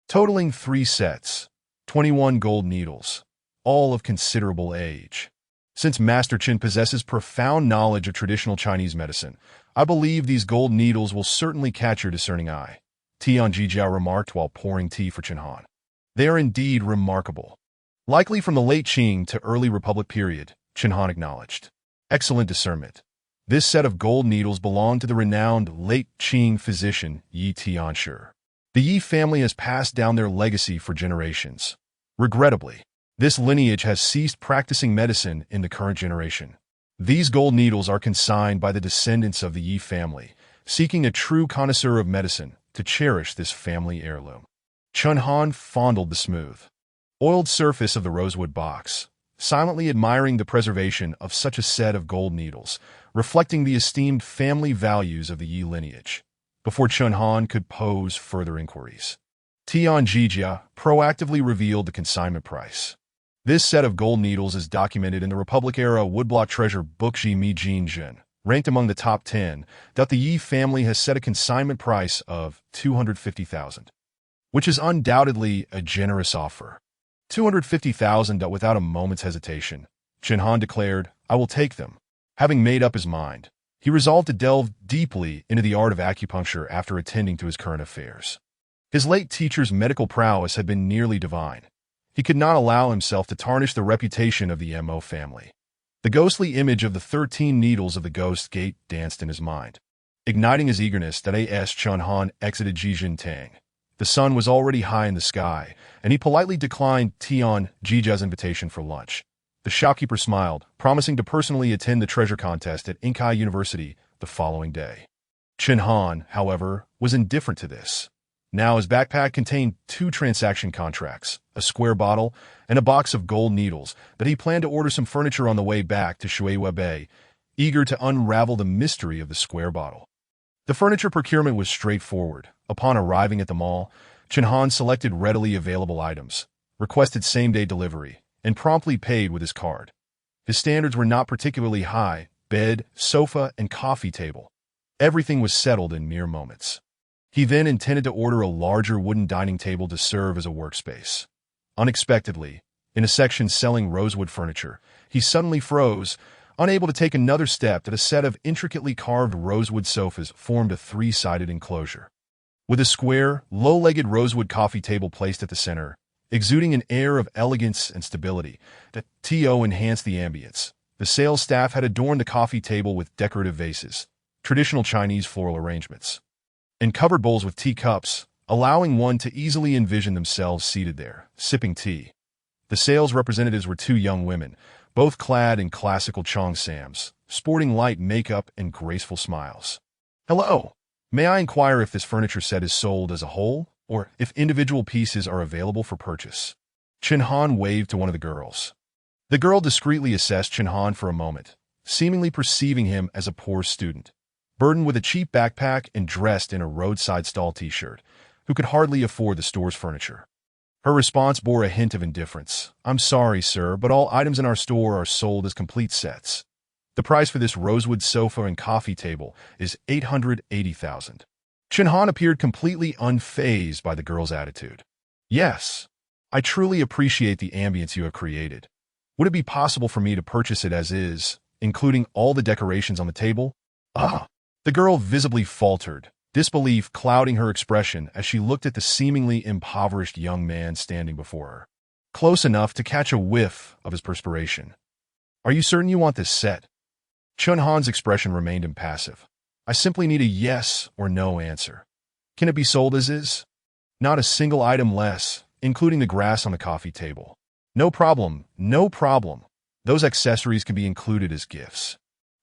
totaling 3 sets, 21 gold needles, all of considerable age. Since Master Chen possesses profound knowledge of traditional Chinese medicine, I believe these gold needles will certainly catch your discerning eye, Tian Jiajia remarked while pouring tea for Chen Han. "They are indeed remarkable. Likely from the late Qing to early Republic period," Chen Han acknowledged. "Excellent discernment. This set of gold needles belonged to the renowned late Qing physician Yi Tianshi. The Yi family has passed down their legacy for generations. Regrettably, this lineage has ceased practicing medicine in the current generation. These gold needles are consigned by the descendants of the Yi family, seeking a true connoisseur of medicine to cherish this family heirloom. Chen Han fondled the smooth, oiled surface of the rosewood box, silently admiring the preservation of such a set of gold needles, reflecting the esteemed family values of the Yi lineage. Before Chen Han could pose further inquiries, Tian Jiajia proactively revealed the consignment price. This set of gold needles is documented in the Republic-era woodblock treasure book Ji Mi Jin Jin, ranked among the top 10, that the Yi family has set a consignment price of 250,000, which is undoubtedly a generous offer. 250,000. Without a moment's hesitation, Chen Han declared, "I will take them." Having made up his mind, he resolved to delve deeply into the art of acupuncture after attending to his current affairs. His late teacher's medical prowess had been nearly divine. He could not allow himself to tarnish the reputation of the Mo family. The ghostly image of the 13 needles of the ghost gate danced in his mind, igniting his eagerness that as Chen Han exited Jijin Tang. The sun was already high in the sky, and he politely declined Tian Jiajia's invitation for lunch. The shopkeeper smiled, promising to personally attend the treasure contest at Inkai University the following day. Chen Han, however, was indifferent to this. Now his backpack contained 2 transaction contracts, a square bottle, and a box of gold needles that he planned to order some furniture on the way back to Shuiwa Bay, eager to unravel the mystery of the square bottle. The furniture procurement was straightforward. Upon arriving at the mall, Chen Han selected readily available items, requested same-day delivery, and promptly paid with his card. His standards were not particularly high: bed, sofa, and coffee table. Everything was settled in mere moments. He then intended to order a larger wooden dining table to serve as a workspace. Unexpectedly, in a section selling rosewood furniture, he suddenly froze, unable to take another step that a set of intricately carved rosewood sofas formed a 3-sided enclosure. With a square, low-legged rosewood coffee table placed at the center, exuding an air of elegance and stability that enhanced the ambience, the sales staff had adorned the coffee table with decorative vases, traditional Chinese floral arrangements, and covered bowls with teacups, allowing one to easily envision themselves seated there, sipping tea. The sales representatives were 2 young women, both clad in classical cheongsams, sporting light makeup and graceful smiles. "Hello. May I inquire if this furniture set is sold as a whole, or if individual pieces are available for purchase?" Chen Han waved to one of the girls. The girl discreetly assessed Chen Han for a moment, seemingly perceiving him as a poor student, burdened with a cheap backpack and dressed in a roadside stall t-shirt, who could hardly afford the store's furniture. Her response bore a hint of indifference. "I'm sorry, sir, but all items in our store are sold as complete sets. The price for this rosewood sofa and coffee table is 880,000. Chen Han appeared completely unfazed by the girl's attitude. "Yes, I truly appreciate the ambience you have created. Would it be possible for me to purchase it as is, including all the decorations on the table?" "Ah!" The girl visibly faltered, disbelief clouding her expression as she looked at the seemingly impoverished young man standing before her, close enough to catch a whiff of his perspiration. "Are you certain you want this set?" Chen Han's expression remained impassive. "I simply need a yes or no answer. Can it be sold as is? Not a single item less, including the grass on the coffee table." "No problem, no problem. Those accessories can be included as gifts."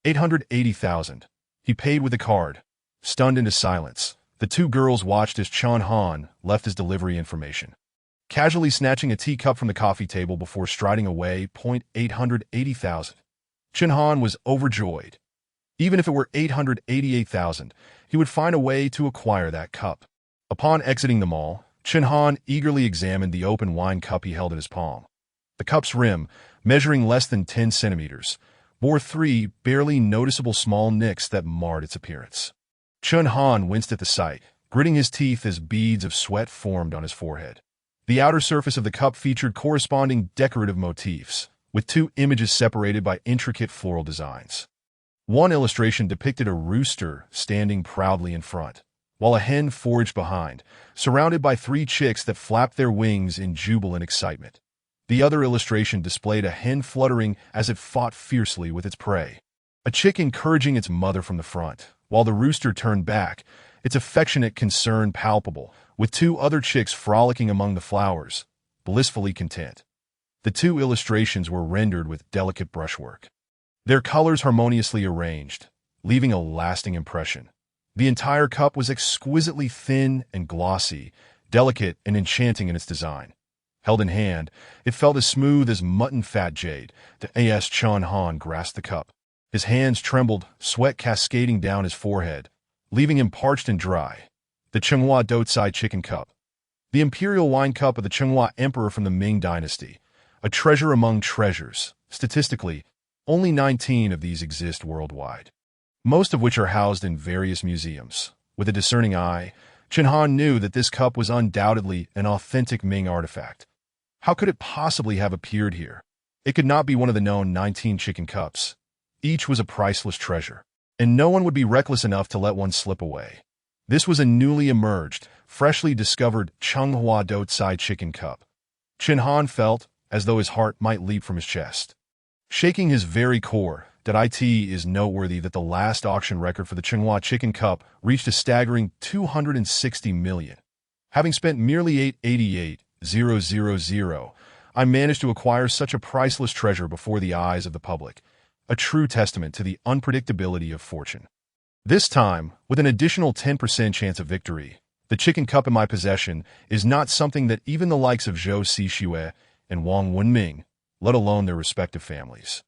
880,000. He paid with a card. Stunned into silence, the 2 girls watched as Chen Han left his delivery information, casually snatching a teacup from the coffee table before striding away. 880,000. Chen Han was overjoyed. Even if it were 888,000, he would find a way to acquire that cup. Upon exiting the mall, Chen Han eagerly examined the open wine cup he held in his palm. The cup's rim, measuring less than 10 centimeters, bore 3 barely noticeable small nicks that marred its appearance. Chen Han winced at the sight, gritting his teeth as beads of sweat formed on his forehead. The outer surface of the cup featured corresponding decorative motifs, with 2 images separated by intricate floral designs. One illustration depicted a rooster standing proudly in front, while a hen foraged behind, surrounded by 3 chicks that flapped their wings in jubilant excitement. The other illustration displayed a hen fluttering as it fought fiercely with its prey, a chick encouraging its mother from the front, while the rooster turned back, its affectionate concern palpable, with 2 other chicks frolicking among the flowers, blissfully content. The 2 illustrations were rendered with delicate brushwork, their colors harmoniously arranged, leaving a lasting impression. The entire cup was exquisitely thin and glossy, delicate and enchanting in its design. Held in hand, it felt as smooth as mutton fat jade. The Chen Han grasped the cup. His hands trembled, sweat cascading down his forehead, leaving him parched and dry. The Chenghua Doucai chicken cup. The imperial wine cup of the Chenghua emperor from the Ming Dynasty. A treasure among treasures. Statistically, only 19 of these exist worldwide, most of which are housed in various museums. With a discerning eye, Chen Han knew that this cup was undoubtedly an authentic Ming artifact. How could it possibly have appeared here? It could not be one of the known 19 chicken cups. Each was a priceless treasure, and no one would be reckless enough to let one slip away. This was a newly emerged, freshly discovered Chenghua Doucai chicken cup. Chen Han felt as though his heart might leap from his chest. Shaking his very core, that it is noteworthy that the last auction record for the Chenghua chicken cup reached a staggering 260 million. Having spent merely 888,000, I managed to acquire such a priceless treasure before the eyes of the public, a true testament to the unpredictability of fortune. This time, with an additional 10% chance of victory, the chicken cup in my possession is not something that even the likes of Zhou Xixue and Wang Wenming, let alone their respective families,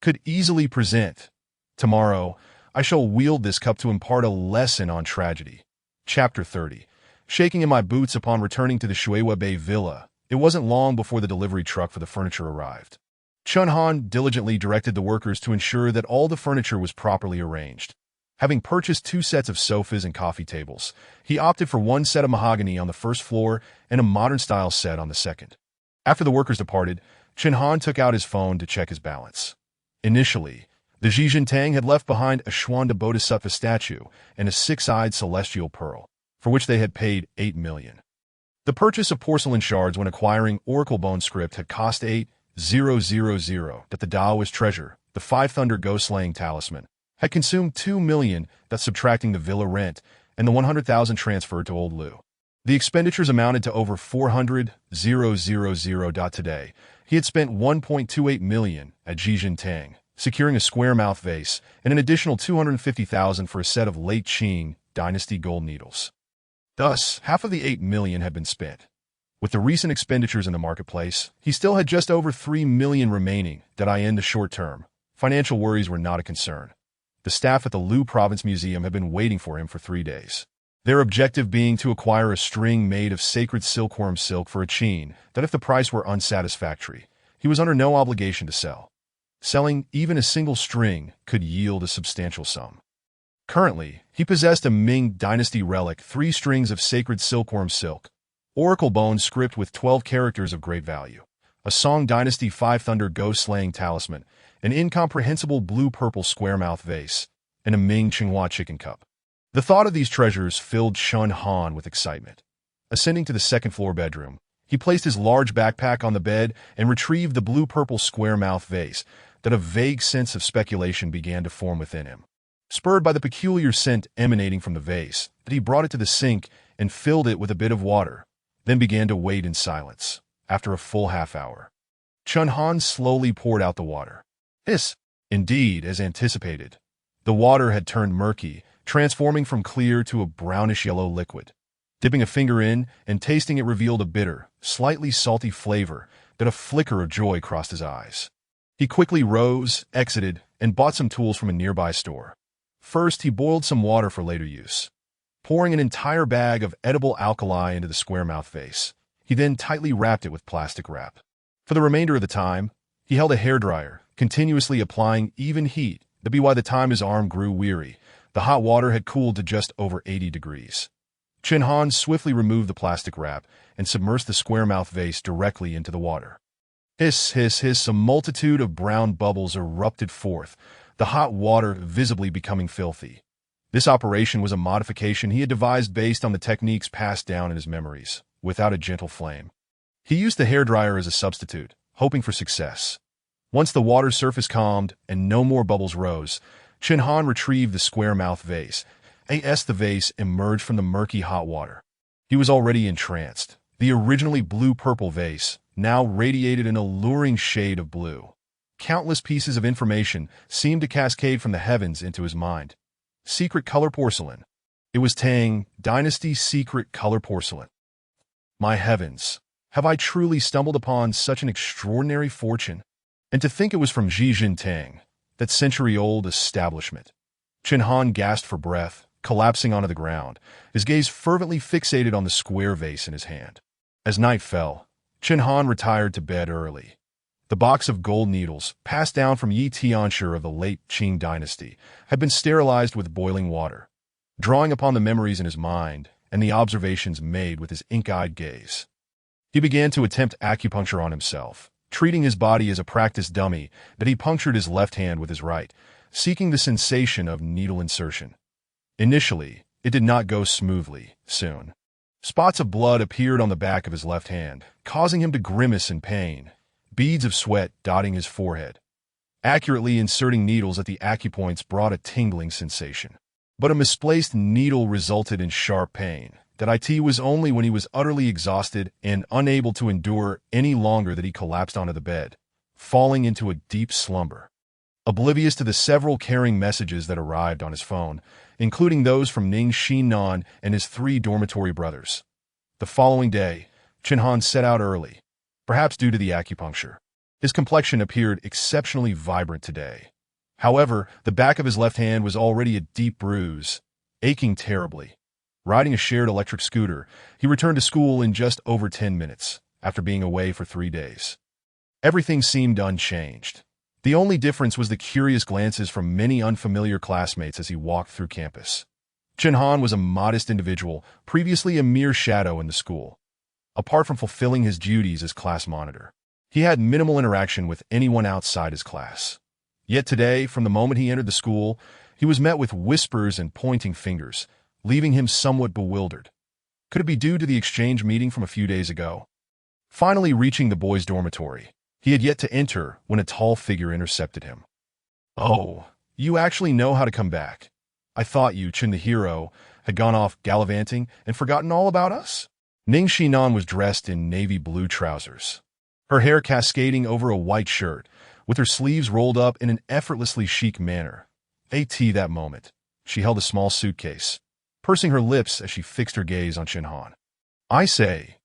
could easily present. Tomorrow, I shall wield this cup to impart a lesson on tragedy. Chapter 30. Shaking in my boots upon returning to the Shuiwa Bay villa, it wasn't long before the delivery truck for the furniture arrived. Chen Han diligently directed the workers to ensure that all the furniture was properly arranged. Having purchased 2 sets of sofas and coffee tables, he opted for 1 set of mahogany on the first floor and a modern-style set on the second. After the workers departed, Chen Han took out his phone to check his balance. Initially, the Zhijintang had left behind a Xuanda Bodhisattva statue and a 6-eyed celestial pearl, for which they had paid 8 million. The purchase of porcelain shards when acquiring oracle bone script had cost 8,000. That the Taoist treasure, the 5 Thunder Ghost-slaying talisman, had consumed 2 million, that's subtracting the villa rent, and the 100,000 transferred to Old Lu. The expenditures amounted to over 400,000. Today, he had spent 1.28 million at Zhijintang, securing a square-mouth vase, and an additional 250,000 for a set of late Qing Dynasty gold needles. Thus, half of the 8 million had been spent. With the recent expenditures in the marketplace, he still had just over 3 million remaining. In the short term, financial worries were not a concern. The staff at the Lu Province Museum had been waiting for him for 3 days. Their objective being to acquire a string made of sacred silkworm silk for a Qin that if the price were unsatisfactory, he was under no obligation to sell. Selling even a single string could yield a substantial sum. Currently, he possessed a Ming Dynasty relic, 3 strings of sacred silkworm silk, oracle bone script with 12 characters of great value, a Song Dynasty 5 Thunder Ghost-slaying talisman, an incomprehensible blue-purple square-mouth vase, and a Ming Chenghua chicken cup. The thought of these treasures filled Chen Han with excitement. Ascending to the second-floor bedroom, he placed his large backpack on the bed and retrieved the blue-purple square-mouth vase. That a vague sense of speculation began to form within him. Spurred by the peculiar scent emanating from the vase, that he brought it to the sink and filled it with a bit of water, then began to wait in silence. After a full half-hour, Chen Han slowly poured out the water. Indeed, as anticipated, the water had turned murky, transforming from clear to a brownish-yellow liquid. Dipping a finger in and tasting it revealed a bitter, slightly salty flavor that a flicker of joy crossed his eyes. He quickly rose, exited, and bought some tools from a nearby store. First, he boiled some water for later use. Pouring an entire bag of edible alkali into the square-mouth vase, he then tightly wrapped it with plastic wrap. For the remainder of the time, he held a hairdryer, continuously applying even heat. By the time his arm grew weary, the hot water had cooled to just over 80 degrees. Chen Han swiftly removed the plastic wrap and submersed the square-mouth vase directly into the water. A multitude of brown bubbles erupted forth, the hot water visibly becoming filthy. This operation was a modification he had devised based on the techniques passed down in his memories, without a gentle flame. He used the hairdryer as a substitute, hoping for success. Once the water's surface calmed and no more bubbles rose, Chen Han retrieved the square-mouth vase. The vase emerged from the murky hot water. He was already entranced. The originally blue-purple vase now radiated an alluring shade of blue. Countless pieces of information seemed to cascade from the heavens into his mind. Secret color porcelain, It was Tang Dynasty's secret color porcelain. My heavens, have I truly stumbled upon such an extraordinary fortune? And to think it was from Zhijin Tang, that century-old establishment. Chen Han gasped for breath, collapsing onto the ground, his gaze fervently fixated on the square vase in his hand. As night fell, Chen Han retired to bed early. The box of gold needles, passed down from Yi Tianshi of the late Ming Dynasty, had been sterilized with boiling water. Drawing upon the memories in his mind and the observations made with his ink-eyed gaze, he began to attempt acupuncture on himself, treating his body as a practice dummy that he punctured his left hand with his right, seeking the sensation of needle insertion. Initially, it did not go smoothly. Soon, spots of blood appeared on the back of his left hand, causing him to grimace in pain, beads of sweat dotting his forehead. Accurately inserting needles at the acupoints brought a tingling sensation. But a misplaced needle resulted in sharp pain. That it was only when he was utterly exhausted and unable to endure any longer that he collapsed onto the bed, falling into a deep slumber. Oblivious to the several caring messages that arrived on his phone, including those from Ning Xinnan and his 3 dormitory brothers. The following day, Chen Han set out early, perhaps due to the acupuncture. His complexion appeared exceptionally vibrant today. However, the back of his left hand was already a deep bruise, aching terribly. Riding a shared electric scooter, he returned to school in just over 10 minutes, after being away for 3 days. Everything seemed unchanged. The only difference was the curious glances from many unfamiliar classmates as he walked through campus. Chen Han was a modest individual, previously a mere shadow in the school. Apart from fulfilling his duties as class monitor, he had minimal interaction with anyone outside his class. Yet today, from the moment he entered the school, he was met with whispers and pointing fingers, leaving him somewhat bewildered. Could it be due to the exchange meeting from a few days ago? Finally reaching the boys' dormitory, he had yet to enter when a tall figure intercepted him. "Oh, you actually know how to come back. I thought you, Chen the hero, had gone off gallivanting and forgotten all about us." Ning Xinnan was dressed in navy blue trousers, her hair cascading over a white shirt, with her sleeves rolled up in an effortlessly chic manner. That moment, she held a small suitcase, pursing her lips as she fixed her gaze on Chen Han. "I say,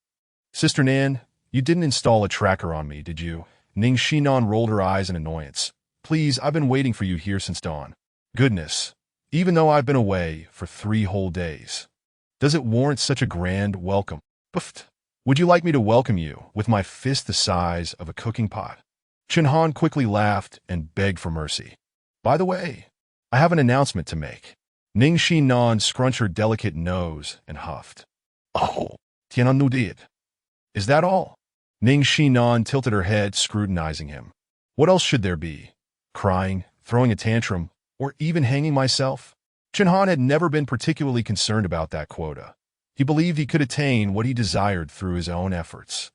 Sister Nan, you didn't install a tracker on me, did you?" Ning Xinnan rolled her eyes in annoyance. "Please, I've been waiting for you here since dawn. Goodness, even though I've been away for 3 whole days. Does it warrant such a grand welcome? Puffed. Would you like me to welcome you with my fist the size of a cooking pot?" Chen Han quickly laughed and begged for mercy. "By the way, I have an announcement to make." Ning Xinnan scrunched her delicate nose and huffed. "Oh, Tian did. Is that all?" Ning Xinnan tilted her head, scrutinizing him. "What else should there be? Crying, throwing a tantrum, or even hanging myself?" Chen Han had never been particularly concerned about that quota. He believed he could attain what he desired through his own efforts,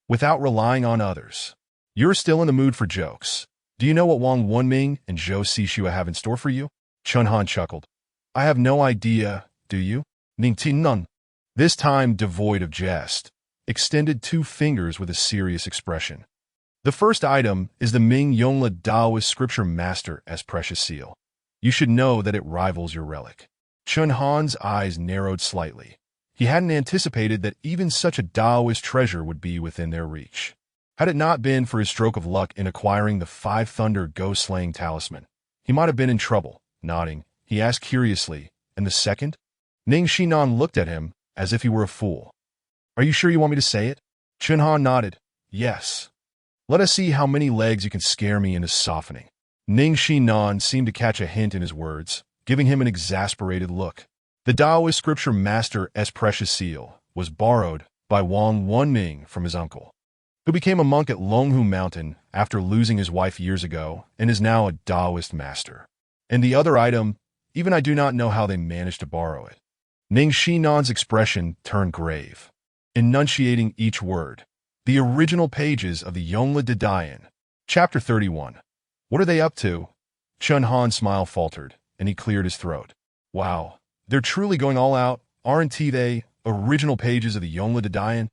without relying on others. "You're still in the mood for jokes. Do you know what Wang Wenming and Zhou Xixue have in store for you?" Chen Han chuckled. "I have no idea, do you?" Ning Xinnan, this time devoid of jest, extended 2 fingers with a serious expression. "The first item is the Ming Yongle Taoist Scripture Master as precious seal. You should know that it rivals your relic." Chen Han's eyes narrowed slightly. He hadn't anticipated that even such a Taoist treasure would be within their reach. Had it not been for his stroke of luck in acquiring the 5 Thunder ghost-slaying talisman, he might have been in trouble. Nodding, he asked curiously, "And the second?" Ning Xinnan looked at him as if he were a fool. "Are you sure you want me to say it?" Chen Han nodded. "Yes. Let us see how many legs you can scare me into softening." Ning Xinnan seemed to catch a hint in his words, giving him an exasperated look. The Taoist Scripture Master's precious seal was borrowed by Wang Wenming from his uncle, who became a monk at Longhu Mountain after losing his wife years ago and is now a Taoist master. And the other item, even I do not know how they managed to borrow it. Ning Xinnan's expression turned grave, enunciating each word. The original pages of the Yongle Didayan, Chapter 31. "What are they up to?" Chen Han's smile faltered, and he cleared his throat. "Wow, they're truly going all out, aren't they? Original pages of the Yongle Didayan?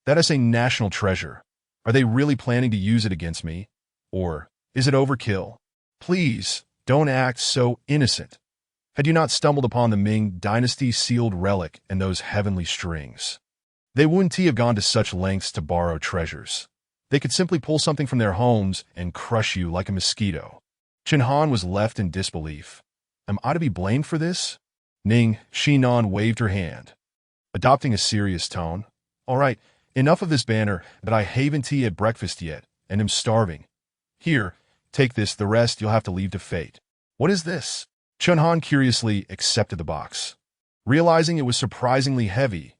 That is a national treasure. Are they really planning to use it against me? Or is it overkill? Please, don't act so innocent." had you not stumbled upon the Ming Dynasty sealed relic and those heavenly strings. They wouldn't have gone to such lengths to borrow treasures. They could simply pull something from their homes and crush you like a mosquito. Chen Han was left in disbelief. Am I to be blamed for this? Ning Xinnan waved her hand, adopting a serious tone. All right, enough of this banter, but I haven't tea at breakfast yet, and am starving. Here, take this, the rest you'll have to leave to fate. What is this? Chen Han curiously accepted the box. Realizing it was surprisingly heavy,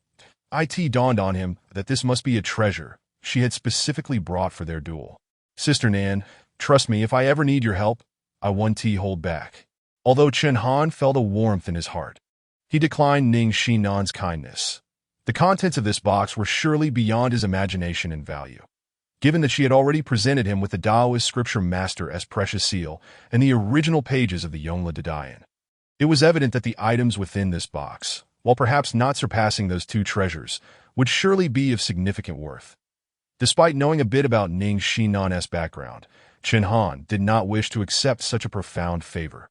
it dawned on him that this must be a treasure she had specifically brought for their duel. Sister Nan, trust me, if I ever need your help, I won't hold back. Although Chen Han felt a warmth in his heart, he declined Ning Xinnan's kindness. The contents of this box were surely beyond his imagination and value, given that she had already presented him with the Taoist scripture master as precious seal and the original pages of the Yongle Dadayan. It was evident that the items within this box, while perhaps not surpassing those two treasures, would surely be of significant worth. Despite knowing a bit about Ning Xinnan's background, Chen Han did not wish to accept such a profound favor,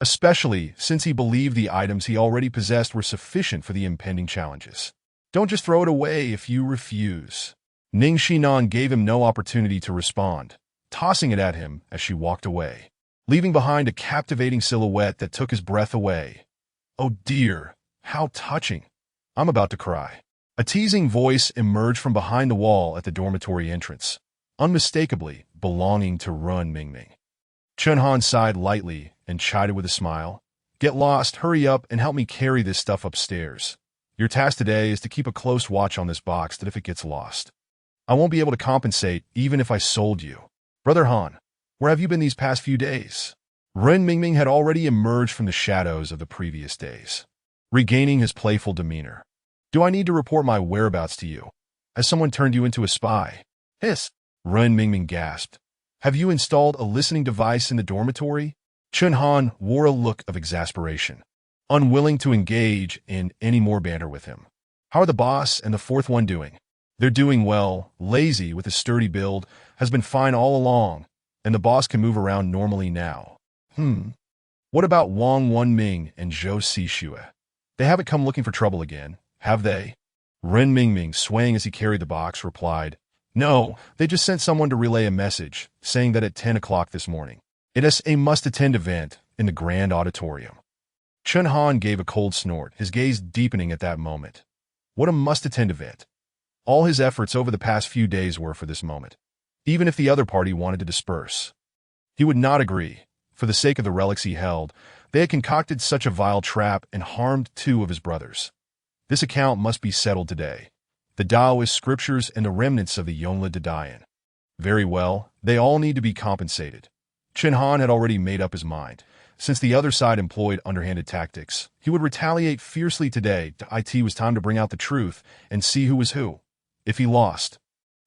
especially since he believed the items he already possessed were sufficient for the impending challenges. Don't just throw it away if you refuse. Ning Xinnan gave him no opportunity to respond, tossing it at him as she walked away, leaving behind a captivating silhouette that took his breath away. Oh dear, how touching. I'm about to cry. A teasing voice emerged from behind the wall at the dormitory entrance, unmistakably belonging to Run Mingming. Chen Han sighed lightly and chided with a smile. Get lost, hurry up, and help me carry this stuff upstairs. Your task today is to keep a close watch on this box that if it gets lost, I won't be able to compensate even if I sold you. Brother Han, where have you been these past few days? Ren Mingming had already emerged from the shadows of the previous days, regaining his playful demeanor. Do I need to report my whereabouts to you? Has someone turned you into a spy? Hiss! Ren Mingming gasped. Have you installed a listening device in the dormitory? Chen Han wore a look of exasperation, unwilling to engage in any more banter with him. How are the boss and the fourth one doing? They're doing well. Lazy, with his sturdy build, has been fine all along, and the boss can move around normally now. What about Wang Wenming and Zhou Sixue? They haven't come looking for trouble again, have they? Ren Mingming, swaying as he carried the box, replied, No, they just sent someone to relay a message, saying that at 10 o'clock this morning, it is a must-attend event in the grand auditorium. Chen Han gave a cold snort, his gaze deepening at that moment. What a must-attend event. All his efforts over the past few days were for this moment. Even if the other party wanted to disperse, he would not agree. For the sake of the relics he held, they had concocted such a vile trap and harmed two of his brothers. This account must be settled today. The Taoist scriptures and the remnants of the Yongle Dadayan. Very well, they all need to be compensated. Chen Han had already made up his mind. Since the other side employed underhanded tactics, he would retaliate fiercely today. It was time to bring out the truth and see who was who. If he lost,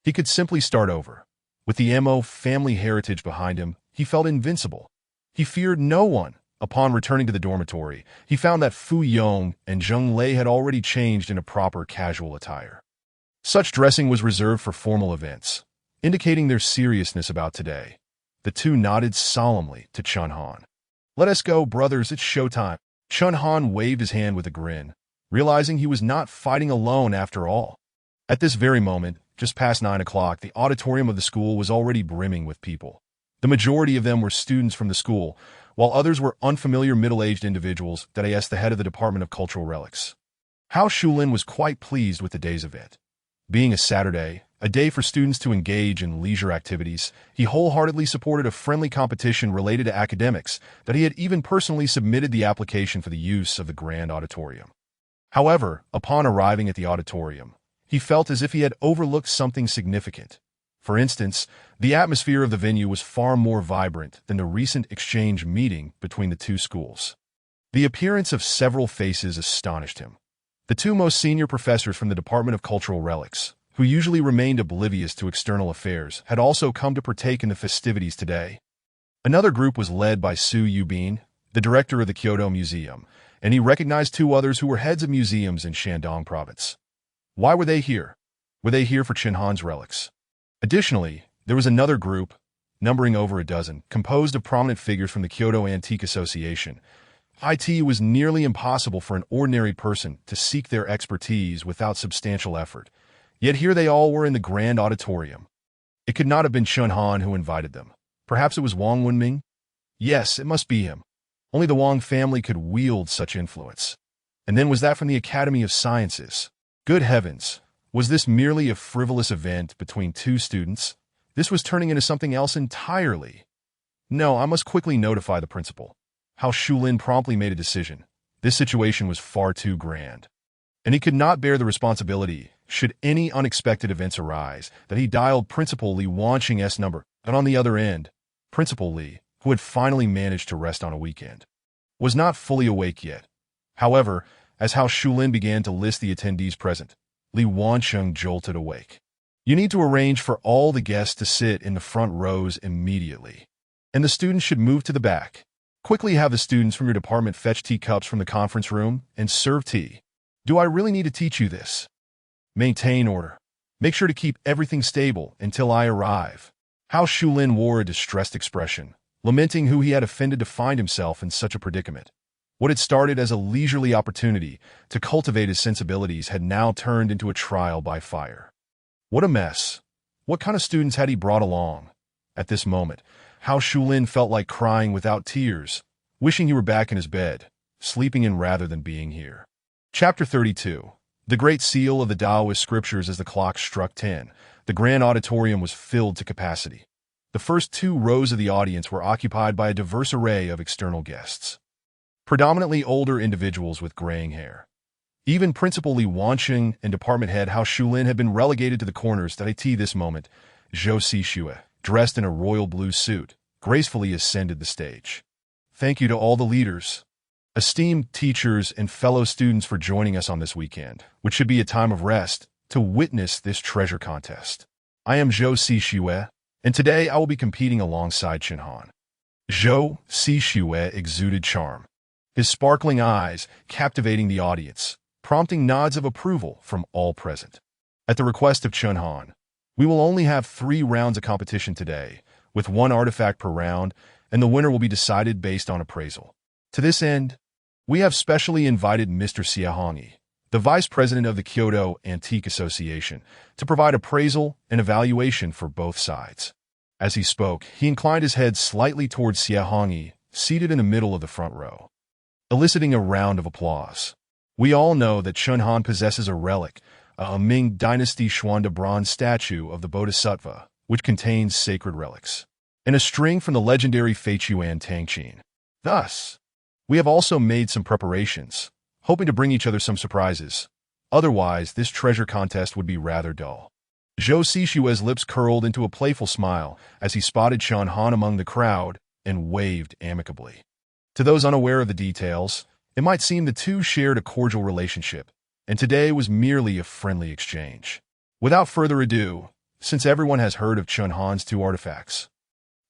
he could simply start over. With the Mo family heritage behind him, he felt invincible. He feared no one. Upon returning to the dormitory, he found that Fu Yong and Zheng Lei had already changed into proper casual attire. Such dressing was reserved for formal events, indicating their seriousness about today. The two nodded solemnly to Chen Han. Let us go, brothers, it's showtime. Chen Han waved his hand with a grin, realizing he was not fighting alone after all. At this very moment, just past 9 o'clock, the auditorium of the school was already brimming with people. The majority of them were students from the school, while others were unfamiliar middle-aged individuals that asked the head of the Department of Cultural Relics. Hao Shulin was quite pleased with the day's event. Being a Saturday, a day for students to engage in leisure activities, he wholeheartedly supported a friendly competition related to academics that he had even personally submitted the application for the use of the grand auditorium. However, upon arriving at the auditorium, he felt as if he had overlooked something significant. For instance, the atmosphere of the venue was far more vibrant than the recent exchange meeting between the two schools. The appearance of several faces astonished him. The two most senior professors from the Department of Cultural Relics, who usually remained oblivious to external affairs, had also come to partake in the festivities today. Another group was led by Su Yubin, the director of the Kyoto Museum, and he recognized two others who were heads of museums in Shandong province. Why were they here? Were they here for Chen Han's relics? Additionally, there was another group, numbering over a dozen, composed of prominent figures from the Kyoto Antique Association, It was nearly impossible for an ordinary person to seek their expertise without substantial effort. Yet here they all were in the grand auditorium. It could not have been Chen Han who invited them. Perhaps it was Wang Wenming? Yes, it must be him. Only the Wang family could wield such influence. And then was that from the Academy of Sciences? Good heavens, was this merely a frivolous event between two students? This was turning into something else entirely. No, I must quickly notify the principal. How Shulin promptly made a decision. This situation was far too grand. And he could not bear the responsibility, should any unexpected events arise, that he dialed Principal Li Wanqing's number, and on the other end, Principal Li, who had finally managed to rest on a weekend, was not fully awake yet. However, as Hao Shulin began to list the attendees present, Li Wanqing jolted awake. You need to arrange for all the guests to sit in the front rows immediately. And the students should move to the back. Quickly have the students from your department fetch teacups from the conference room and serve tea. Do I really need to teach you this? Maintain order. Make sure to keep everything stable until I arrive. Hao Shulin wore a distressed expression, lamenting who he had offended to find himself in such a predicament. What had started as a leisurely opportunity to cultivate his sensibilities had now turned into a trial by fire. What a mess. What kind of students had he brought along? At this moment, Hao Shulin felt like crying without tears, wishing he were back in his bed, sleeping in rather than being here. Chapter 32. The Great Seal of the Taoist Scriptures. As the clock struck 10, the grand auditorium was filled to capacity. The first two rows of the audience were occupied by a diverse array of external guests, predominantly older individuals with graying hair. Even Principal Li Wanqing and Department Head Hao Shulin had been relegated to the corners. At this moment, Zhou Xixue, dressed in a royal blue suit, gracefully ascended the stage. Thank you to all the leaders, esteemed teachers, and fellow students for joining us on this weekend, which should be a time of rest, to witness this treasure contest. I am Zhou Xixue, and today I will be competing alongside Chen Han. Zhou Xixue exuded charm, his sparkling eyes captivating the audience, prompting nods of approval from all present. At the request of Chen Han, we will only have 3 rounds of competition today, with 1 artifact per round, and the winner will be decided based on appraisal. To this end, we have specially invited Mr. Xiaohongyi, the Vice President of the Kyoto Antique Association, to provide appraisal and evaluation for both sides. As he spoke, he inclined his head slightly towards Xiaohongyi, seated in the middle of the front row, eliciting a round of applause. We all know that Chen Han possesses a relic, a Ming Dynasty Xuanda bronze statue of the Bodhisattva, which contains sacred relics, and a string from the legendary Feiyuan Tangqin. Thus, we have also made some preparations, hoping to bring each other some surprises. Otherwise, this treasure contest would be rather dull. Zhou Xixue's lips curled into a playful smile as he spotted Chen Han among the crowd and waved amicably. To those unaware of the details, it might seem the two shared a cordial relationship, and today was merely a friendly exchange. Without further ado, since everyone has heard of Chen Han's 2 artifacts,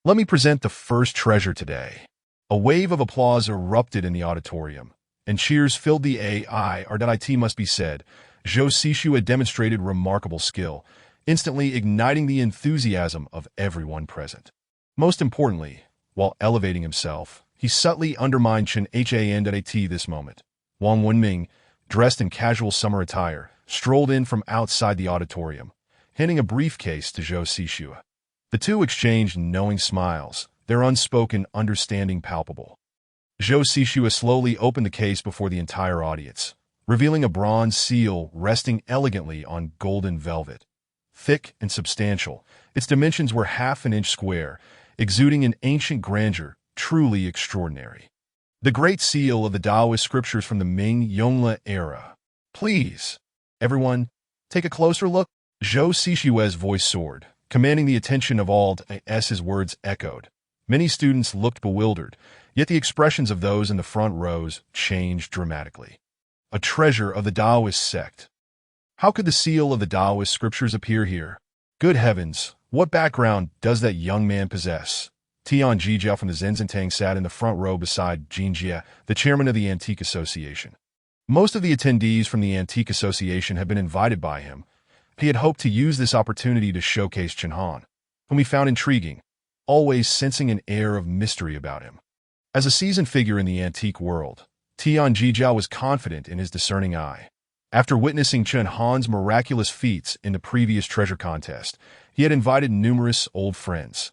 let me present the first treasure today. A wave of applause erupted in the auditorium, and cheers filled the air. It must be said, Zhou Xixue demonstrated remarkable skill, instantly igniting the enthusiasm of everyone present. Most importantly, while elevating himself, he subtly undermined Chen Han. At this moment, Wang Wenming, dressed in casual summer attire, strolled in from outside the auditorium, handing a briefcase to Zhou Xixue. The two exchanged knowing smiles, their unspoken understanding palpable. Zhou Xixue slowly opened the case before the entire audience, revealing a bronze seal resting elegantly on golden velvet. Thick and substantial, its dimensions were half an inch square, exuding an ancient grandeur truly extraordinary. The Great Seal of the Taoist Scriptures from the Ming Yongle era. Please, everyone, take a closer look. Zhou Xixue's voice soared, commanding the attention of all as his words echoed. Many students looked bewildered, yet the expressions of those in the front rows changed dramatically. A treasure of the Taoist sect. How could the seal of the Taoist Scriptures appear here? Good heavens, what background does that young man possess? Tian Jiajia from the Zenzentang sat in the front row beside Tian Jiajia, the chairman of the Antique Association. Most of the attendees from the Antique Association had been invited by him. He had hoped to use this opportunity to showcase Chen Han, whom he found intriguing, always sensing an air of mystery about him. As a seasoned figure in the antique world, Tian Jiajia was confident in his discerning eye. After witnessing Chen Han's miraculous feats in the previous treasure contest, he had invited numerous old friends,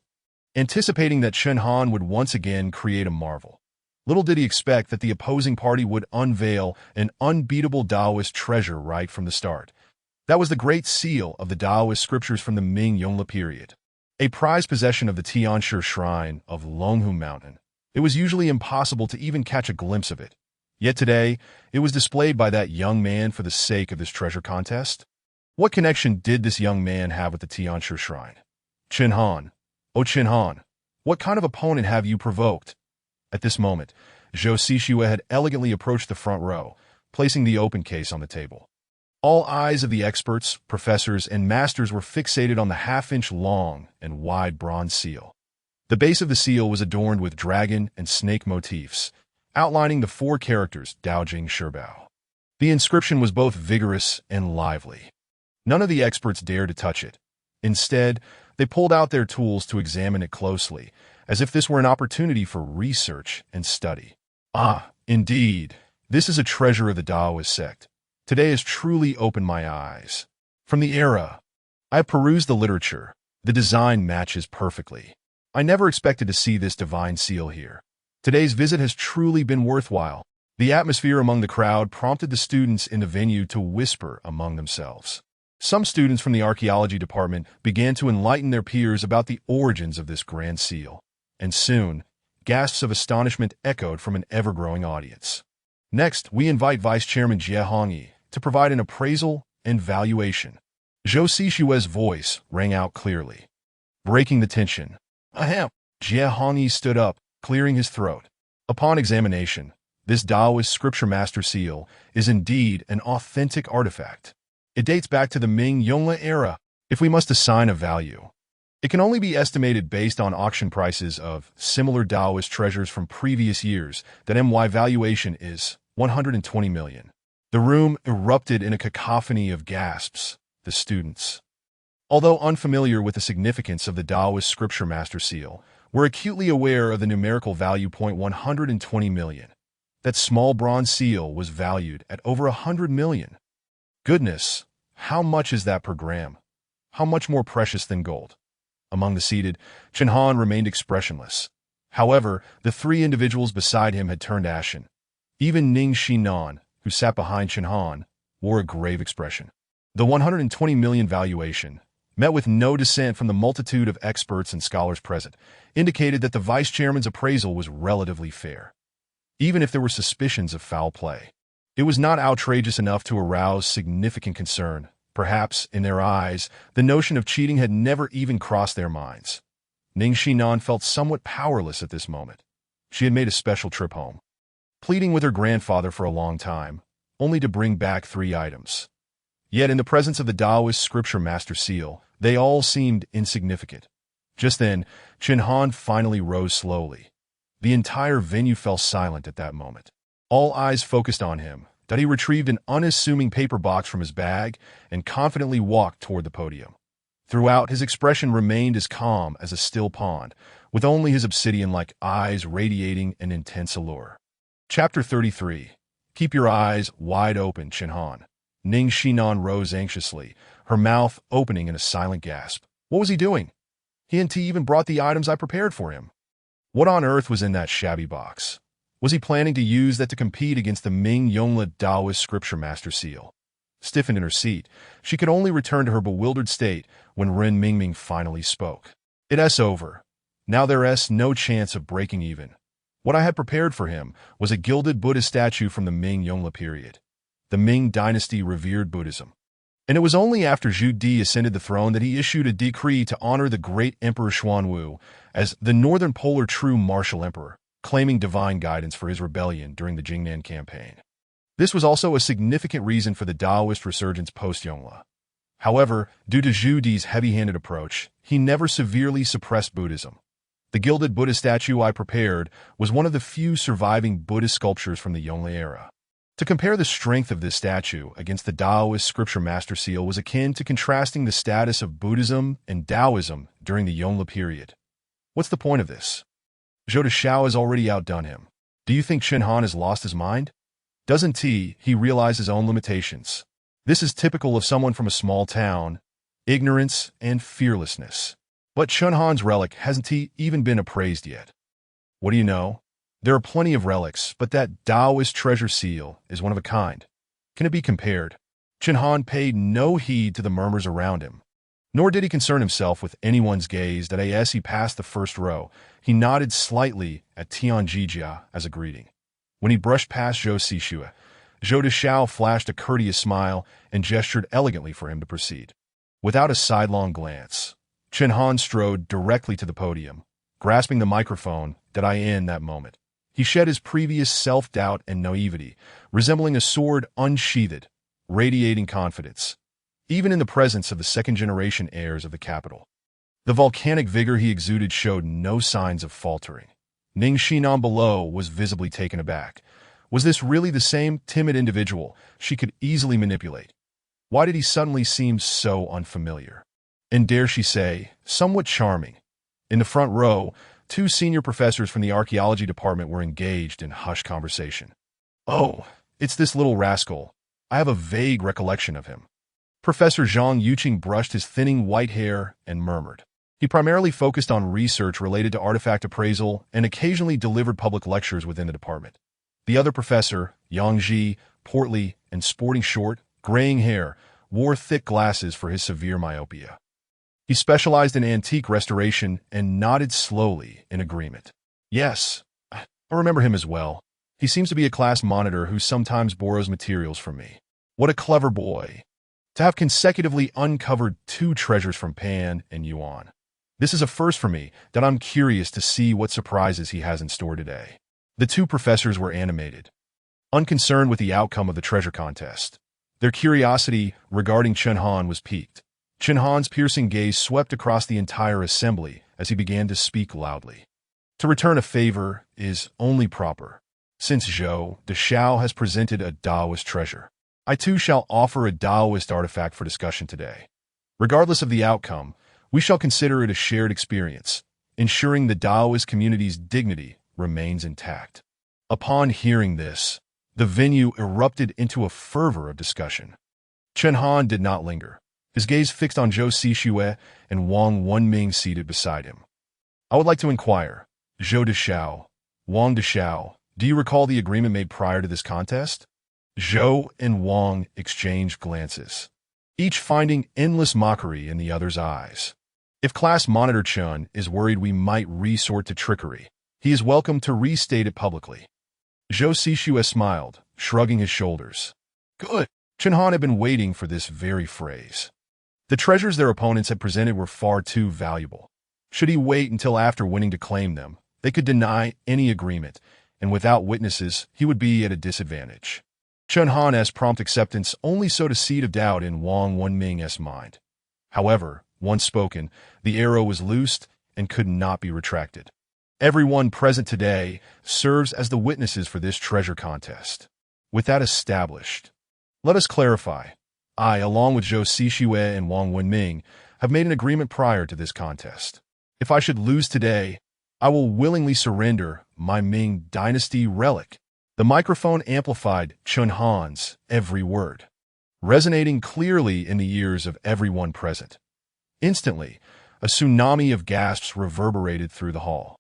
anticipating that Chen Han would once again create a marvel. Little did he expect that the opposing party would unveil an unbeatable Taoist treasure right from the start. That was the Great Seal of the Taoist scriptures from the Ming Yongle period, a prized possession of the Tianshi Shrine of Longhu Mountain. It was usually impossible to even catch a glimpse of it. Yet today, it was displayed by that young man for the sake of this treasure contest. What connection did this young man have with the Tianshi Shrine? Chen Han. Oh, Chen Han, what kind of opponent have you provoked? At this moment, Zhou Xixue had elegantly approached the front row, placing the open case on the table. All eyes of the experts, professors, and masters were fixated on the half-inch long and wide bronze seal. The base of the seal was adorned with dragon and snake motifs, outlining the four characters Daojing Shibao. The inscription was both vigorous and lively. None of the experts dared to touch it. Instead, they pulled out their tools to examine it closely, as if this were an opportunity for research and study. Ah, indeed, this is a treasure of the Taoist sect. Today has truly opened my eyes. From the era, I have perused the literature. The design matches perfectly. I never expected to see this divine seal here. Today's visit has truly been worthwhile. The atmosphere among the crowd prompted the students in the venue to whisper among themselves. Some students from the archaeology department began to enlighten their peers about the origins of this grand seal. And soon, gasps of astonishment echoed from an ever-growing audience. Next, we invite Vice Chairman Jie Hongyi to provide an appraisal and valuation. Zhou Xixue's voice rang out clearly, breaking the tension. Ahem! Jie Hongyi stood up, clearing his throat. Upon examination, this Taoist scripture master seal is indeed an authentic artifact. It dates back to the Ming Yongle era. If we must assign a value, it can only be estimated based on auction prices of similar Taoist treasures from previous years. That MY valuation is 120 million. The room erupted in a cacophony of gasps. The students, although unfamiliar with the significance of the Taoist scripture master seal, were acutely aware of the numerical value. 120 million. That small bronze seal was valued at over 100 million. Goodness, how much is that per gram? How much more precious than gold? Among the seated, Chen Han remained expressionless. However, the three individuals beside him had turned ashen. Even Ning Xinnan, who sat behind Chen Han, wore a grave expression. The 120 million valuation, met with no dissent from the multitude of experts and scholars present, indicated that the vice chairman's appraisal was relatively fair. Even if there were suspicions of foul play, it was not outrageous enough to arouse significant concern. Perhaps, in their eyes, the notion of cheating had never even crossed their minds. Ning Xinnan felt somewhat powerless at this moment. She had made a special trip home, pleading with her grandfather for a long time, only to bring back 3 items. Yet in the presence of the Taoist scripture master seal, they all seemed insignificant. Just then, Chen Han finally rose slowly. The entire venue fell silent at that moment. All eyes focused on him. That he retrieved an unassuming paper box from his bag and confidently walked toward the podium. Throughout, his expression remained as calm as a still pond, with only his obsidian-like eyes radiating an intense allure. Chapter 33. Keep your eyes wide open, Chen Han. Ning Xinnan rose anxiously, her mouth opening in a silent gasp. What was he doing? He even brought the items I prepared for him. What on earth was in that shabby box? Was he planning to use that to compete against the Ming Yongle Taoist scripture master seal? Stiffened in her seat, she could only return to her bewildered state when Ren Mingming finally spoke. It's over. Now there's no chance of breaking even. What I had prepared for him was a gilded Buddha statue from the Ming Yongle period. The Ming Dynasty revered Buddhism. And it was only after Zhu Di ascended the throne that he issued a decree to honor the great Emperor Xuanwu as the Northern Polar True Martial Emperor, claiming divine guidance for his rebellion during the Jingnan campaign. This was also a significant reason for the Taoist resurgence post-Yongle. However, due to Zhu Di's heavy-handed approach, he never severely suppressed Buddhism. The gilded Buddha statue I prepared was one of the few surviving Buddhist sculptures from the Yongle era. To compare the strength of this statue against the Taoist scripture master seal was akin to contrasting the status of Buddhism and Taoism during the Yongle period. What's the point of this? Zhou Xiao has already outdone him. Do you think Chen Han has lost his mind? Doesn't he realize his own limitations? This is typical of someone from a small town, ignorance and fearlessness. But Chen Han's relic hasn't even been appraised yet. What do you know? There are plenty of relics, but that Taoist treasure seal is one of a kind. Can it be compared? Chen Han paid no heed to the murmurs around him. Nor did he concern himself with anyone's gaze that as he passed the first row, he nodded slightly at Tian Jiajia as a greeting. When he brushed past Zhou Xixue, Zhou Xiao flashed a courteous smile and gestured elegantly for him to proceed. Without a sidelong glance, Chen Han strode directly to the podium, grasping the microphone in that moment. He shed his previous self-doubt and naivety, resembling a sword unsheathed, radiating confidence, even in the presence of the second-generation heirs of the capital. The volcanic vigor he exuded showed no signs of faltering. Ning Xinnan below was visibly taken aback. Was this really the same timid individual she could easily manipulate? Why did he suddenly seem so unfamiliar? And dare she say, somewhat charming. In the front row, two senior professors from the archaeology department were engaged in hushed conversation. Oh, it's this little rascal. I have a vague recollection of him. Professor Zhang Yuqing brushed his thinning white hair and murmured. He primarily focused on research related to artifact appraisal and occasionally delivered public lectures within the department. The other professor, Yang Ji, portly and sporting short, graying hair, wore thick glasses for his severe myopia. He specialized in antique restoration and nodded slowly in agreement. Yes, I remember him as well. He seems to be a class monitor who sometimes borrows materials from me. What a clever boy. To have consecutively uncovered two treasures from Pan and Yuan. This is a first for me that I'm curious to see what surprises he has in store today. The two professors were animated, unconcerned with the outcome of the treasure contest. Their curiosity regarding Chen Han was piqued. Chen Han's piercing gaze swept across the entire assembly as he began to speak loudly. To return a favor is only proper. Since Zhou Xiao has presented a Taoist treasure, I too shall offer a Taoist artifact for discussion today. Regardless of the outcome, we shall consider it a shared experience, ensuring the Taoist community's dignity remains intact. Upon hearing this, the venue erupted into a fervor of discussion. Chen Han did not linger, his gaze fixed on Zhou Xixue and Wang Wenming seated beside him. I would like to inquire, Zhou Xiao, Wang Xiao, do you recall the agreement made prior to this contest? Zhou and Wang exchanged glances, each finding endless mockery in the other's eyes. If Class Monitor Chen is worried we might resort to trickery, he is welcome to restate it publicly. Zhou Xixue smiled, shrugging his shoulders. Good. Chen Han had been waiting for this very phrase. The treasures their opponents had presented were far too valuable. Should he wait until after winning to claim them, they could deny any agreement, and without witnesses, he would be at a disadvantage. Chen Han's prompt acceptance only sowed a seed of doubt in Wang Wenming's mind. However, once spoken, the arrow was loosed and could not be retracted. Everyone present today serves as the witnesses for this treasure contest. With that established, let us clarify. I, along with Zhou Xixue and Wang Wenming, have made an agreement prior to this contest. If I should lose today, I will willingly surrender my Ming Dynasty relic. The microphone amplified Chen Han's every word, resonating clearly in the ears of everyone present. Instantly, a tsunami of gasps reverberated through the hall.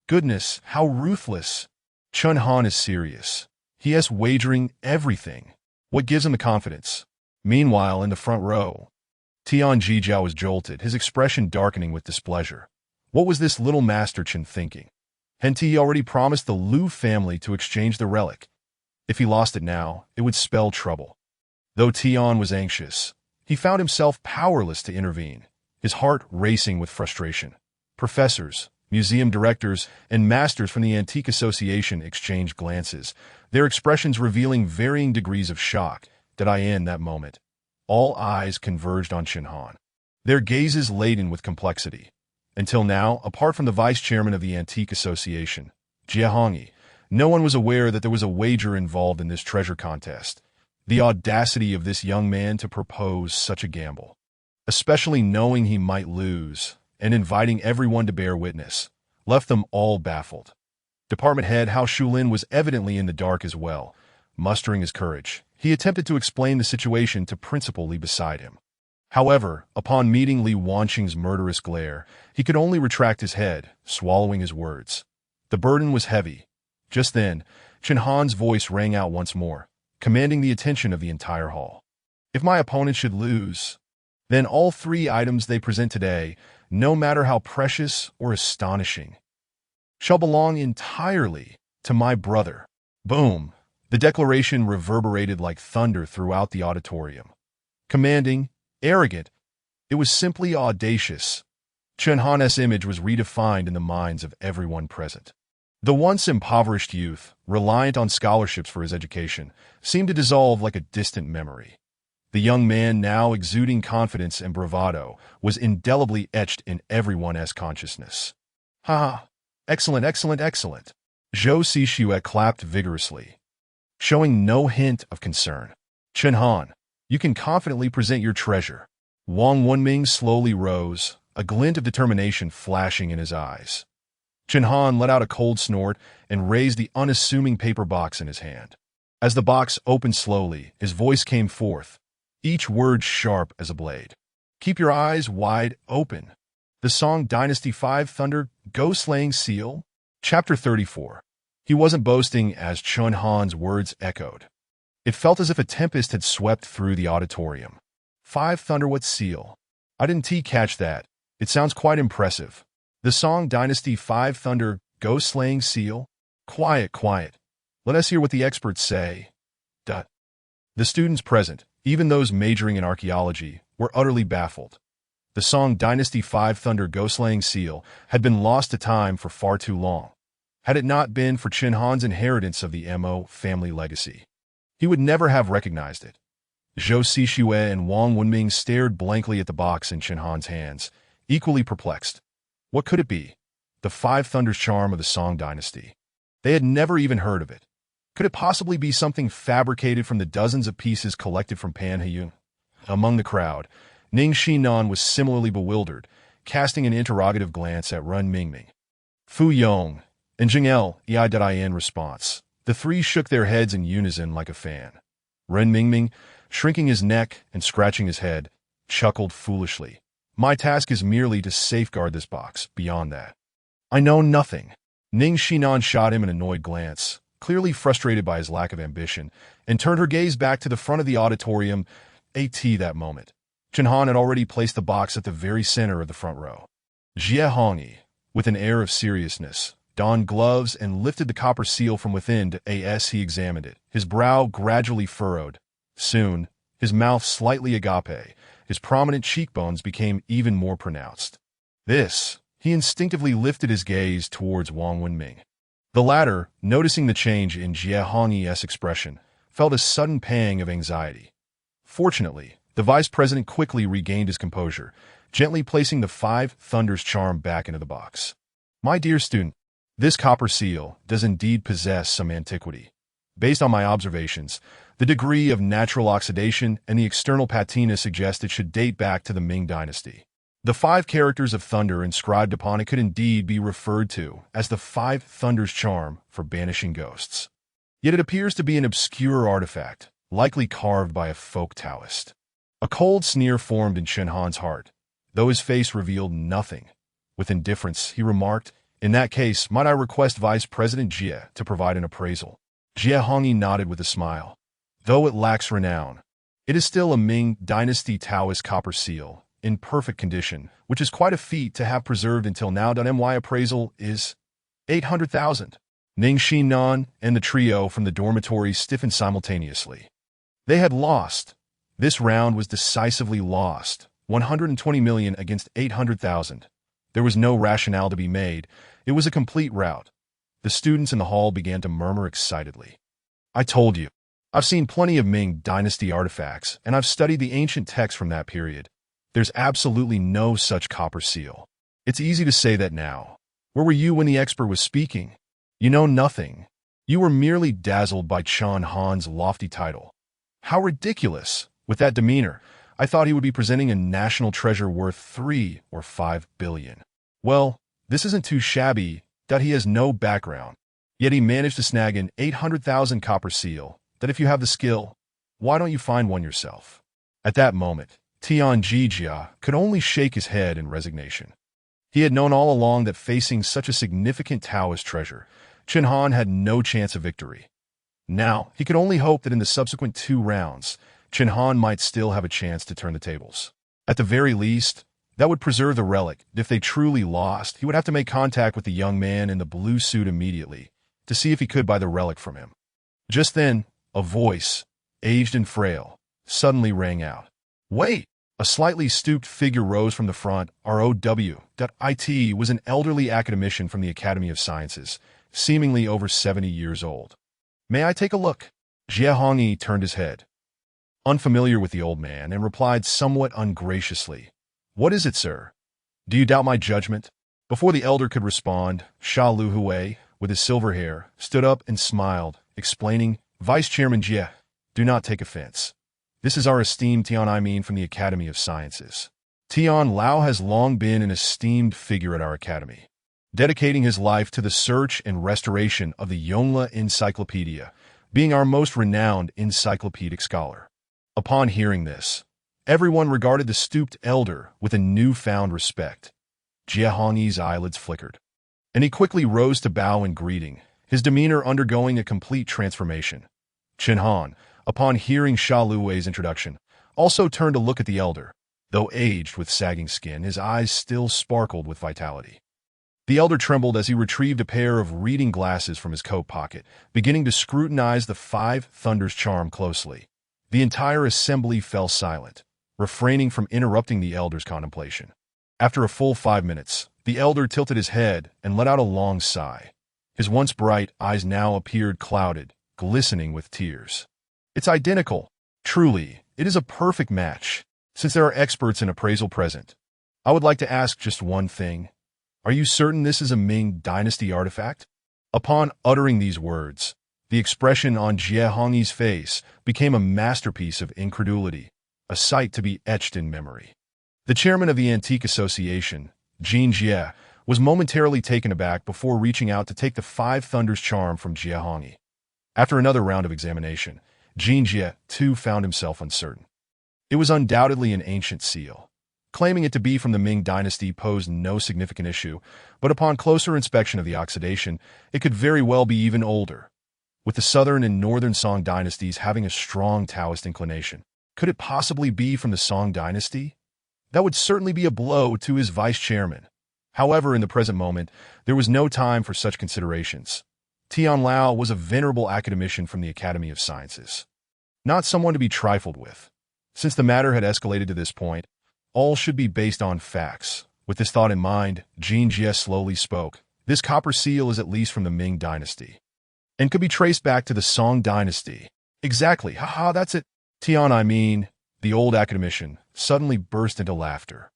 Goodness, how ruthless! Chen Han is serious. He is wagering everything. What gives him the confidence? Meanwhile, in the front row, Tian Jiajia was jolted, his expression darkening with displeasure. What was this little Master Chen thinking? Hadn't he already promised the Liu family to exchange the relic? If he lost it now, it would spell trouble. Though Tian was anxious, he found himself powerless to intervene, his heart racing with frustration. Professors, museum directors, and masters from the Antique Association exchanged glances, their expressions revealing varying degrees of shock in that moment. All eyes converged on Chen Han, their gazes laden with complexity. Until now, apart from the vice-chairman of the Antique Association, Jia, no one was aware that there was a wager involved in this treasure contest. The audacity of this young man to propose such a gamble, especially knowing he might lose, and inviting everyone to bear witness, left them all baffled. Department head Hao Shulin was evidently in the dark as well. Mustering his courage, he attempted to explain the situation to Principal Li beside him. However, upon meeting Li Wanqing's murderous glare, he could only retract his head, swallowing his words. The burden was heavy. Just then, Chen Han's voice rang out once more, commanding the attention of the entire hall. If my opponent should lose, then all 3 items they present today, no matter how precious or astonishing, shall belong entirely to my brother. Boom! The declaration reverberated like thunder throughout the auditorium. Commanding, arrogant, it was simply audacious. Chen Han's image was redefined in the minds of everyone present. The once impoverished youth, reliant on scholarships for his education, seemed to dissolve like a distant memory. The young man, now exuding confidence and bravado, was indelibly etched in everyone's consciousness. Ha! Excellent, excellent, excellent. Zhou Xixue clapped vigorously, showing no hint of concern. Chen Han, you can confidently present your treasure. Wang Wenming slowly rose, a glint of determination flashing in his eyes. Chen Han let out a cold snort and raised the unassuming paper box in his hand. As the box opened slowly, his voice came forth, each word sharp as a blade. Keep your eyes wide open. The Song Dynasty 5 Thunder Ghost-Slaying Seal? Chapter 34. He wasn't boasting as Chen Han's words echoed. It felt as if a tempest had swept through the auditorium. 5 Thunder what seal? I didn't catch that. It sounds quite impressive. The Song Dynasty 5 Thunder Ghost-Slaying Seal? Quiet, quiet. Let us hear what the experts say. The students present, even those majoring in archaeology, were utterly baffled. The Song Dynasty 5 Thunder Ghost-Slaying Seal had been lost to time for far too long. Had it not been for Chen Han's inheritance of the Mo family legacy, he would never have recognized it. Zhou Xixue and Wang Wenming stared blankly at the box in Chen Han's hands, equally perplexed. What could it be? The 5 Thunders charm of the Song Dynasty. They had never even heard of it. Could it possibly be something fabricated from the dozens of pieces collected from Panheyun? Among the crowd, Ning Xinnan was similarly bewildered, casting an interrogative glance at Ren Mingming. Fu Yong and Jing'el in response. The 3 shook their heads in unison like a fan. Ren Mingming, shrinking his neck and scratching his head, chuckled foolishly. My task is merely to safeguard this box, beyond that. I know nothing. Ning Xinnan shot him an annoyed glance, clearly frustrated by his lack of ambition, and turned her gaze back to the front of the auditorium. That moment, Chen Han had already placed the box at the very center of the front row. Jie Hongyi, with an air of seriousness, donned gloves and lifted the copper seal from within to as he examined it, his brow gradually furrowed. Soon, his mouth slightly agape, his prominent cheekbones became even more pronounced. He instinctively lifted his gaze towards Wang Wenming. The latter, noticing the change in Jie Hongyi's expression, felt a sudden pang of anxiety. Fortunately, the vice president quickly regained his composure, gently placing the 5 Thunders charm back into the box. My dear student, this copper seal does indeed possess some antiquity. Based on my observations, the degree of natural oxidation and the external patina suggest it should date back to the Ming Dynasty. The 5 characters of thunder inscribed upon it could indeed be referred to as the 5 Thunders charm for banishing ghosts. Yet it appears to be an obscure artifact, likely carved by a folk Taoist. A cold sneer formed in Chen Han's heart, though his face revealed nothing. With indifference, he remarked, in that case, might I request Vice President Jie to provide an appraisal? Jie Hongyi nodded with a smile. Though it lacks renown, it is still a Ming Dynasty Taoist copper seal, in perfect condition, which is quite a feat to have preserved until now. My appraisal is 800,000. Ning Xinnan and the trio from the dormitory stiffened simultaneously. They had lost. This round was decisively lost, 120 million against 800,000. There was no rationale to be made. It was a complete rout. The students in the hall began to murmur excitedly. I told you. I've seen plenty of Ming Dynasty artifacts, and I've studied the ancient texts from that period. There's absolutely no such copper seal. It's easy to say that now. Where were you when the expert was speaking? You know nothing. You were merely dazzled by Chen Han's lofty title. How ridiculous! With that demeanor, I thought he would be presenting a national treasure worth 3 or 5 billion. Well, This isn't too shabby that he has no background. Yet he managed to snag an 800,000 copper seal that if you have the skill, why don't you find one yourself? At that moment, Tian Jiajia could only shake his head in resignation. He had known all along that facing such a significant Taoist treasure, Chen Han had no chance of victory. Now, he could only hope that in the subsequent 2 rounds, Chen Han might still have a chance to turn the tables. At the very least, that would preserve the relic. If they truly lost, he would have to make contact with the young man in the blue suit immediately to see if he could buy the relic from him. Just then, a voice, aged and frail, suddenly rang out. "Wait!" A slightly stooped figure rose from the front. ROW.IT was an elderly academician from the Academy of Sciences, seemingly over 70 years old. "May I take a look?" Jiahongyi turned his head, unfamiliar with the old man, and replied somewhat ungraciously, "What is it, sir? Do you doubt my judgment?" Before the elder could respond, Sha Luhui, with his silver hair, stood up and smiled, explaining, "Vice Chairman Jie, do not take offense. This is our esteemed Tian from the Academy of Sciences. Tian Lao has long been an esteemed figure at our academy, dedicating his life to the search and restoration of the Yongle Encyclopedia, being our most renowned encyclopedic scholar." Upon hearing this, everyone regarded the stooped elder with a newfound respect. Jiahongyi's eyelids flickered, and he quickly rose to bow in greeting, his demeanor undergoing a complete transformation. Chen Han, upon hearing Sha Luwei's introduction, also turned to look at the elder. Though aged with sagging skin, his eyes still sparkled with vitality. The elder trembled as he retrieved a pair of reading glasses from his coat pocket, beginning to scrutinize the 5 Thunders charm closely. The entire assembly fell silent, refraining from interrupting the elder's contemplation. After a full 5 minutes, the elder tilted his head and let out a long sigh. His once bright eyes now appeared clouded, glistening with tears. "It's identical. Truly, it is a perfect match. Since there are experts in appraisal present, I would like to ask just one thing. Are you certain this is a Ming Dynasty artifact?" Upon uttering these words, the expression on Jiahongyi's face became a masterpiece of incredulity, a sight to be etched in memory. The chairman of the Antique Association, Tian Jiajia, was momentarily taken aback before reaching out to take the 5 Thunders charm from Jiahongyi. After another round of examination, Tian Jiajia, too, found himself uncertain. It was undoubtedly an ancient seal. Claiming it to be from the Ming Dynasty posed no significant issue, but upon closer inspection of the oxidation, it could very well be even older. With the southern and northern Song dynasties having a strong Taoist inclination, could it possibly be from the Song dynasty? That would certainly be a blow to his vice chairman. However, in the present moment, there was no time for such considerations. Tian Lao was a venerable academician from the Academy of Sciences, not someone to be trifled with. Since the matter had escalated to this point, all should be based on facts. With this thought in mind, Tian Jiajia slowly spoke. "This copper seal is at least from the Ming Dynasty, and could be traced back to the Song dynasty." "Exactly, haha, that's it." Tian, the old academician, suddenly burst into laughter.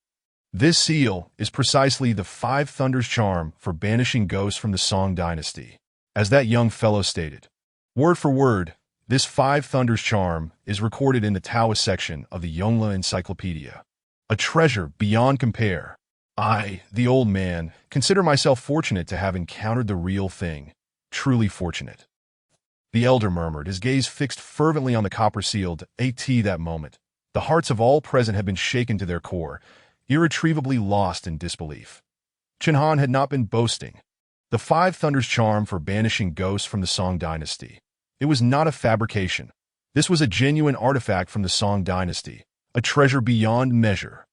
"This seal is precisely the 5 Thunders charm for banishing ghosts from the Song dynasty. As that young fellow stated, word for word, this 5 Thunders charm is recorded in the Taoist section of the Yongle Encyclopedia. A treasure beyond compare. I, the old man, consider myself fortunate to have encountered the real thing. Truly fortunate." The elder murmured, his gaze fixed fervently on the copper sealed AT that moment. The hearts of all present had been shaken to their core, irretrievably lost in disbelief. Chen Han had not been boasting. The 5 Thunders charm for banishing ghosts from the Song dynasty. It was not a fabrication. This was a genuine artifact from the Song dynasty, a treasure beyond measure.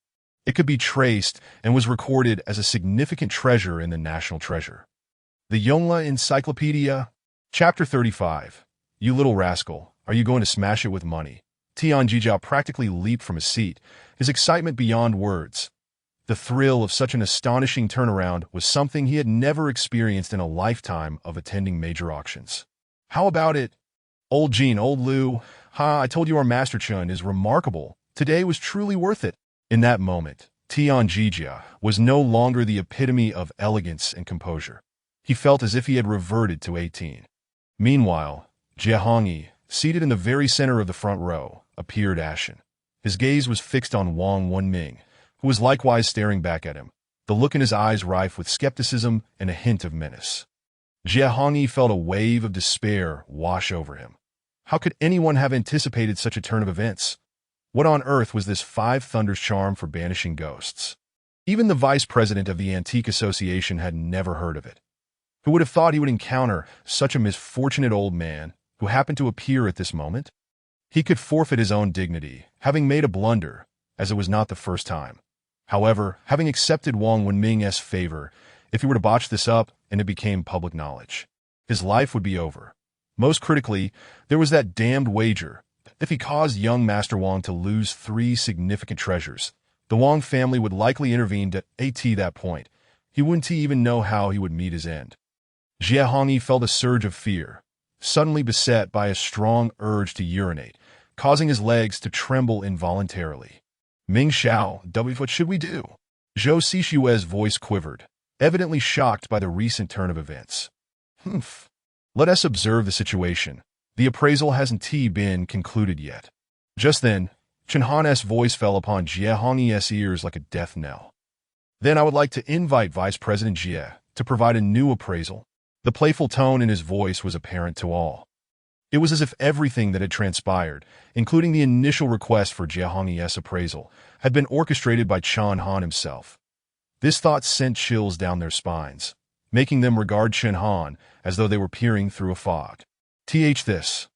It could be traced and was recorded as a significant treasure in the National Treasure. The Yongle Encyclopedia, Chapter 35. "You little rascal, are you going to smash it with money?" Tian Jiajia practically leaped from his seat, his excitement beyond words. The thrill of such an astonishing turnaround was something he had never experienced in a lifetime of attending major auctions. "How about it? Old Jean, old Lou, I told you our Master Chun is remarkable. Today was truly worth it." In that moment, Tian Jiajia was no longer the epitome of elegance and composure. He felt as if he had reverted to 18. Meanwhile, Jiahongyi, seated in the very center of the front row, appeared ashen. His gaze was fixed on Wang Wenming, who was likewise staring back at him. the look in his eyes rife with skepticism and a hint of menace. Jiahongyi felt a wave of despair wash over him. How could anyone have anticipated such a turn of events? What on earth was this Five Thunders charm for banishing ghosts? Even the vice president of the Antique Association had never heard of it. Who would have thought he would encounter such a misfortunate old man who happened to appear at this moment? He could forfeit his own dignity, having made a blunder, as it was not the first time. However, having accepted Wang Wenming's favor, if he were to botch this up and it became public knowledge, his life would be over. Most critically, there was that damned wager. If he caused young Master Wang to lose 3 significant treasures, the Wang family would likely intervene to that point. He wouldn't even know how he would meet his end. Jiahongyi felt a surge of fear, suddenly beset by a strong urge to urinate, causing his legs to tremble involuntarily. Ming Xiao, what should we do? Zhou Xishue's voice quivered, evidently shocked by the recent turn of events. Let us observe the situation. The appraisal hasn't been concluded yet. Just then, Chen Han's voice fell upon Jiahongyi's ears like a death knell. Then I would like to invite Vice President Jie to provide a new appraisal. The playful tone in his voice was apparent to all. It was as if everything that had transpired, including the initial request for Jiahongyi's appraisal, had been orchestrated by Chen Han himself. This thought sent chills down their spines, making them regard Chen Han as though they were peering through a fog. This.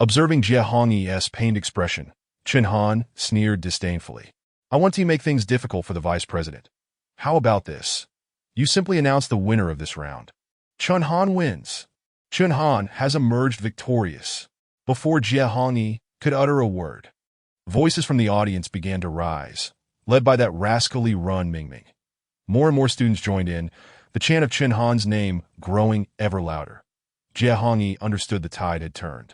Observing Jiahongyi's pained expression, Chen Han sneered disdainfully. I want to make things difficult for the vice president. How about this? You simply announce the winner of this round. Chen Han wins. Chen Han has emerged victorious. Before Jiahongyi could utter a word, voices from the audience began to rise, led by that rascally Run Mingming. More and more students joined in, the chant of Chen Han's name growing ever louder. Jiahongyi understood the tide had turned.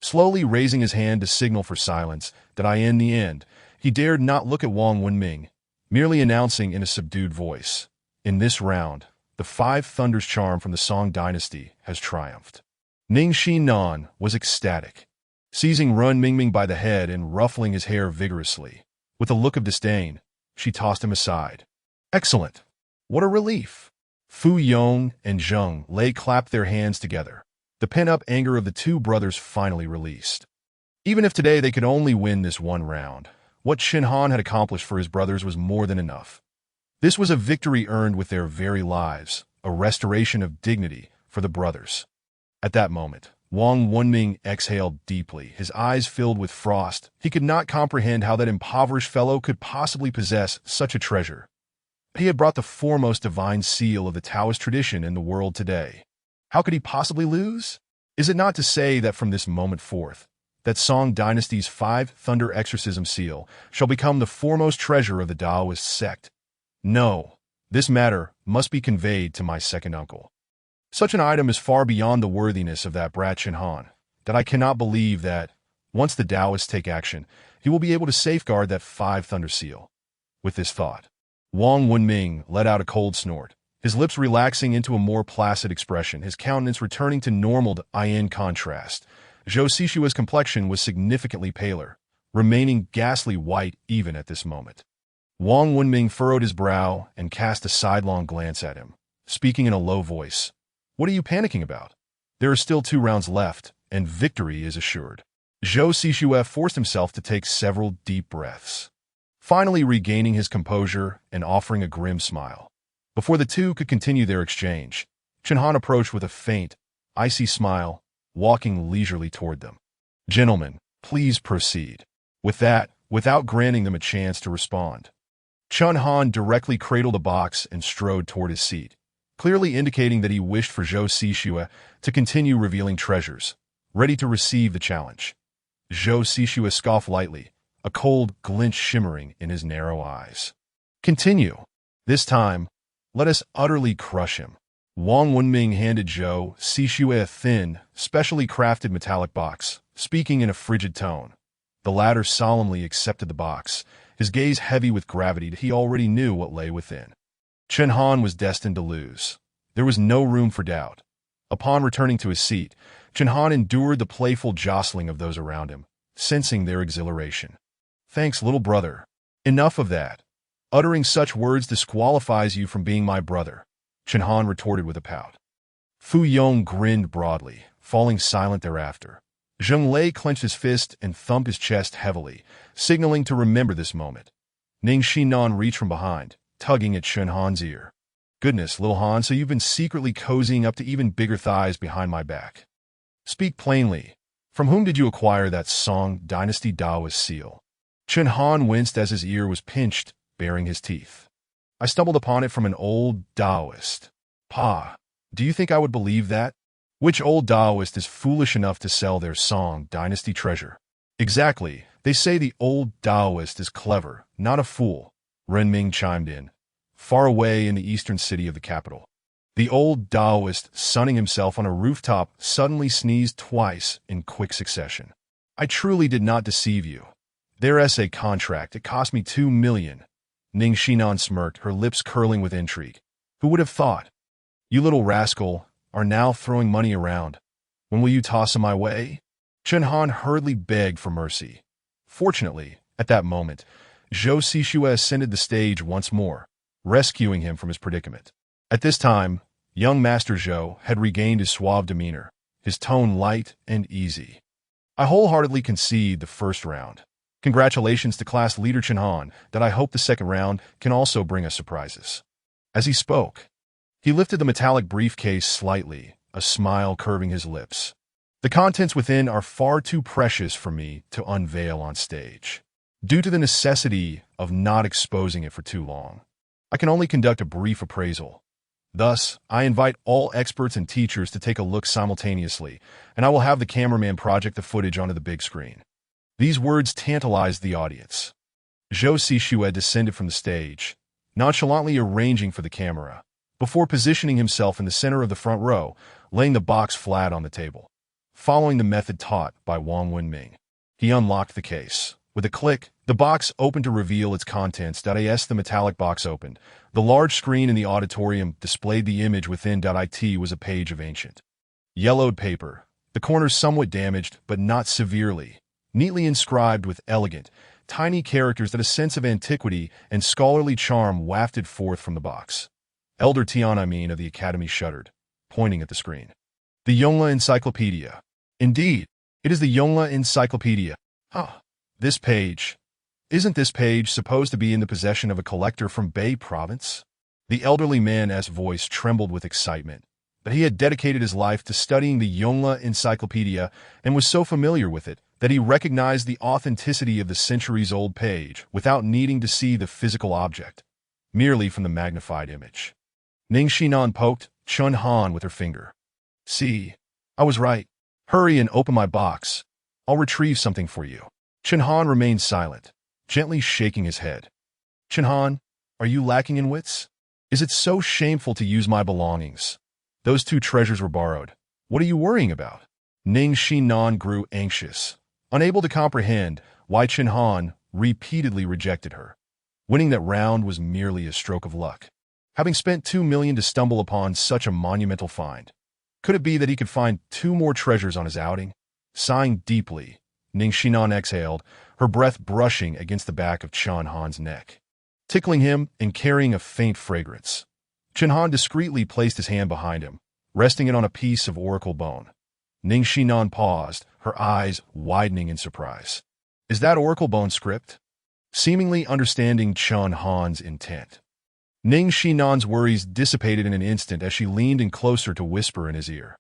Slowly raising his hand to signal for silence, in the end, he dared not look at Wang Wenming, merely announcing in a subdued voice, in this round, the Five Thunders charm from the Song Dynasty has triumphed. Ning Xinnan was ecstatic, seizing Run Mingming by the head and ruffling his hair vigorously. With a look of disdain, she tossed him aside. Excellent! What a relief! Fu Yong and Zheng Lei clapped their hands together, the pent-up anger of the two brothers finally released. Even if today they could only win this one round, what Chen Han had accomplished for his brothers was more than enough. This was a victory earned with their very lives, a restoration of dignity for the brothers. At that moment, Wang Wenming exhaled deeply, his eyes filled with frost. He could not comprehend how that impoverished fellow could possibly possess such a treasure. He had brought the foremost divine seal of the Taoist tradition in the world today. How could he possibly lose? Is it not to say that from this moment forth, that Song Dynasty's Five Thunder Exorcism seal shall become the foremost treasure of the Taoist sect? No, this matter must be conveyed to my second uncle. Such an item is far beyond the worthiness of that brat Chen Han, that I cannot believe that, once the Taoists take action, he will be able to safeguard that Five Thunder seal. With this thought, Wang Wenming let out a cold snort, his lips relaxing into a more placid expression, his countenance returning to normal. In contrast, Zhou Xishue's complexion was significantly paler, remaining ghastly white even at this moment. Wang Wenming furrowed his brow and cast a sidelong glance at him, speaking in a low voice. What are you panicking about? There are still 2 rounds left, and victory is assured. Zhou Xishue forced himself to take several deep breaths, finally regaining his composure and offering a grim smile. Before the two could continue their exchange, Chen Han approached with a faint, icy smile, walking leisurely toward them. Gentlemen, please proceed. With that, without granting them a chance to respond, Chen Han directly cradled a box and strode toward his seat, clearly indicating that he wished for Zhou Xishue to continue revealing treasures, ready to receive the challenge. Zhou Xishue scoffed lightly, a cold glint shimmering in his narrow eyes. Continue. This time, let us utterly crush him. Wang Wenming handed Zhou Xishue a thin, specially crafted metallic box, speaking in a frigid tone. The latter solemnly accepted the box, his gaze heavy with gravity. He already knew what lay within. Chen Han was destined to lose. There was no room for doubt. Upon returning to his seat, Chen Han endured the playful jostling of those around him, sensing their exhilaration. Thanks, little brother. Enough of that. Uttering such words disqualifies you from being my brother, Chen Han retorted with a pout. Fu Yong grinned broadly, falling silent thereafter. Zheng Lei clenched his fist and thumped his chest heavily, signaling to remember this moment. Ning Xinnan reached from behind, tugging at Chen Han's ear. Goodness, Lil Han, so you've been secretly cozying up to even bigger thighs behind my back. Speak plainly. From whom did you acquire that Song Dynasty Taoist seal? Chen Han winced as his ear was pinched, baring his teeth. I stumbled upon it from an old Taoist. Pa, do you think I would believe that? Which old Taoist is foolish enough to sell their Song Dynasty treasure? Exactly. They say the old Taoist is clever, not a fool, Ren Ming chimed in, far away in the eastern city of the capital. The old Taoist, sunning himself on a rooftop, suddenly sneezed twice in quick succession. I truly did not deceive you. Their essay contract, it cost me 2 million. Ning Xinnan smirked, her lips curling with intrigue. Who would have thought? You little rascal are now throwing money around. When will you toss him my way? Chen Han hurriedly begged for mercy. Fortunately, at that moment, Zhou Sixue ascended the stage once more, rescuing him from his predicament. At this time, young Master Zhou had regained his suave demeanor, his tone light and easy. I wholeheartedly concede the first round. Congratulations to class leader Chen Han, that I hope the second round can also bring us surprises. As he spoke, he lifted the metallic briefcase slightly, a smile curving his lips. The contents within are far too precious for me to unveil on stage, due to the necessity of not exposing it for too long. I can only conduct a brief appraisal. Thus, I invite all experts and teachers to take a look simultaneously, and I will have the cameraman project the footage onto the big screen. These words tantalized the audience. Zhou Sixue descended from the stage, nonchalantly arranging for the camera, before positioning himself in the center of the front row, laying the box flat on the table. Following the method taught by Wang Wenming, he unlocked the case. With a click, the box opened to reveal its contents. As the metallic box opened, the large screen in the auditorium displayed the image within. It was a page of ancient, yellowed paper, the corners somewhat damaged but not severely, neatly inscribed with elegant, tiny characters that a sense of antiquity and scholarly charm wafted forth from the box. Elder Tian of the Academy shuddered, pointing at the screen. The Yongla Encyclopedia. Indeed, it is the Yongla Encyclopedia. This page. Isn't this page supposed to be in the possession of a collector from Bei Province? The elderly man's voice trembled with excitement, but he had dedicated his life to studying the Yongla Encyclopedia and was so familiar with it that he recognized the authenticity of the centuries-old page without needing to see the physical object, merely from the magnified image. Ning Xinnan poked Chen Han with her finger. See, I was right. Hurry and open my box. I'll retrieve something for you. Chen Han remained silent, gently shaking his head. Chen Han, are you lacking in wits? Is it so shameful to use my belongings? Those 2 treasures were borrowed. What are you worrying about? Ning Xinnan grew anxious, unable to comprehend why Chen Han repeatedly rejected her. Winning that round was merely a stroke of luck. Having spent 2 million to stumble upon such a monumental find, could it be that he could find 2 more treasures on his outing? Sighing deeply, Ning Xinnan exhaled, her breath brushing against the back of Chen Han's neck, tickling him and carrying a faint fragrance. Chen Han discreetly placed his hand behind him, resting it on a piece of oracle bone. Ning Xinnan paused, her eyes widening in surprise. Is that oracle bone script? Seemingly understanding Chen Han's intent, Ning Xinnan's worries dissipated in an instant as she leaned in closer to whisper in his ear.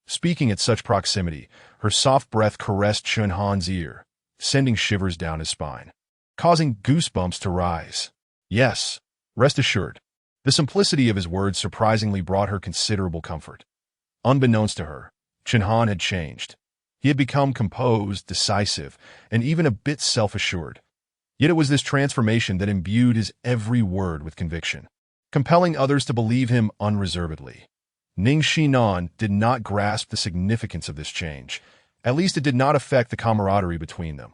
Speaking at such proximity, her soft breath caressed Chen Han's ear, sending shivers down his spine, causing goosebumps to rise. Yes, rest assured. The simplicity of his words surprisingly brought her considerable comfort. Unbeknownst to her, Chen Han had changed. He had become composed, decisive, and even a bit self-assured. Yet it was this transformation that imbued his every word with conviction, compelling others to believe him unreservedly. Ning Xinnan did not grasp the significance of this change. At least it did not affect the camaraderie between them.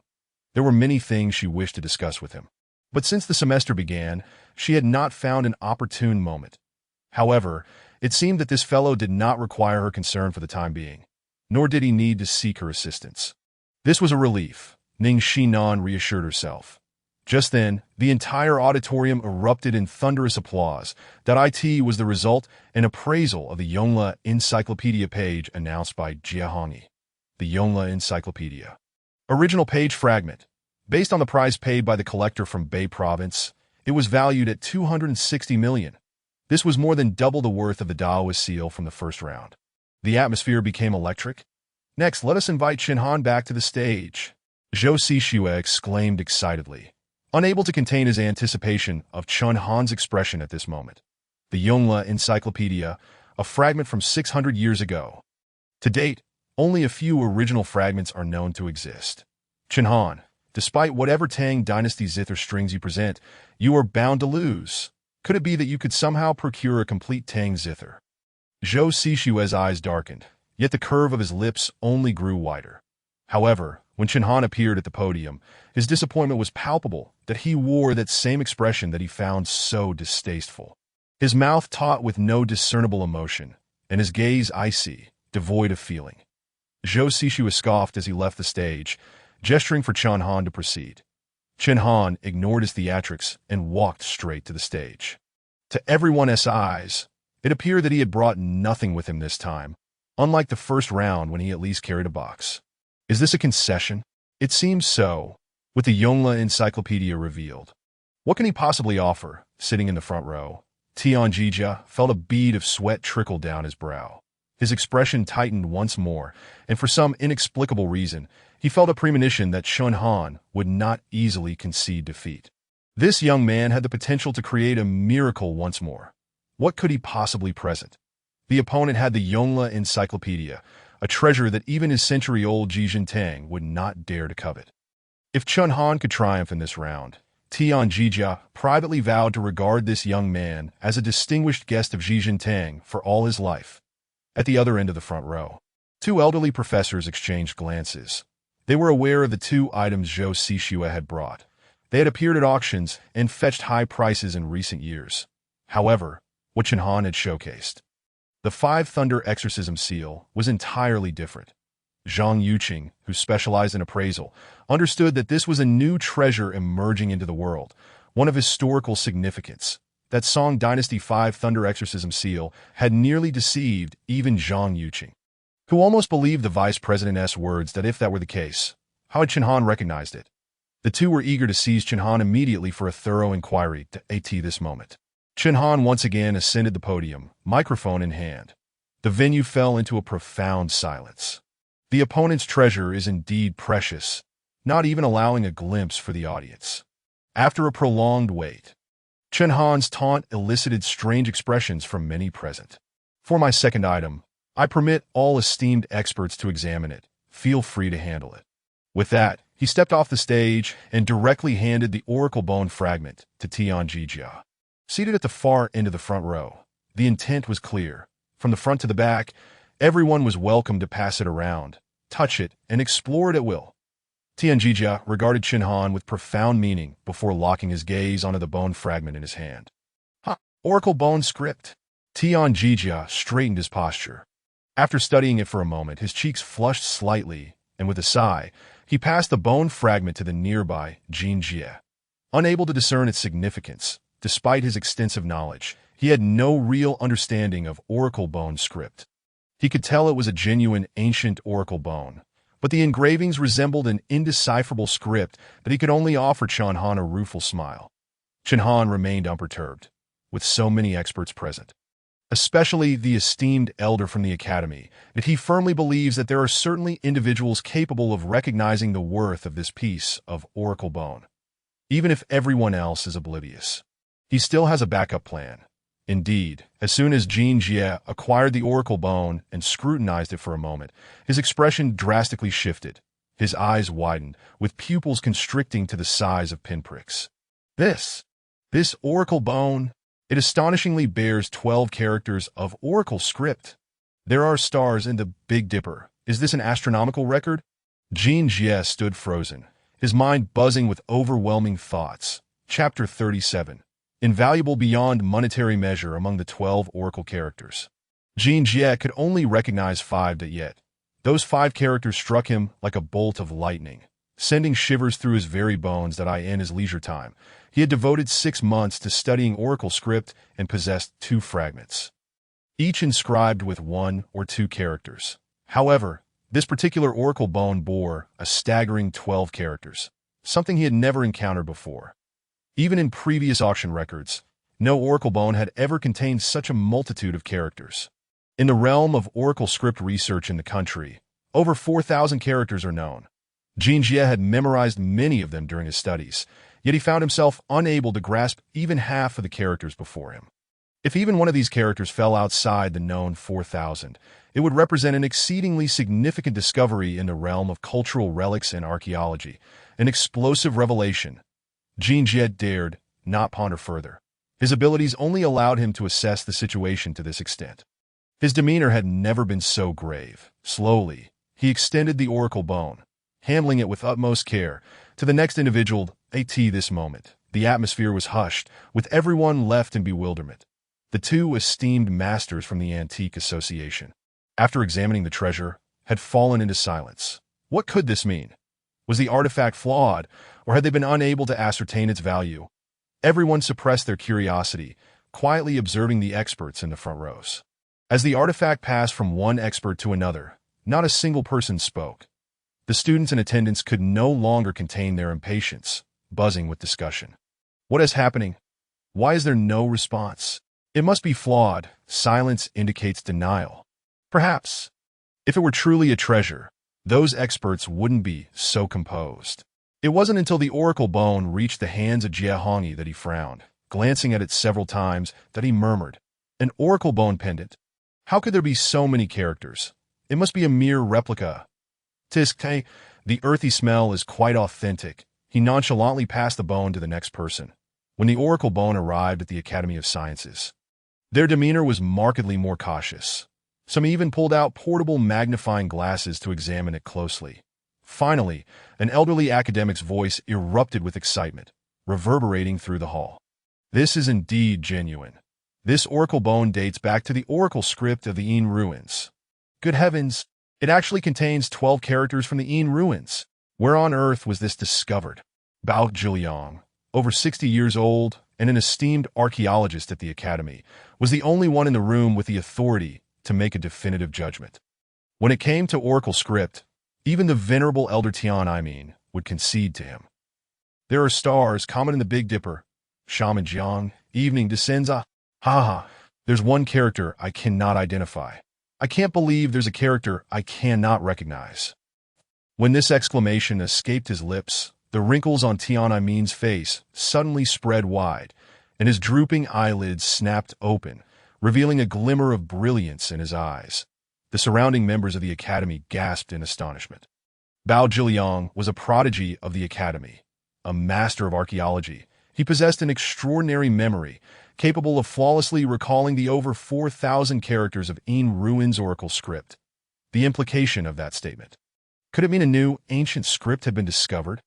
There were many things she wished to discuss with him, but since the semester began, she had not found an opportune moment. However, it seemed that this fellow did not require her concern for the time being, nor did he need to seek her assistance. This was a relief, Ning Xinnan reassured herself. Just then, the entire auditorium erupted in thunderous applause. It was the result, an appraisal of the Yongle Encyclopedia page announced by Jiahongyi. The Yongle Encyclopedia. Original page fragment. Based on the price paid by the collector from Bei Province, it was valued at 260 million. This was more than double the worth of the Daoist seal from the first round. The atmosphere became electric. Next, let us invite Chen Han back to the stage. Zhou Xixue exclaimed excitedly, unable to contain his anticipation of Chen Han's expression at this moment. The Yongle Encyclopedia, a fragment from 600 years ago. To date, only a few original fragments are known to exist. Chen Han, despite whatever Tang Dynasty zither strings you present, you are bound to lose. Could it be that you could somehow procure a complete Tang zither? Zhou Xixue's eyes darkened, yet the curve of his lips only grew wider. However, when Chen Han appeared at the podium, his disappointment was palpable that he wore that same expression that he found so distasteful. His mouth taut with no discernible emotion, and his gaze icy, devoid of feeling. Zhou Xixue scoffed as he left the stage, gesturing for Chen Han to proceed. Chen Han ignored his theatrics and walked straight to the stage. To everyone's eyes, it appeared that he had brought nothing with him this time, unlike the first round when he at least carried a box. Is this a concession? It seems so, with the Yongle Encyclopedia revealed. What can he possibly offer? Sitting in the front row, Tian Jiajia felt a bead of sweat trickle down his brow. His expression tightened once more, and for some inexplicable reason, he felt a premonition that Chen Han would not easily concede defeat. This young man had the potential to create a miracle once more. What could he possibly present? The opponent had the Yongle Encyclopedia, a treasure that even his century-old Jijin Tang would not dare to covet. If Chen Han could triumph in this round, Tian Jiajia privately vowed to regard this young man as a distinguished guest of Jijin Tang for all his life. At the other end of the front row, two elderly professors exchanged glances. They were aware of the two items Zhou Xixue had brought. They had appeared at auctions and fetched high prices in recent years. However, what Chen Han had showcased, the 5 Thunder Exorcism seal, was entirely different. Zhang Yuqing, who specialized in appraisal, understood that this was a new treasure emerging into the world, one of historical significance. That Song Dynasty 5 Thunder Exorcism seal had nearly deceived even Zhang Yuqing, who almost believed the vice president's words that if that were the case, how had Chen Han recognized it? The two were eager to seize Chen Han immediately for a thorough inquiry at this moment. Chen Han once again ascended the podium, microphone in hand. The venue fell into a profound silence. The opponent's treasure is indeed precious, not even allowing a glimpse for the audience. After a prolonged wait, Chen Han's taunt elicited strange expressions from many present. For my second item, I permit all esteemed experts to examine it. Feel free to handle it. With that, he stepped off the stage and directly handed the oracle bone fragment to Tian Jiajia. Seated at the far end of the front row, the intent was clear. From the front to the back, everyone was welcome to pass it around, touch it, and explore it at will. Tian Jiajia regarded Chen Han with profound meaning before locking his gaze onto the bone fragment in his hand. Oracle bone script. Tian Jiajia straightened his posture. After studying it for a moment, his cheeks flushed slightly, and with a sigh, he passed the bone fragment to the nearby Jin Jie. Unable to discern its significance, despite his extensive knowledge, he had no real understanding of oracle bone script. He could tell it was a genuine ancient oracle bone, but the engravings resembled an indecipherable script that he could only offer Chen Han a rueful smile. Chen Han remained unperturbed, with so many experts present, especially the esteemed elder from the academy, that he firmly believes that there are certainly individuals capable of recognizing the worth of this piece of oracle bone, even if everyone else is oblivious. He still has a backup plan. Indeed, as soon as Jin Jie acquired the oracle bone and scrutinized it for a moment, his expression drastically shifted. His eyes widened, with pupils constricting to the size of pinpricks. This oracle bone, it astonishingly bears 12 characters of oracle script. There are stars in the Big Dipper. Is this an astronomical record? Jin Jie stood frozen, his mind buzzing with overwhelming thoughts. Chapter 37. Invaluable beyond monetary measure among the 12 oracle characters. Jin Jie could only recognize 5 yet. Those 5 characters struck him like a bolt of lightning. sending shivers through his very bones that in his leisure time, he had devoted 6 months to studying oracle script and possessed 2 fragments, each inscribed with 1 or 2 characters. However, this particular oracle bone bore a staggering 12 characters, something he had never encountered before. Even in previous auction records, no oracle bone had ever contained such a multitude of characters. In the realm of oracle script research in the country, over 4,000 characters are known. Tian Jiajia had memorized many of them during his studies, yet he found himself unable to grasp even half of the characters before him. If even one of these characters fell outside the known 4,000, it would represent an exceedingly significant discovery in the realm of cultural relics and archaeology, an explosive revelation. Tian Jiajia dared not ponder further. His abilities only allowed him to assess the situation to this extent. His demeanor had never been so grave. Slowly, he extended the oracle bone, handling it with utmost care, to the next individual. At this moment, the atmosphere was hushed, with everyone left in bewilderment. The 2 esteemed masters from the Antique Association, after examining the treasure, had fallen into silence. What could this mean? Was the artifact flawed, or had they been unable to ascertain its value? Everyone suppressed their curiosity, quietly observing the experts in the front rows. As the artifact passed from one expert to another, not a single person spoke. The students in attendance could no longer contain their impatience, buzzing with discussion. What is happening? Why is there no response? It must be flawed. Silence indicates denial. Perhaps, if it were truly a treasure, those experts wouldn't be so composed. It wasn't until the oracle bone reached the hands of Jiahongyi that he frowned, glancing at it several times, that he murmured, "An oracle bone pendant? How could there be so many characters? It must be a mere replica." Tiske, the earthy smell is quite authentic. He nonchalantly passed the bone to the next person. When the oracle bone arrived at the Academy of Sciences, their demeanor was markedly more cautious. Some even pulled out portable magnifying glasses to examine it closely. Finally, an elderly academic's voice erupted with excitement, reverberating through the hall. "This is indeed genuine. This oracle bone dates back to the oracle script of the Yin ruins. Good heavens, it actually contains 12 characters from the Yin ruins. Where on earth was this discovered?" Bao Zhiliang, over 60 years old and an esteemed archaeologist at the Academy, was the only one in the room with the authority to make a definitive judgment. When it came to oracle script, even the venerable elder Tian would concede to him. "There are stars common in the Big Dipper. Shaman Jiang, evening descends. There's one character I cannot identify. I can't believe there's a character I cannot recognize." When this exclamation escaped his lips, the wrinkles on Tian's face suddenly spread wide, and his drooping eyelids snapped open, revealing a glimmer of brilliance in his eyes. The surrounding members of the Academy gasped in astonishment. Bao Zhiliang was a prodigy of the Academy, a master of archaeology. He possessed an extraordinary memory, capable of flawlessly recalling the over 4,000 characters of Yin ruins oracle script. The implication of that statement. Could it mean a new, ancient script had been discovered?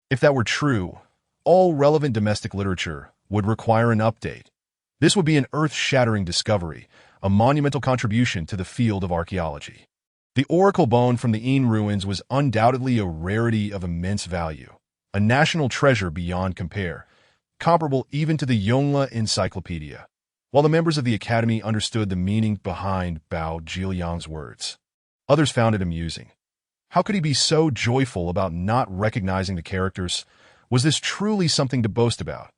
If that were true, all relevant domestic literature would require an update. This would be an earth-shattering discovery, a monumental contribution to the field of archaeology. The oracle bone from the Yin ruins was undoubtedly a rarity of immense value, a national treasure beyond compare, comparable even to the Yongle Encyclopedia. While the members of the Academy understood the meaning behind Bao Zhiliang's words, others found it amusing. How could he be so joyful about not recognizing the characters? Was this truly something to boast about?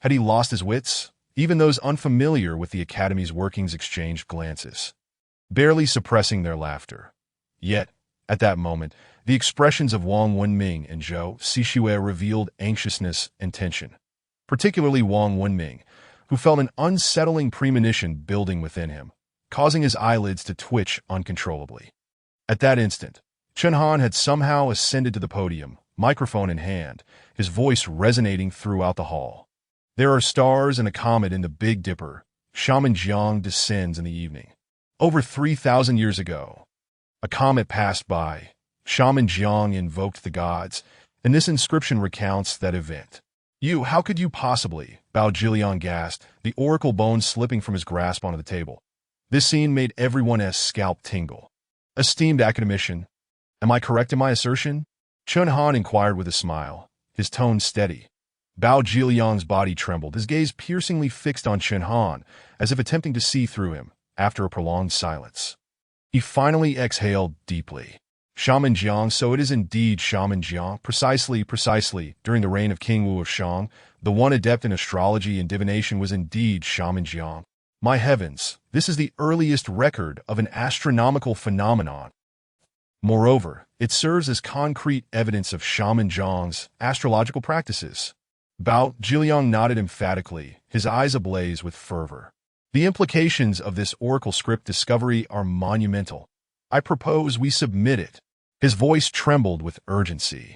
Had he lost his wits? Even those unfamiliar with the Academy's workings exchanged glances, barely suppressing their laughter. Yet, at that moment, the expressions of Wang Wenming and Zhou Xixue revealed anxiousness and tension, particularly Wang Wenming, who felt an unsettling premonition building within him, causing his eyelids to twitch uncontrollably. At that instant, Chen Han had somehow ascended to the podium, microphone in hand, his voice resonating throughout the hall. "There are stars and a comet in the Big Dipper. Shaman Jiang descends in the evening. Over 3,000 years ago, a comet passed by. Shaman Jiang invoked the gods, and this inscription recounts that event." How could you possibly?" Bao Zhiliang gasped, the oracle bone slipping from his grasp onto the table. This scene made everyone's scalp tingle. "Esteemed academician, am I correct in my assertion? Chen Han inquired with a smile, his tone steady. Bao Zhiliang's body trembled, his gaze piercingly fixed on Chen Han, as if attempting to see through him, after a prolonged silence. He finally exhaled deeply. Shaman Jiang, so it is indeed Shaman Jiang, precisely, during the reign of King Wu of Shang, the one adept in astrology and divination was indeed Shaman Jiang. My heavens, this is the earliest record of an astronomical phenomenon. Moreover, it serves as concrete evidence of Shaman Jiang's astrological practices. Bao Zhiliang nodded emphatically, his eyes ablaze with fervor. The implications of this oracle script discovery are monumental. I propose we submit it. His voice trembled with urgency,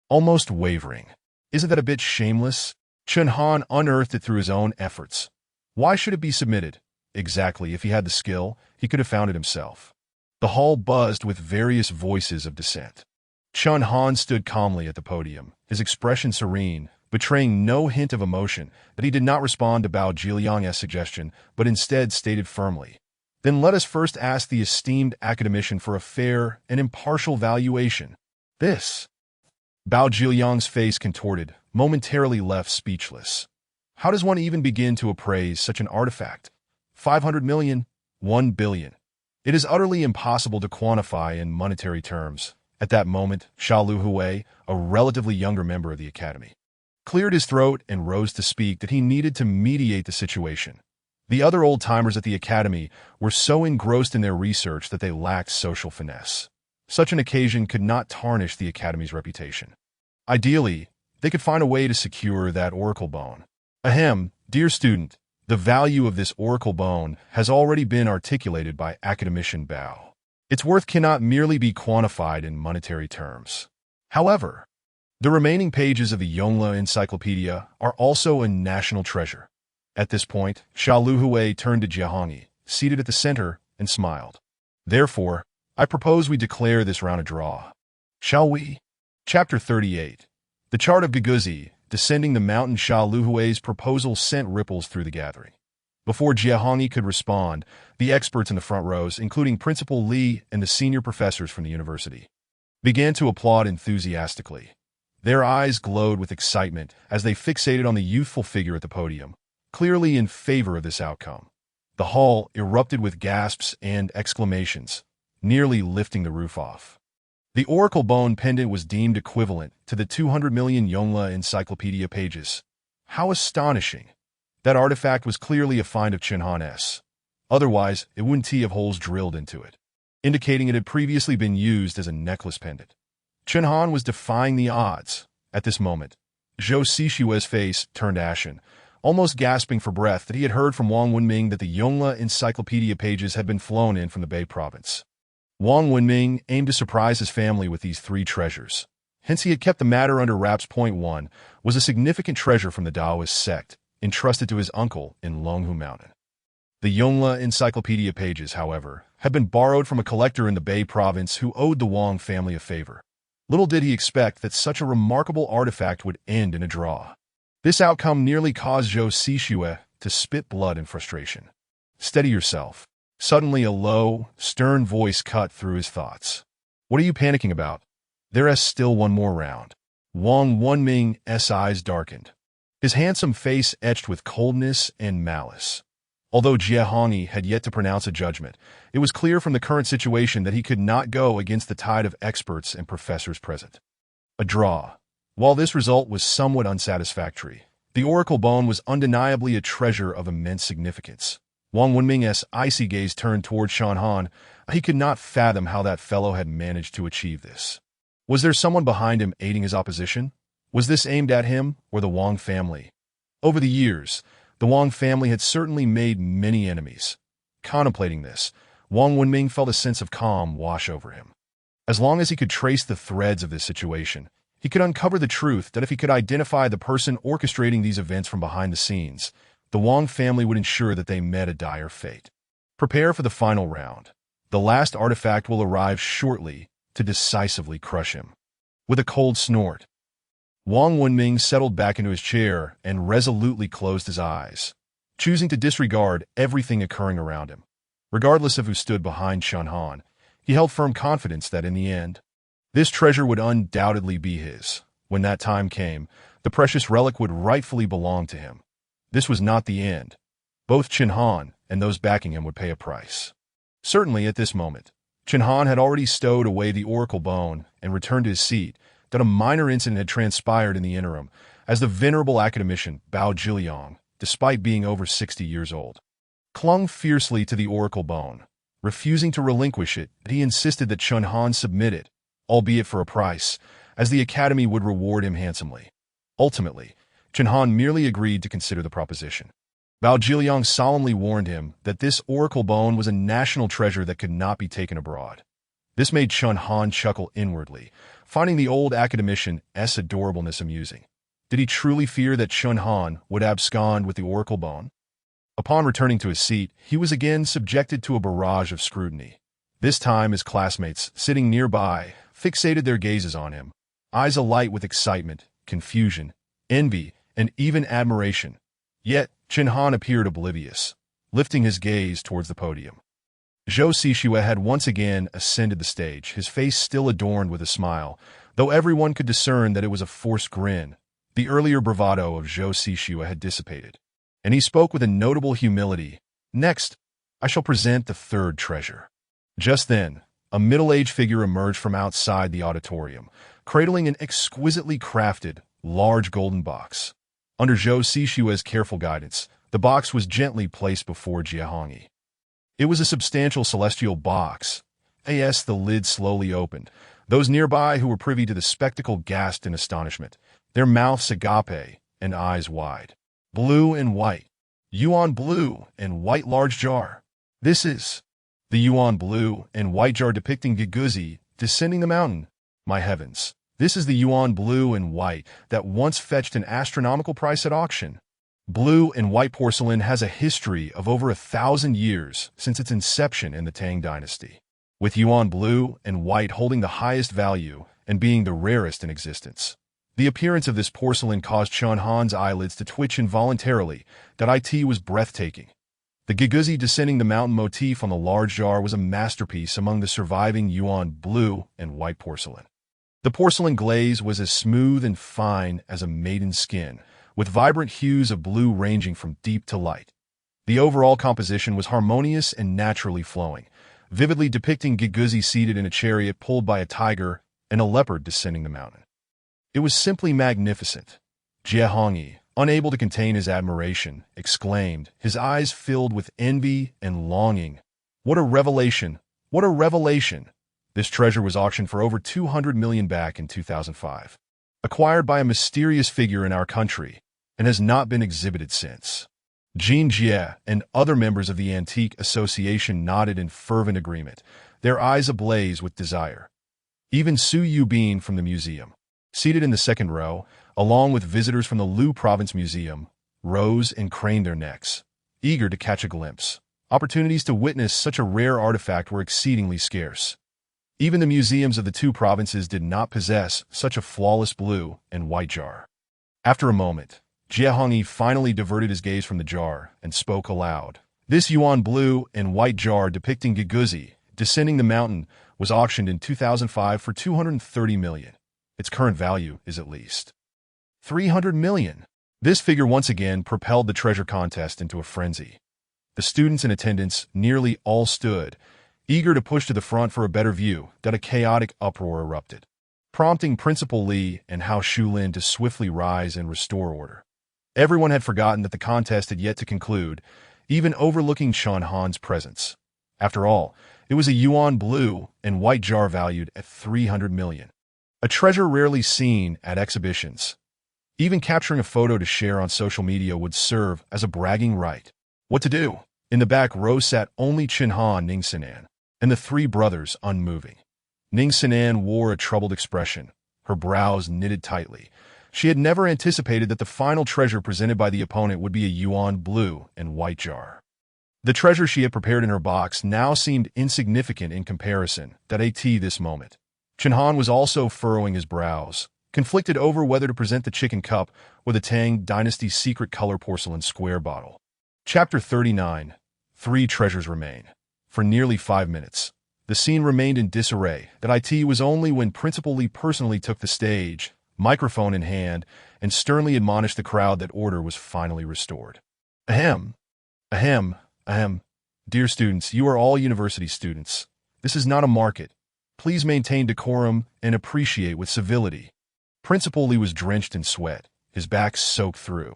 almost wavering. Isn't that a bit shameless? Chen Han unearthed it through his own efforts. Why should it be submitted? Exactly, if he had the skill, he could have found it himself. The hall buzzed with various voices of dissent. Chen Han stood calmly at the podium, his expression serene, betraying no hint of emotion, that he did not respond to Bao Zhiliang's suggestion, but instead stated firmly, "Then let us first ask the esteemed academician for a fair and impartial valuation." This. Bao Zhiliang's face contorted, momentarily left speechless. How does one even begin to appraise such an artifact? 500 million? 1 billion. It is utterly impossible to quantify in monetary terms. At that moment, Sha Luhui, a relatively younger member of the academy, cleared his throat and rose to speak that he needed to mediate the situation. The other old-timers at the academy were so engrossed in their research that they lacked social finesse. Such an occasion could not tarnish the academy's reputation. Ideally, they could find a way to secure that oracle bone. Ahem, dear student, the value of this oracle bone has already been articulated by academician Bao. Its worth cannot merely be quantified in monetary terms. However, the remaining pages of the Yongle Encyclopedia are also a national treasure. At this point, Sha Luhui turned to Jiahangi, seated at the center, and smiled. Therefore, I propose we declare this round a draw. Shall we? Chapter 38. The chart of Guguzi, descending the mountain. Sha Luhui's proposal sent ripples through the gathering. Before Jiahangi could respond, the experts in the front rows, including Principal Li and the senior professors from the university, began to applaud enthusiastically. Their eyes glowed with excitement as they fixated on the youthful figure at the podium, clearly in favor of this outcome. The hall erupted with gasps and exclamations, nearly lifting the roof off. The oracle bone pendant was deemed equivalent to the 200 million Yongle Encyclopedia pages. How astonishing! That artifact was clearly a find of Chen Han's. Otherwise, it wouldn't have holes drilled into it, indicating it had previously been used as a necklace pendant. Chen Han was defying the odds. At this moment, Zhou Sishue's face turned ashen, almost gasping for breath that he had heard from Wang Wenming that the Yongle Encyclopedia pages had been flown in from the Bei province. Wang Wenming aimed to surprise his family with these 3 treasures. Hence he had kept the matter under wraps. Point 1 was a significant treasure from the Taoist sect, entrusted to his uncle in Longhu Mountain. The Yongle Encyclopedia pages, however, had been borrowed from a collector in the Bei province who owed the Wang family a favor. Little did he expect that such a remarkable artifact would end in a draw. This outcome nearly caused Zhou Sishue to spit blood in frustration. Steady yourself. Suddenly a low, stern voice cut through his thoughts. What are you panicking about? There is still one more round. Wang Wenming's eyes darkened, his handsome face etched with coldness and malice. Although Jiahangi had yet to pronounce a judgment, it was clear from the current situation that he could not go against the tide of experts and professors present. A draw. While this result was somewhat unsatisfactory, the oracle bone was undeniably a treasure of immense significance. Wang Wenming's icy gaze turned toward Chen Han. He could not fathom how that fellow had managed to achieve this. Was there someone behind him aiding his opposition? Was this aimed at him or the Wang family? Over the years, the Wang family had certainly made many enemies. Contemplating this, Wang Wenming felt a sense of calm wash over him. As long as he could trace the threads of this situation, he could uncover the truth that if he could identify the person orchestrating these events from behind the scenes, the Wang family would ensure that they met a dire fate. Prepare for the final round. The last artifact will arrive shortly to decisively crush him. With a cold snort, Wang Wenming settled back into his chair and resolutely closed his eyes, choosing to disregard everything occurring around him. Regardless of who stood behind Chen Han, he held firm confidence that in the end, This treasure would undoubtedly be his. When that time came, the precious relic would rightfully belong to him. This was not the end. Both Chen Han and those backing him would pay a price. Certainly at this moment, Chen Han had already stowed away the oracle bone and returned to his seat, that a minor incident had transpired in the interim, as the venerable academician Bao Zhiliang, despite being over 60 years old, clung fiercely to the oracle bone. Refusing to relinquish it, he insisted that Chen Han submit it, albeit for a price, as the academy would reward him handsomely. Ultimately, Chen Han merely agreed to consider the proposition. Bao Zhiliang solemnly warned him that this oracle bone was a national treasure that could not be taken abroad. This made Chen Han chuckle inwardly, finding the old academician's adorableness amusing. Did he truly fear that Chen Han would abscond with the oracle bone? Upon returning to his seat, he was again subjected to a barrage of scrutiny. This time his classmates, sitting nearby, fixated their gazes on him, eyes alight with excitement, confusion, envy, and even admiration. Yet, Chen Han appeared oblivious, lifting his gaze towards the podium. Zhou Cixue had once again ascended the stage, his face still adorned with a smile, though everyone could discern that it was a forced grin. The earlier bravado of Zhou Cixue had dissipated, and he spoke with a notable humility. Next, I shall present the third treasure. Just then, a middle-aged figure emerged from outside the auditorium, cradling an exquisitely crafted, large golden box. Under Zhou Cixue's careful guidance, the box was gently placed before Jiahongyi. It was a substantial celestial box. As the lid slowly opened, those nearby who were privy to the spectacle gasped in astonishment, their mouths agape and eyes wide. Blue and white. Yuan blue and white large jar. This is the Yuan blue and white jar depicting Guqin descending the mountain. My heavens. This is the Yuan blue and white that once fetched an astronomical price at auction. Blue and white porcelain has a history of over 1,000 years since its inception in the Tang Dynasty, with Yuan blue and white holding the highest value and being the rarest in existence. The appearance of this porcelain caused Chen Han's eyelids to twitch involuntarily. That it was breathtaking. The Guqin descending the mountain motif on the large jar was a masterpiece among the surviving Yuan blue and white porcelain. The porcelain glaze was as smooth and fine as a maiden's skin, with vibrant hues of blue ranging from deep to light. The overall composition was harmonious and naturally flowing, vividly depicting Guqin seated in a chariot pulled by a tiger and a leopard descending the mountain. It was simply magnificent. Jiahongyi, unable to contain his admiration, exclaimed, his eyes filled with envy and longing. What a revelation! What a revelation! This treasure was auctioned for over 200 million back in 2005, acquired by a mysterious figure in our country, and has not been exhibited since. Tian Jiajia and other members of the Antique Association nodded in fervent agreement, their eyes ablaze with desire. Even Su Yubin from the museum, seated in the second row, along with visitors from the Lu Province Museum, rose and craned their necks, eager to catch a glimpse. Opportunities to witness such a rare artifact were exceedingly scarce. Even the museums of the two provinces did not possess such a flawless blue and white jar. After a moment, Jiahongyi finally diverted his gaze from the jar and spoke aloud. This Yuan blue and white jar depicting Guqin descending the mountain was auctioned in 2005 for 230 million. Its current value is at least 300 million. This figure once again propelled the treasure contest into a frenzy. The students in attendance nearly all stood, eager to push to the front for a better view. That a chaotic uproar erupted, prompting Principal Li and Hao Shulin to swiftly rise and restore order. Everyone had forgotten that the contest had yet to conclude, even overlooking Chen Han's presence. After all, it was a Yuan blue and white jar valued at 300 million. A treasure rarely seen at exhibitions. Even capturing a photo to share on social media would serve as a bragging right. What to do? In the back row sat only Chen Han, Ning Xinnan, and the three brothers unmoving. Ning Xinnan wore a troubled expression, her brows knitted tightly. She had never anticipated that the final treasure presented by the opponent would be a Yuan blue and white jar. The treasure she had prepared in her box now seemed insignificant in comparison. This moment, Chen Han was also furrowing his brows, conflicted over whether to present the chicken cup or the Tang Dynasty's secret color porcelain square bottle. Chapter 39. Three treasures remain. For nearly 5 minutes, The scene remained in disarray. That it was only when Principal Li personally took the stage, microphone in hand, and sternly admonished the crowd that order was finally restored. Ahem. Ahem. Ahem. Dear students, you are all university students. This is not a market. Please maintain decorum and appreciate with civility. Principal Li was drenched in sweat, his back soaked through.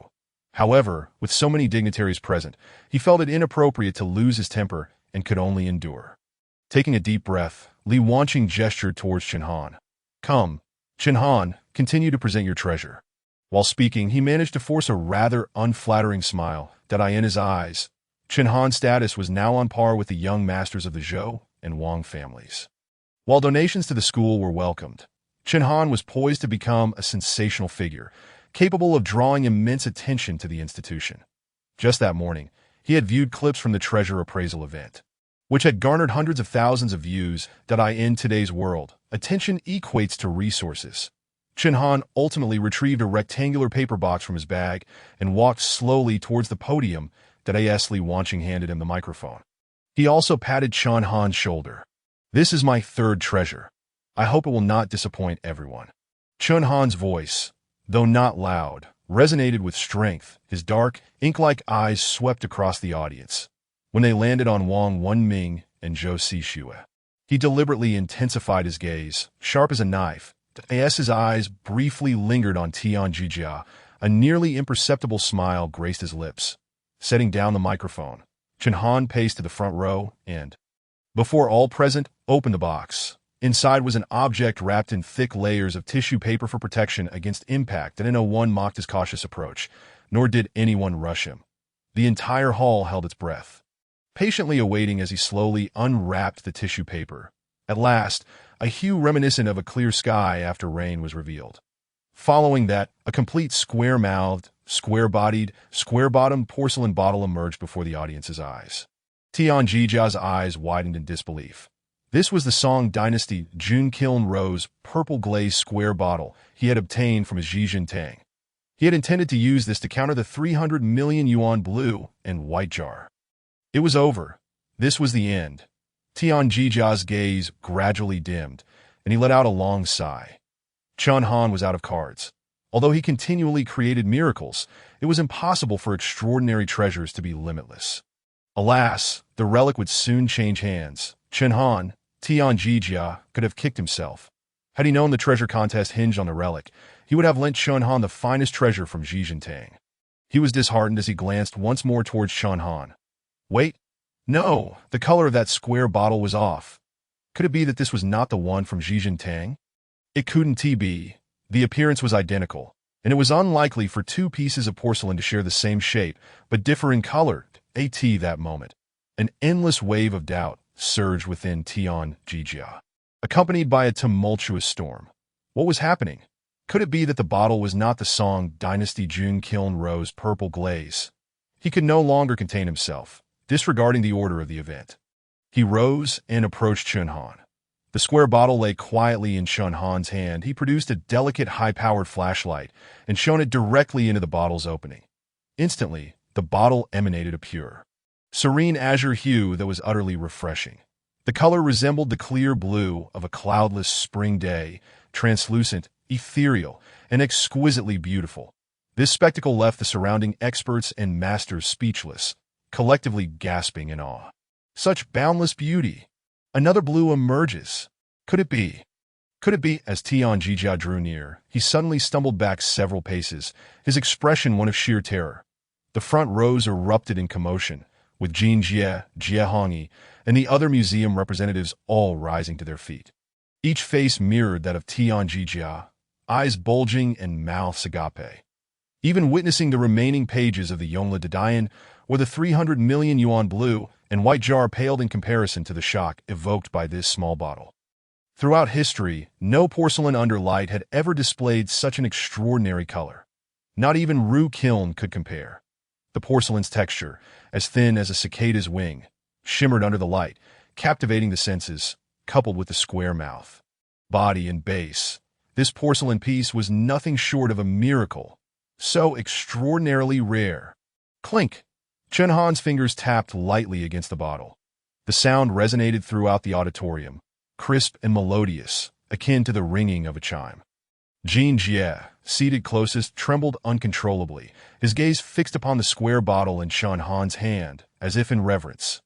However, with so many dignitaries present, he felt it inappropriate to lose his temper and could only endure. Taking a deep breath, Li Wanqing gestured towards Chen Han. Come, Chen Han, continue to present your treasure. While speaking, he managed to force a rather unflattering smile in his eyes. Chen Han's status was now on par with the young masters of the Zhou and Wang families. While donations to the school were welcomed, Chen Han was poised to become a sensational figure, capable of drawing immense attention to the institution. Just that morning, he had viewed clips from the treasure appraisal event, which had garnered hundreds of thousands of views. In today's world, attention equates to resources. Chen Han ultimately retrieved a rectangular paper box from his bag and walked slowly towards the podium. Li Wanqing handed him the microphone. He also patted Chen Han's shoulder. This is my third treasure. I hope it will not disappoint everyone. Chen Han's voice, though not loud, resonated with strength. His dark, ink-like eyes swept across the audience. When they landed on Wang Wenming and Zhou Xixue, he deliberately intensified his gaze, sharp as a knife. His eyes briefly lingered on Tian Jiajia. A nearly imperceptible smile graced his lips. Setting down the microphone, Chen Han paced to the front row and, before all present, opened the box. Inside was an object wrapped in thick layers of tissue paper for protection against impact. No one mocked his cautious approach, nor did anyone rush him. The entire hall held its breath, patiently awaiting as he slowly unwrapped the tissue paper. At last, a hue reminiscent of a clear sky after rain was revealed. Following that, a complete square-mouthed, square-bodied, square-bottomed porcelain bottle emerged before the audience's eyes. Tian Jiajia's eyes widened in disbelief. This was the Song Dynasty Guqin Rose purple glaze square bottle he had obtained from his Zhizhen Tang. He had intended to use this to counter the 300 million yuan blue and white jar. It was over. This was the end. Tian Jiajia's gaze gradually dimmed, and he let out a long sigh. Chen Han was out of cards. Although he continually created miracles, it was impossible for extraordinary treasures to be limitless. Alas, the relic would soon change hands. Chen Han, Tian Jiajia, could have kicked himself. Had he known the treasure contest hinged on the relic, he would have lent Chen Han the finest treasure from Zhizhen Tang. He was disheartened as he glanced once more towards Chen Han. Wait, no, the color of that square bottle was off. Could it be that this was not the one from Zhizhen Tang? It couldn't be. The appearance was identical, and it was unlikely for two pieces of porcelain to share the same shape, but differ in color. That moment, an endless wave of doubt surged within Tian Jiajia, accompanied by a tumultuous storm. What was happening? Could it be that the bottle was not the Song Dynasty Guqin Rose purple glaze? He could no longer contain himself, disregarding the order of the event. He rose and approached Chen Han. The square bottle lay quietly in Chen Han's hand. He produced a delicate, high-powered flashlight and shone it directly into the bottle's opening. Instantly, the bottle emanated a pure, serene azure hue that was utterly refreshing. The color resembled the clear blue of a cloudless spring day, translucent, ethereal, and exquisitely beautiful. This spectacle left the surrounding experts and masters speechless, collectively gasping in awe. Such boundless beauty! Another blue emerges. Could it be? Could it be? As Tian Jiajia drew near, he suddenly stumbled back several paces, his expression one of sheer terror. The front rows erupted in commotion, with Jin Jie, Jie Hongyi, and the other museum representatives all rising to their feet. Each face mirrored that of Tian Jiajia, eyes bulging and mouths agape. Even witnessing the remaining pages of the Yongla Dadayan, where the 300 million yuan blue and white jar paled in comparison to the shock evoked by this small bottle. Throughout history, no porcelain under light had ever displayed such an extraordinary color. Not even Ru Kiln could compare. The porcelain's texture, as thin as a cicada's wing, shimmered under the light, captivating the senses, coupled with the square mouth, body, and base. This porcelain piece was nothing short of a miracle, so extraordinarily rare. Clink! Chen Han's fingers tapped lightly against the bottle. The The sound resonated throughout the auditorium, crisp and melodious, akin to the ringing of a chime. Tian Jiajia, seated closest, trembled uncontrollably, his gaze fixed upon the square bottle in Chen Han's hand, as if in reverence.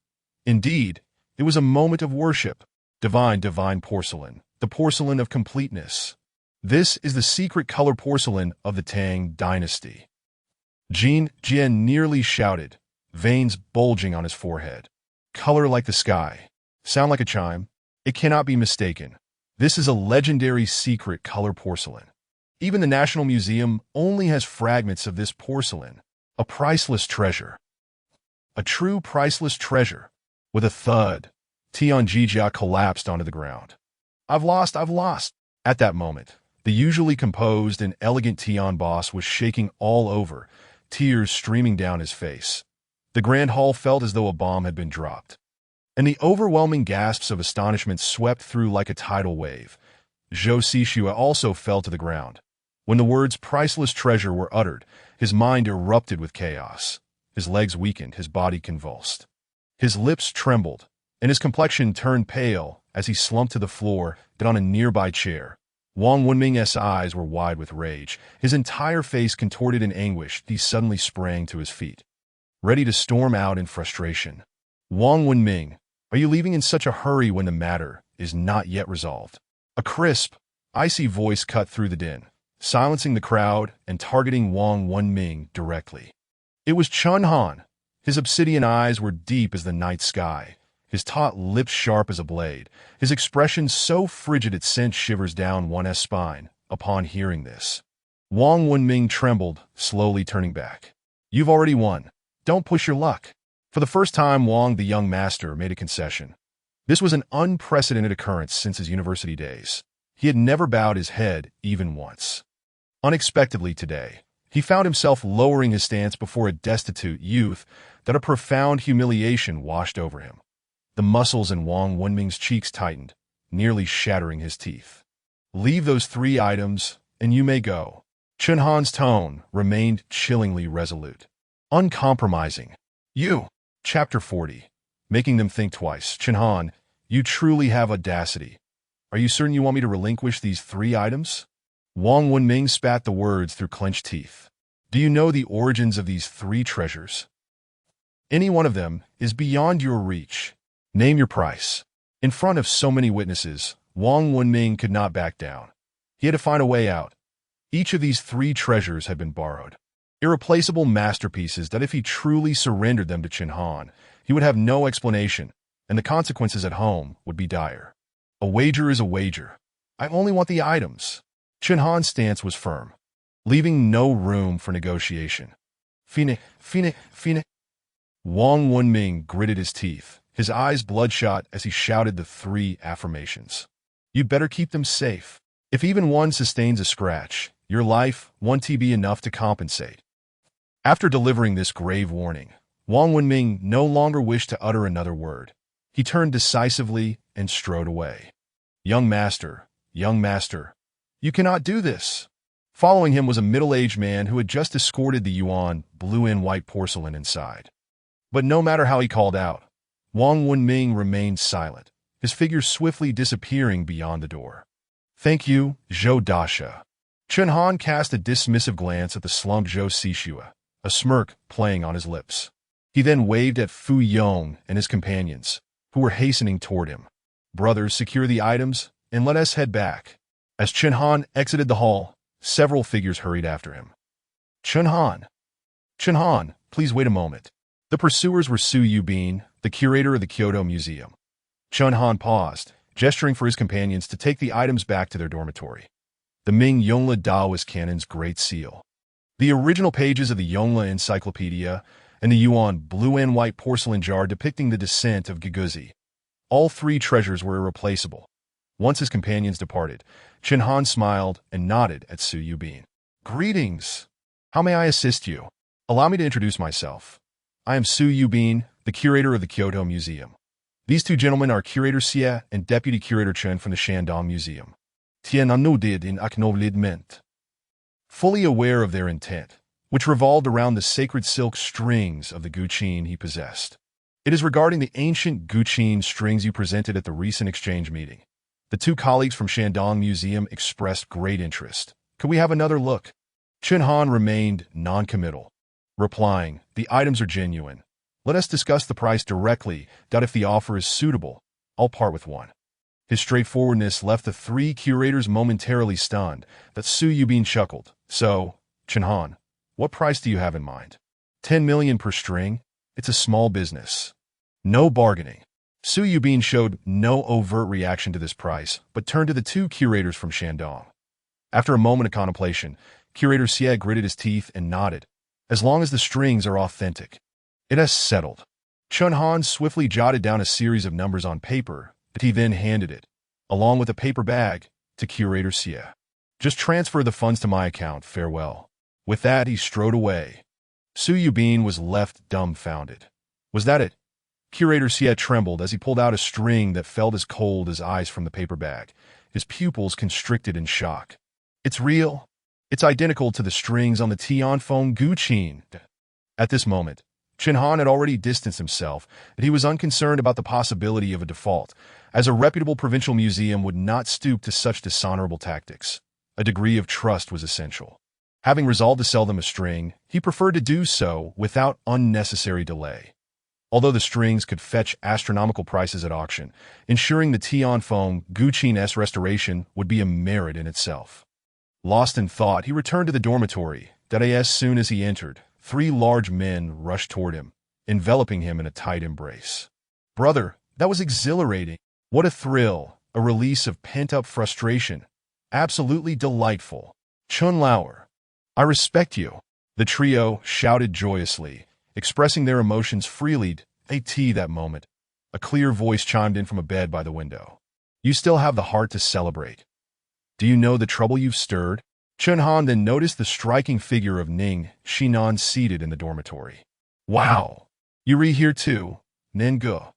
Indeed, it was a moment of worship. Divine porcelain, the porcelain of completeness. This is the secret color porcelain of the Ming Dynasty. Tian Jiajia nearly shouted, veins bulging on his forehead. Color like the sky. Sound like a chime. It cannot be mistaken. This is a legendary secret color porcelain. Even the National Museum only has fragments of this porcelain. A priceless treasure. A true priceless treasure. With a thud, Tian Jiajia collapsed onto the ground. I've lost. At that moment, the usually composed and elegant Tian boss was shaking all over, tears streaming down his face. The grand hall felt as though a bomb had been dropped. And the overwhelming gasps of astonishment swept through like a tidal wave. Zhou Xixue also fell to the ground. When the words priceless treasure were uttered, his mind erupted with chaos. His legs weakened, his body convulsed. His lips trembled, and his complexion turned pale as he slumped to the floor and on a nearby chair. Wang Wenming's eyes were wide with rage. His entire face contorted in anguish. He suddenly sprang to his feet, ready to storm out in frustration. Wang Wenming, are you leaving in such a hurry when the matter is not yet resolved? A crisp, icy voice cut through the din, silencing the crowd and targeting Wang Wenming directly. It was Chen Han. His obsidian eyes were deep as the night sky, his taut lips sharp as a blade, his expression so frigid it sent shivers down one's spine upon hearing this. Wang Wenming trembled, slowly turning back. You've already won. Don't push your luck. For the first time, Wang the young master made a concession. This was an unprecedented occurrence since his university days. He had never bowed his head even once. Unexpectedly today, he found himself lowering his stance before a destitute youth that a profound humiliation washed over him. The muscles in Wang Wenming's cheeks tightened, nearly shattering his teeth. Leave those 3 items, and you may go. Chen Han's tone remained chillingly resolute. Uncompromising. You. Chapter 40. Making them think twice. Chen Han, you truly have audacity. Are you certain you want me to relinquish these 3 items? Wang Wenming spat the words through clenched teeth. Do you know the origins of these 3 treasures? Any one of them is beyond your reach. Name your price. In front of so many witnesses, Wang Wenming could not back down. He had to find a way out. Each of these 3 treasures had been borrowed. Irreplaceable masterpieces that if he truly surrendered them to Chen Han, he would have no explanation, and the consequences at home would be dire. A wager is a wager. I only want the items. Chen Han's stance was firm, leaving no room for negotiation. Fine. Wang Wenming gritted his teeth, his eyes bloodshot as he shouted the 3 affirmations. You'd better keep them safe. If even one sustains a scratch, your life won't be enough to compensate. After delivering this grave warning, Wang Wenming no longer wished to utter another word. He turned decisively and strode away. Young master, you cannot do this. Following him was a middle-aged man who had just escorted the yuan blue and white porcelain inside. But no matter how he called out, Wang Wenming remained silent, his figure swiftly disappearing beyond the door. Thank you, Zhou Dasha. Chen Han cast a dismissive glance at the slumped Zhou Xixue, a smirk playing on his lips. He then waved at Fu Yong and his companions, who were hastening toward him. Brothers, secure the items, and let us head back. As Chen Han exited the hall, several figures hurried after him. Chen Han, please wait a moment. The pursuers were Su Yubin, the curator of the Kyoto Museum. Chen Han paused, gesturing for his companions to take the items back to their dormitory. The Ming Yongle Daoist Canon's Great Seal. The original pages of the Yongle Encyclopedia and the Yuan blue and white porcelain jar depicting the descent of Guqin. All 3 treasures were irreplaceable. Once his companions departed, Chen Han smiled and nodded at Su Yubin. Greetings. How may I assist you? Allow me to introduce myself. I am Su Yubin, the curator of the Kyoto Museum. These 2 gentlemen are Curator Xie and Deputy Curator Chen from the Shandong Museum. Tian nodded in acknowledgement. Fully aware of their intent, which revolved around the sacred silk strings of the guqin he possessed. It is regarding the ancient guqin strings you presented at the recent exchange meeting. The two colleagues from Shandong Museum expressed great interest. Could we have another look? Chen Han remained non-committal, replying, "The items are genuine. Let us discuss the price directly. If the offer is suitable, I'll part with one." His straightforwardness left the three curators momentarily stunned. That Su Yubin chuckled. "So, Chen Han, what price do you have in mind? 10 million per string? It's a small business. No bargaining." Su Yubin showed no overt reaction to this price, but turned to the two curators from Shandong. After a moment of contemplation, Curator Xie gritted his teeth and nodded. "As long as the strings are authentic, it has settled." Chen Han swiftly jotted down a series of numbers on paper that he then handed it, along with a paper bag, to Curator Xie. "Just transfer the funds to my account. Farewell." With that, he strode away. Su Yubin was left dumbfounded. Was that it? Curator Xie trembled as he pulled out a string that felt as cold as ice from the paper bag, his pupils constricted in shock. "It's real. It's identical to the strings on the Tianfeng guqin." At this moment, Chen Han had already distanced himself, but he was unconcerned about the possibility of a default, as a reputable provincial museum would not stoop to such dishonorable tactics. A degree of trust was essential. Having resolved to sell them a string, he preferred to do so without unnecessary delay. Although the strings could fetch astronomical prices at auction, ensuring the Tianfeng guqin's restoration would be a merit in itself. Lost in thought, he returned to the dormitory. As soon as he entered, three large men rushed toward him, enveloping him in a tight embrace. "Brother, that was exhilarating. What a thrill, a release of pent-up frustration. Absolutely delightful. Chun Lauer, I respect you." The trio shouted joyously, expressing their emotions freely. That moment, a clear voice chimed in from a bed by the window. "You still have the heart to celebrate. Do you know the trouble you've stirred?" Chen Han then noticed the striking figure of Ning Xinnan seated in the dormitory. "Wow! You here too, Ning Ge?"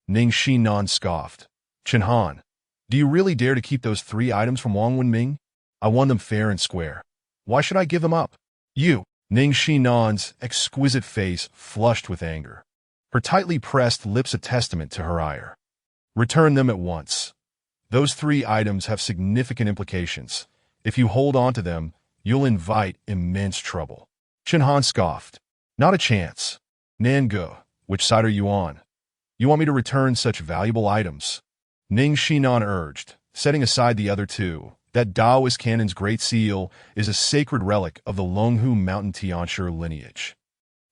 Ning Xinnan scoffed. "Chen Han, do you really dare to keep those three items from Wang Wenming? I won them fair and square. Why should I give them up?" "You!" Ning Xinnan's exquisite face flushed with anger, her tightly pressed lips a testament to her ire. "Return them at once. Those three items have significant implications. If you hold on to them, you'll invite immense trouble." Chen Han scoffed. "Not a chance. Nan Ge, which side are you on? You want me to return such valuable items?" Ning Xinnan urged, setting aside the other two. "That Taoist canon's great seal is a sacred relic of the Longhu Mountain Tianshi lineage,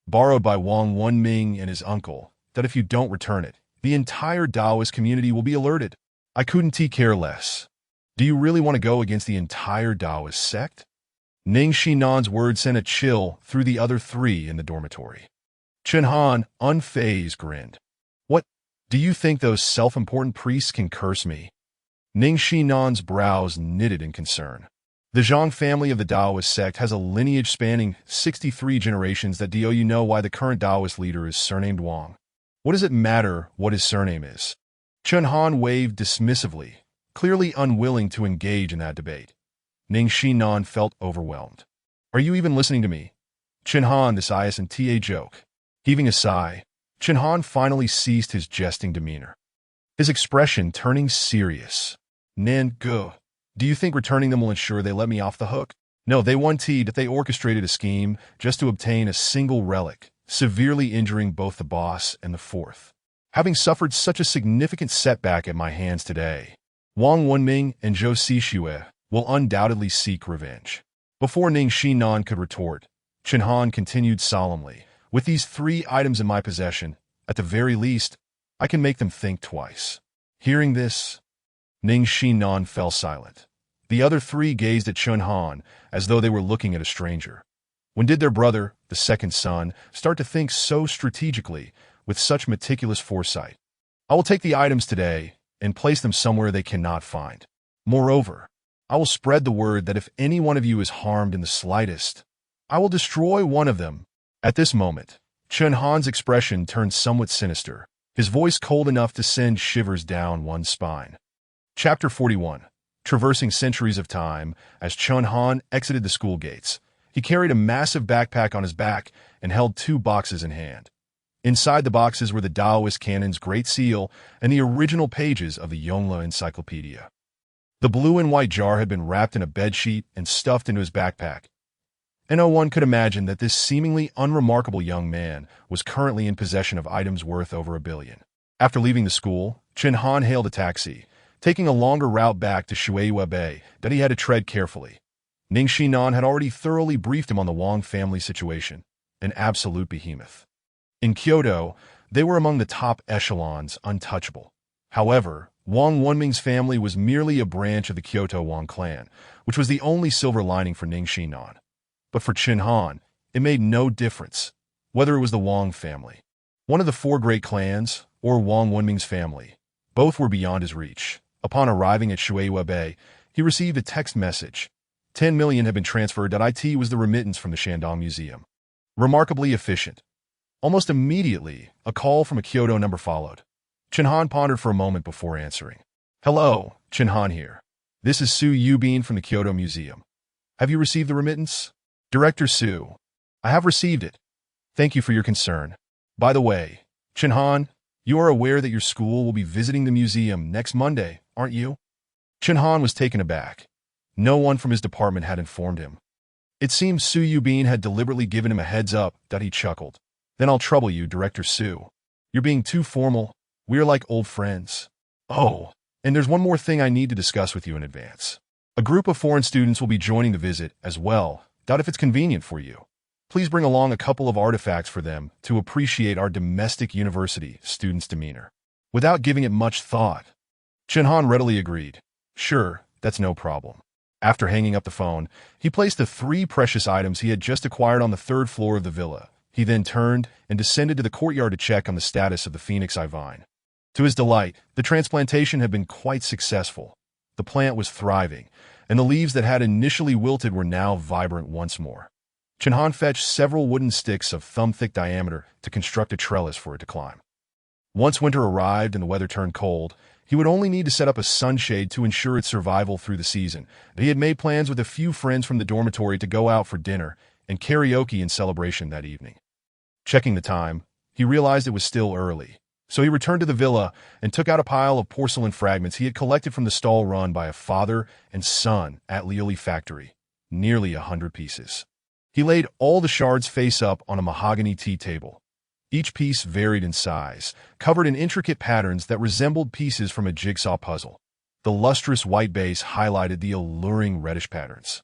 borrowed by Wang Wenming and his uncle. If you don't return it, the entire Taoist community will be alerted. I couldn't care less. Do you really want to go against the entire Taoist sect?" Ning Xinnan's words sent a chill through the other three in the dormitory. Chen Han, unfazed, grinned. "What? Do you think those self-important priests can curse me?" Ning Xinnan's brows knitted in concern. "The Zhang family of the Taoist sect has a lineage spanning 63 generations. Do you know why the current Taoist leader is surnamed Wang? What does it matter what his surname is?" Chen Han waved dismissively, clearly unwilling to engage in that debate. Ning Xinnan felt overwhelmed. "Are you even listening to me? Chen Han, this isn't a joke." Heaving a sigh, Chen Han finally ceased his jesting demeanor, his expression turning serious. "Nan Ge, do you think returning them will ensure they let me off the hook?" "No, they that they orchestrated a scheme just to obtain a single relic, severely injuring both the boss and the fourth. Having suffered such a significant setback at my hands today, Wang Wenming and Zhou Xixue will undoubtedly seek revenge." Before Ning Xinnan could retort, Chen Han continued solemnly, "With these three items in my possession, at the very least, I can make them think twice." Hearing this, Ning Xinnan fell silent. The other three gazed at Chen Han as though they were looking at a stranger. When did their brother, the second son, start to think so strategically, with such meticulous foresight? "I will take the items today and place them somewhere they cannot find. Moreover, I will spread the word that if any one of you is harmed in the slightest, I will destroy one of them." At this moment, Chen Han's expression turned somewhat sinister, his voice cold enough to send shivers down one's spine. Chapter 41. Traversing centuries of time. As Chen Han exited the school gates, he carried a massive backpack on his back and held two boxes in hand. Inside the boxes were the Taoist canon's Great Seal and the original pages of the Yongle Encyclopedia. The blue and white jar had been wrapped in a bedsheet and stuffed into his backpack, and no one could imagine that this seemingly unremarkable young man was currently in possession of items worth over $1 billion. After leaving the school, Chen Han hailed a taxi, taking a longer route back to Shueihua Bay that he had to tread carefully. Ning Xinnan had already thoroughly briefed him on the Wang family situation, an absolute behemoth. In Kyoto, they were among the top echelons, untouchable. However, Wang Wenming's family was merely a branch of the Kyoto Wang clan, which was the only silver lining for Ning Xinnan. But for Chen Han, it made no difference whether it was the Wang family, one of the four great clans, or Wang Wenming's family. Both were beyond his reach. Upon arriving at Shueihua Bay, he received a text message. 10 million had been transferred. It was the remittance from the Shandong Museum. Remarkably efficient. Almost immediately, a call from a Kyoto number followed. Chen Han pondered for a moment before answering. Hello, Chen Han here. This is Su Yubin from the Kyoto Museum. Have you received the remittance? Director Su. I have received it. Thank you for your concern. By the way, Chen Han, you are aware that your school will be visiting the museum next Monday, aren't you? Chen Han was taken aback. No one from his department had informed him. It seemed Su Yubin had deliberately given him a heads up. He chuckled. Then I'll trouble you, Director Su. You're being too formal. We are like old friends. Oh, and there's one more thing I need to discuss with you in advance. A group of foreign students will be joining the visit as well. If it's convenient for you, please bring along a couple of artifacts for them to appreciate our domestic university students' demeanor. Without giving it much thought, Chen Han readily agreed. Sure, that's no problem. After hanging up the phone, he placed the 3 precious items he had just acquired on the 3rd floor of the villa. He then turned and descended to the courtyard to check on the status of the Phoenix Eye vine. To his delight, the transplantation had been quite successful. The plant was thriving, and the leaves that had initially wilted were now vibrant once more. Chen Han fetched several wooden sticks of thumb-thick diameter to construct a trellis for it to climb. Once winter arrived and the weather turned cold, he would only need to set up a sunshade to ensure its survival through the season. He had made plans with a few friends from the dormitory to go out for dinner and karaoke in celebration that evening. Checking the time, he realized it was still early. So he returned to the villa and took out a pile of porcelain fragments he had collected from the stall run by a father and son at Lioli factory, nearly 100 pieces. He laid all the shards face up on a mahogany tea table. Each piece varied in size, covered in intricate patterns that resembled pieces from a jigsaw puzzle. The lustrous white base highlighted the alluring reddish patterns,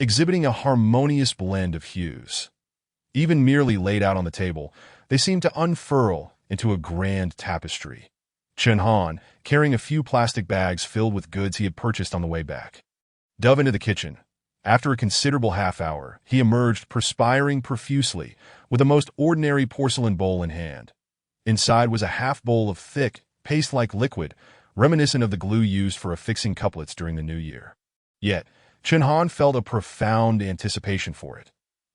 exhibiting a harmonious blend of hues. Even merely laid out on the table, they seemed to unfurl into a grand tapestry. Chen Han, carrying a few plastic bags filled with goods he had purchased on the way back, dove into the kitchen. After a considerable half-hour, he emerged perspiring profusely with a most ordinary porcelain bowl in hand. Inside was a half-bowl of thick, paste-like liquid, reminiscent of the glue used for affixing couplets during the New Year. Yet, Chen Han felt a profound anticipation for it.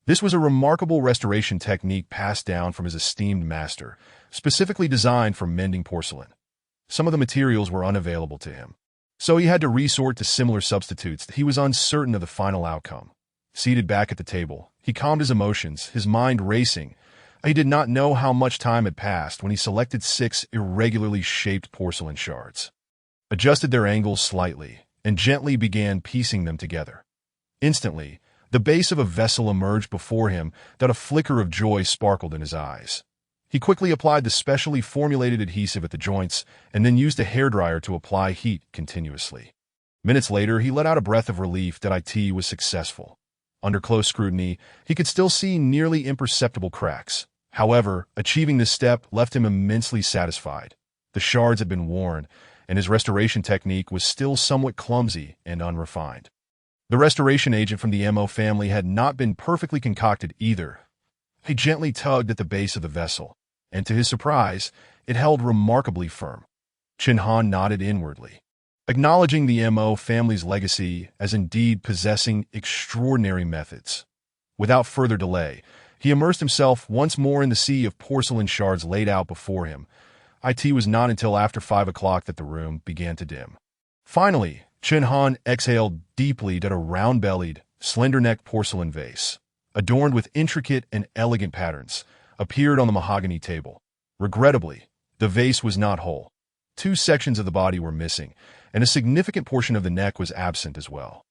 This was a remarkable restoration technique passed down from his esteemed master, specifically designed for mending porcelain. Some of the materials were unavailable to him, so he had to resort to similar substitutes. He was uncertain of the final outcome. Seated back at the table, he calmed his emotions, his mind racing. He did not know how much time had passed when he selected 6 irregularly shaped porcelain shards, adjusted their angles slightly, and gently began piecing them together. Instantly, the base of a vessel emerged before him. A flicker of joy sparkled in his eyes. He quickly applied the specially formulated adhesive at the joints and then used a hairdryer to apply heat continuously. Minutes later, he let out a breath of relief that it was successful. Under close scrutiny, he could still see nearly imperceptible cracks. However, achieving this step left him immensely satisfied. The shards had been worn, and his restoration technique was still somewhat clumsy and unrefined. The restoration agent from the Mo family had not been perfectly concocted either. He gently tugged at the base of the vessel, and to his surprise, it held remarkably firm. Chen Han nodded inwardly, acknowledging the Mo family's legacy as indeed possessing extraordinary methods. Without further delay, he immersed himself once more in the sea of porcelain shards laid out before him. It was not until after 5 o'clock that the room began to dim. Finally, Chen Han exhaled deeply at a round-bellied, slender-necked porcelain vase, adorned with intricate and elegant patterns, appeared on the mahogany table. Regrettably, the vase was not whole. Two sections of the body were missing, and a significant portion of the neck was absent as well.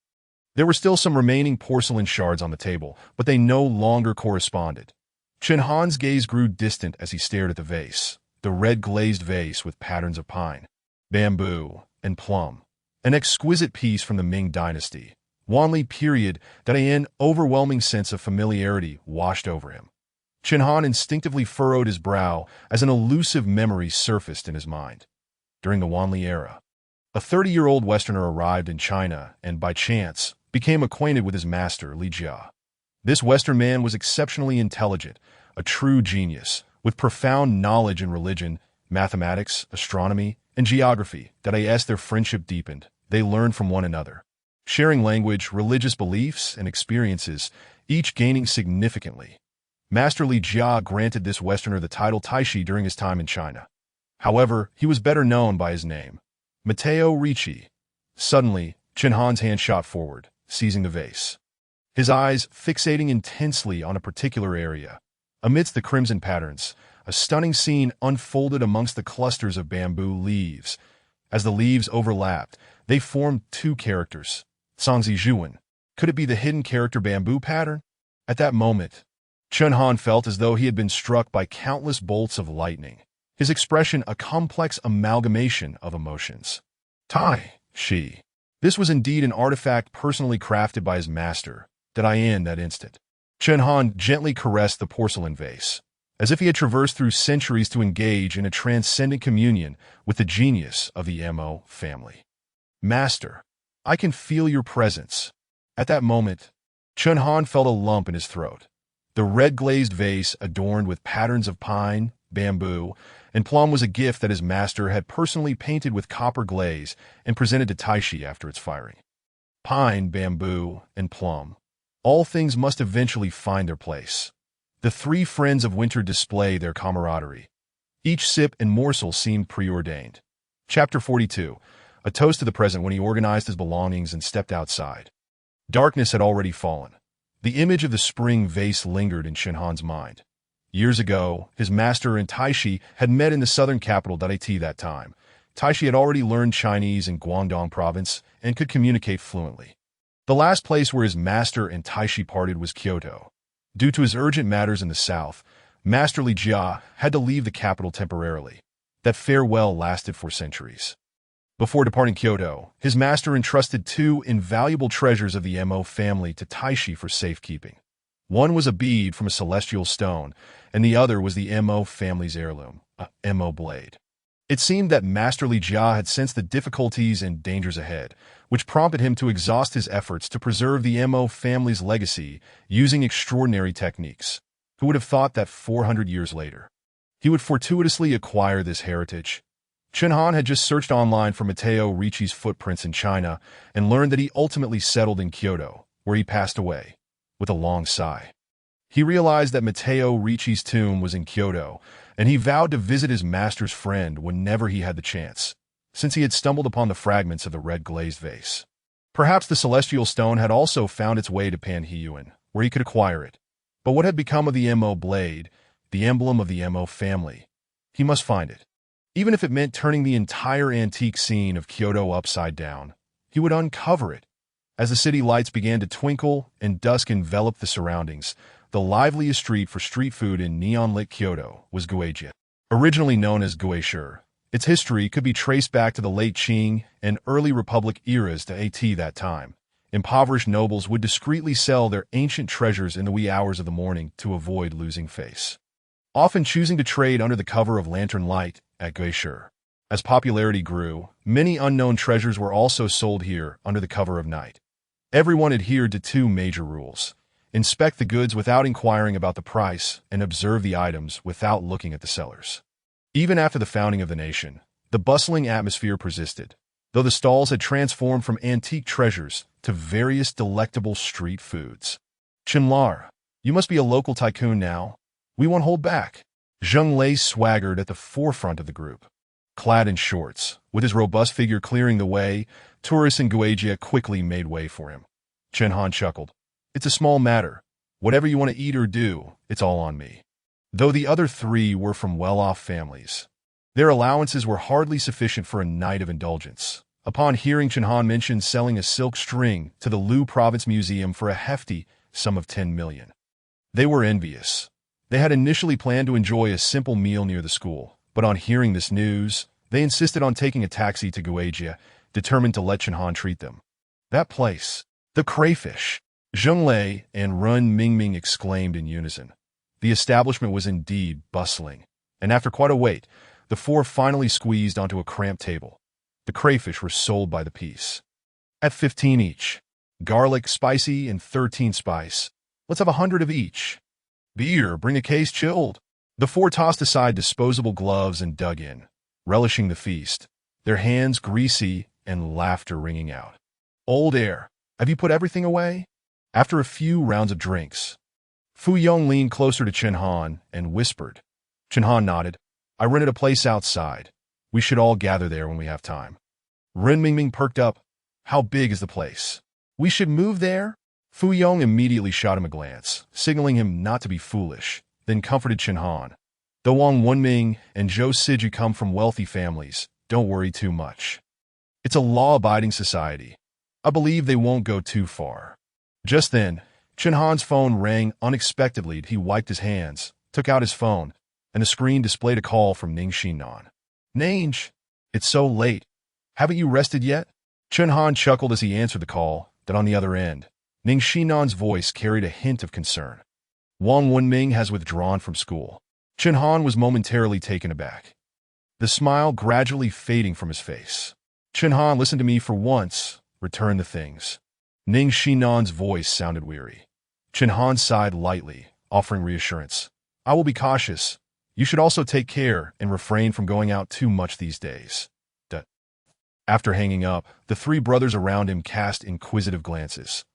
There were still some remaining porcelain shards on the table, but they no longer corresponded. Chen Han's gaze grew distant as he stared at the vase, the red-glazed vase with patterns of pine, bamboo, and plum. An exquisite piece from the Ming Dynasty, Wanli period, that an overwhelming sense of familiarity washed over him. Chen Han instinctively furrowed his brow as an elusive memory surfaced in his mind. During the Wanli era, a 30-year-old Westerner arrived in China and, by chance, became acquainted with his master, Li Jia. This Western man was exceptionally intelligent, a true genius, with profound knowledge in religion, mathematics, astronomy, and geography. That as their friendship deepened, they learned from one another, sharing language, religious beliefs, and experiences, each gaining significantly. Master Li Jia granted this Westerner the title Taishi during his time in China. However, he was better known by his name, Matteo Ricci. Suddenly, Chen Han's hand shot forward, seizing the vase, his eyes fixating intensely on a particular area. Amidst the crimson patterns, a stunning scene unfolded amongst the clusters of bamboo leaves. As the leaves overlapped, they formed two characters, Sangzi Zhuan. Could it be the hidden character bamboo pattern? At that moment, Chen Han felt as though he had been struck by countless bolts of lightning, his expression a complex amalgamation of emotions. Tai, Shi. This was indeed an artifact personally crafted by his master, in that instant. Chen Han gently caressed the porcelain vase, as if he had traversed through centuries to engage in a transcendent communion with the genius of the Mo family. Master, I can feel your presence. At that moment, Chen Han felt a lump in his throat. The red-glazed vase adorned with patterns of pine, bamboo, and plum was a gift that his master had personally painted with copper glaze and presented to Taishi after its firing. Pine, bamboo, and plum. All things must eventually find their place. The three friends of winter display their camaraderie. Each sip and morsel seemed preordained. Chapter 42. A toast to the present when he organized his belongings and stepped outside. Darkness had already fallen. The image of the spring vase lingered in Chen Han's mind. Years ago, his master and Taishi had met in the southern capital that time. Taishi had already learned Chinese in Guangdong province and could communicate fluently. The last place where his master and Taishi parted was Kyoto. Due to his urgent matters in the south, Master Li Jia had to leave the capital temporarily. That farewell lasted for centuries. Before departing Kyoto, his master entrusted two invaluable treasures of the Mo family to Taishi for safekeeping. One was a bead from a celestial stone, and the other was the Mo family's heirloom, a Mo blade. It seemed that Master Li Jia had sensed the difficulties and dangers ahead, which prompted him to exhaust his efforts to preserve the Mo family's legacy using extraordinary techniques. Who would have thought that 400 years later, he would fortuitously acquire this heritage? Chen Han had just searched online for Matteo Ricci's footprints in China and learned that he ultimately settled in Kyoto, where he passed away. With a long sigh, he realized that Matteo Ricci's tomb was in Kyoto, and he vowed to visit his master's friend whenever he had the chance, since he had stumbled upon the fragments of the red-glazed vase. Perhaps the celestial stone had also found its way to Panheyuan, where he could acquire it. But what had become of the Mo blade, the emblem of the Mo family? He must find it. Even if it meant turning the entire antique scene of Kyoto upside down, he would uncover it. As the city lights began to twinkle and dusk enveloped the surroundings, the liveliest street for street food in neon-lit Kyoto was Guajia. Originally known as Guishur, its history could be traced back to the late Qing and early Republic eras to that time. Impoverished nobles would discreetly sell their ancient treasures in the wee hours of the morning to avoid losing face, often choosing to trade under the cover of lantern light at Guishur. As popularity grew, many unknown treasures were also sold here under the cover of night. Everyone adhered to two major rules: inspect the goods without inquiring about the price, and observe the items without looking at the sellers. Even after the founding of the nation, the bustling atmosphere persisted, though the stalls had transformed from antique treasures to various delectable street foods. Chenlar, you must be a local tycoon now. We won't hold back. Zheng Lei swaggered at the forefront of the group. Clad in shorts, with his robust figure clearing the way, tourists in Guajia quickly made way for him. Chen Han chuckled. It's a small matter. Whatever you want to eat or do, it's all on me. though the other three were from well-off families. Their allowances were hardly sufficient for a night of indulgence. Upon hearing Chen Han mention selling a silk string to the Lu Province Museum for a hefty sum of 10 million, they were envious. They had initially planned to enjoy a simple meal near the school, but on hearing this news, they insisted on taking a taxi to Jiajia, determined to let Chen Han treat them. That place, the crayfish! Zheng Lei and Run Mingming exclaimed in unison. The establishment was indeed bustling, and after quite a wait, the four finally squeezed onto a cramped table. The crayfish were sold by the piece. At 15 each. Garlic, spicy, and 13 spice. Let's have 100 of each. Beer, bring a case chilled. The four tossed aside disposable gloves and dug in, relishing the feast, their hands greasy and laughter ringing out. Old air, have you put everything away? After a few rounds of drinks, Fu Yong leaned closer to Chen Han and whispered. Chen Han nodded. I rented a place outside. We should all gather there when we have time. Ren Mingming perked up. How big is the place? We should move there? Fu Yong immediately shot him a glance, signaling him not to be foolish, then comforted Chen Han. Though Wang Wenming and Zhou Siju come from wealthy families, don't worry too much. It's a law-abiding society. I believe they won't go too far. Just then, Chen Han's phone rang unexpectedly. He wiped his hands, took out his phone, and the screen displayed a call from Ning Xinnan. Ning, it's so late. Haven't you rested yet? Chen Han chuckled as he answered the call, that on the other end, Ning Xinnan's voice carried a hint of concern. Wang Wenming has withdrawn from school. Chen Han was momentarily taken aback, the smile gradually fading from his face. Chen Han, listen to me for once, return the things. Ning Xinnan's voice sounded weary. Chen Han sighed lightly, offering reassurance. I will be cautious. You should also take care and refrain from going out too much these days. After hanging up, the three brothers around him cast inquisitive glances.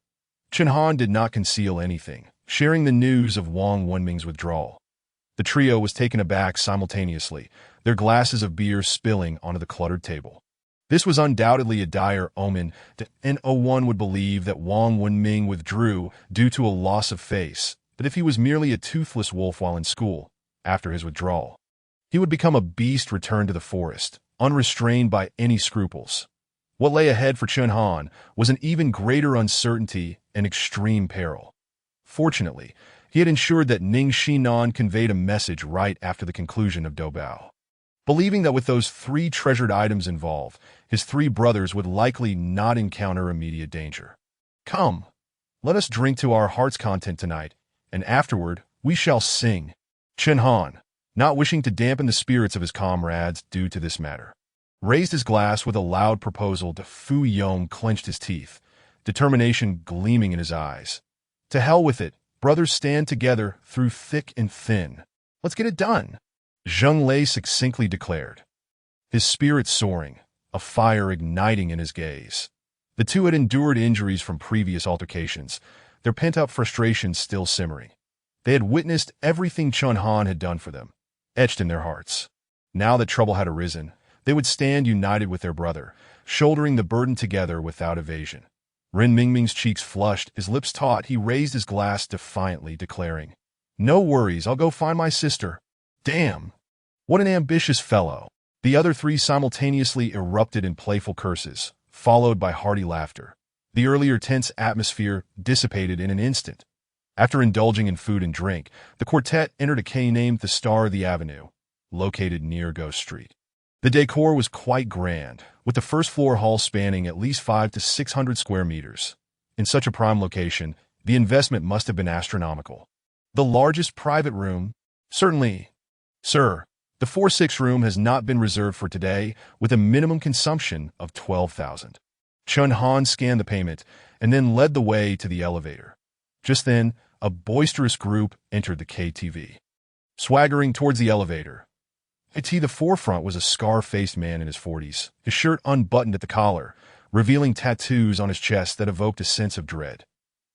Chen Han did not conceal anything, sharing the news of Wang Wenming's withdrawal. The trio was taken aback simultaneously, their glasses of beer spilling onto the cluttered table. This was undoubtedly a dire omen. No one would believe that Wang Wenming withdrew due to a loss of face, but if he was merely a toothless wolf while in school, after his withdrawal, he would become a beast returned to the forest, unrestrained by any scruples. What lay ahead for Chen Han was an even greater uncertainty and extreme peril. Fortunately, he had ensured that Ning Xinnan conveyed a message right after the conclusion of Doubao. Believing that with those three treasured items involved, his three brothers would likely not encounter immediate danger. Come, let us drink to our heart's content tonight, and afterward we shall sing. Chen Han, not wishing to dampen the spirits of his comrades due to this matter, raised his glass with a loud proposal. Fu Yong clenched his teeth, determination gleaming in his eyes. To hell with it, brothers stand together through thick and thin. Let's get it done, Zheng Lei succinctly declared, his spirit soaring, a fire igniting in his gaze. The two had endured injuries from previous altercations, their pent-up frustrations still simmering. They had witnessed everything Chen Han had done for them, etched in their hearts. Now that trouble had arisen, they would stand united with their brother, shouldering the burden together without evasion. Ren Mingming's cheeks flushed, his lips taut. He raised his glass defiantly, declaring, No worries, I'll go find my sister. Damn! What an ambitious fellow! The other three simultaneously erupted in playful curses, followed by hearty laughter. The earlier tense atmosphere dissipated in an instant. After indulging in food and drink, the quartet entered a cave named the Star of the Avenue, located near Ghost Street. The decor was quite grand, with the first-floor hall spanning at least 500 to 600 square meters. In such a prime location, the investment must have been astronomical. The largest private room? Certainly. Sir, the 4-6 room has not been reserved for today, with a minimum consumption of 12,000. Chen Han scanned the payment and then led the way to the elevator. Just then, a boisterous group entered the KTV. Swaggering towards the elevator, at the forefront was a scar-faced man in his 40s, his shirt unbuttoned at the collar, revealing tattoos on his chest that evoked a sense of dread.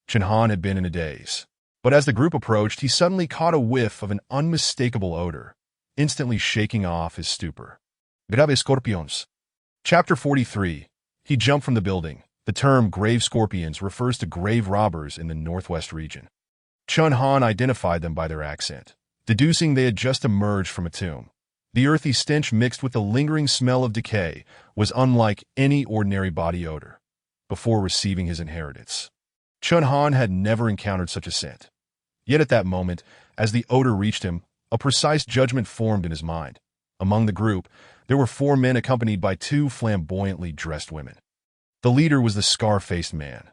Chen Han had been in a daze, but as the group approached, he suddenly caught a whiff of an unmistakable odor, instantly shaking off his stupor. Grave scorpions. Chapter 43. He jumped from the building. The term grave scorpions refers to grave robbers in the northwest region. Chen Han identified them by their accent. deducing they had just emerged from a tomb. The earthy stench mixed with the lingering smell of decay was unlike any ordinary body odor. Before receiving his inheritance, Chen Han had never encountered such a scent. Yet at that moment, as the odor reached him, a precise judgment formed in his mind. Among the group, there were 4 men accompanied by 2 flamboyantly dressed women. The leader was the scar-faced man.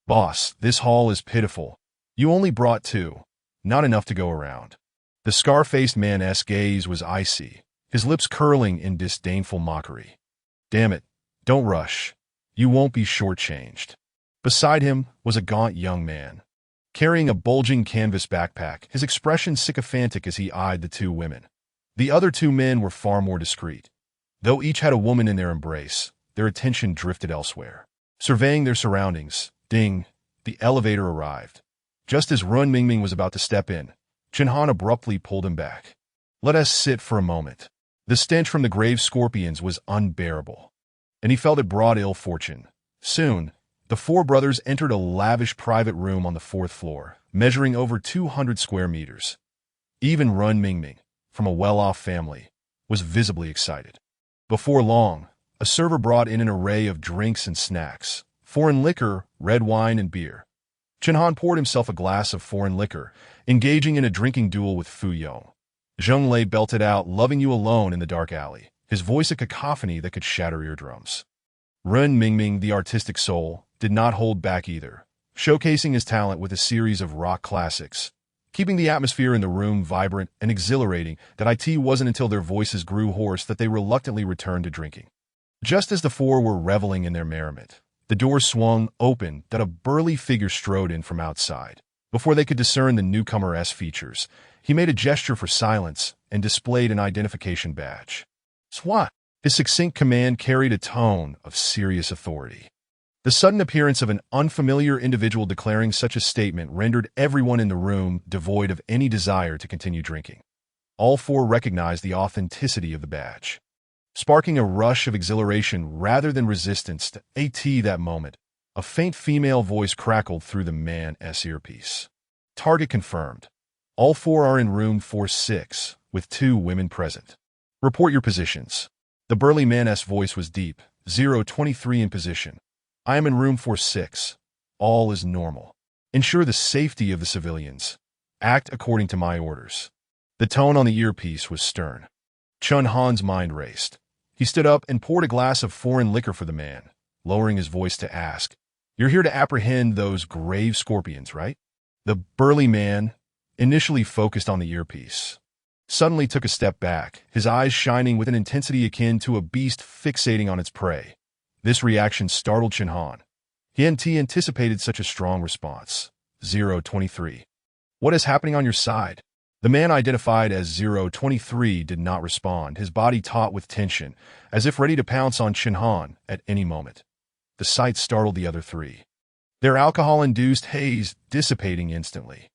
"Boss, this haul is pitiful. You only brought 2. Not enough to go around." The scar-faced man's gaze was icy, his lips curling in disdainful mockery. "Damn it, don't rush. You won't be shortchanged." Beside him was a gaunt young man, carrying a bulging canvas backpack, his expression sycophantic as he eyed the 2 women. The other 2 men were far more discreet. Though each had a woman in their embrace, their attention drifted elsewhere. Surveying their surroundings, ding, the elevator arrived. Just as Run Mingming was about to step in, Chen Han abruptly pulled him back. "Let us sit for a moment." The stench from the grave scorpions was unbearable, and he felt it brought ill fortune. Soon, the 4 brothers entered a lavish private room on the 4th floor, measuring over 200 square meters. Even Run Mingming, from a well-off family, was visibly excited. Before long, a server brought in an array of drinks and snacks, foreign liquor, red wine, and beer. Chen Han poured himself a glass of foreign liquor, engaging in a drinking duel with Fu Yong. Zheng Lei belted out "Loving You Alone" in the dark alley, his voice a cacophony that could shatter eardrums. Ren Mingming, the artistic soul, did not hold back either, showcasing his talent with a series of rock classics, keeping the atmosphere in the room vibrant and exhilarating. That it wasn't until their voices grew hoarse that they reluctantly returned to drinking. Just as the 4 were reveling in their merriment, the door swung open that a burly figure strode in from outside. Before they could discern the newcomer's features, he made a gesture for silence and displayed an identification badge. "Swat!" His succinct command carried a tone of serious authority. The sudden appearance of an unfamiliar individual declaring such a statement rendered everyone in the room devoid of any desire to continue drinking. All 4 recognized the authenticity of the badge, sparking a rush of exhilaration rather than resistance. To that moment, a faint female voice crackled through the man's earpiece. "Target confirmed. All 4 are in room 4-6, with 2 women present. Report your positions." The burly man's voice was deep. 023 in position. "I am in room 4-6. All is normal. Ensure the safety of the civilians. Act according to my orders." The tone on the earpiece was stern. Chen Han's mind raced. He stood up and poured a glass of foreign liquor for the man, lowering his voice to ask, "You're here to apprehend those grave scorpions, right?" The burly man, initially focused on the earpiece, suddenly took a step back, his eyes shining with an intensity akin to a beast fixating on its prey. This reaction startled Chen Han. He hadn't anticipated such a strong response. 023. "What is happening on your side?" The man identified as 023 did not respond, his body taut with tension, as if ready to pounce on Chen Han at any moment. The sight startled the other 3, their alcohol-induced haze dissipating instantly.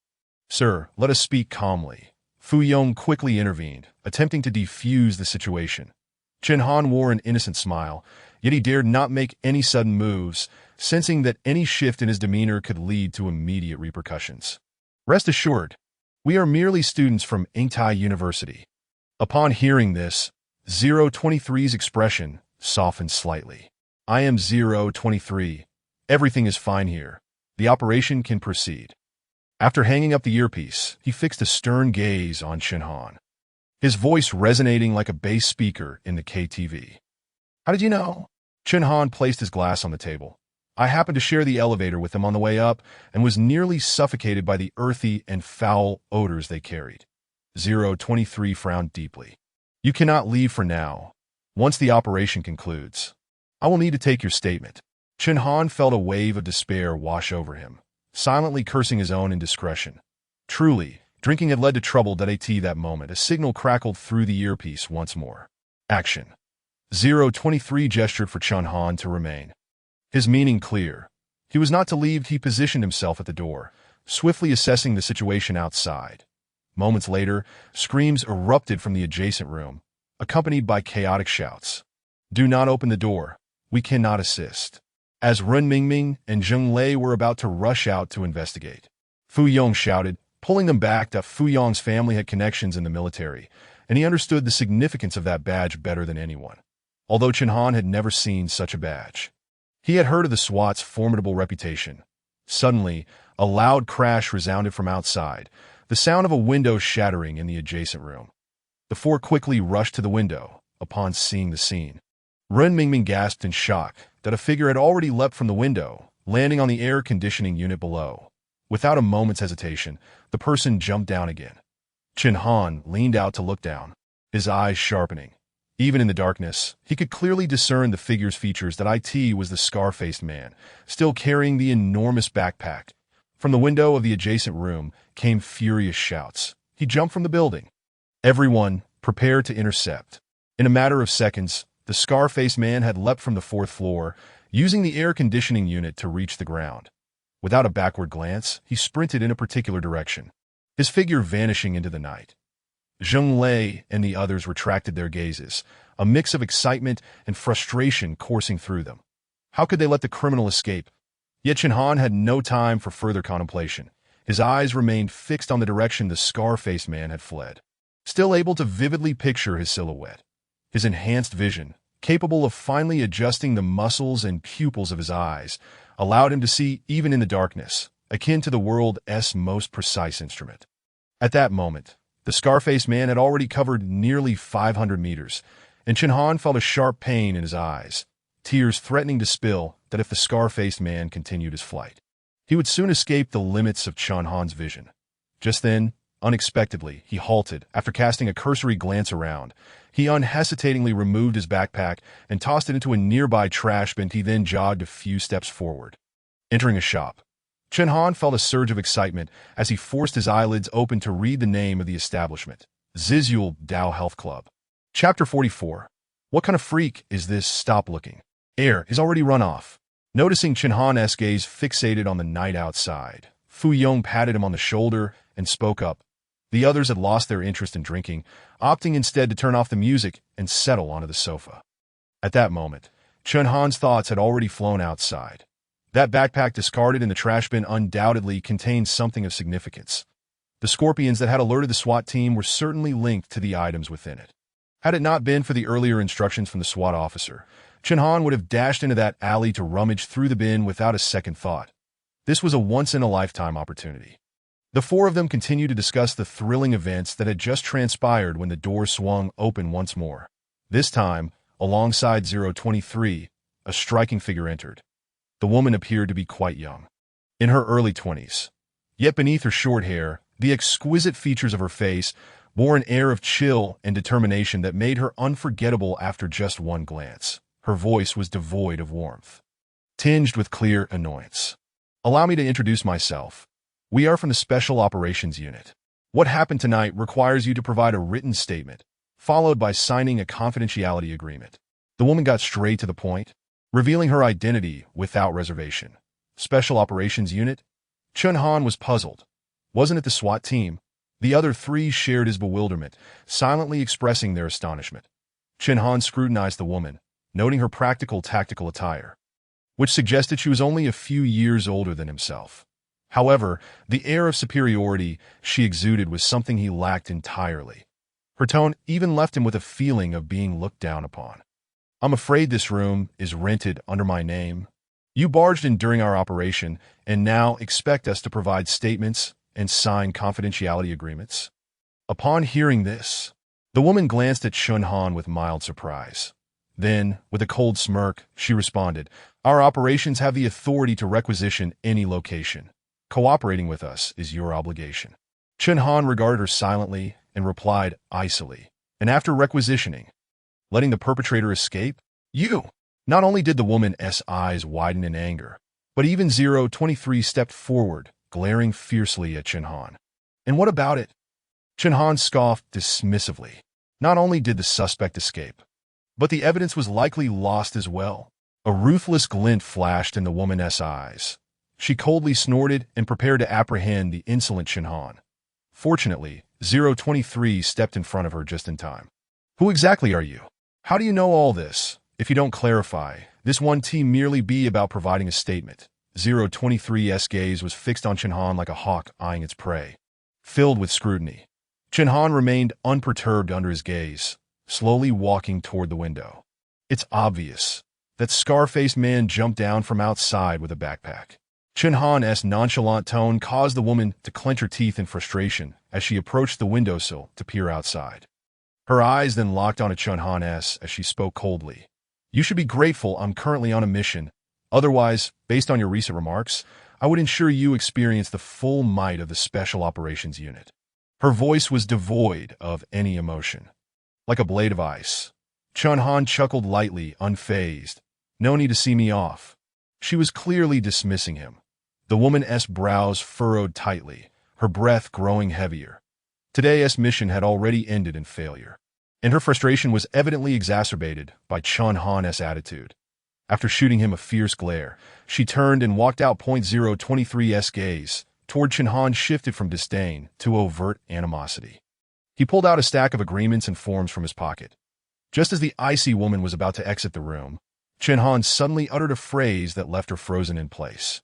"Sir, let us speak calmly." Fu Yong quickly intervened, attempting to defuse the situation. Chen Han wore an innocent smile, yet he dared not make any sudden moves, sensing that any shift in his demeanor could lead to immediate repercussions. "Rest assured, we are merely students from Inkstone University." Upon hearing this, 023's expression softened slightly. "I am 023. Everything is fine here. The operation can proceed." After hanging up the earpiece, he fixed a stern gaze on Chen Han, his voice resonating like a bass speaker in the KTV. "How did you know?" Chen Han placed his glass on the table. "I happened to share the elevator with them on the way up and was nearly suffocated by the earthy and foul odors they carried." 023 frowned deeply. "You cannot leave for now. Once the operation concludes, I will need to take your statement." Chen Han felt a wave of despair wash over him, silently cursing his own indiscretion. Truly, drinking had led to trouble. That moment, a signal crackled through the earpiece once more. "Action." 023 gestured for Chen Han to remain, his meaning clear. He was not to leave. He positioned himself at the door, swiftly assessing the situation outside. Moments later, screams erupted from the adjacent room, accompanied by chaotic shouts. "Do not open the door. We cannot assist." As Ren Mingming and Zheng Lei were about to rush out to investigate, Fu Yong shouted, pulling them back that Fu Yong's family had connections in the military, and he understood the significance of that badge better than anyone. Although Chen Han had never seen such a badge, he had heard of the SWAT's formidable reputation. Suddenly, a loud crash resounded from outside, the sound of a window shattering in the adjacent room. The four quickly rushed to the window, upon seeing the scene. Ren Mingming gasped in shock that a figure had already leapt from the window, landing on the air conditioning unit below. Without a moment's hesitation, the person jumped down again. Chen Han leaned out to look down, his eyes sharpening. Even in the darkness, he could clearly discern the figure's features that it was the scar-faced man, still carrying the enormous backpack. From the window of the adjacent room came furious shouts. He jumped from the building. Everyone prepared to intercept. In a matter of seconds, the scar-faced man had leapt from the fourth floor, using the air conditioning unit to reach the ground. Without a backward glance, he sprinted in a particular direction, his figure vanishing into the night. Zheng Lei and the others retracted their gazes, a mix of excitement and frustration coursing through them. How could they let the criminal escape? Yet Chen Han had no time for further contemplation. His eyes remained fixed on the direction the scar-faced man had fled. Still able to vividly picture his silhouette, his enhanced vision, capable of finely adjusting the muscles and pupils of his eyes, allowed him to see even in the darkness, akin to the world's most precise instrument. At that moment, the scar-faced man had already covered nearly 500 meters, and Chen Han felt a sharp pain in his eyes, tears threatening to spill that if the scar-faced man continued his flight, he would soon escape the limits of Chen Han's vision. Just then, unexpectedly, he halted. After casting a cursory glance around, he unhesitatingly removed his backpack and tossed it into a nearby trash bin. He then jogged a few steps forward. Entering a shop, Chen Han felt a surge of excitement as he forced his eyelids open to read the name of the establishment, Zizul Dao Health Club. Chapter 44. What kind of freak is this? Stop looking. Air is already run off. Noticing Chen Han's gaze fixated on the night outside, Fu Yong patted him on the shoulder and spoke up. The others had lost their interest in drinking, opting instead to turn off the music and settle onto the sofa. At that moment, Chen Han's thoughts had already flown outside. That backpack discarded in the trash bin undoubtedly contained something of significance. The scorpions that had alerted the SWAT team were certainly linked to the items within it. Had it not been for the earlier instructions from the SWAT officer, Chen Han would have dashed into that alley to rummage through the bin without a second thought. This was a once-in-a-lifetime opportunity. The four of them continued to discuss the thrilling events that had just transpired when the door swung open once more. This time, alongside 023, a striking figure entered. The woman appeared to be quite young, in her early 20s. Yet beneath her short hair, the exquisite features of her face bore an air of chill and determination that made her unforgettable after just one glance. Her voice was devoid of warmth, tinged with clear annoyance. Allow me to introduce myself. We are from the Special Operations Unit. What happened tonight requires you to provide a written statement, followed by signing a confidentiality agreement. The woman got straight to the point, revealing her identity without reservation. Special Operations Unit? Chen Han was puzzled. Wasn't it the SWAT team? The other three shared his bewilderment, silently expressing their astonishment. Chen Han scrutinized the woman, noting her practical tactical attire, which suggested she was only a few years older than himself. However, the air of superiority she exuded was something he lacked entirely. Her tone even left him with a feeling of being looked down upon. I'm afraid this room is rented under my name. You barged in during our operation and now expect us to provide statements and sign confidentiality agreements. Upon hearing this, the woman glanced at Chen Han with mild surprise. Then, with a cold smirk, she responded, Our operations have the authority to requisition any location. Cooperating with us is your obligation. Chen Han regarded her silently and replied icily, and after requisitioning, letting the perpetrator escape? You! Not only did the woman's eyes widen in anger, but even 023 stepped forward, glaring fiercely at Chen Han. And what about it? Chen Han scoffed dismissively. Not only did the suspect escape, but the evidence was likely lost as well. A ruthless glint flashed in the woman's eyes. She coldly snorted and prepared to apprehend the insolent Chen Han. Fortunately, 023 stepped in front of her just in time. Who exactly are you? How do you know all this? If you don't clarify, this one team merely be about providing a statement. 023's gaze was fixed on Chen Han like a hawk eyeing its prey. filled with scrutiny. Chen Han remained unperturbed under his gaze, slowly walking toward the window. It's obvious. That scar-faced man jumped down from outside with a backpack. Chen Han's nonchalant tone caused the woman to clench her teeth in frustration as she approached the windowsill to peer outside. Her eyes then locked onto Chen Han as she spoke coldly. You should be grateful I'm currently on a mission. Otherwise, based on your recent remarks, I would ensure you experience the full might of the Special Operations Unit. Her voice was devoid of any emotion. Like a blade of ice. Chen Han chuckled lightly, unfazed. No need to see me off. She was clearly dismissing him. The woman's brows furrowed tightly, her breath growing heavier. Today's mission had already ended in failure, and her frustration was evidently exacerbated by Chen Han's attitude. After shooting him a fierce glare, she turned and walked out. 023's gaze toward Chen Han shifted from disdain to overt animosity. He pulled out a stack of agreements and forms from his pocket. Just as the icy woman was about to exit the room, Chen Han suddenly uttered a phrase that left her frozen in place.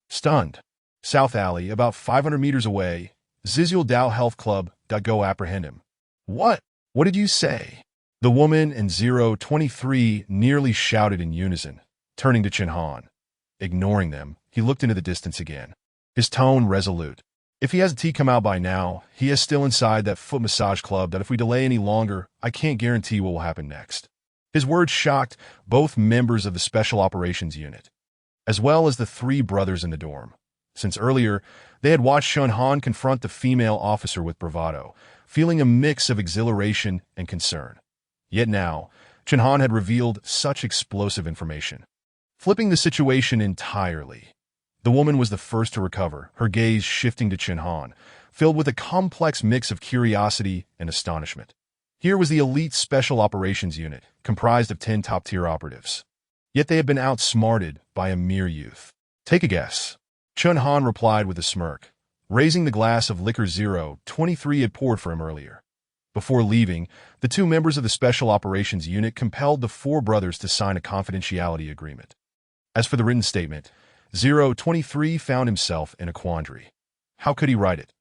Stunned. South Alley, about 500 meters away. Zizul Dao Health Club. Go apprehend him. What? What did you say? The woman and 023 nearly shouted in unison, turning to Chen Han. Ignoring them, he looked into the distance again, his tone resolute. If he hasn't come out by now, he is still inside that foot massage club that if we delay any longer, I can't guarantee what will happen next. His words shocked both members of the Special Operations Unit, as well as the three brothers in the dorm. Since earlier, they had watched Chen Han confront the female officer with bravado, feeling a mix of exhilaration and concern. Yet now, Chen Han had revealed such explosive information, flipping the situation entirely. The woman was the first to recover, her gaze shifting to Chen Han, filled with a complex mix of curiosity and astonishment. Here was the elite Special Operations Unit, comprised of 10 top-tier operatives. Yet they had been outsmarted by a mere youth. Take a guess. Chen Han replied with a smirk, raising the glass of liquor 023 had poured for him earlier. Before leaving, the two members of the Special Operations Unit compelled the four brothers to sign a confidentiality agreement. As for the written statement, 023 found himself in a quandary. How could he write it?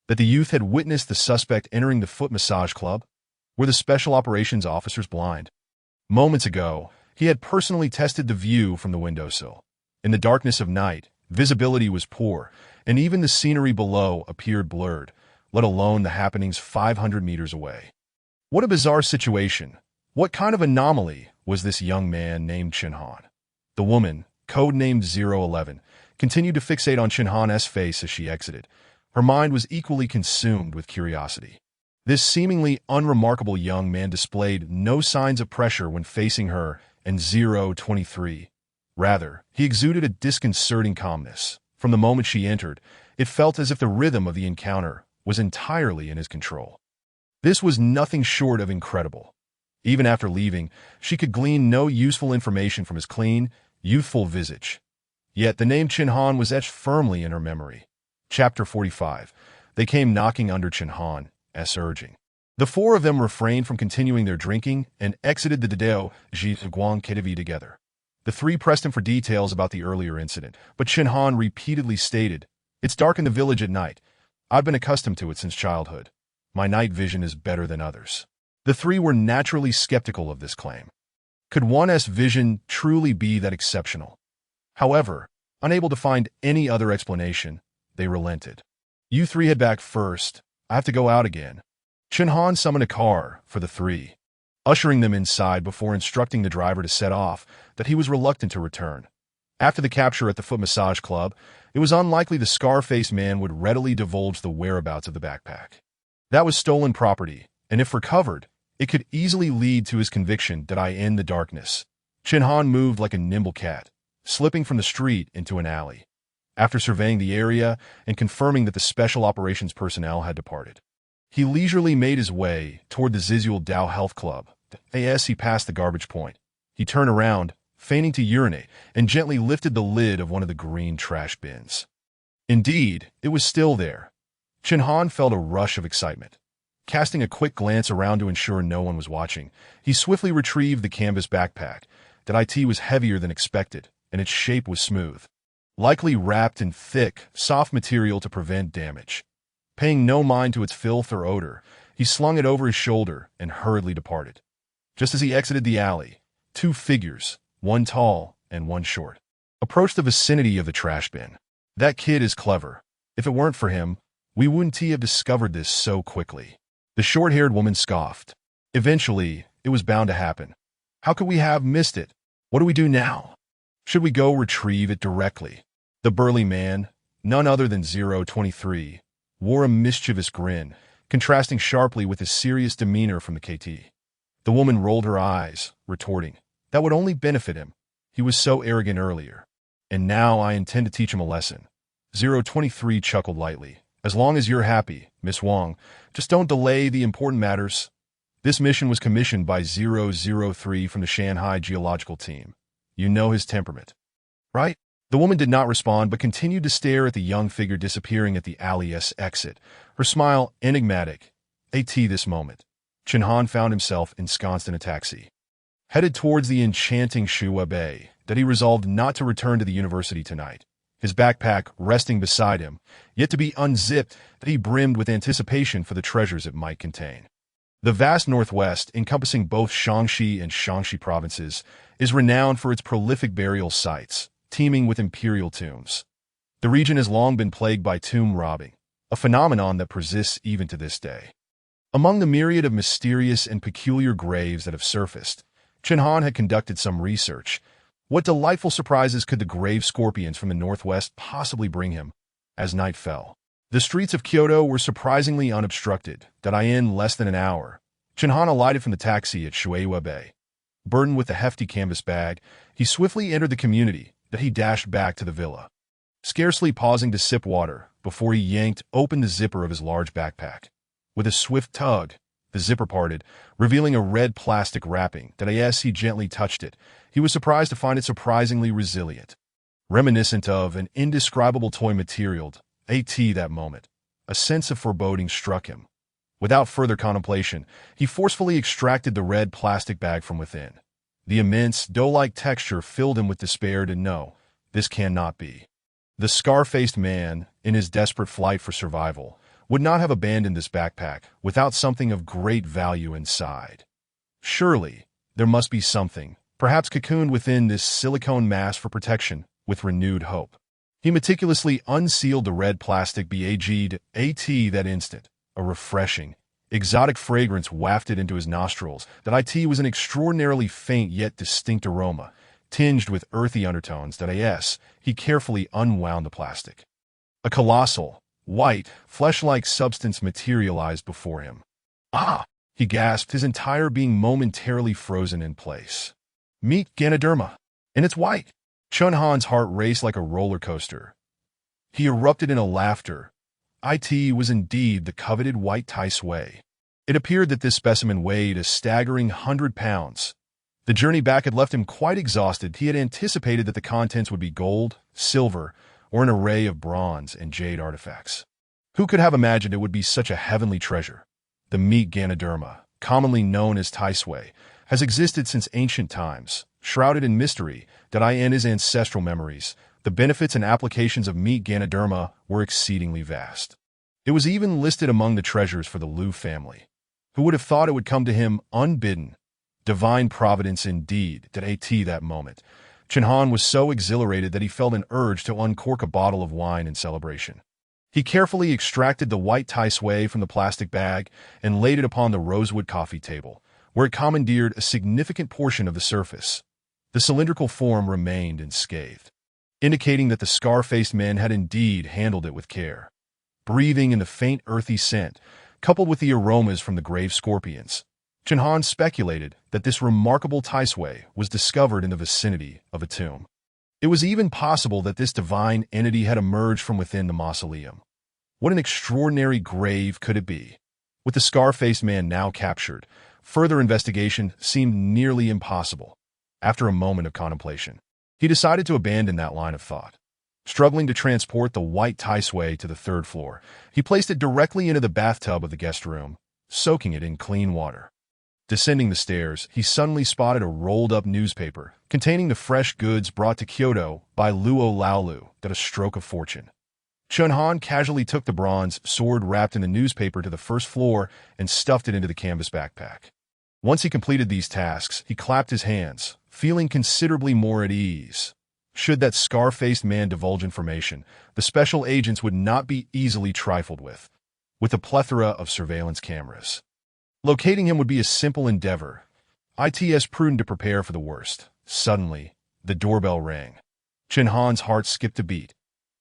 That the youth had witnessed the suspect entering the foot massage club? Were the Special Operations officers blind? Moments ago, he had personally tested the view from the windowsill. In the darkness of night, visibility was poor, and even the scenery below appeared blurred, let alone the happenings 500 meters away. What a bizarre situation. What kind of anomaly was this young man named Chen Han? The woman, codenamed 011, continued to fixate on Chen Han's face as she exited. Her mind was equally consumed with curiosity. This seemingly unremarkable young man displayed no signs of pressure when facing her and 023. Rather, he exuded a disconcerting calmness. From the moment she entered, it felt as if the rhythm of the encounter was entirely in his control. This was nothing short of incredible. Even after leaving, she could glean no useful information from his clean, youthful visage. Yet the name Chen Han was etched firmly in her memory. Chapter 45. They came knocking under Chen Han's urging. The four of them refrained from continuing their drinking and exited the Dao Guqin Kitavi together. The three pressed him for details about the earlier incident, but Chen Han repeatedly stated, "It's dark in the village at night. I've been accustomed to it since childhood. My night vision is better than others." The three were naturally skeptical of this claim. Could one's vision truly be that exceptional? However, unable to find any other explanation, they relented. "You three head back first. I have to go out again." Chen Han summoned a car for the three, ushering them inside before instructing the driver to set off, that he was reluctant to return. After the capture at the foot massage club, it was unlikely the scar-faced man would readily divulge the whereabouts of the backpack. That was stolen property, and if recovered, it could easily lead to his conviction that I end the darkness. Chen Han moved like a nimble cat, slipping from the street into an alley. After surveying the area and confirming that the Special Operations personnel had departed, he leisurely made his way toward the Zizul Dao Health Club. As he passed the garbage point, he turned around, feigning to urinate, and gently lifted the lid of one of the green trash bins. Indeed, it was still there. Chen Han felt a rush of excitement. Casting a quick glance around to ensure no one was watching, he swiftly retrieved the canvas backpack. That was heavier than expected, and its shape was smooth, likely wrapped in thick, soft material to prevent damage. Paying no mind to its filth or odor, he slung it over his shoulder and hurriedly departed. Just as he exited the alley, two figures, one tall and one short, approached the vicinity of the trash bin. "That kid is clever. If it weren't for him, we wouldn't have discovered this so quickly." The short-haired woman scoffed. "Eventually, it was bound to happen. How could we have missed it? What do we do now? Should we go retrieve it directly?" The burly man, none other than 023, wore a mischievous grin, contrasting sharply with his serious demeanor from the KT. The woman rolled her eyes, retorting, "That would only benefit him. He was so arrogant earlier. And now I intend to teach him a lesson." 023 chuckled lightly. "As long as you're happy, Miss Wang, just don't delay the important matters." This mission was commissioned by 003 from the Shanghai geological team. You know his temperament, right? The woman did not respond but continued to stare at the young figure disappearing at the alley's exit, her smile enigmatic. This moment, Chen Han found himself ensconced in a taxi, headed towards the enchanting Shua Bay, that he resolved not to return to the university tonight. His backpack resting beside him, yet to be unzipped, that he brimmed with anticipation for the treasures it might contain. The vast Northwest, encompassing both Shaanxi and Shaanxi provinces, is renowned for its prolific burial sites, teeming with imperial tombs. The region has long been plagued by tomb robbing, a phenomenon that persists even to this day. Among the myriad of mysterious and peculiar graves that have surfaced, Chen Han had conducted some research. What delightful surprises could the grave scorpions from the Northwest possibly bring him? As night fell, the streets of Kyoto were surprisingly unobstructed, in less than an hour. Chen Han alighted from the taxi at Shueihua Bay. Burdened with a hefty canvas bag, he swiftly entered the community, that he dashed back to the villa, scarcely pausing to sip water before he yanked open the zipper of his large backpack. With a swift tug, the zipper parted, revealing a red plastic wrapping that as he gently touched it, he was surprised to find it surprisingly resilient. Reminiscent of an indescribable toy material, that moment, a sense of foreboding struck him. Without further contemplation, he forcefully extracted the red plastic bag from within. The immense, dough-like texture filled him with despair to know, this cannot be. The scar-faced man, in his desperate flight for survival, would not have abandoned this backpack without something of great value inside. Surely, there must be something, perhaps cocooned within this silicone mass for protection, with renewed hope. He meticulously unsealed the red plastic bag that instant. A refreshing, exotic fragrance wafted into his nostrils. That was an extraordinarily faint yet distinct aroma, tinged with earthy undertones. He carefully unwound the plastic. A colossal, white, flesh-like substance materialized before him. "Ah!" he gasped, his entire being momentarily frozen in place. "Meet Ganoderma, and it's white." Chen Han's heart raced like a roller coaster. He erupted in a laughter. It was indeed the coveted white Tai Sui. It appeared that this specimen weighed a staggering 100 pounds. The journey back had left him quite exhausted. He had anticipated that the contents would be gold, silver, or an array of bronze and jade artifacts. Who could have imagined it would be such a heavenly treasure? The meat Ganoderma, commonly known as Tai Sui, has existed since ancient times, shrouded in mystery. In his ancestral memories, the benefits and applications of meat Ganoderma were exceedingly vast. It was even listed among the treasures for the Liu family. Who would have thought it would come to him unbidden? Divine providence indeed. That moment, Chen Han was so exhilarated that he felt an urge to uncork a bottle of wine in celebration. He carefully extracted the white Tai Sui from the plastic bag and laid it upon the rosewood coffee table, where it commandeered a significant portion of the surface. The cylindrical form remained unscathed, indicating that the scar-faced man had indeed handled it with care. Breathing in the faint earthy scent, coupled with the aromas from the grave scorpions, Chen Han speculated that this remarkable Tai Sui was discovered in the vicinity of a tomb. It was even possible that this divine entity had emerged from within the mausoleum. What an extraordinary grave could it be? With the scar-faced man now captured, further investigation seemed nearly impossible. After a moment of contemplation, he decided to abandon that line of thought. Struggling to transport the white Tai Sui to the third floor, he placed it directly into the bathtub of the guest room, soaking it in clean water. Descending the stairs, he suddenly spotted a rolled-up newspaper containing the fresh goods brought to Kyoto by Luo Laolu. A stroke of fortune. Chen Han casually took the bronze sword wrapped in the newspaper to the first floor and stuffed it into the canvas backpack. Once he completed these tasks, he clapped his hands, feeling considerably more at ease. Should that scar-faced man divulge information, the special agents would not be easily trifled with a plethora of surveillance cameras. Locating him would be a simple endeavor. It's prudent to prepare for the worst. Suddenly, the doorbell rang. Chen Han's heart skipped a beat.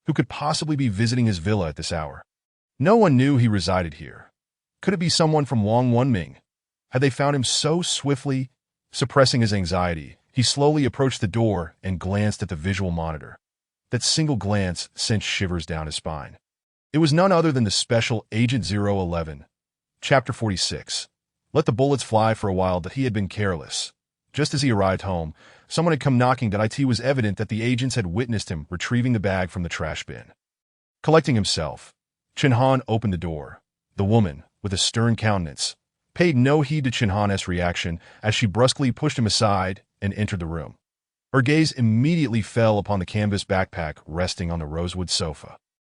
Who could possibly be visiting his villa at this hour? No one knew he resided here. Could it be someone from Wang Wenming? Had they found him so swiftly? Suppressing his anxiety, he slowly approached the door and glanced at the visual monitor. That single glance sent shivers down his spine. It was none other than the Special Agent 011. Chapter 46. Let the bullets fly for a while that he had been careless. Just as he arrived home, someone had come knocking. It was evident that the agents had witnessed him retrieving the bag from the trash bin. Collecting himself, Chen Han opened the door. The woman, with a stern countenance, paid no heed to Chen Han's reaction as she brusquely pushed him aside and entered the room. Her gaze immediately fell upon the canvas backpack resting on the rosewood sofa,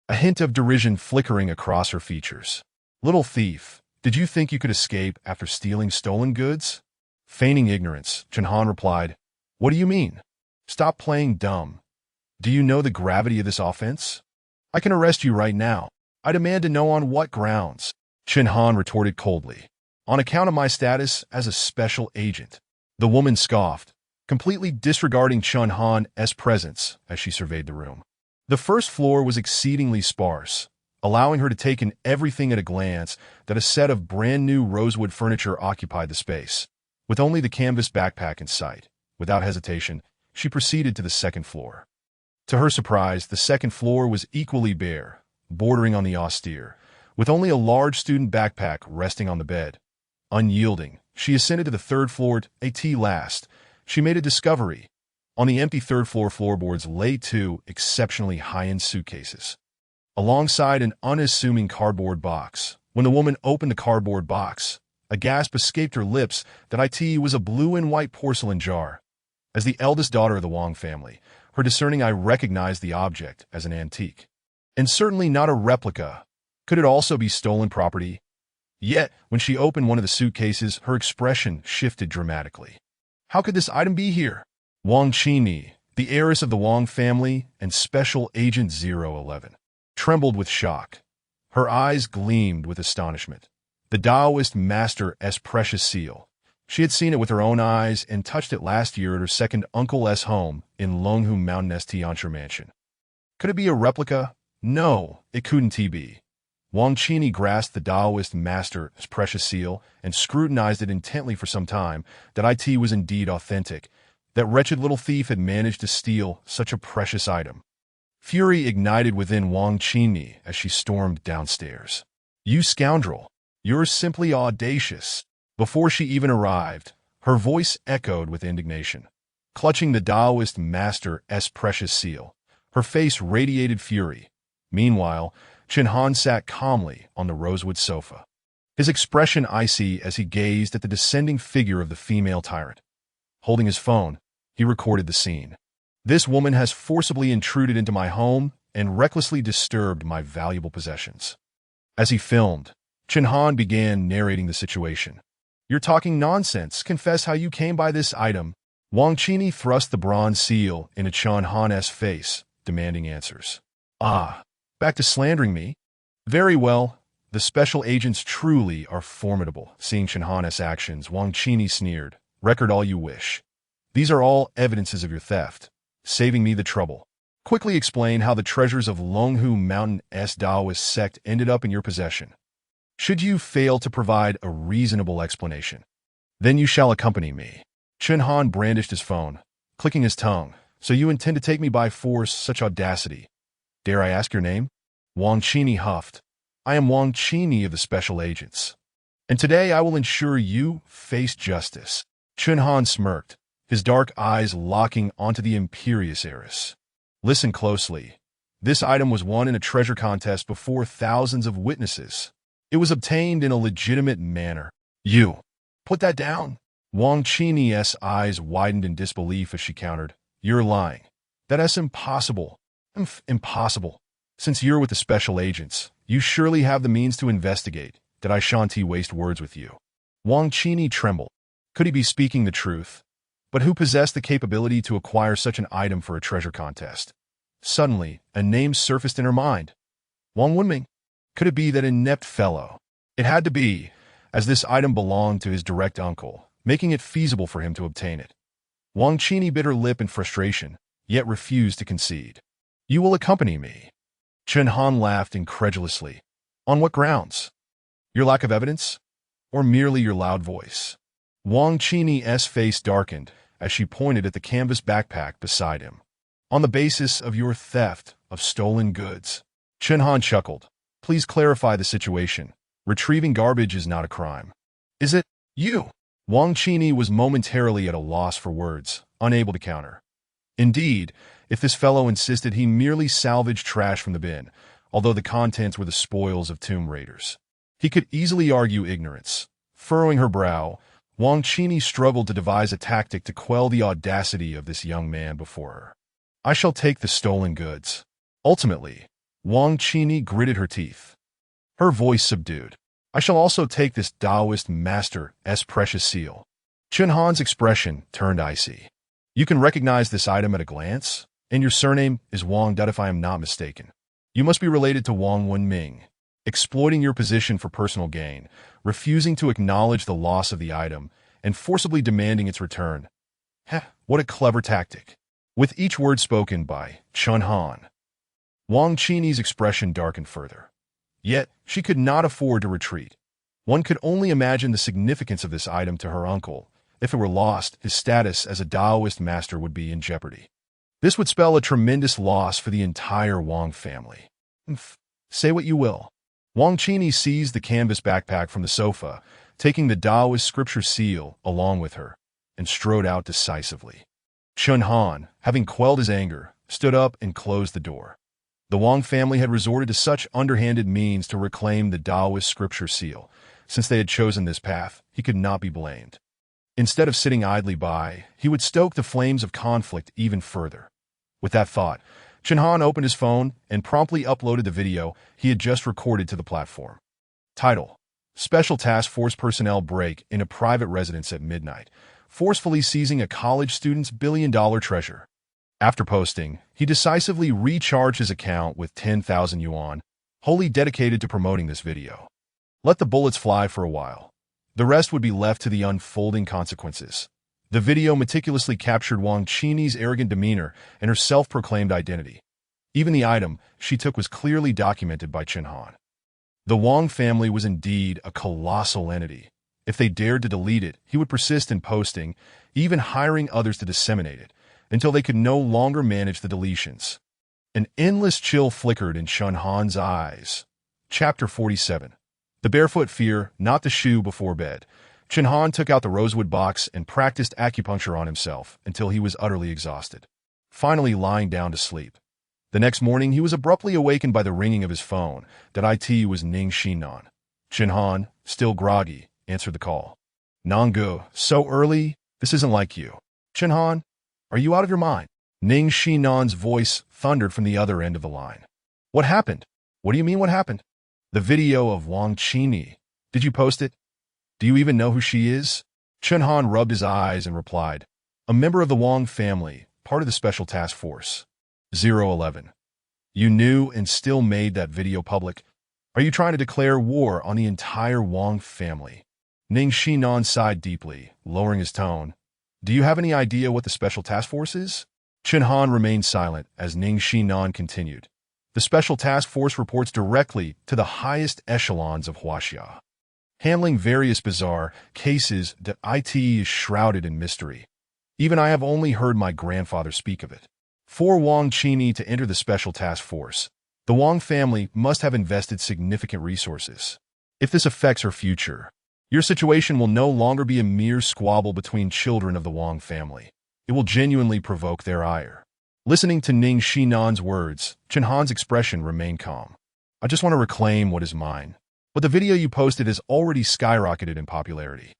a hint of derision flickering across her features. "Little thief, did you think you could escape after stealing stolen goods?" Feigning ignorance, Chen Han replied, "What do you mean? Stop playing dumb. Do you know the gravity of this offense? I can arrest you right now. I demand to know on what grounds." Chen Han retorted coldly, "On account of my status as a special agent." The woman scoffed, completely disregarding Chen Han's presence as she surveyed the room. The first floor was exceedingly sparse, allowing her to take in everything at a glance. That a set of brand-new rosewood furniture occupied the space. With only the canvas backpack in sight, without hesitation, she proceeded to the second floor. To her surprise, the second floor was equally bare, bordering on the austere, with only a large student backpack resting on the bed. Unyielding, she ascended to the third floor. At last, she made a discovery. On the empty third floor floorboards lay two exceptionally high-end suitcases, alongside an unassuming cardboard box. When the woman opened the cardboard box, a gasp escaped her lips. That it was a blue and white porcelain jar. As the eldest daughter of the Wang family, her discerning eye recognized the object as an antique, and certainly not a replica. Could it also be stolen property? Yet, when she opened one of the suitcases, her expression shifted dramatically. How could this item be here? Wang Qini, the heiress of the Wang family and Special Agent 011, trembled with shock. Her eyes gleamed with astonishment. The Taoist master's precious seal. She had seen it with her own eyes and touched it last year at her second uncle's home in Longhu Mountain's Tianjiajia mansion. Could it be a replica? No, it couldn't be. Wang Qini grasped the Taoist master's precious seal and scrutinized it intently for some time. That it was indeed authentic. That wretched little thief had managed to steal such a precious item. Fury ignited within Wang Qini as she stormed downstairs. "You scoundrel! You're simply audacious." Before she even arrived, her voice echoed with indignation. Clutching the Taoist master's precious seal, her face radiated fury. Meanwhile, Chen Han sat calmly on the rosewood sofa, his expression icy as he gazed at the descending figure of the female tyrant. Holding his phone, he recorded the scene. "This woman has forcibly intruded into my home and recklessly disturbed my valuable possessions." As he filmed, Chen Han began narrating the situation. "You're talking nonsense. Confess how you came by this item." Wang Qini thrust the bronze seal into Chen Han's face, demanding answers. Back to slandering me? Very well. The special agents truly are formidable." Seeing Chen Han's actions, Wang Qini sneered. "Record all you wish. These are all evidences of your theft, saving me the trouble. Quickly explain how the treasures of Longhu Mountain's Taoist sect ended up in your possession. Should you fail to provide a reasonable explanation, then you shall accompany me." Chen Han brandished his phone, clicking his tongue. "So you intend to take me by force? Such audacity. Dare I ask your name?" Wang Qini huffed. "I am Wang Qini of the Special Agents, and today I will ensure you face justice." Chen Han smirked, his dark eyes locking onto the imperious heiress. "Listen closely. This item was won in a treasure contest before thousands of witnesses. It was obtained in a legitimate manner." "You put that down?" Wang Qini's eyes widened in disbelief as she countered. "You're lying. That's impossible." Impossible." Since you're with the special agents, you surely have the means to investigate. Did I shan't waste words with you? Wang Qini trembled. Could he be speaking the truth? But who possessed the capability to acquire such an item for a treasure contest? Suddenly, a name surfaced in her mind. Wang Wenming. Could it be that inept fellow? It had to be, as this item belonged to his direct uncle, making it feasible for him to obtain it. Wang Qini bit her lip in frustration, yet refused to concede. You will accompany me. Chen Han laughed incredulously. On what grounds? Your lack of evidence? Or merely your loud voice? Wang Qini's face darkened as she pointed at the canvas backpack beside him. On the basis of your theft of stolen goods. Chen Han chuckled. Please clarify the situation. Retrieving garbage is not a crime. Is it? You? Wang Qini was momentarily at a loss for words, unable to counter. Indeed, if this fellow insisted he merely salvaged trash from the bin, although the contents were the spoils of tomb raiders, he could easily argue ignorance. Furrowing her brow, Wang Qini struggled to devise a tactic to quell the audacity of this young man before her. I shall take the stolen goods. Ultimately, Wang Qini gritted her teeth. Her voice subdued. I shall also take this Taoist master's precious seal. Chen Han's expression turned icy. You can recognize this item at a glance, and your surname is Wang if I am not mistaken. You must be related to Wang Wenming, exploiting your position for personal gain, refusing to acknowledge the loss of the item, and forcibly demanding its return. Heh, what a clever tactic. With each word spoken by Chen Han, Wang Qini's expression darkened further. Yet, she could not afford to retreat. One could only imagine the significance of this item to her uncle. If it were lost, his status as a Taoist master would be in jeopardy. This would spell a tremendous loss for the entire Wang family. Say what you will. Wang Qini seized the canvas backpack from the sofa, taking the Taoist scripture seal along with her, and strode out decisively. Chen Han, having quelled his anger, stood up and closed the door. The Wang family had resorted to such underhanded means to reclaim the Taoist scripture seal. Since they had chosen this path, he could not be blamed. Instead of sitting idly by, he would stoke the flames of conflict even further. With that thought, Chen Han opened his phone and promptly uploaded the video he had just recorded to the platform. Title: Special Task Force personnel break in a private residence at midnight, forcefully seizing a college student's billion-dollar treasure. After posting, he decisively recharged his account with 10,000 yuan, wholly dedicated to promoting this video. Let the bullets fly for a while. The rest would be left to the unfolding consequences. The video meticulously captured Wang Qini's arrogant demeanor and her self-proclaimed identity. Even the item she took was clearly documented by Chen Han. The Wang family was indeed a colossal entity. If they dared to delete it, he would persist in posting, even hiring others to disseminate it, until they could no longer manage the deletions. An endless chill flickered in Chen Han's eyes. Chapter 47. The barefoot fear, not the shoe before bed. Chen Han took out the rosewood box and practiced acupuncture on himself until he was utterly exhausted, finally lying down to sleep. The next morning, he was abruptly awakened by the ringing of his phone. It was Ning Xinnan. Chen Han, still groggy, answered the call. Nangu, so early? This isn't like you. Chen Han, are you out of your mind? Ning Xinnan's voice thundered from the other end of the line. What happened? What do you mean what happened? The video of Wang Qini. Did you post it? Do you even know who she is? Chen Han rubbed his eyes and replied, a member of the Wang family, part of the Special Task Force. 011. You knew and still made that video public? Are you trying to declare war on the entire Wang family? Ning Xinnan sighed deeply, lowering his tone. Do you have any idea what the Special Task Force is? Chen Han remained silent as Ning Xinnan continued. The Special Task Force reports directly to the highest echelons of Huaxia, handling various bizarre cases that it is shrouded in mystery. Even I have only heard my grandfather speak of it. For Wang Qini to enter the Special Task Force, the Wang family must have invested significant resources. If this affects her future, your situation will no longer be a mere squabble between children of the Wang family. It will genuinely provoke their ire. Listening to Ning Xinnan's words, Chen Han's expression remained calm. I just want to reclaim what is mine. But the video you posted has already skyrocketed in popularity.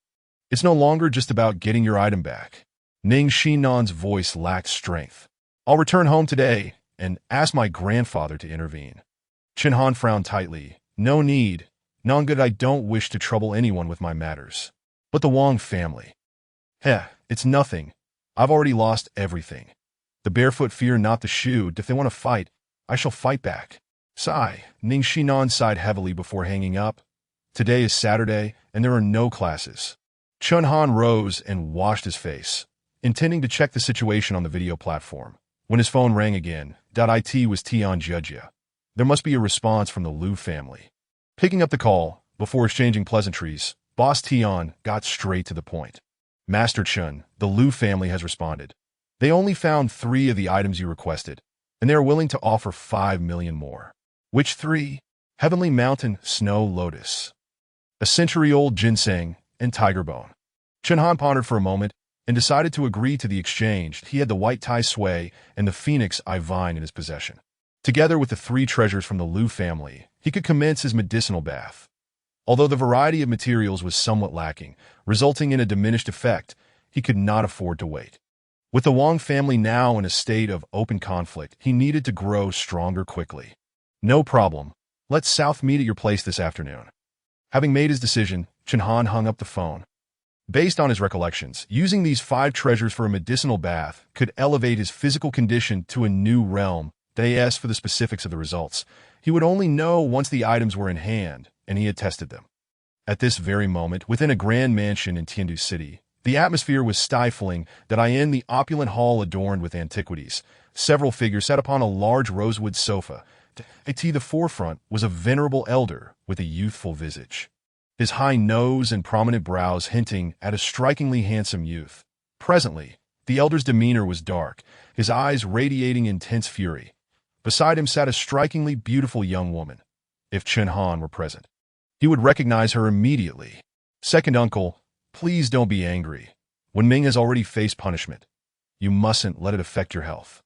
It's no longer just about getting your item back. Ning Xinnan's voice lacked strength. I'll return home today and ask my grandfather to intervene. Chen Han frowned tightly. No need. None good. I don't wish to trouble anyone with my matters. But the Wang family. Heh, it's nothing. I've already lost everything. The barefoot fear not the shoe. If they want to fight, I shall fight back. Sigh. Ning Xinnan sighed heavily before hanging up. Today is Saturday, and there are no classes. Chen Han rose and washed his face, intending to check the situation on the video platform. When his phone rang again, it was Tian Jiajia. There must be a response from the Liu family. Picking up the call, before exchanging pleasantries, Boss Tian got straight to the point. Master Chen, the Liu family has responded. They only found 3 of the items you requested, and they are willing to offer 5 million more. Which 3? Heavenly Mountain Snow Lotus, a century-old ginseng, and tiger bone. Chen Han pondered for a moment and decided to agree to the exchange. He had the white Tai Sui and the phoenix eye vine in his possession. Together with the 3 treasures from the Liu family, he could commence his medicinal bath. Although the variety of materials was somewhat lacking, resulting in a diminished effect, he could not afford to wait. With the Wang family now in a state of open conflict, he needed to grow stronger quickly. No problem. Let's South meet at your place this afternoon. Having made his decision, Chen Han hung up the phone. Based on his recollections, using these 5 treasures for a medicinal bath could elevate his physical condition to a new realm. They asked for the specifics of the results. He would only know once the items were in hand, and he had tested them. At this very moment, within a grand mansion in Tiandu City, the atmosphere was stifling. In the opulent hall adorned with antiquities, several figures sat upon a large rosewood sofa. At the forefront was a venerable elder with a youthful visage, his high nose and prominent brows hinting at a strikingly handsome youth. Presently, the elder's demeanor was dark, his eyes radiating intense fury. Beside him sat a strikingly beautiful young woman. If Chen Han were present, he would recognize her immediately. Second uncle, please don't be angry. When Ming has already faced punishment, you mustn't let it affect your health.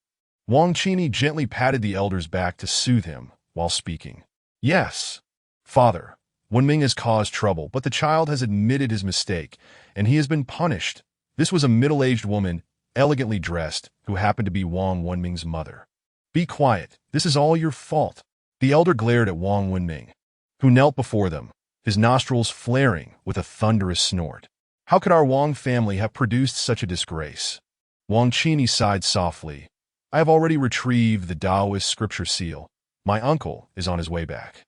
Wang Qini gently patted the elder's back to soothe him while speaking. Yes, father, Wenming has caused trouble, but the child has admitted his mistake, and he has been punished. This was a middle-aged woman, elegantly dressed, who happened to be Wang Wenming's mother. Be quiet, this is all your fault. The elder glared at Wang Wenming, who knelt before them, his nostrils flaring with a thunderous snort. How could our Wang family have produced such a disgrace? Wang Qini sighed softly. I have already retrieved the Taoist scripture seal. My uncle is on his way back.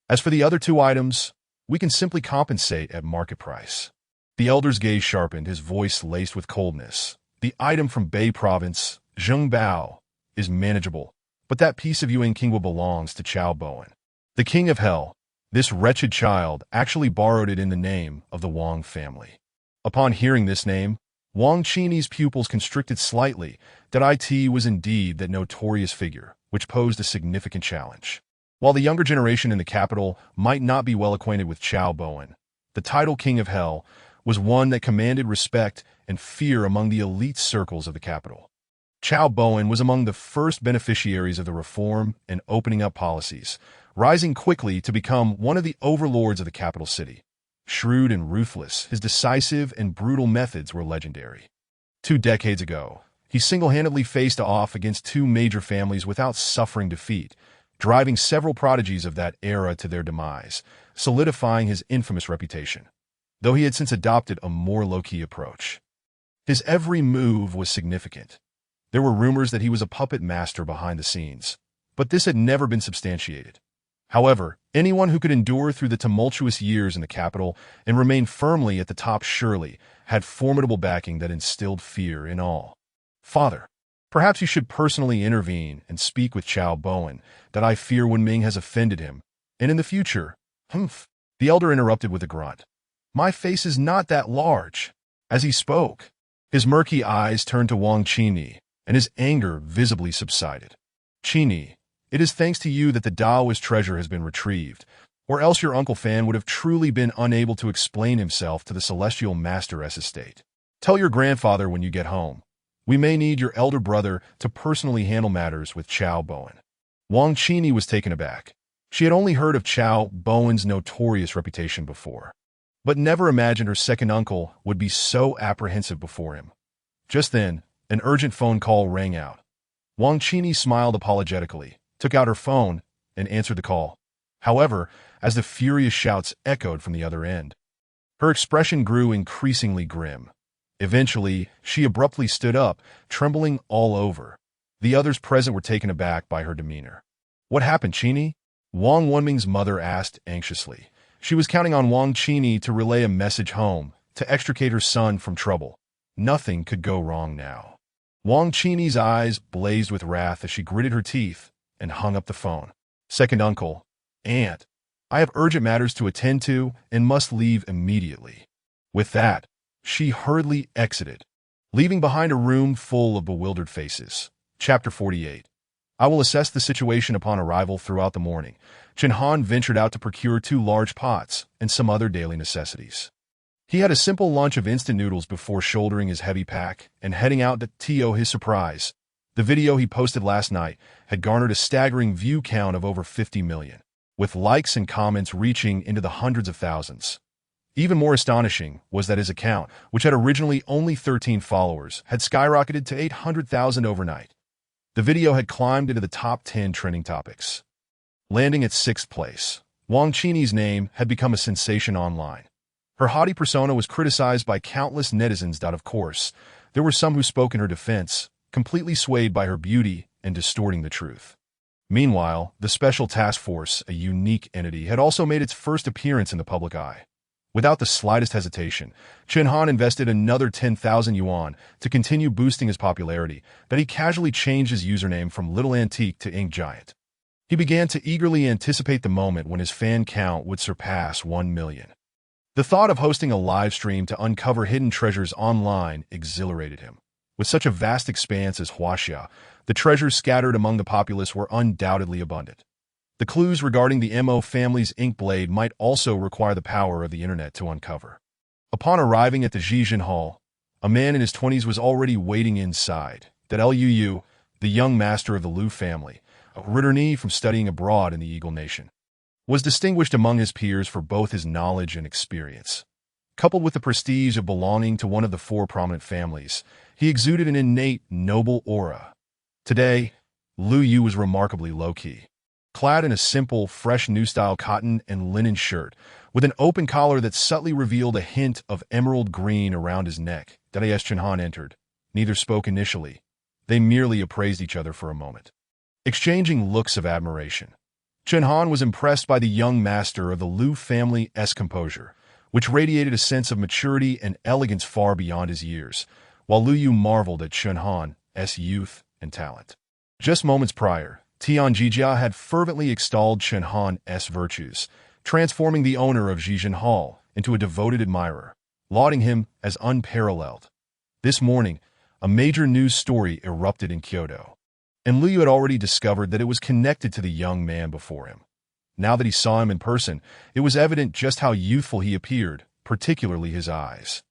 As for the other 2 items, we can simply compensate at market price. The elder's gaze sharpened, his voice laced with coldness. The item from Bei Province, Zhengbao, is manageable, but that piece of Yuan Qingwa belongs to Chao Bowen, the king of hell. This wretched child actually borrowed it in the name of the Wang family. Upon hearing this name, Wang Qini's pupils constricted slightly. That it was indeed that notorious figure, which posed a significant challenge. While the younger generation in the capital might not be well acquainted with Chao Bowen, the title King of Hell was one that commanded respect and fear among the elite circles of the capital. Chao Bowen was among the first beneficiaries of the reform and opening up policies, rising quickly to become one of the overlords of the capital city. Shrewd and ruthless, his decisive and brutal methods were legendary. 2 decades ago, he single-handedly faced off against 2 major families without suffering defeat, driving several prodigies of that era to their demise, solidifying his infamous reputation, though he had since adopted a more low-key approach. His every move was significant. There were rumors that he was a puppet master behind the scenes, but this had never been substantiated. However, anyone who could endure through the tumultuous years in the capital and remain firmly at the top surely had formidable backing that instilled fear in all. Father, perhaps you should personally intervene and speak with Chao Bowen, that I fear Wenming has offended him, and in the future, the elder interrupted with a grunt. My face is not that large. As he spoke, his murky eyes turned to Wang Qini, and his anger visibly subsided. Qini, it is thanks to you that the Taoist treasure has been retrieved, or else your Uncle Fan would have truly been unable to explain himself to the celestial master as estate. Tell your grandfather when you get home. We may need your elder brother to personally handle matters with Chao Bowen. Wang Qini was taken aback. She had only heard of Chao Bowen's notorious reputation before, but never imagined her second uncle would be so apprehensive before him. Just then, an urgent phone call rang out. Wang Qini smiled apologetically, took out her phone, and answered the call. However, as the furious shouts echoed from the other end, her expression grew increasingly grim. Eventually, she abruptly stood up, trembling all over. The others present were taken aback by her demeanor. "What happened, Qini?" Wang Wenming's mother asked anxiously. She was counting on Wang Qini to relay a message home, to extricate her son from trouble. Nothing could go wrong now. Wang Qini's eyes blazed with wrath as she gritted her teeth and hung up the phone. "Second uncle, aunt, I have urgent matters to attend to and must leave immediately." With that, she hurriedly exited, leaving behind a room full of bewildered faces. Chapter 48. I will assess the situation upon arrival. Throughout the morning, Chen Han ventured out to procure 2 large pots and some other daily necessities. He had a simple lunch of instant noodles before shouldering his heavy pack and heading out. To his surprise, the video he posted last night had garnered a staggering view count of over 50 million, with likes and comments reaching into the hundreds of thousands. Even more astonishing was that his account, which had originally only 13 followers, had skyrocketed to 800,000 overnight. The video had climbed into the top 10 trending topics. Landing at 6th place, Wang Qini's name had become a sensation online. Her haughty persona was criticized by countless netizens. Of course, there were some who spoke in her defense, completely swayed by her beauty and distorting the truth. Meanwhile, the Special Task Force, a unique entity, had also made its first appearance in the public eye. Without the slightest hesitation, Chen Han invested another 10,000 yuan to continue boosting his popularity, that he casually changed his username from Little Antique to Ink Giant. He began to eagerly anticipate the moment when his fan count would surpass 1 million. The thought of hosting a live stream to uncover hidden treasures online exhilarated him. With such a vast expanse as Huaxia, the treasures scattered among the populace were undoubtedly abundant. The clues regarding the Mo family's ink blade might also require the power of the internet to uncover. Upon arriving at the Zhijin Hall, a man in his 20s was already waiting inside. That Liu, the young master of the Liu family, a returnee from studying abroad in the Eagle Nation, was distinguished among his peers for both his knowledge and experience. Coupled with the prestige of belonging to one of the 4 prominent families, he exuded an innate, noble aura. Today, Liu Yu was remarkably low-key. Clad in a simple, fresh new-style cotton and linen shirt, with an open collar that subtly revealed a hint of emerald green around his neck, Darius Chen Han entered. Neither spoke initially. They merely appraised each other for a moment, exchanging looks of admiration. Chen Han was impressed by the young master of the Liu family's composure, which radiated a sense of maturity and elegance far beyond his years, while Liu Yu marveled at Chen Han's youth and talent. Just moments prior, Tian Jiajia had fervently extolled Chen Han's virtues, transforming the owner of Zhijin Hall into a devoted admirer, lauding him as unparalleled. This morning, a major news story erupted in Kyoto, and Liu had already discovered that it was connected to the young man before him. Now that he saw him in person, it was evident just how youthful he appeared, particularly his eyes,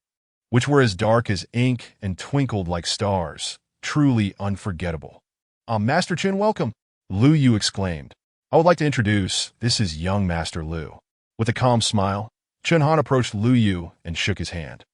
which were as dark as ink and twinkled like stars, truly unforgettable. Master Chen, welcome," Liu Yu exclaimed. "I would like to introduce, this is young Master Liu." With a calm smile, Chen Han approached Liu Yu and shook his hand.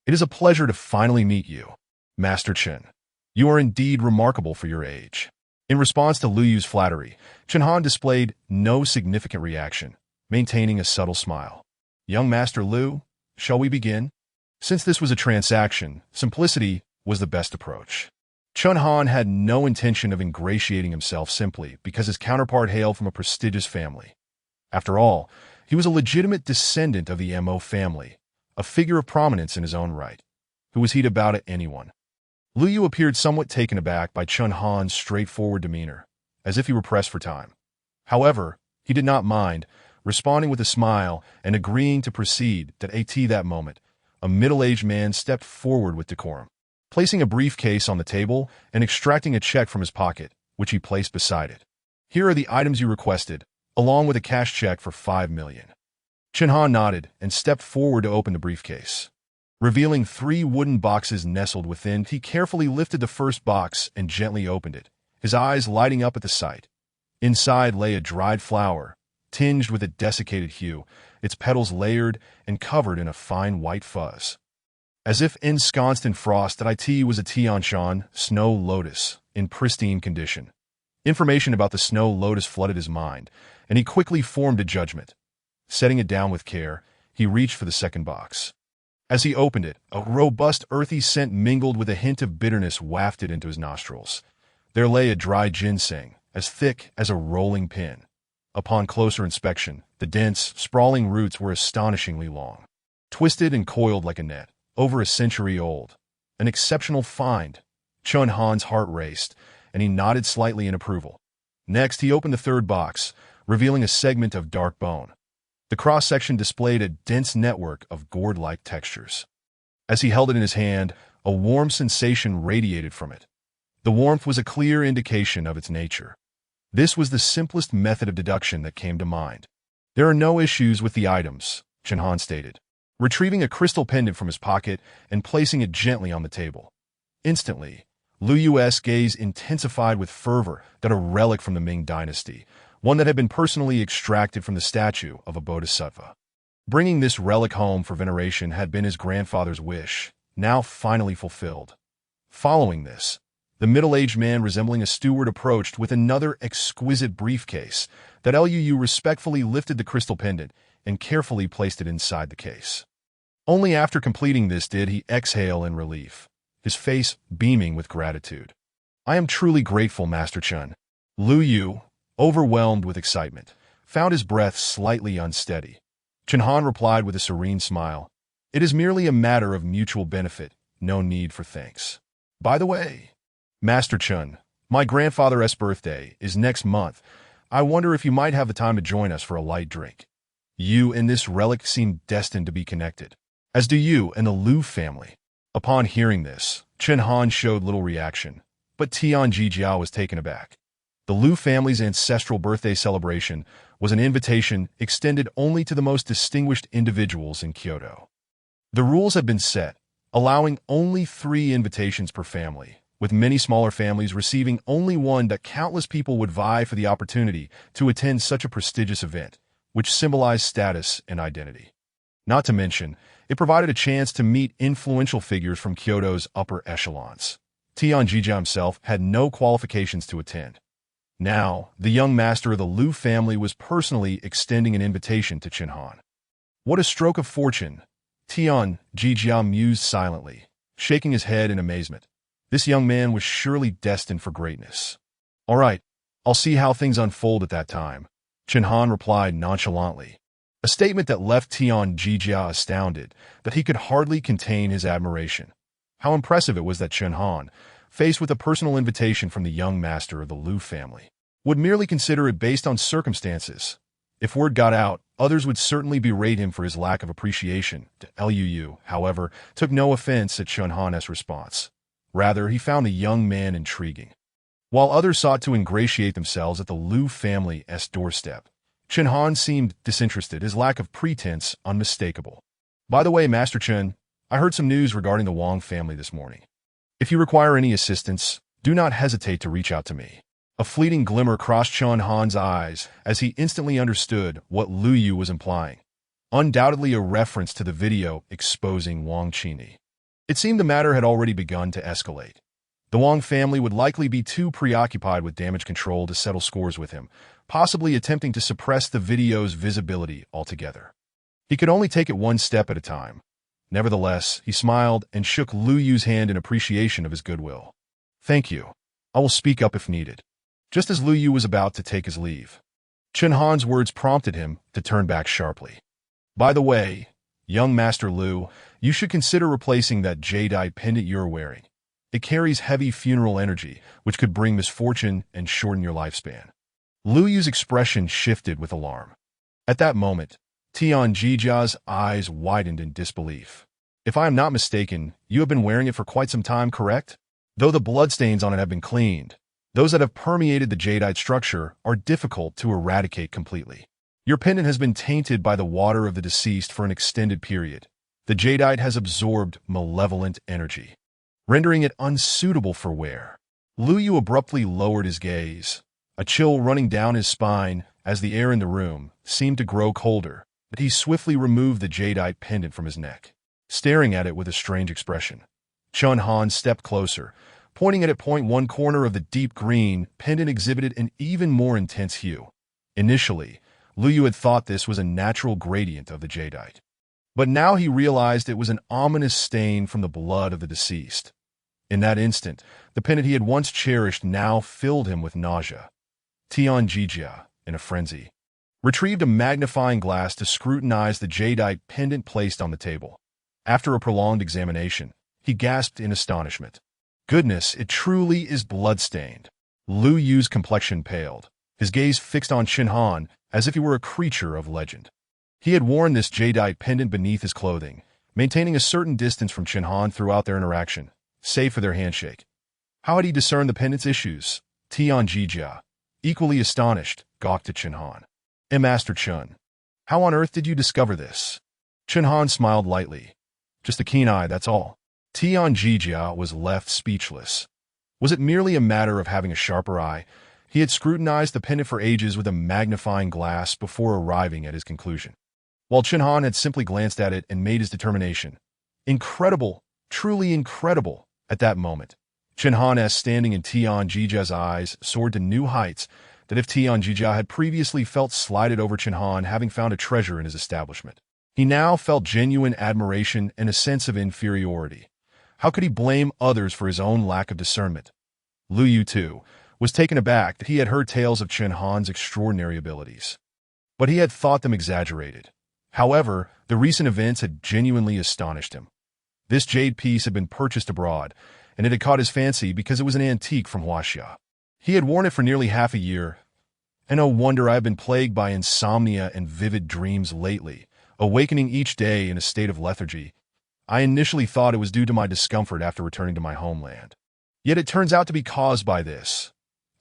"It is a pleasure to finally meet you, Master Chen. You are indeed remarkable for your age." In response to Liu Yu's flattery, Chen Han displayed no significant reaction, maintaining a subtle smile. "Young Master Liu, shall we begin?" Since this was a transaction, simplicity was the best approach. Chen Han had no intention of ingratiating himself simply because his counterpart hailed from a prestigious family. After all, he was a legitimate descendant of the Mo family, a figure of prominence in his own right. Who was he to bow to anyone? Liu Yu appeared somewhat taken aback by Chen Han's straightforward demeanor, as if he were pressed for time. However, he did not mind, responding with a smile and agreeing to proceed. That moment, a middle-aged man stepped forward with decorum, placing a briefcase on the table and extracting a check from his pocket, which he placed beside it. "Here are the items you requested, along with a cash check for 5 million. Chen Han nodded and stepped forward to open the briefcase. Revealing 3 wooden boxes nestled within, he carefully lifted the first box and gently opened it, his eyes lighting up at the sight. Inside lay a dried flower, tinged with a desiccated hue, its petals layered and covered in a fine white fuzz. As if ensconced in frost, it was a Tianshan snow lotus in pristine condition. Information about the snow lotus flooded his mind, and he quickly formed a judgment. Setting it down with care, he reached for the second box. As he opened it, a robust earthy scent mingled with a hint of bitterness wafted into his nostrils. There lay a dry ginseng, as thick as a rolling pin. Upon closer inspection, the dense, sprawling roots were astonishingly long. Twisted and coiled like a net, over a century old. An exceptional find. Chen Han's heart raced, and he nodded slightly in approval. Next, he opened the third box, revealing a segment of dark bone. The cross-section displayed a dense network of gourd-like textures. As he held it in his hand, a warm sensation radiated from it. The warmth was a clear indication of its nature. This was the simplest method of deduction that came to mind. There are no issues with the items, Chen Han stated, retrieving a crystal pendant from his pocket and placing it gently on the table. Instantly, Lu Yu's gaze intensified with fervor that a relic from the Ming Dynasty, one that had been personally extracted from the statue of a Bodhisattva. Bringing this relic home for veneration had been his grandfather's wish, now finally fulfilled. Following this, the middle-aged man resembling a steward approached with another exquisite briefcase that Lu respectfully lifted the crystal pendant and carefully placed it inside the case. Only after completing this did he exhale in relief, his face beaming with gratitude. "I am truly grateful, Master Chen." Lu Yu, overwhelmed with excitement, found his breath slightly unsteady. Chen Han replied with a serene smile, "It is merely a matter of mutual benefit, no need for thanks. By the way, Master Chen, my grandfather's birthday is next month. I wonder if you might have the time to join us for a light drink. You and this relic seem destined to be connected, as do you and the Lu family." Upon hearing this, Chen Han showed little reaction, but Tian Jiajia was taken aback. The Lu family's ancestral birthday celebration was an invitation extended only to the most distinguished individuals in Kyoto. The rules had been set, allowing only 3 invitations per family, with many smaller families receiving only one. That countless people would vie for the opportunity to attend such a prestigious event, which symbolized status and identity. Not to mention, it provided a chance to meet influential figures from Kyoto's upper echelons. Tian Jiajia himself had no qualifications to attend. Now, the young master of the Lu family was personally extending an invitation to Chen Han. What a stroke of fortune, Tian Jiajia mused silently, shaking his head in amazement. This young man was surely destined for greatness. "All right, I'll see how things unfold at that time," Chen Han replied nonchalantly, a statement that left Tian Jiajia astounded that he could hardly contain his admiration. How impressive it was that Chen Han, faced with a personal invitation from the young master of the Lu family, would merely consider it based on circumstances. If word got out, others would certainly berate him for his lack of appreciation. Lu, however, took no offense at Chen Han's response. Rather, he found the young man intriguing. While others sought to ingratiate themselves at the Lu family's doorstep, Chen Han seemed disinterested, his lack of pretense unmistakable. "By the way, Master Chen, I heard some news regarding the Wang family this morning. If you require any assistance, do not hesitate to reach out to me." A fleeting glimmer crossed Chen Han's eyes as he instantly understood what Lu Yu was implying. Undoubtedly a reference to the video exposing Wang Qini. It seemed the matter had already begun to escalate. The Wang family would likely be too preoccupied with damage control to settle scores with him, possibly attempting to suppress the video's visibility altogether. He could only take it one step at a time. Nevertheless, he smiled and shook Lu Yu's hand in appreciation of his goodwill. "Thank you. I will speak up if needed." Just as Lu Yu was about to take his leave, Chen Han's words prompted him to turn back sharply. "By the way, young Master Lu, you should consider replacing that jadeite pendant you're wearing. It carries heavy funeral energy, which could bring misfortune and shorten your lifespan." Lu Yu's expression shifted with alarm. At that moment, Tian Jijia's eyes widened in disbelief. "If I am not mistaken, you have been wearing it for quite some time, correct? Though the bloodstains on it have been cleaned, those that have permeated the jadeite structure are difficult to eradicate completely. Your pendant has been tainted by the water of the deceased for an extended period. The jadeite has absorbed malevolent energy, rendering it unsuitable for wear." Lu Yu abruptly lowered his gaze, a chill running down his spine as the air in the room seemed to grow colder, but he swiftly removed the jadeite pendant from his neck, staring at it with a strange expression. Chen Han stepped closer, Pointing at one corner of the deep green pendant exhibited an even more intense hue. Initially, Lu Yu had thought this was a natural gradient of the jadeite. But now he realized it was an ominous stain from the blood of the deceased. In that instant, the pendant he had once cherished now filled him with nausea. Tian Jiajia, in a frenzy, retrieved a magnifying glass to scrutinize the jadeite pendant placed on the table. After a prolonged examination, he gasped in astonishment. Goodness, it truly is blood-stained. Lu Yu's complexion paled, his gaze fixed on Chen Han as if he were a creature of legend. He had worn this jadeite pendant beneath his clothing, maintaining a certain distance from Chen Han throughout their interaction, save for their handshake. How had he discerned the pendant's issues? Tian Jiajia, equally astonished, gawked at Chen Han. Master Chen, how on earth did you discover this? Chen Han smiled lightly. Just a keen eye, that's all. Tian Jiajia was left speechless. Was it merely a matter of having a sharper eye? He had scrutinized the pendant for ages with a magnifying glass before arriving at his conclusion, while Chen Han had simply glanced at it and made his determination. Incredible, truly incredible. At that moment, Chen Han's standing in Tian Jiajia's eyes soared to new heights that if Tian Jiajia had previously felt slighted over Chen Han having found a treasure in his establishment, he now felt genuine admiration and a sense of inferiority. How could he blame others for his own lack of discernment? Lu Yu, too, was taken aback that he had heard tales of Chen Han's extraordinary abilities, but he had thought them exaggerated. However, the recent events had genuinely astonished him. This jade piece had been purchased abroad, and it had caught his fancy because it was an antique from Huaxia. He had worn it for nearly half a year, and no wonder I have been plagued by insomnia and vivid dreams lately, awakening each day in a state of lethargy. I initially thought it was due to my discomfort after returning to my homeland. Yet it turns out to be caused by this.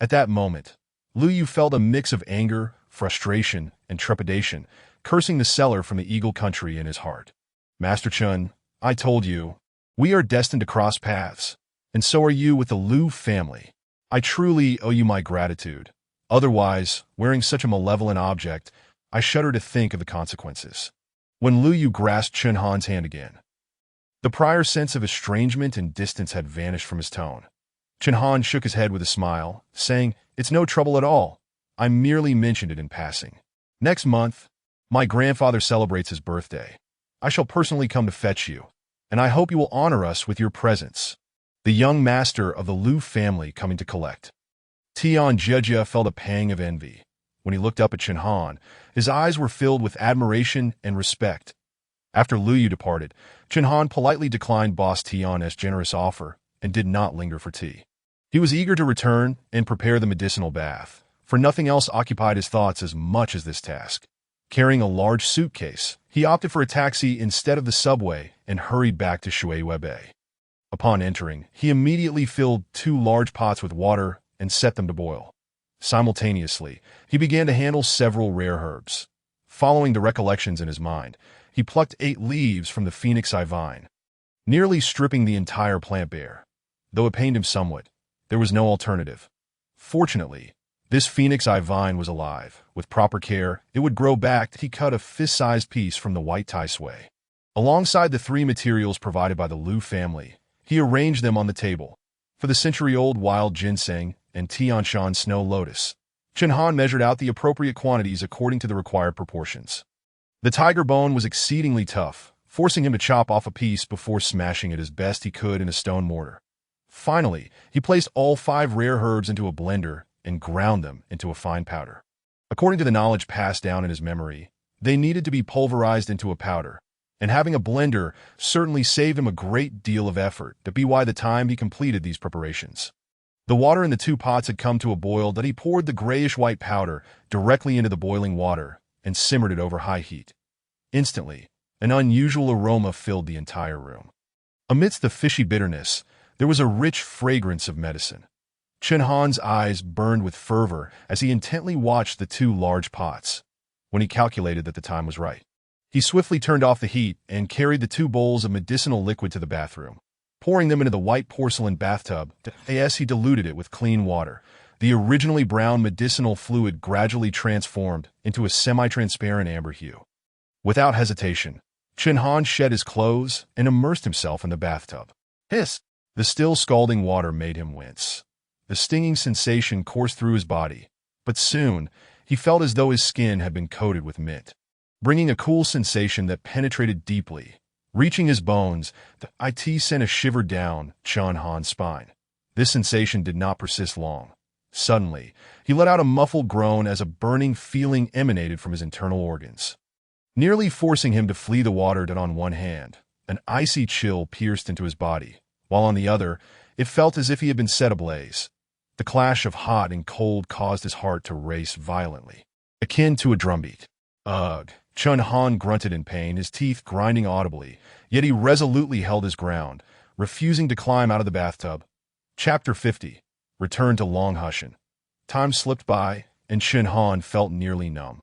At that moment, Lu Yu felt a mix of anger, frustration, and trepidation, cursing the seller from the Eagle Country in his heart. Master Chen, I told you, we are destined to cross paths, and so are you with the Lu family. I truly owe you my gratitude. Otherwise, wearing such a malevolent object, I shudder to think of the consequences. When Lu Yu grasped Chen Han's hand again, the prior sense of estrangement and distance had vanished from his tone. Chen Han shook his head with a smile, saying, "It's no trouble at all. I merely mentioned it in passing. Next month, my grandfather celebrates his birthday. I shall personally come to fetch you, and I hope you will honor us with your presence." The young master of the Lu family coming to collect. Tian Jiajia felt a pang of envy. When he looked up at Chen Han, his eyes were filled with admiration and respect. After Lu Yu departed, Chen Han politely declined Boss Tian's generous offer and did not linger for tea. He was eager to return and prepare the medicinal bath, for nothing else occupied his thoughts as much as this task. Carrying a large suitcase, he opted for a taxi instead of the subway and hurried back to Shuiwei. Upon entering, he immediately filled 2 large pots with water and set them to boil. Simultaneously, he began to handle several rare herbs. Following the recollections in his mind, he plucked 8 leaves from the phoenix eye vine, nearly stripping the entire plant bare. Though it pained him somewhat, there was no alternative. Fortunately, this phoenix eye vine was alive. With proper care, it would grow back. He cut a fist-sized piece from the white tai sui. Alongside the 3 materials provided by the Lu family, he arranged them on the table. For the century-old wild ginseng and Tianshan snow lotus, Chen Han measured out the appropriate quantities according to the required proportions. The tiger bone was exceedingly tough, forcing him to chop off a piece before smashing it as best he could in a stone mortar. Finally, he placed all 5 rare herbs into a blender and ground them into a fine powder. According to the knowledge passed down in his memory, they needed to be pulverized into a powder, and having a blender certainly saved him a great deal of effort. That be why the time he completed these preparations. The water in the 2 pots had come to a boil that he poured the grayish-white powder directly into the boiling water and simmered it over high heat. Instantly, an unusual aroma filled the entire room. Amidst the fishy bitterness, there was a rich fragrance of medicine. Chen Han's eyes burned with fervor as he intently watched the 2 large pots. When he calculated that the time was right, he swiftly turned off the heat and carried the 2 bowls of medicinal liquid to the bathroom. Pouring them into the white porcelain bathtub, as he diluted it with clean water, the originally brown medicinal fluid gradually transformed into a semi-transparent amber hue. Without hesitation, Chen Han shed his clothes and immersed himself in the bathtub. Hiss! The still scalding water made him wince. The stinging sensation coursed through his body, but soon he felt as though his skin had been coated with mint, bringing a cool sensation that penetrated deeply. Reaching his bones, the it sent a shiver down Chen Han's spine. This sensation did not persist long. Suddenly, he let out a muffled groan as a burning feeling emanated from his internal organs, nearly forcing him to flee the water. That on one hand, an icy chill pierced into his body, while on the other, it felt as if he had been set ablaze. The clash of hot and cold caused his heart to race violently, akin to a drumbeat. Ugh! Chen Han grunted in pain, his teeth grinding audibly, yet he resolutely held his ground, refusing to climb out of the bathtub. Chapter 50. Return to Long Hushan. Time slipped by, and Chen Han felt nearly numb,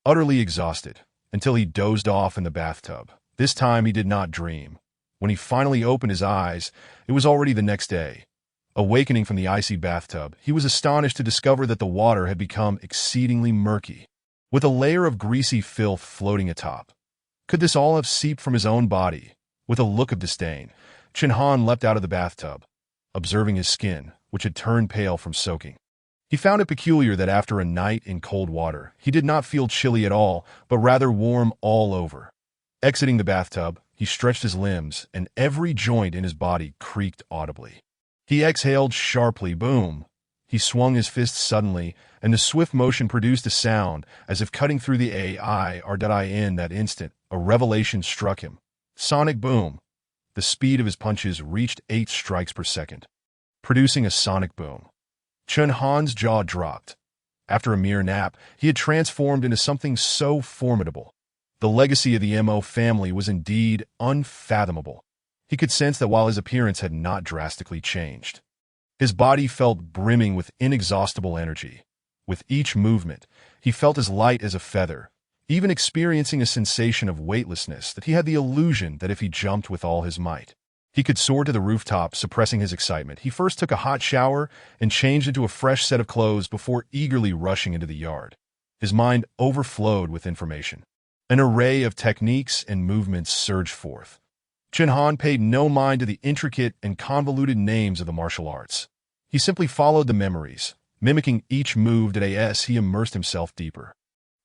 utterly exhausted, until he dozed off in the bathtub. This time he did not dream. When he finally opened his eyes, it was already the next day. Awakening from the icy bathtub, he was astonished to discover that the water had become exceedingly murky, with a layer of greasy filth floating atop. Could this all have seeped from his own body? With a look of disdain, Chen Han leapt out of the bathtub, observing his skin, which had turned pale from soaking. He found it peculiar that after a night in cold water, he did not feel chilly at all, but rather warm all over. Exiting the bathtub, he stretched his limbs, and every joint in his body creaked audibly. He exhaled sharply, boom. He swung his fist suddenly, and the swift motion produced a sound as if cutting through the in that instant. A revelation struck him. Sonic boom. The speed of his punches reached 8 strikes per second, producing a sonic boom. Chen Han's jaw dropped. After a mere nap, he had transformed into something so formidable. The legacy of the Mo family was indeed unfathomable. He could sense that while his appearance had not drastically changed, his body felt brimming with inexhaustible energy. With each movement, he felt as light as a feather, even experiencing a sensation of weightlessness that he had the illusion that if he jumped with all his might, he could soar to the rooftop. Suppressing his excitement, he first took a hot shower and changed into a fresh set of clothes before eagerly rushing into the yard. His mind overflowed with information. An array of techniques and movements surged forth. Chen Han paid no mind to the intricate and convoluted names of the martial arts. He simply followed the memories, mimicking each move as he immersed himself deeper.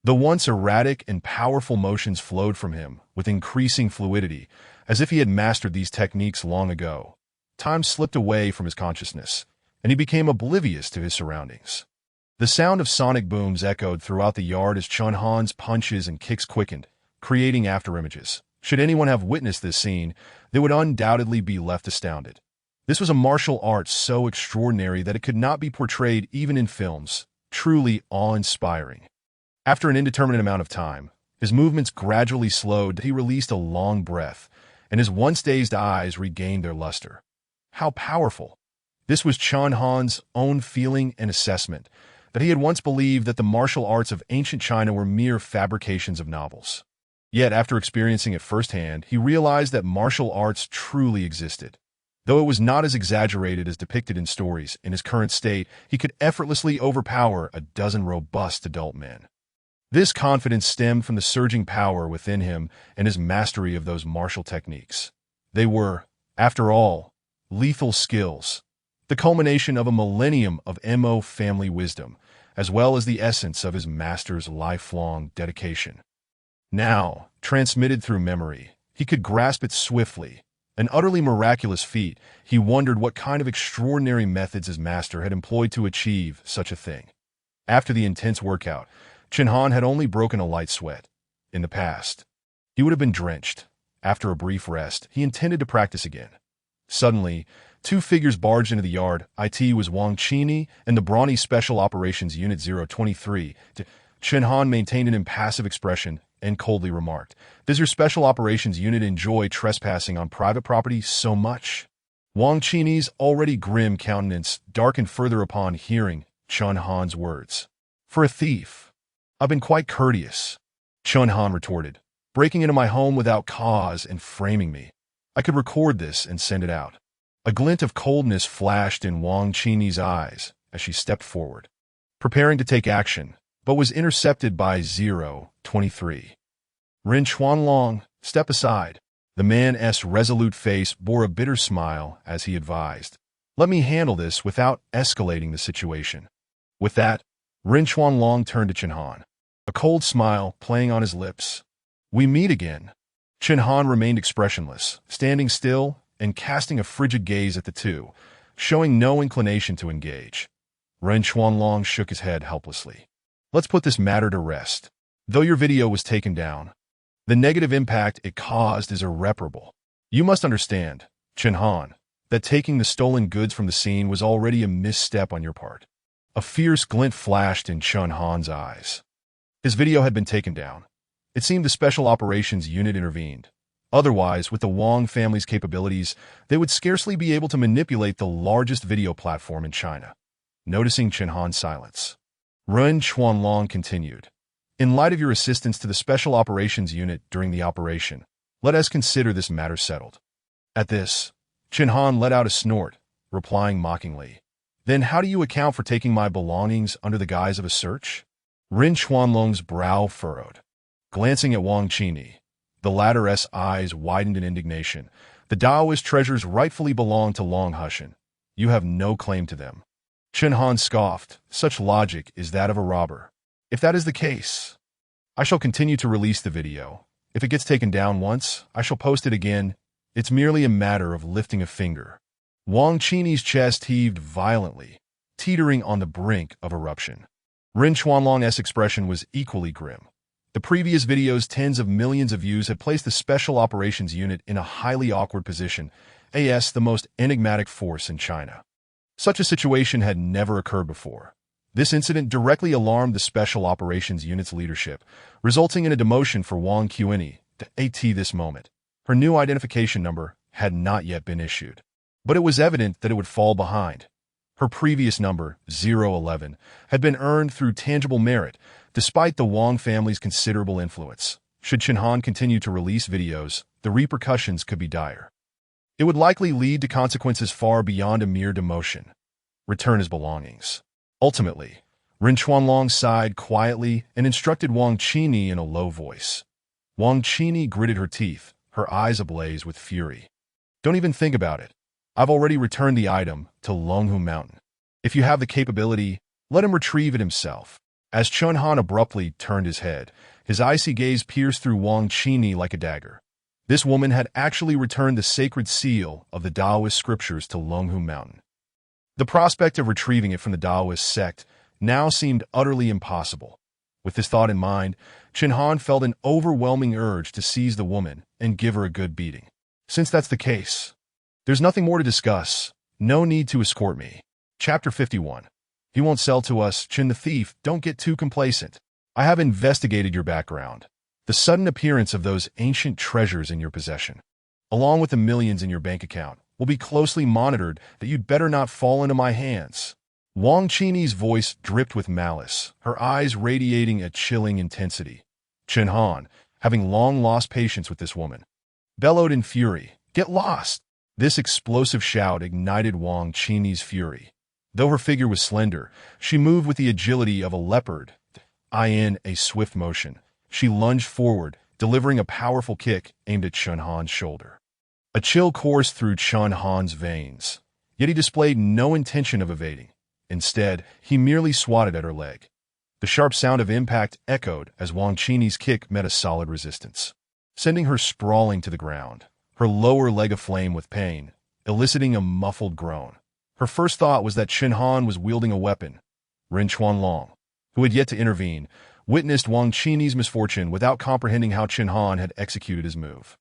The once erratic and powerful motions flowed from him with increasing fluidity, as if he had mastered these techniques long ago. Time slipped away from his consciousness, and he became oblivious to his surroundings. The sound of sonic booms echoed throughout the yard as Chen Han's punches and kicks quickened, creating afterimages. Should anyone have witnessed this scene, they would undoubtedly be left astounded. This was a martial art so extraordinary that it could not be portrayed even in films, truly awe-inspiring. After an indeterminate amount of time, his movements gradually slowed. He released a long breath, and his once dazed eyes regained their luster. How powerful! This was Chen Han's own feeling and assessment, that he had once believed that the martial arts of ancient China were mere fabrications of novels. Yet, after experiencing it firsthand, he realized that martial arts truly existed. Though it was not as exaggerated as depicted in stories, in his current state, he could effortlessly overpower a dozen robust adult men. This confidence stemmed from the surging power within him and his mastery of those martial techniques. They were, after all, lethal skills, the culmination of a millennium of Mo family wisdom, as well as the essence of his master's lifelong dedication. Now, transmitted through memory, he could grasp it swiftly. An utterly miraculous feat. He wondered what kind of extraordinary methods his master had employed to achieve such a thing. After the intense workout, Chen Han had only broken a light sweat. In the past, he would have been drenched. After a brief rest, he intended to practice again. Suddenly, 2 figures barged into the yard. It was Wang Qini and the brawny Special Operations Unit 023. Chen Han maintained an impassive expression and coldly remarked, "Does your Special Operations Unit enjoy trespassing on private property so much?" Wang Qini's already grim countenance darkened further upon hearing Chen Han's words. "For a thief, I've been quite courteous," Chen Han retorted, "breaking into my home without cause and framing me. I could record this and send it out." A glint of coldness flashed in Wang Qini's eyes as she stepped forward, preparing to take action, but was intercepted by 023. "Ren Chuanlong, step aside." The man's resolute face bore a bitter smile as he advised, "Let me handle this without escalating the situation." With that, Ren Chuanlong turned to Chen Han, a cold smile playing on his lips. "We meet again." Chen Han remained expressionless, standing still and casting a frigid gaze at the two, showing no inclination to engage. Ren Chuanlong shook his head helplessly. "Let's put this matter to rest. Though your video was taken down, the negative impact it caused is irreparable. You must understand, Chen Han, that taking the stolen goods from the scene was already a misstep on your part." A fierce glint flashed in Chen Han's eyes. His video had been taken down. It seemed the Special Operations Unit intervened. Otherwise, with the Wang family's capabilities, they would scarcely be able to manipulate the largest video platform in China. Noticing Chen Han's silence, Ren Chuanlong continued, "In light of your assistance to the Special Operations Unit during the operation, let us consider this matter settled." At this, Chen Han let out a snort, replying mockingly, "Then how do you account for taking my belongings under the guise of a search?" Ren Chuanlong's brow furrowed. Glancing at Wang Qini, the latter's eyes widened in indignation. "The Taoist treasures rightfully belong to Long Hushan. You have no claim to them." Chen Han scoffed. "Such logic is that of a robber. If that is the case, I shall continue to release the video. If it gets taken down once, I shall post it again. It's merely a matter of lifting a finger." Wang Qini's chest heaved violently, teetering on the brink of eruption. Ren Chuanlong's expression was equally grim. The previous video's tens of millions of views had placed the Special Operations Unit in a highly awkward position, as the most enigmatic force in China. Such a situation had never occurred before. This incident directly alarmed the Special Operations Unit's leadership, resulting in a demotion for Wang Qini to AT this moment. Her new identification number had not yet been issued, but it was evident that it would fall behind. Her previous number, 011, had been earned through tangible merit, despite the Wang family's considerable influence. Should Chen Han continue to release videos, the repercussions could be dire. It would likely lead to consequences far beyond a mere demotion. Return his belongings. Ultimately, Ren Chuanlong sighed quietly and instructed Wang Qini in a low voice. Wang Qini gritted her teeth, her eyes ablaze with fury. "Don't even think about it. I've already returned the item to Longhu Mountain. If you have the capability, let him retrieve it himself." As Chen Han abruptly turned his head, his icy gaze pierced through Wang Qini like a dagger. This woman had actually returned the sacred seal of the Taoist scriptures to Longhu Mountain. The prospect of retrieving it from the Taoist sect now seemed utterly impossible. With this thought in mind, Chen Han felt an overwhelming urge to seize the woman and give her a good beating. Since that's the case, there's nothing more to discuss. No need to escort me. Chapter 51. He won't sell to us, Chen the thief. Don't get too complacent. I have investigated your background. The sudden appearance of those ancient treasures in your possession, along with the millions in your bank account, will be closely monitored that you'd better not fall into my hands. Wang Qini's voice dripped with malice, her eyes radiating a chilling intensity. Chen Han, having long lost patience with this woman, bellowed in fury, "Get lost!" This explosive shout ignited Wang Qini's fury. Though her figure was slender, she moved with the agility of a leopard. In a swift motion, she lunged forward, delivering a powerful kick aimed at Chen Han's shoulder. A chill coursed through Chen Han's veins, yet he displayed no intention of evading. Instead, he merely swatted at her leg. The sharp sound of impact echoed as Wang Qini's kick met a solid resistance, sending her sprawling to the ground, her lower leg aflame with pain, eliciting a muffled groan. Her first thought was that Chen Han was wielding a weapon. Ren Chuanlong, who had yet to intervene, witnessed Wang Qini's misfortune without comprehending how Chen Han had executed his move.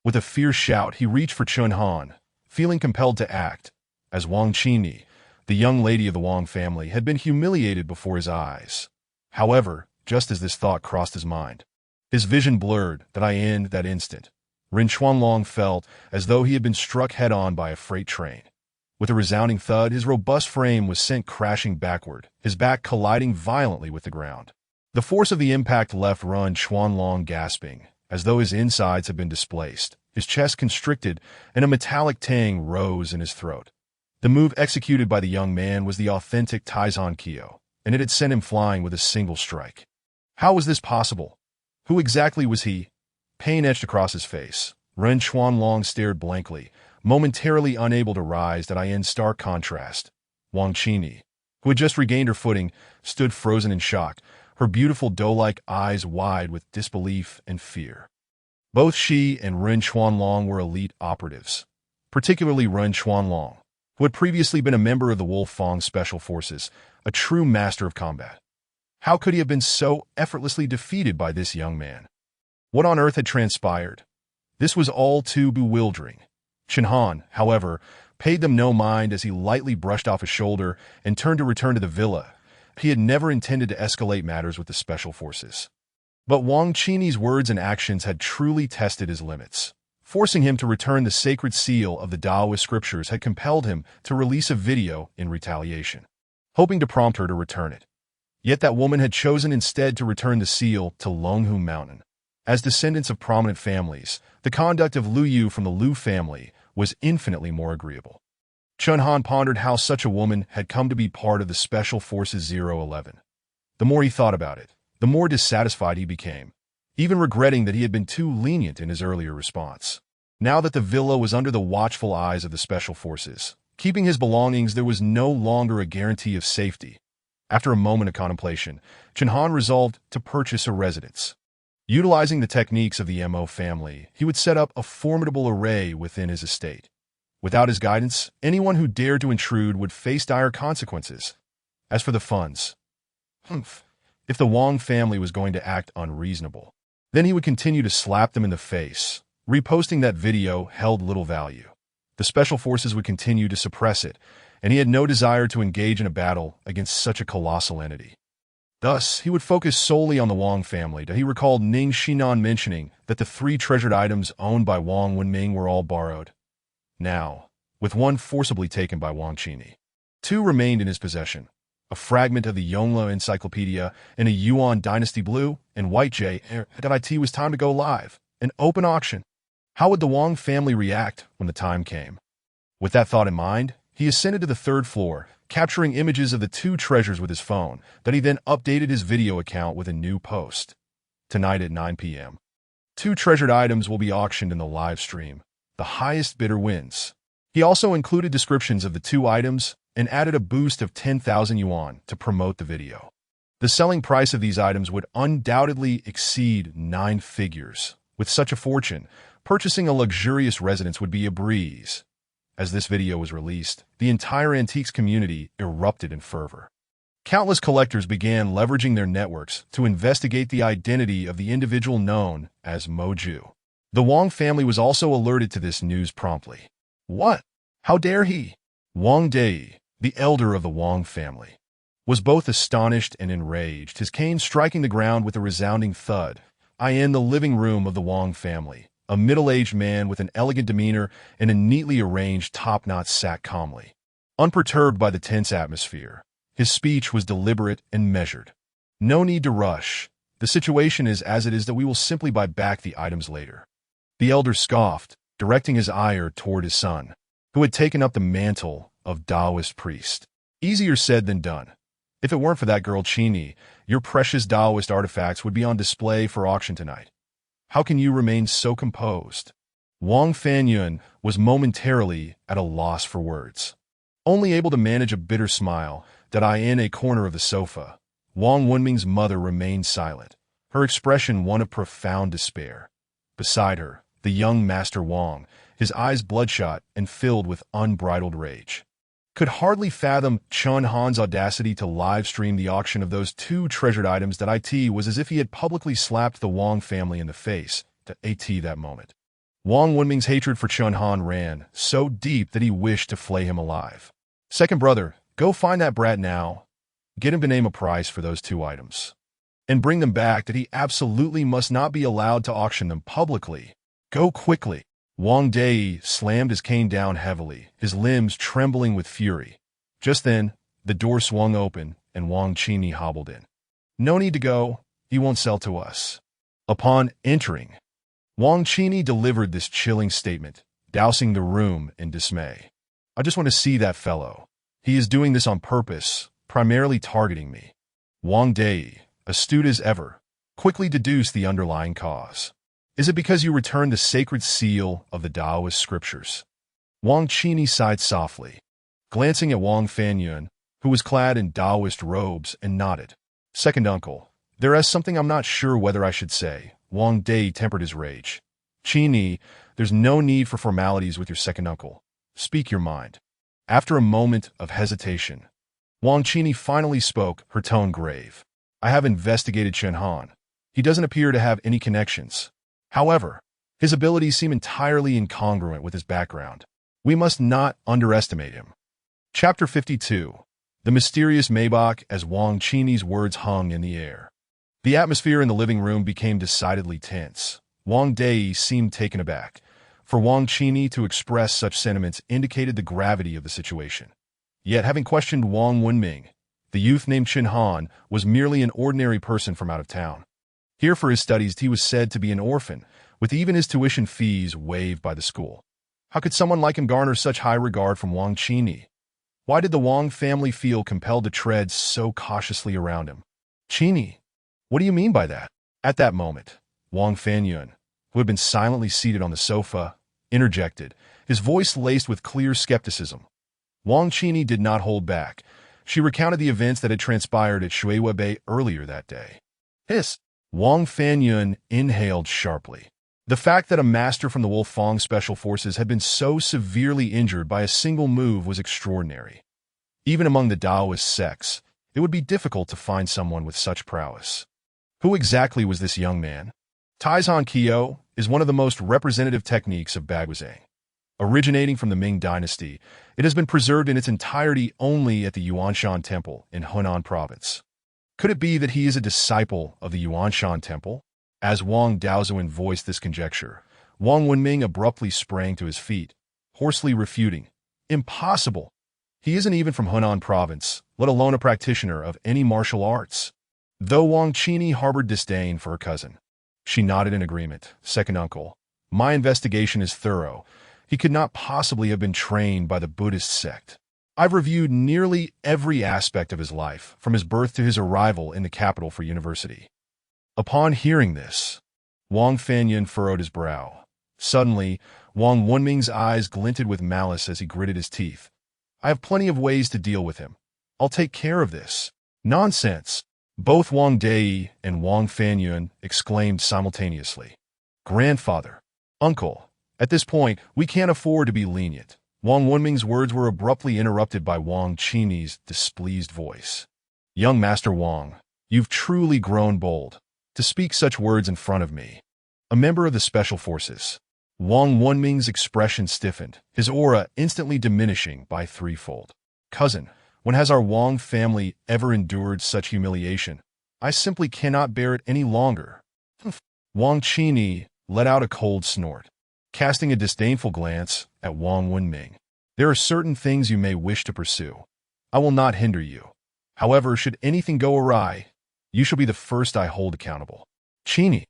With a fierce shout, he reached for Chen Han, feeling compelled to act, as Wang Qini, the young lady of the Wang family, had been humiliated before his eyes. However, just as this thought crossed his mind, his vision blurred. In that instant, Ren Chuanlong felt as though he had been struck head-on by a freight train. With a resounding thud, his robust frame was sent crashing backward, his back colliding violently with the ground. The force of the impact left Ren Chuanlong gasping, as though his insides had been displaced. His chest constricted, and a metallic tang rose in his throat. The move executed by the young man was the authentic Taizan Kyo, and it had sent him flying with a single strike. How was this possible? Who exactly was he? Pain etched across his face, Ren Xuanlong stared blankly, momentarily unable to rise. In stark contrast, Wang Qini, who had just regained her footing, stood frozen in shock, her beautiful doe-like eyes wide with disbelief and fear. Both she and Ren Xuanlong were elite operatives, particularly Ren Xuanlong, who had previously been a member of the Wolfang Special Forces, a true master of combat. How could he have been so effortlessly defeated by this young man? What on earth had transpired? This was all too bewildering. Chen Han, however, paid them no mind as he lightly brushed off his shoulder and turned to return to the villa. He had never intended to escalate matters with the Special Forces. But Wang Qini's words and actions had truly tested his limits. Forcing him to return the sacred seal of the Taoist scriptures had compelled him to release a video in retaliation, hoping to prompt her to return it. Yet that woman had chosen instead to return the seal to Longhu Mountain. As descendants of prominent families, the conduct of Lu Yu from the Lu family was infinitely more agreeable. Chen Han pondered how such a woman had come to be part of the Special Forces 011. The more he thought about it, the more dissatisfied he became, even regretting that he had been too lenient in his earlier response. Now that the villa was under the watchful eyes of the Special Forces, keeping his belongings there was no longer a guarantee of safety. After a moment of contemplation, Chen Han resolved to purchase a residence. Utilizing the techniques of the Mo family, he would set up a formidable array within his estate. Without his guidance, anyone who dared to intrude would face dire consequences. As for the funds, if the Wang family was going to act unreasonable, then he would continue to slap them in the face. Reposting that video held little value. The Special Forces would continue to suppress it, and he had no desire to engage in a battle against such a colossal entity. Thus, he would focus solely on the Wang family. He recalled Ning Xinnan mentioning that the 3 treasured items owned by Wang Wenming were all borrowed. Now, with one forcibly taken by Wang Qini, 2 remained in his possession, a fragment of the Yongle Encyclopedia and a Yuan Dynasty blue and white J. It was time to go live, an open auction. How would the Wang family react when the time came? With that thought in mind, he ascended to the 3rd floor, capturing images of the 2 treasures with his phone. He then updated his video account with a new post. Tonight at 9 p.m. 2 treasured items will be auctioned in the live stream. The highest bidder wins. He also included descriptions of the 2 items and added a boost of 10,000 yuan to promote the video. The selling price of these items would undoubtedly exceed 9 figures. With such a fortune, purchasing a luxurious residence would be a breeze. As this video was released, the entire antiques community erupted in fervor. Countless collectors began leveraging their networks to investigate the identity of the individual known as Moju. The Wang family was also alerted to this news promptly. What? How dare he? Wang Dai, the elder of the Wang family, was both astonished and enraged, his cane striking the ground with a resounding thud. In the living room of the Wang family, a middle-aged man with an elegant demeanor and a neatly arranged top-knot sat calmly, unperturbed by the tense atmosphere. His speech was deliberate and measured. No need to rush. The situation is as it is that we will simply buy back the items later. The elder scoffed, directing his ire toward his son, who had taken up the mantle of Taoist priest. Easier said than done. If it weren't for that girl Qini, your precious Taoist artifacts would be on display for auction tonight. How can you remain so composed? Wang Fanyun was momentarily at a loss for words. Only able to manage a bitter smile, in a corner of the sofa, Wang Wenming's mother remained silent, her expression one of profound despair. Beside her, the young Master Wang, his eyes bloodshot and filled with unbridled rage, could hardly fathom Chen Han's audacity to live-stream the auction of those 2 treasured items. It was as if he had publicly slapped the Wang family in the face. That moment, Wang Wenming's hatred for Chen Han ran so deep that he wished to flay him alive. Second brother, go find that brat now. Get him to name a price for those 2 items. And bring them back. He absolutely must not be allowed to auction them publicly. Go quickly. Wang Dai slammed his cane down heavily, his limbs trembling with fury. Just then, the door swung open and Wang Qini hobbled in. No need to go. He won't sell to us. Upon entering, Wang Qini delivered this chilling statement, dousing the room in dismay. I just want to see that fellow. He is doing this on purpose, primarily targeting me. Wang Dai, astute as ever, quickly deduced the underlying cause. Is it because you returned the sacred seal of the Taoist scriptures? Wang Qini sighed softly, glancing at Wang Fanyun, who was clad in Taoist robes, and nodded. Second uncle, there is something I'm not sure whether I should say. Wang Dai tempered his rage. Qini, there's no need for formalities with your second uncle. Speak your mind. After a moment of hesitation, Wang Qini finally spoke, her tone grave. I have investigated Chen Han. He doesn't appear to have any connections. However, his abilities seem entirely incongruent with his background. We must not underestimate him. Chapter 52. The Mysterious Maybach. As Wang Qini's words hung in the air, the atmosphere in the living room became decidedly tense. Wang Dai seemed taken aback. For Wang Qini to express such sentiments indicated the gravity of the situation. Yet, having questioned Wang Wenming, the youth named Chen Han was merely an ordinary person from out of town. Here for his studies, he was said to be an orphan, with even his tuition fees waived by the school. How could someone like him garner such high regard from Wang Qini? Why did the Wang family feel compelled to tread so cautiously around him? Qini, what do you mean by that? At that moment, Wang Fanyun, who had been silently seated on the sofa, interjected, his voice laced with clear skepticism. Wang Qini did not hold back. She recounted the events that had transpired at Shuiwa Bay earlier that day. Hiss! Wang Fanyun inhaled sharply. The fact that a master from the Wolfang Special Forces had been so severely injured by a single move was extraordinary. Even among the Taoist sects, it would be difficult to find someone with such prowess. Who exactly was this young man? Taizhan Qiyou is one of the most representative techniques of baguizhang. Originating from the Ming Dynasty, it has been preserved in its entirety only at the Yuanshan Temple in Hunan Province. Could it be that he is a disciple of the Yuanshan Temple? As Wang Daozuan voiced this conjecture, Wang Wenming abruptly sprang to his feet, hoarsely refuting. Impossible! He isn't even from Hunan Province, let alone a practitioner of any martial arts. Though Wang Qini harbored disdain for her cousin, she nodded in agreement. Second uncle, my investigation is thorough. He could not possibly have been trained by the Buddhist sect. I've reviewed nearly every aspect of his life, from his birth to his arrival in the capital for university. Upon hearing this, Wang Fanyun furrowed his brow. Suddenly, Wang Wenming's eyes glinted with malice as he gritted his teeth. I have plenty of ways to deal with him. I'll take care of this. Nonsense! Both Wang Dai and Wang Fanyun exclaimed simultaneously. Grandfather, uncle, at this point, we can't afford to be lenient. Wang Wenming's words were abruptly interrupted by Wang Qini's displeased voice. Young Master Wang, you've truly grown bold to speak such words in front of me, a member of the Special Forces. Wang Wenming's expression stiffened, his aura instantly diminishing by threefold. Cousin, when has our Wang family ever endured such humiliation? I simply cannot bear it any longer. Wang Qini let out a cold snort, casting a disdainful glance at Wang Wenming. There are certain things you may wish to pursue. I will not hinder you. However, should anything go awry, you shall be the first I hold accountable. Qini.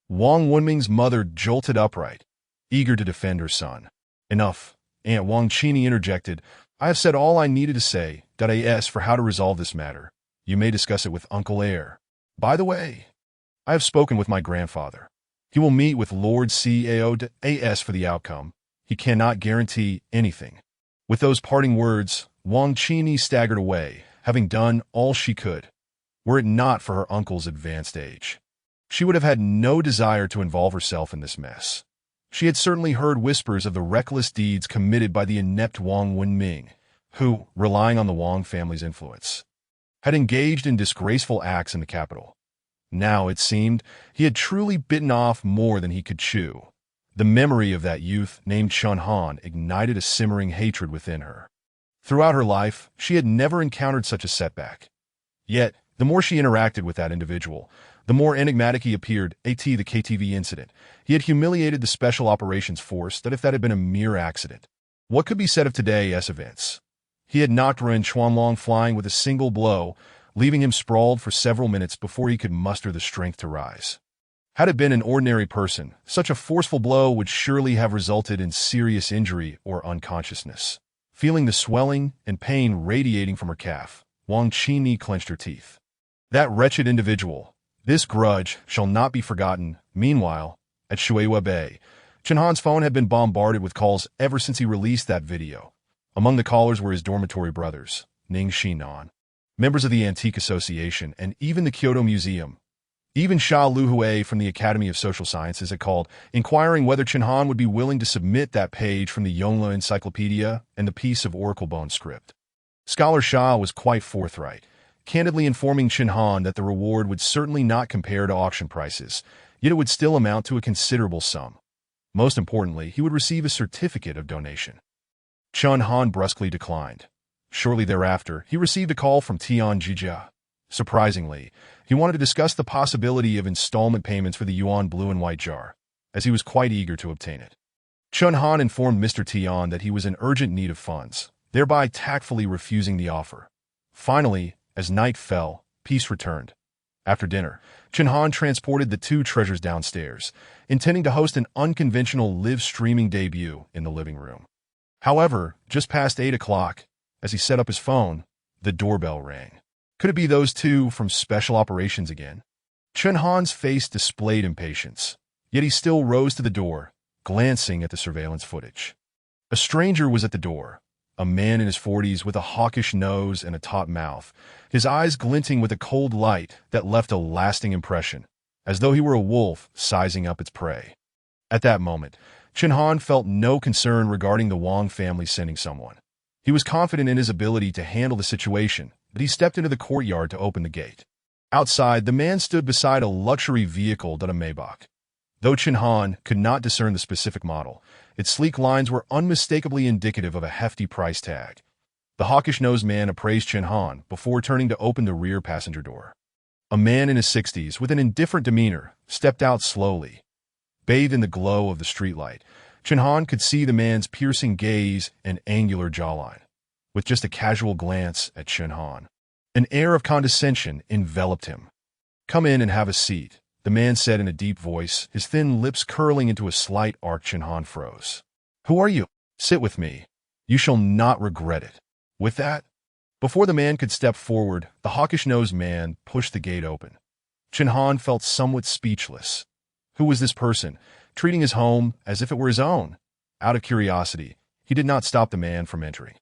Wang Wenming's mother jolted upright, eager to defend her son. Enough, Aunt Wang Qini interjected. I have said all I needed to say. As for how to resolve this matter, you may discuss it with Uncle Air. By the way, I have spoken with my grandfather. He will meet with Lord Cao As for the outcome. He cannot guarantee anything. With those parting words, Wang Qini staggered away, having done all she could. Were it not for her uncle's advanced age, she would have had no desire to involve herself in this mess. She had certainly heard whispers of the reckless deeds committed by the inept Wang Wenming, who, relying on the Wang family's influence, had engaged in disgraceful acts in the capital. Now, it seemed, he had truly bitten off more than he could chew. The memory of that youth named Chen Han ignited a simmering hatred within her. Throughout her life, she had never encountered such a setback. Yet, the more she interacted with that individual, the more enigmatic he appeared. The KTV incident. He had humiliated the Special Operations Force that if that had been a mere accident. What could be said of today's events? He had knocked Ren Chuanlong flying with a single blow, leaving him sprawled for several minutes before he could muster the strength to rise. Had it been an ordinary person, such a forceful blow would surely have resulted in serious injury or unconsciousness. Feeling the swelling and pain radiating from her calf, Wang Qini clenched her teeth. That wretched individual. This grudge shall not be forgotten. Meanwhile, At Shueihua Bay, Chen Han's phone had been bombarded with calls ever since he released that video. Among the callers were his dormitory brothers, Ning Xinnan, members of the Antique Association, and even the Kyoto Museum. Even Xia Luhui from the Academy of Social Sciences had called, inquiring whether Chen Han would be willing to submit that page from the Yongle Encyclopedia and the piece of oracle bone script. Scholar Xia was quite forthright, candidly informing Chen Han that the reward would certainly not compare to auction prices, yet it would still amount to a considerable sum. Most importantly, he would receive a certificate of donation. Chen Han brusquely declined. Shortly thereafter, he received a call from Tian Jiajia. Surprisingly, he wanted to discuss the possibility of installment payments for the yuan blue and white jar, as he was quite eager to obtain it. Chen Han informed Mr. Tian that he was in urgent need of funds, thereby tactfully refusing the offer. Finally, as night fell, peace returned. After dinner, Chen Han transported the two treasures downstairs, intending to host an unconventional live-streaming debut in the living room. However, just past 8 o'clock, as he set up his phone, the doorbell rang. Could it be those two from Special Operations again? Chen Han's face displayed impatience, yet he still rose to the door, glancing at the surveillance footage. A stranger was at the door, a man in his 40s with a hawkish nose and a taut mouth, his eyes glinting with a cold light that left a lasting impression, as though he were a wolf sizing up its prey. At that moment, Chen Han felt no concern regarding the Wang family sending someone. He was confident in his ability to handle the situation, but he stepped into the courtyard to open the gate. Outside, the man stood beside a luxury vehicle that a Maybach. Though Chen Han could not discern the specific model, its sleek lines were unmistakably indicative of a hefty price tag. The hawkish-nosed man appraised Chen Han before turning to open the rear passenger door. A man in his 60s with an indifferent demeanor stepped out slowly. Bathed in the glow of the streetlight, Chen Han could see the man's piercing gaze and angular jawline. With just a casual glance at Chen Han, an air of condescension enveloped him. "Come in and have a seat," the man said in a deep voice, his thin lips curling into a slight arc. Chen Han froze. "Who are you? Sit with me. You shall not regret it." With that, before the man could step forward, the hawkish-nosed man pushed the gate open. Chen Han felt somewhat speechless. Who was this person, treating his home as if it were his own? Out of curiosity, he did not stop the man from entering.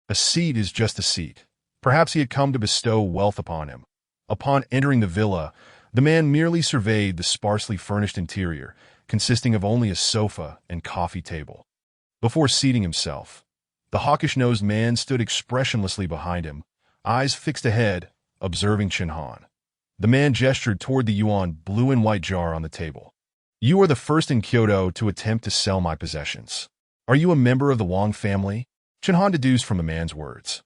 A seat is just a seat. Perhaps he had come to bestow wealth upon him. Upon entering the villa, the man merely surveyed the sparsely furnished interior, consisting of only a sofa and coffee table. Before seating himself, the hawkish-nosed man stood expressionlessly behind him, eyes fixed ahead, observing Chen Han. The man gestured toward the yuan blue and white jar on the table. "You are the first in Kyoto to attempt to sell my possessions. Are you a member of the Wang family?" Chen Han deduced from the man's words.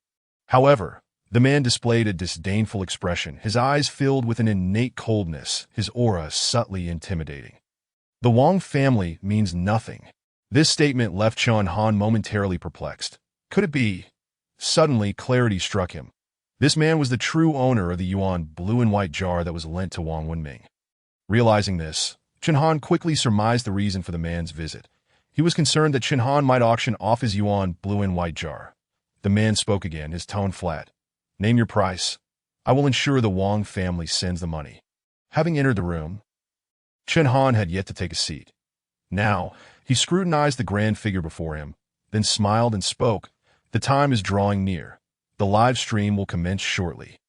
However, the man displayed a disdainful expression, his eyes filled with an innate coldness, his aura subtly intimidating. "The Wang family means nothing." This statement left Chen Han momentarily perplexed. Could it be? Suddenly, clarity struck him. This man was the true owner of the yuan blue and white jar that was lent to Wang Wenming. Realizing this, Chen Han quickly surmised the reason for the man's visit. He was concerned that Chen Han might auction off his yuan blue and white jar. The man spoke again, his tone flat. "Name your price. I will ensure the Wang family sends the money." Having entered the room, Chen Han had yet to take a seat. Now, he scrutinized the grand figure before him, then smiled and spoke. "The time is drawing near. The live stream will commence shortly."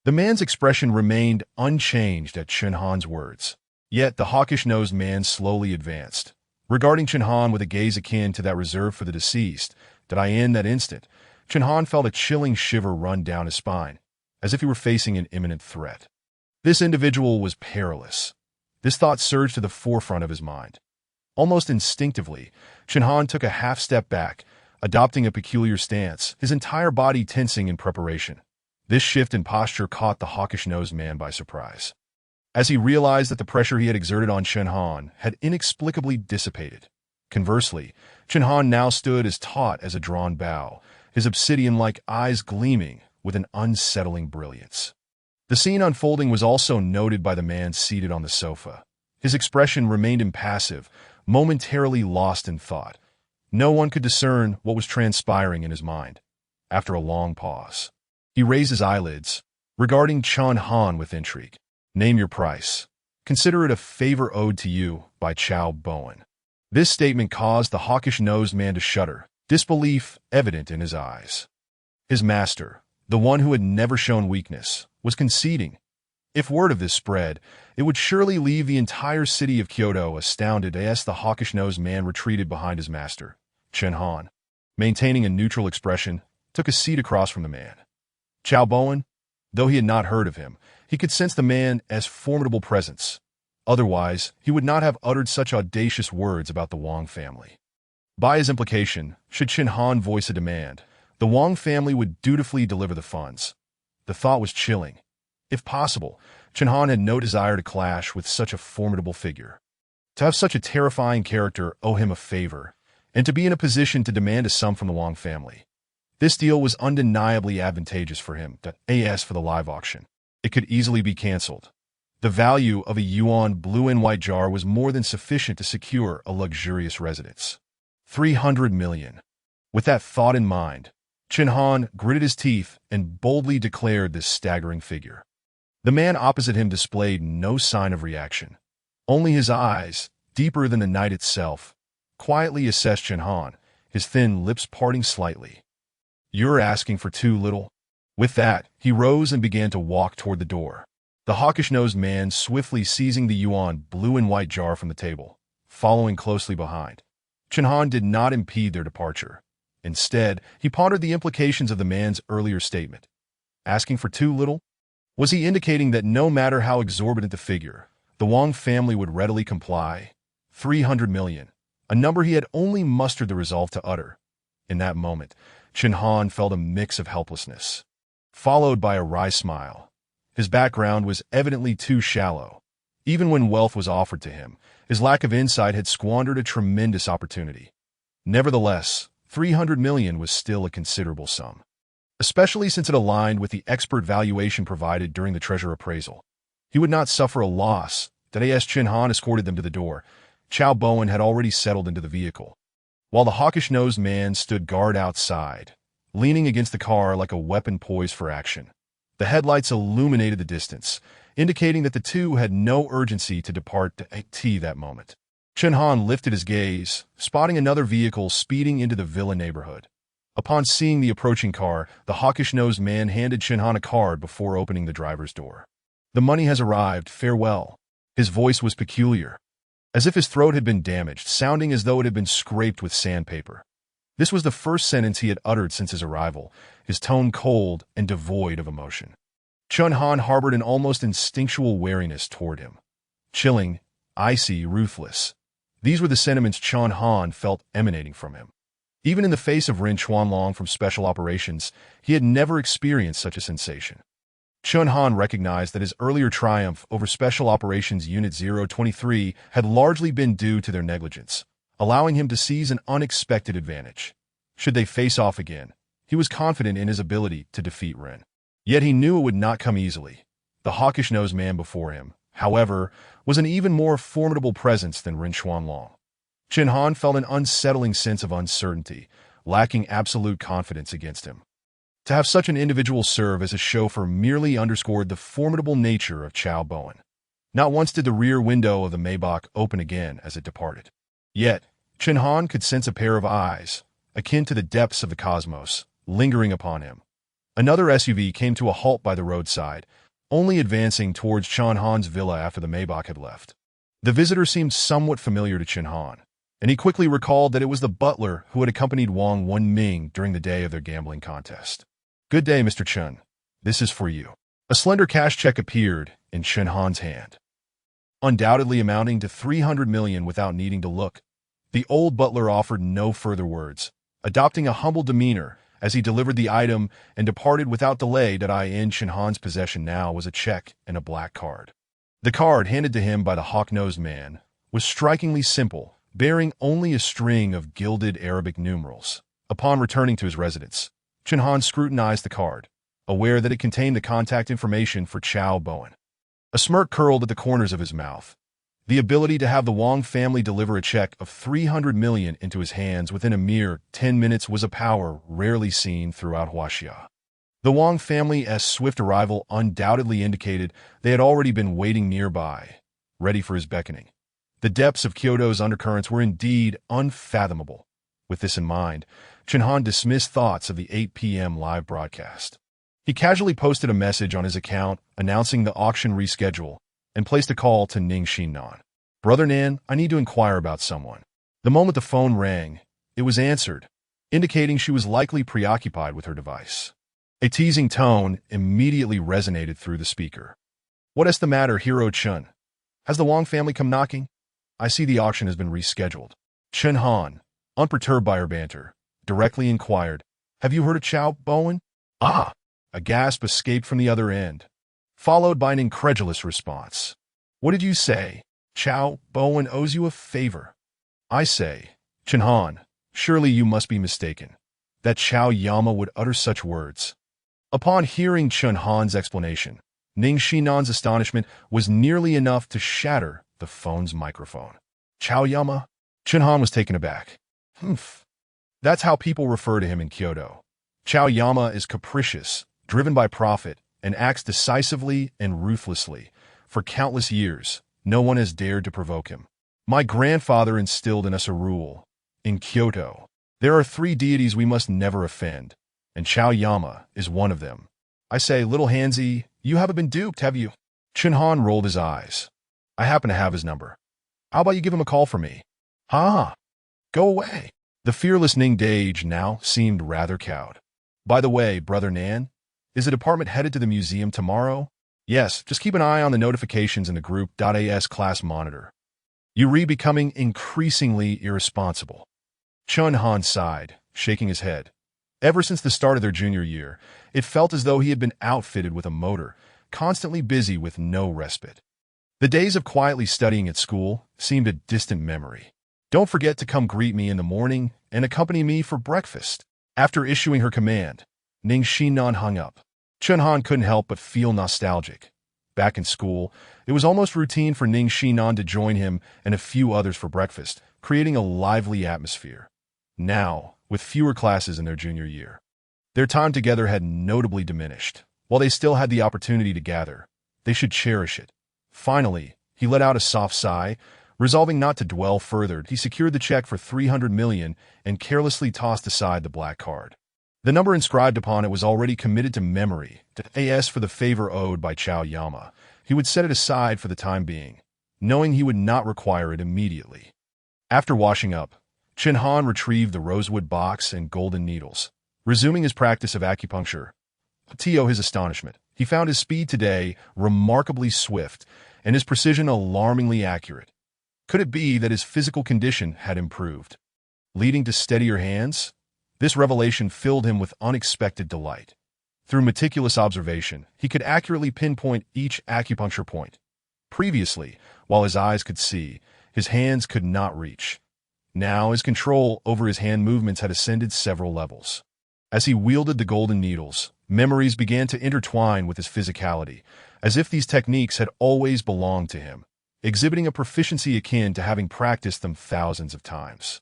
The man's expression remained unchanged at Chen Han's words. Yet the hawkish-nosed man slowly advanced, regarding Chen Han with a gaze akin to that reserved for the deceased. In that instant, Chen Han felt a chilling shiver run down his spine, as if he were facing an imminent threat. This individual was perilous. This thought surged to the forefront of his mind. Almost instinctively, Chen Han took a half-step back, adopting a peculiar stance, his entire body tensing in preparation. This shift in posture caught the hawkish-nosed man by surprise. As he realized that the pressure he had exerted on Chen Han had inexplicably dissipated. Conversely, Chen Han now stood as taut as a drawn bow, his obsidian-like eyes gleaming with an unsettling brilliance. The scene unfolding was also noted by the man seated on the sofa. His expression remained impassive, momentarily lost in thought. No one could discern what was transpiring in his mind. After a long pause, he raised his eyelids, regarding Chen Han with intrigue. "Name your price," Consider it a favor owed to you by Chow Bowen. This statement caused the hawkish-nosed man to shudder, disbelief evident in his eyes. His master, the one who had never shown weakness, was conceding. If word of this spread, it would surely leave the entire city of Kyoto astounded as the hawkish-nosed man retreated behind his master. Chen Han, maintaining a neutral expression, took a seat across from the man. Chow Bowen, though he had not heard of him, he could sense the man as formidable presence. Otherwise, he would not have uttered such audacious words about the Wang family. By his implication, should Chen Han voice a demand, the Wang family would dutifully deliver the funds. The thought was chilling. If possible, Chen Han had no desire to clash with such a formidable figure. To have such a terrifying character owe him a favor, and to be in a position to demand a sum from the Wang family. This deal was undeniably advantageous for him, as for the live auction. It could easily be cancelled. The value of a yuan blue and white jar was more than sufficient to secure a luxurious residence. 300 million. With that thought in mind, Chen Han gritted his teeth and boldly declared this staggering figure. The man opposite him displayed no sign of reaction. Only his eyes, deeper than the night itself, quietly assessed Chen Han, his thin lips parting slightly. "You're asking for too little." With that, he rose and began to walk toward the door. The hawkish-nosed man swiftly seizing the yuan blue and white jar from the table, following closely behind. Chen Han did not impede their departure. Instead, he pondered the implications of the man's earlier statement. Asking for too little? Was he indicating that no matter how exorbitant the figure, the Wang family would readily comply? 300 million, a number he had only mustered the resolve to utter. In that moment, Chen Han felt a mix of helplessness, followed by a wry smile. His background was evidently too shallow. Even when wealth was offered to him, his lack of insight had squandered a tremendous opportunity. Nevertheless, 300 million was still a considerable sum, especially since it aligned with the expert valuation provided during the treasure appraisal. He would not suffer a loss. As Chen Han escorted them to the door, Chow Bowen had already settled into the vehicle, while the hawkish-nosed man stood guard outside, leaning against the car like a weapon poised for action. The headlights illuminated the distance, indicating that the two had no urgency to depart that moment. Chen Han lifted his gaze, spotting another vehicle speeding into the villa neighborhood. Upon seeing the approaching car, the hawkish-nosed man handed Chen Han a card before opening the driver's door. "The money has arrived, farewell." His voice was peculiar, as if his throat had been damaged, sounding as though it had been scraped with sandpaper. This was the first sentence he had uttered since his arrival, his tone cold and devoid of emotion. Chen Han harbored an almost instinctual wariness toward him. Chilling, icy, ruthless. These were the sentiments Chen Han felt emanating from him. Even in the face of Ren Chuanlong from Special Operations, he had never experienced such a sensation. Chen Han recognized that his earlier triumph over Special Operations Unit 023 had largely been due to their negligence, allowing him to seize an unexpected advantage. Should they face off again, he was confident in his ability to defeat Ren. Yet he knew it would not come easily. The hawkish-nosed man before him, however, was an even more formidable presence than Ren Chuanlong. Chen Han felt an unsettling sense of uncertainty, lacking absolute confidence against him. To have such an individual serve as a chauffeur merely underscored the formidable nature of Chow Bowen. Not once did the rear window of the Maybach open again as it departed. Yet, Chen Han could sense a pair of eyes, akin to the depths of the cosmos, lingering upon him. Another SUV came to a halt by the roadside, only advancing towards Chen Han's villa after the Maybach had left. The visitor seemed somewhat familiar to Chen Han, and he quickly recalled that it was the butler who had accompanied Wang Wenming during the day of their gambling contest. "Good day, Mr. Chen. This is for you." A slender cash check appeared in Chen Han's hand, undoubtedly amounting to 300 million without needing to look. The old butler offered no further words, adopting a humble demeanor as he delivered the item and departed without delay. In Chen Han's possession now was a check and a black card. The card handed to him by the hawk-nosed man was strikingly simple, bearing only a string of gilded Arabic numerals. Upon returning to his residence, Chen Han scrutinized the card, aware that it contained the contact information for Chow Bowen. A smirk curled at the corners of his mouth. The ability to have the Wang family deliver a check of 300 million into his hands within a mere 10 minutes was a power rarely seen throughout Huaxia. The Wang family's swift arrival undoubtedly indicated they had already been waiting nearby, ready for his beckoning. The depths of Kyoto's undercurrents were indeed unfathomable. With this in mind, Chen Han dismissed thoughts of the 8 p.m. live broadcast. He casually posted a message on his account announcing the auction reschedule and placed a call to Ning Xinnan. "Brother Nan, I need to inquire about someone." The moment the phone rang, it was answered, indicating she was likely preoccupied with her device. A teasing tone immediately resonated through the speaker. "What is the matter, Hero Chen? Has the Wang family come knocking? I see the auction has been rescheduled." Chen Han, unperturbed by her banter, directly inquired, "Have you heard of Chow Bowen?" "Ah!" A gasp escaped from the other end, followed by an incredulous response. "What did you say? Chow Bowen owes you a favor." "I say, Chen Han, surely you must be mistaken. That Chow Yama would utter such words." Upon hearing Chen Han's explanation, Ning Xinnan's astonishment was nearly enough to shatter the phone's microphone. "Chow Yama?" Chen Han was taken aback. "Humph. That's how people refer to him in Kyoto. Chow Yama is capricious, driven by profit, and acts decisively and ruthlessly. For countless years, no one has dared to provoke him. My grandfather instilled in us a rule. In Kyoto, there are 3 deities we must never offend, and Chow Yama is one of them. I say, little Hansi, you haven't been duped, have you?" Chen Han rolled his eyes. "I happen to have his number. How about you give him a call for me?" "Ha! Go away." The fearless Ning Dage now seemed rather cowed. "By the way, Brother Nan, is the department headed to the museum tomorrow?" "Yes, just keep an eye on the notifications in the group.as class monitor." "Yuri becoming increasingly irresponsible." Chen Han sighed, shaking his head. Ever since the start of their junior year, it felt as though he had been outfitted with a motor, constantly busy with no respite. The days of quietly studying at school seemed a distant memory. "Don't forget to come greet me in the morning and accompany me for breakfast." After issuing her command, Ning Xinnan hung up. Chen Han couldn't help but feel nostalgic. Back in school, it was almost routine for Ning Xinnan to join him and a few others for breakfast, creating a lively atmosphere. Now, with fewer classes in their junior year, their time together had notably diminished. While they still had the opportunity to gather, they should cherish it. Finally, he let out a soft sigh. Resolving not to dwell further, he secured the check for 300 million and carelessly tossed aside the black card. The number inscribed upon it was already committed to memory. As for the favor owed by Chow Yama, he would set it aside for the time being, knowing he would not require it immediately. After washing up, Chen Han retrieved the rosewood box and golden needles. Resuming his practice of acupuncture, to his astonishment, he found his speed today remarkably swift and his precision alarmingly accurate. Could it be that his physical condition had improved, leading to steadier hands? This revelation filled him with unexpected delight. Through meticulous observation, he could accurately pinpoint each acupuncture point. Previously, while his eyes could see, his hands could not reach. Now his control over his hand movements had ascended several levels. As he wielded the golden needles, memories began to intertwine with his physicality, as if these techniques had always belonged to him, exhibiting a proficiency akin to having practiced them thousands of times.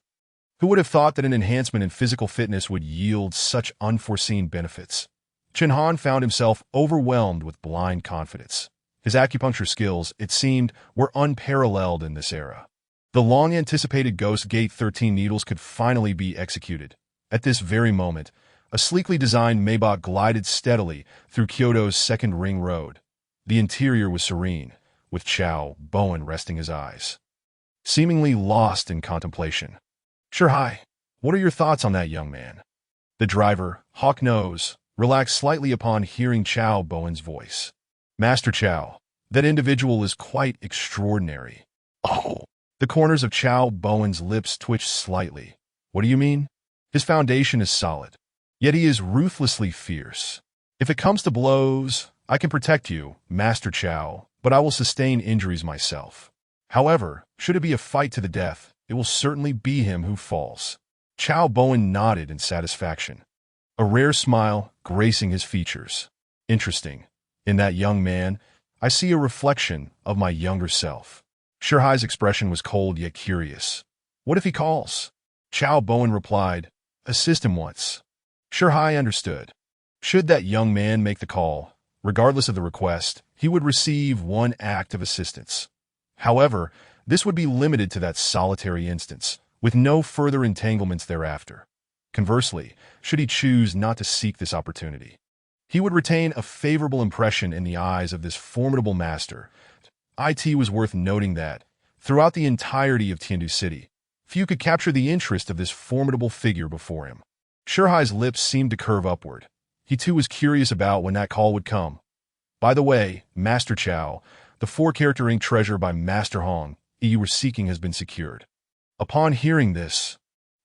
Who would have thought that an enhancement in physical fitness would yield such unforeseen benefits? Chen Han found himself overwhelmed with blind confidence. His acupuncture skills, it seemed, were unparalleled in this era. The long-anticipated Ghost Gate 13 needles could finally be executed. At this very moment, a sleekly designed Maybach glided steadily through Kyoto's second ring road. The interior was serene, with Chow Bowen resting his eyes, seemingly lost in contemplation. "Sure, hi. What are your thoughts on that young man?" The driver, hawk nose, relaxed slightly upon hearing Chow Bowen's voice. "Master Chow, that individual is quite extraordinary." "Oh!" The corners of Chow Bowen's lips twitched slightly. "What do you mean?" "His foundation is solid, yet he is ruthlessly fierce. If it comes to blows, I can protect you, Master Chow, but I will sustain injuries myself. However, should it be a fight to the death, it will certainly be him who falls." Chow Bowen nodded in satisfaction, a rare smile gracing his features. "Interesting. In that young man, I see a reflection of my younger self." Shihai's expression was cold yet curious. "What if he calls?" Chow Bowen replied, "Assist him once." Shihai understood. Should that young man make the call, regardless of the request, he would receive one act of assistance. However, this would be limited to that solitary instance, with no further entanglements thereafter. Conversely, should he choose not to seek this opportunity, he would retain a favorable impression in the eyes of this formidable master. It was worth noting that, throughout the entirety of Tiandu City, few could capture the interest of this formidable figure before him. Shihai's lips seemed to curve upward. He too was curious about when that call would come. By the way, Master Chow, the 4-character ink treasure by Master Hong you were seeking has been secured. Upon hearing this,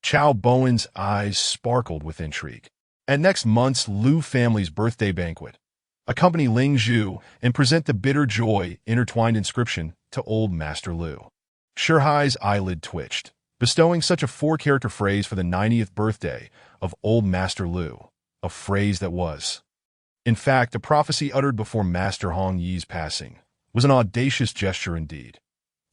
Chow Bowen's eyes sparkled with intrigue. At next month's Liu family's birthday banquet, accompany Ling Zhu and present the bitter joy intertwined inscription to old Master Liu. Shihai's eyelid twitched, bestowing such a 4-character phrase for the 90th birthday of old Master Liu, a phrase that was, in fact, a prophecy uttered before Master Hong Yi's passing, was an audacious gesture indeed.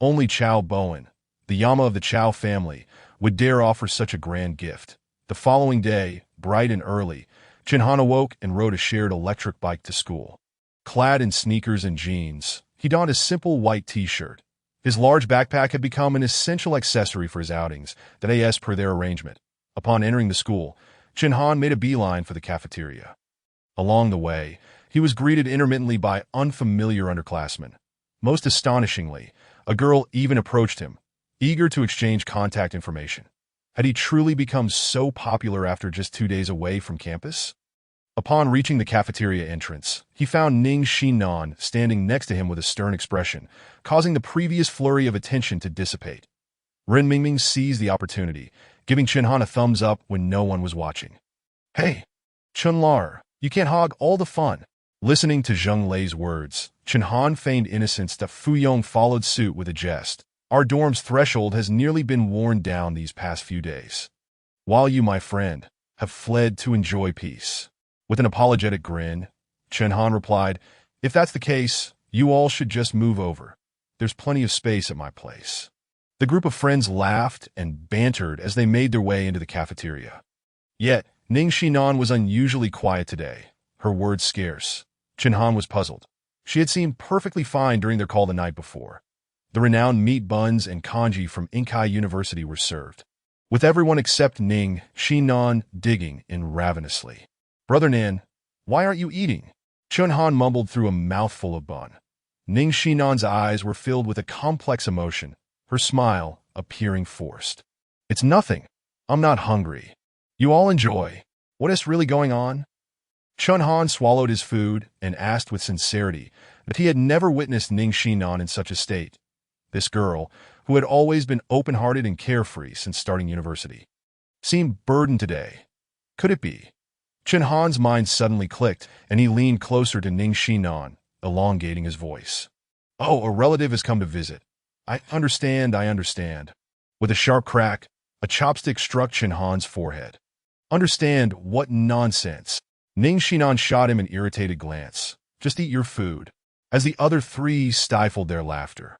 Only Chow Bowen, the Yama of the Chow family, would dare offer such a grand gift. The following day, bright and early, Chen Han awoke and rode a shared electric bike to school. Clad in sneakers and jeans, he donned a simple white t-shirt. His large backpack had become an essential accessory for his outings, that as per their arrangement. Upon entering the school, Chen Han made a beeline for the cafeteria. Along the way, he was greeted intermittently by unfamiliar underclassmen. Most astonishingly, a girl even approached him, eager to exchange contact information. Had he truly become so popular after just 2 days away from campus? Upon reaching the cafeteria entrance, he found Ning Xinnan standing next to him with a stern expression, causing the previous flurry of attention to dissipate. Ren Mingming seized the opportunity, giving Chen Han a thumbs up when no one was watching. "Hey, Chen Lar, you can't hog all the fun." Listening to Zheng Lei's words, Chen Han feigned innocence that Fu Yong followed suit with a jest. "Our dorm's threshold has nearly been worn down these past few days, while you, my friend, have fled to enjoy peace." With an apologetic grin, Chen Han replied, "If that's the case, you all should just move over. There's plenty of space at my place." The group of friends laughed and bantered as they made their way into the cafeteria. Yet, Ning Xinnan was unusually quiet today, her words scarce. Chen Han was puzzled. She had seemed perfectly fine during their call the night before. The renowned meat buns and congee from Inkai University were served, with everyone except Ning Xinnan digging in ravenously. "Brother Nan, why aren't you eating?" Chen Han mumbled through a mouthful of bun. Ning Xinnan's eyes were filled with a complex emotion, her smile appearing forced. "It's nothing. I'm not hungry. You all enjoy. What is really going on?" Chen Han swallowed his food and asked with sincerity that he had never witnessed Ning Xinnan in such a state. This girl, who had always been open-hearted and carefree since starting university, seemed burdened today. Could it be? Chen Han's mind suddenly clicked, and he leaned closer to Ning Xinnan, elongating his voice. "Oh, a relative has come to visit. I understand. With a sharp crack, a chopstick struck Chen Han's forehead. "Understand? What nonsense." Ning Xinnan shot him an irritated glance. "Just eat your food." As the other three stifled their laughter,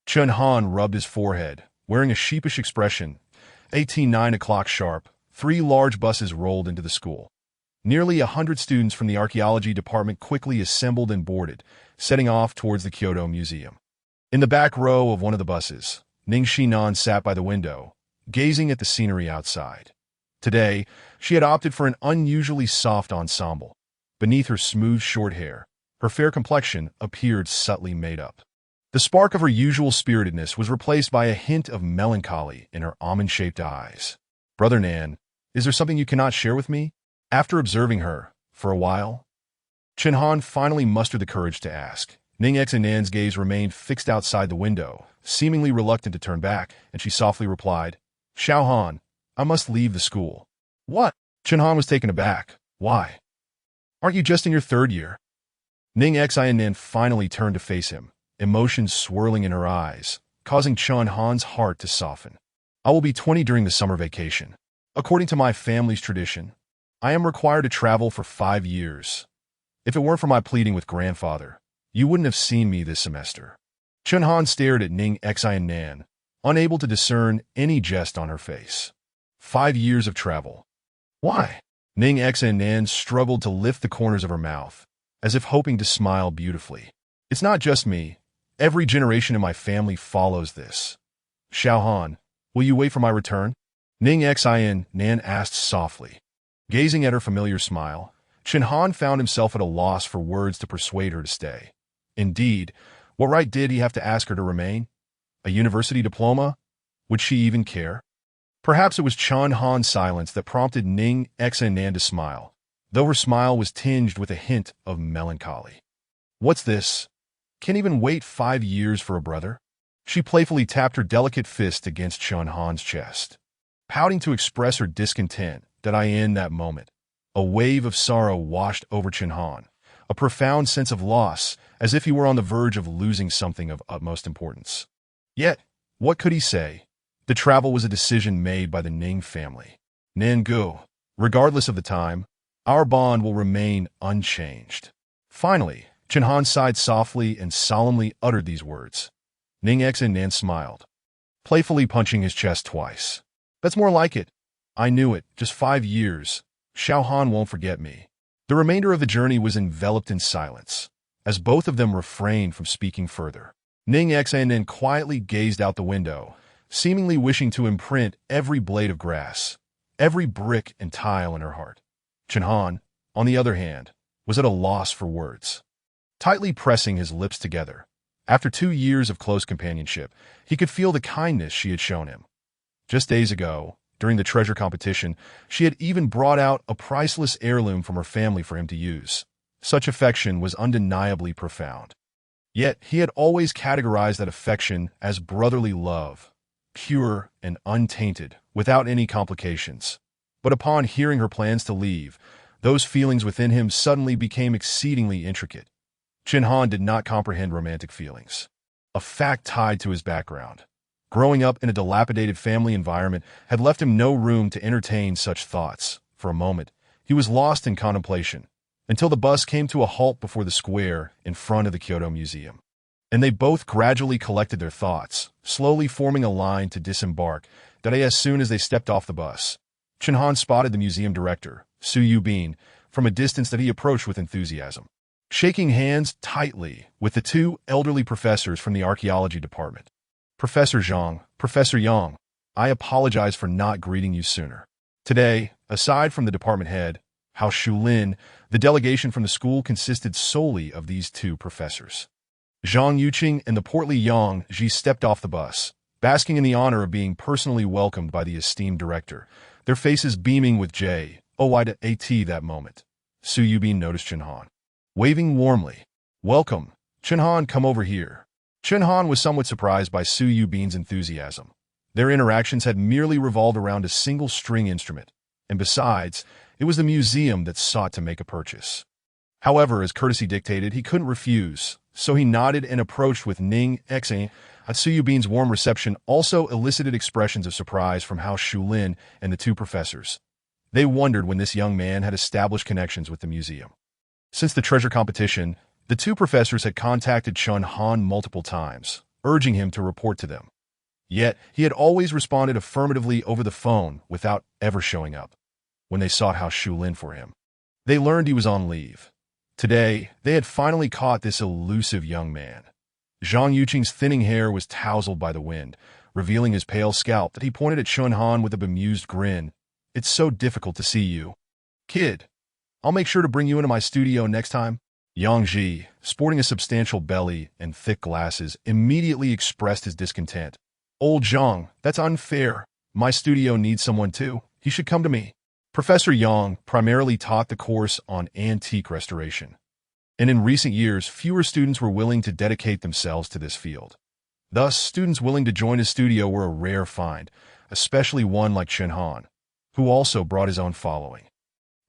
Chen Han rubbed his forehead, wearing a sheepish expression. 9 o'clock sharp, 3 large buses rolled into the school. Nearly 100 students from the archaeology department quickly assembled and boarded, setting off towards the Kyoto Museum. In the back row of one of the buses, Ning Xinnan sat by the window, gazing at the scenery outside. Today, she had opted for an unusually soft ensemble. Beneath her smooth short hair, her fair complexion appeared subtly made up. The spark of her usual spiritedness was replaced by a hint of melancholy in her almond-shaped eyes. "Brother Nan, is there something you cannot share with me?" After observing her for a while, Chen Han finally mustered the courage to ask. Ning Xinnan's gaze remained fixed outside the window, seemingly reluctant to turn back, and she softly replied, "Xiao Han, I must leave the school." "What?" Chen Han was taken aback. "Why? Aren't you just in your 3rd year?" Ning Xinnan finally turned to face him, emotions swirling in her eyes, causing Chen Han's heart to soften. "I will be 20 during the summer vacation. According to my family's tradition, I am required to travel for 5 years. If it weren't for my pleading with grandfather, you wouldn't have seen me this semester." Chen Han stared at Ning Xinnan, unable to discern any jest on her face. 5 years of travel. Why? Ning Xinnan struggled to lift the corners of her mouth, as if hoping to smile beautifully. "It's not just me. Every generation in my family follows this. Chen Han, will you wait for my return? Ning Xinnan asked softly. Gazing at her familiar smile, Chen Han found himself at a loss for words to persuade her to stay. Indeed, what right did he have to ask her to remain? A university diploma? Would she even care? Perhaps it was Chen Han's silence that prompted Ning Xinnan to smile, though her smile was tinged with a hint of melancholy. What's this? Can't even wait 5 years for a brother? She playfully tapped her delicate fist against Chen Han's chest, pouting to express her discontent. In that moment, a wave of sorrow washed over Chen Han, a profound sense of loss, as if he were on the verge of losing something of utmost importance. Yet, what could he say? The travel was a decision made by the Ning family. Nangu, regardless of the time, our bond will remain unchanged. Finally, Chen Han sighed softly and solemnly uttered these words. Ning Xinnan smiled, playfully punching his chest twice. That's more like it. I knew it, just 5 years. Chen Han won't forget me. The remainder of the journey was enveloped in silence, as both of them refrained from speaking further. Ning Xinnan quietly gazed out the window, seemingly wishing to imprint every blade of grass, every brick and tile in her heart. Chen Han, on the other hand, was at a loss for words. Tightly pressing his lips together, after 2 years of close companionship, he could feel the kindness she had shown him. Just days ago, during the treasure competition, she had even brought out a priceless heirloom from her family for him to use. Such affection was undeniably profound. Yet he had always categorized that affection as brotherly love, pure and untainted, without any complications. But upon hearing her plans to leave, those feelings within him suddenly became exceedingly intricate. Chen Han did not comprehend romantic feelings, a fact tied to his background. Growing up in a dilapidated family environment had left him no room to entertain such thoughts. For a moment, he was lost in contemplation, until the bus came to a halt before the square in front of the Kyoto Museum. And they both gradually collected their thoughts, slowly forming a line to disembark. As soon as they stepped off the bus, Chen Han spotted the museum director, Chu Yao, from a distance that he approached with enthusiasm, shaking hands tightly with the 2 elderly professors from the archaeology department. Professor Zhang, Professor Yang, I apologize for not greeting you sooner. Today, aside from the department head, Hao Shulin, the delegation from the school consisted solely of these 2 professors. Zhang Yuqing and the portly Yang Ji stepped off the bus, basking in the honor of being personally welcomed by the esteemed director, their faces beaming with joy that moment. Chu Yao noticed Chen Han, waving warmly. Welcome, Chen Han, come over here. Chen Han was somewhat surprised by Chu Yao's enthusiasm. Their interactions had merely revolved around a single string instrument, and besides, it was the museum that sought to make a purchase. However, as courtesy dictated, he couldn't refuse, so he nodded and approached with Ning Xinnan. Chu Yao's warm reception also elicited expressions of surprise from Hao Shulin and the 2 professors. They wondered when this young man had established connections with the museum. Since the treasure competition, the 2 professors had contacted Chen Han multiple times, urging him to report to them. Yet, he had always responded affirmatively over the phone without ever showing up. When they sought Hao Shulin for him, they learned he was on leave. Today, they had finally caught this elusive young man. Zhang Yuqing's thinning hair was tousled by the wind, revealing his pale scalp that he pointed at Chen Han with a bemused grin. It's so difficult to see you. Kid, I'll make sure to bring you into my studio next time. Yang Ji, sporting a substantial belly and thick glasses, immediately expressed his discontent. Old Zhang, that's unfair. My studio needs someone too. He should come to me. Professor Yang primarily taught the course on antique restoration, and in recent years, fewer students were willing to dedicate themselves to this field. Thus, students willing to join his studio were a rare find, especially one like Chen Han, who also brought his own following.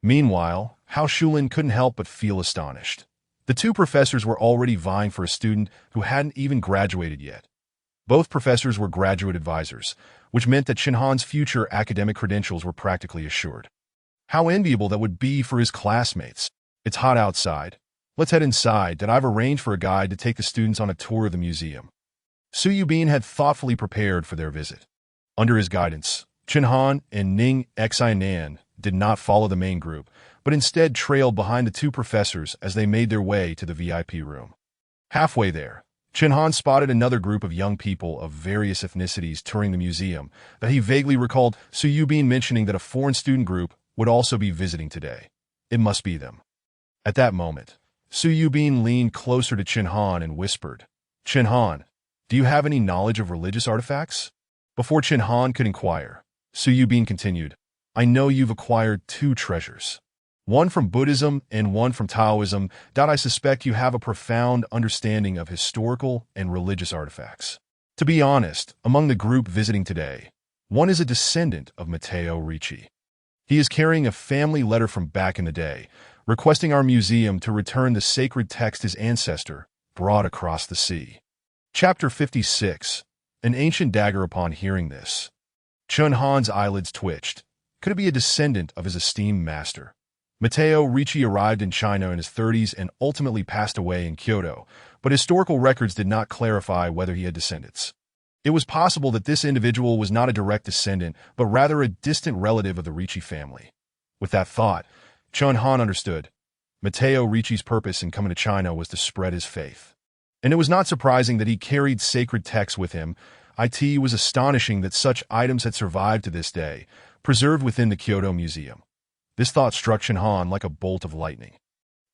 Meanwhile, Hao Shulin couldn't help but feel astonished. The 2 professors were already vying for a student who hadn't even graduated yet. Both professors were graduate advisors, which meant that Chen Han's future academic credentials were practically assured. How enviable that would be for his classmates. It's hot outside. Let's head inside. I've arranged for a guide to take the students on a tour of the museum. Chu Yao had thoughtfully prepared for their visit. Under his guidance, Chen Han and Ning Xinnan did not follow the main group, but instead trailed behind the 2 professors as they made their way to the VIP room. Halfway there, Chen Han spotted another group of young people of various ethnicities touring the museum that he vaguely recalled Su Yubin mentioning that a foreign student group would also be visiting today. It must be them. At that moment, Su Yubin leaned closer to Chen Han and whispered, "Chen Han, do you have any knowledge of religious artifacts?" Before Chen Han could inquire, Su Yubin continued, "I know you've acquired two treasures. One from Buddhism and one from Taoism. I suspect you have a profound understanding of historical and religious artifacts. To be honest, among the group visiting today, one is a descendant of Matteo Ricci. He is carrying a family letter from back in the day, requesting our museum to return the sacred text his ancestor brought across the sea." Chapter 56. An Ancient Dagger. Upon hearing this, Chen Han's eyelids twitched. Could it be a descendant of his esteemed master? Matteo Ricci arrived in China in his 30s and ultimately passed away in Kyoto, but historical records did not clarify whether he had descendants. It was possible that this individual was not a direct descendant, but rather a distant relative of the Ricci family. With that thought, Chen Han understood. Matteo Ricci's purpose in coming to China was to spread his faith. And it was not surprising that he carried sacred texts with him. It was astonishing that such items had survived to this day, preserved within the Kyoto Museum. This thought struck Chen Han like a bolt of lightning.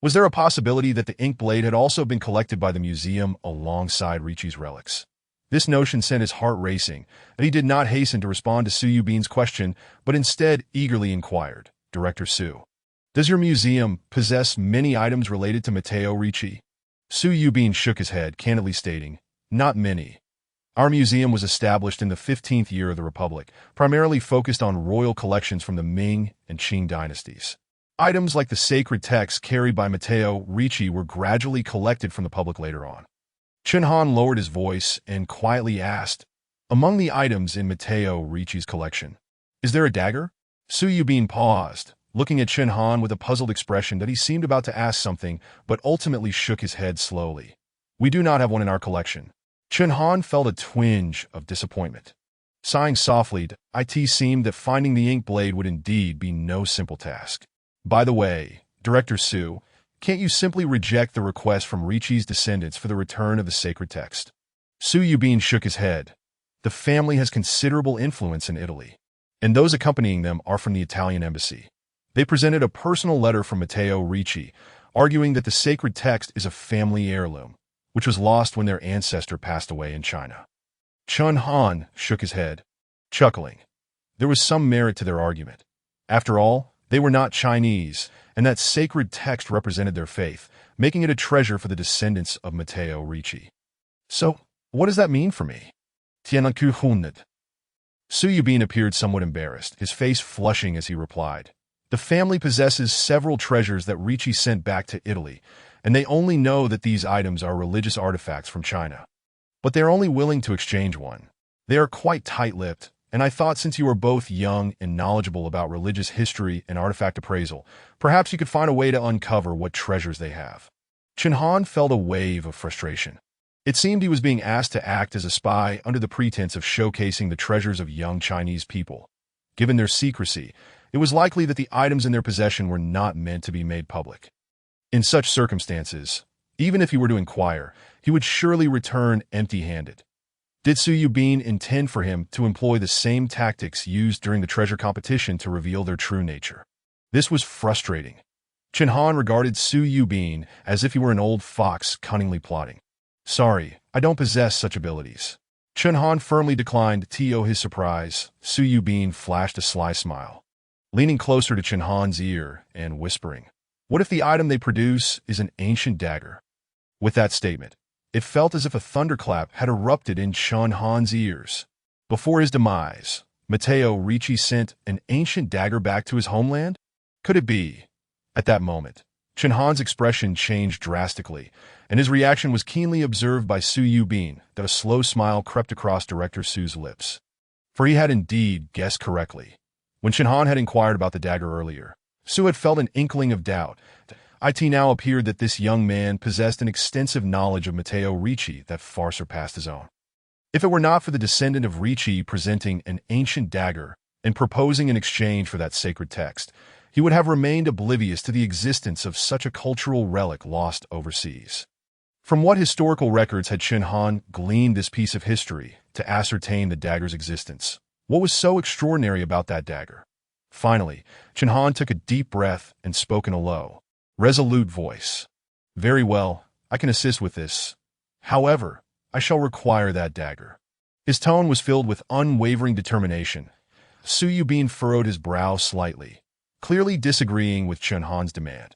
Was there a possibility that the ink blade had also been collected by the museum alongside Ricci's relics? This notion sent his heart racing, and he did not hasten to respond to Su Yubin's question, but instead eagerly inquired, "Director Su, does your museum possess many items related to Matteo Ricci?" Su Yubin shook his head, candidly stating, "Not many. Our museum was established in the 15th year of the Republic, primarily focused on royal collections from the Ming and Qing dynasties. Items like the sacred texts carried by Matteo Ricci were gradually collected from the public later on." Chen Han lowered his voice and quietly asked, "Among the items in Matteo Ricci's collection, is there a dagger?" Su Yubin paused, looking at Chen Han with a puzzled expression that he seemed about to ask something, but ultimately shook his head slowly. "We do not have one in our collection." Chen Han felt a twinge of disappointment. Sighing softly, it seemed that finding the ink blade would indeed be no simple task. "By the way, Director Su, can't you simply reject the request from Ricci's descendants for the return of the sacred text?" Su Yubin shook his head. "The family has considerable influence in Italy, and those accompanying them are from the Italian embassy. They presented a personal letter from Matteo Ricci, arguing that the sacred text is a family heirloom, which was lost when their ancestor passed away in China." Chen Han shook his head, chuckling. There was some merit to their argument. After all, they were not Chinese, and that sacred text represented their faith, making it a treasure for the descendants of Matteo Ricci. "So, what does that mean for me?" Tian Jiajia. Su Yubin appeared somewhat embarrassed, his face flushing as he replied, "The family possesses several treasures that Ricci sent back to Italy, and they only know that these items are religious artifacts from China. But they are only willing to exchange one. They are quite tight-lipped, and I thought since you are both young and knowledgeable about religious history and artifact appraisal, perhaps you could find a way to uncover what treasures they have." Chen Han felt a wave of frustration. It seemed he was being asked to act as a spy under the pretense of showcasing the treasures of young Chinese people. Given their secrecy, it was likely that the items in their possession were not meant to be made public. In such circumstances, even if he were to inquire, he would surely return empty-handed. Did Su Yubin intend for him to employ the same tactics used during the treasure competition to reveal their true nature? This was frustrating. Chen Han regarded Su Yubin as if he were an old fox cunningly plotting. "Sorry, I don't possess such abilities." Chen Han firmly declined to his surprise. Su Yubin flashed a sly smile, leaning closer to Chen Han's ear and whispering, "What if the item they produce is an ancient dagger?" With that statement, it felt as if a thunderclap had erupted in Chen Han's ears. Before his demise, Matteo Ricci sent an ancient dagger back to his homeland? Could it be? At that moment, Chen Han's expression changed drastically, and his reaction was keenly observed by Su Yubin, that a slow smile crept across Director Su's lips. For he had indeed guessed correctly. When Chen Han had inquired about the dagger earlier, Su had felt an inkling of doubt. It now appeared that this young man possessed an extensive knowledge of Matteo Ricci that far surpassed his own. If it were not for the descendant of Ricci presenting an ancient dagger and proposing an exchange for that sacred text, he would have remained oblivious to the existence of such a cultural relic lost overseas. From what historical records had Chen Han gleaned this piece of history to ascertain the dagger's existence? What was so extraordinary about that dagger? Finally, Chen Han took a deep breath and spoke in a low, resolute voice. Very well, I can assist with this. However, I shall require that dagger. His tone was filled with unwavering determination. Su Yubin furrowed his brow slightly, clearly disagreeing with Chen Han's demand.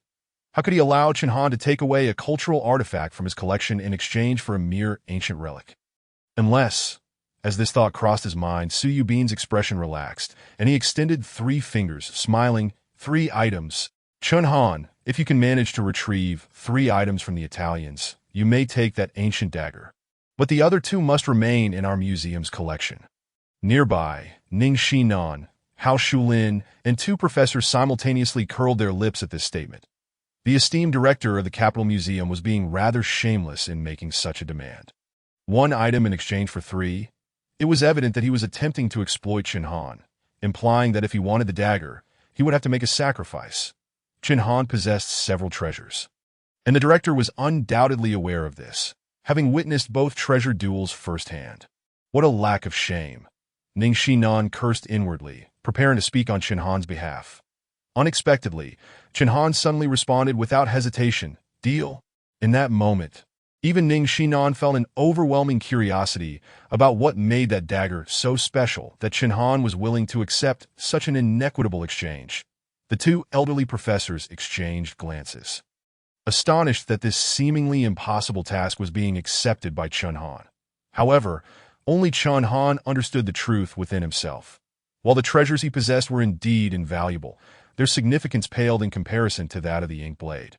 How could he allow Chen Han to take away a cultural artifact from his collection in exchange for a mere ancient relic? Unless, as this thought crossed his mind, Su Yubin's expression relaxed, and he extended 3 fingers, smiling. 3 items. Chen Han, if you can manage to retrieve 3 items from the Italians, you may take that ancient dagger. But the other 2 must remain in our museum's collection. Nearby, Ning Xinnan, Hao Shulin, and 2 professors simultaneously curled their lips at this statement. The esteemed director of the Capital Museum was being rather shameless in making such a demand. 1 item in exchange for 3? It was evident that he was attempting to exploit Chen Han, implying that if he wanted the dagger, he would have to make a sacrifice. Chen Han possessed several treasures, and the director was undoubtedly aware of this, having witnessed both treasure duels firsthand. What a lack of shame! Ning Xinnan cursed inwardly, preparing to speak on Chen Han's behalf. Unexpectedly, Chen Han suddenly responded without hesitation, "Deal." In that moment, even Ning Xinnan felt an overwhelming curiosity about what made that dagger so special that Chen Han was willing to accept such an inequitable exchange. The 2 elderly professors exchanged glances, astonished that this seemingly impossible task was being accepted by Chen Han. However, only Chen Han understood the truth within himself. While the treasures he possessed were indeed invaluable, their significance paled in comparison to that of the ink blade.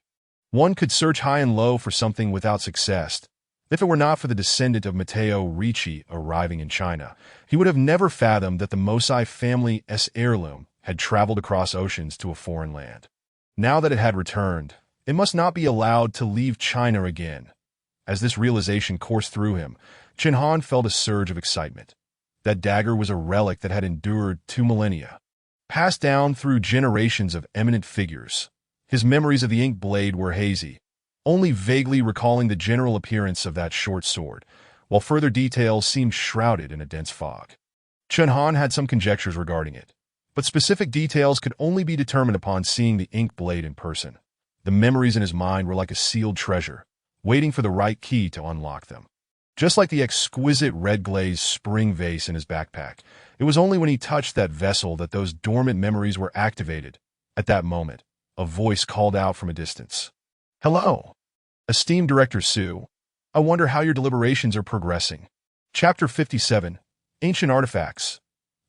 One could search high and low for something without success. If it were not for the descendant of Matteo Ricci arriving in China, he would have never fathomed that the Mosai family's heirloom had traveled across oceans to a foreign land. Now that it had returned, it must not be allowed to leave China again. As this realization coursed through him, Chen Han felt a surge of excitement. That dagger was a relic that had endured 2 millennia, passed down through generations of eminent figures. His memories of the ink blade were hazy, only vaguely recalling the general appearance of that short sword, while further details seemed shrouded in a dense fog. Chen Han had some conjectures regarding it, but specific details could only be determined upon seeing the ink blade in person. The memories in his mind were like a sealed treasure, waiting for the right key to unlock them. Just like the exquisite red-glazed spring vase in his backpack, it was only when he touched that vessel that those dormant memories were activated. At that moment, a voice called out from a distance. "Hello, esteemed Director Su. I wonder how your deliberations are progressing." Chapter 57, Ancient Artifacts.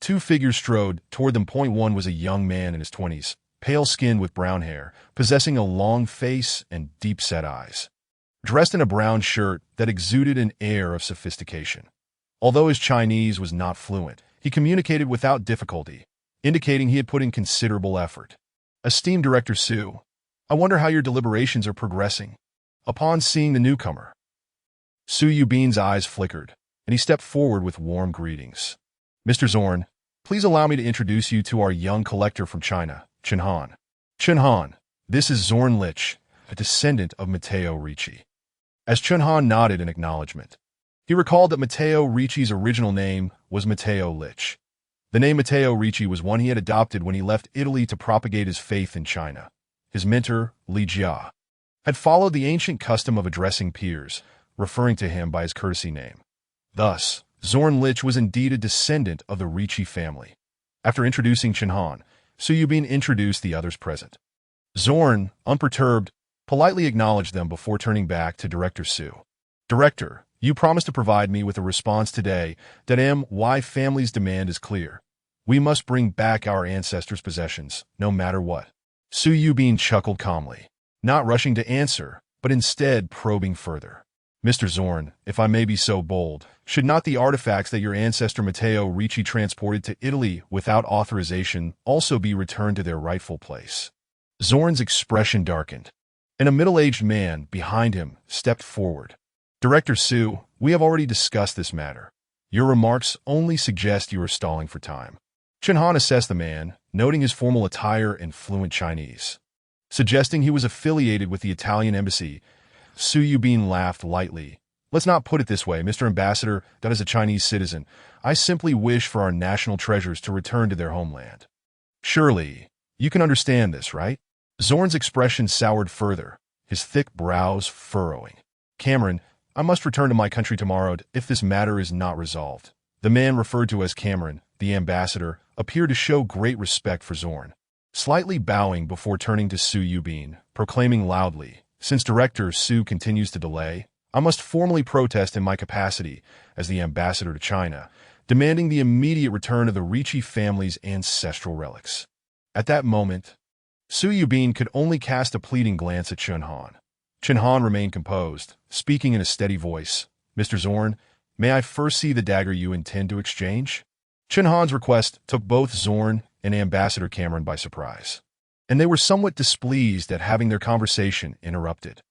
2 figures strode toward them. One was a young man in his 20s, pale-skinned with brown hair, possessing a long face and deep-set eyes, dressed in a brown shirt that exuded an air of sophistication. Although his Chinese was not fluent, he communicated without difficulty, indicating he had put in considerable effort. "Esteemed Director Su, I wonder how your deliberations are progressing." Upon seeing the newcomer, Su Yubin's eyes flickered, and he stepped forward with warm greetings. "Mr. Zorn, please allow me to introduce you to our young collector from China, Chen Han." "Chen Han, this is Zorn Lich, a descendant of Matteo Ricci." As Chen Han nodded in acknowledgement, he recalled that Matteo Ricci's original name was Matteo Lich. The name Matteo Ricci was one he had adopted when he left Italy to propagate his faith in China. His mentor, Li Jia, had followed the ancient custom of addressing peers, referring to him by his courtesy name. Thus, Zorn Lich was indeed a descendant of the Ricci family. After introducing Chen Han, Su Yubin introduced the others present. Zorn, unperturbed, politely acknowledged them before turning back to Director Su. "Director, you promised to provide me with a response today that my family's demand is clear. We must bring back our ancestors' possessions, no matter what." Su Yubin chuckled calmly, not rushing to answer, but instead probing further. "Mr. Zorn, if I may be so bold, should not the artifacts that your ancestor Matteo Ricci transported to Italy without authorization also be returned to their rightful place?" Zorn's expression darkened, and a middle-aged man behind him stepped forward. "Director Su, we have already discussed this matter. Your remarks only suggest you are stalling for time." Chen Han assessed the man, noting his formal attire and fluent Chinese, suggesting he was affiliated with the Italian embassy. Su Yubin laughed lightly. Let's not put it this way, Mr. Ambassador, that as a Chinese citizen, I simply wish for our national treasures to return to their homeland. Surely, you can understand this, right? Zorn's expression soured further, his thick brows furrowing. Cameron, I must return to my country tomorrow if this matter is not resolved. The man referred to as Cameron, the ambassador, appeared to show great respect for Zorn, slightly bowing before turning to Su Yubin, proclaiming loudly, since Director Su continues to delay, I must formally protest in my capacity as the ambassador to China, demanding the immediate return of the Ricci family's ancestral relics. At that moment, Su Yubin could only cast a pleading glance at Chen Han. Chen Han remained composed, speaking in a steady voice. Mr. Zorn, may I first see the dagger you intend to exchange? Chen Han's request took both Zorn and Ambassador Cameron by surprise, and they were somewhat displeased at having their conversation interrupted.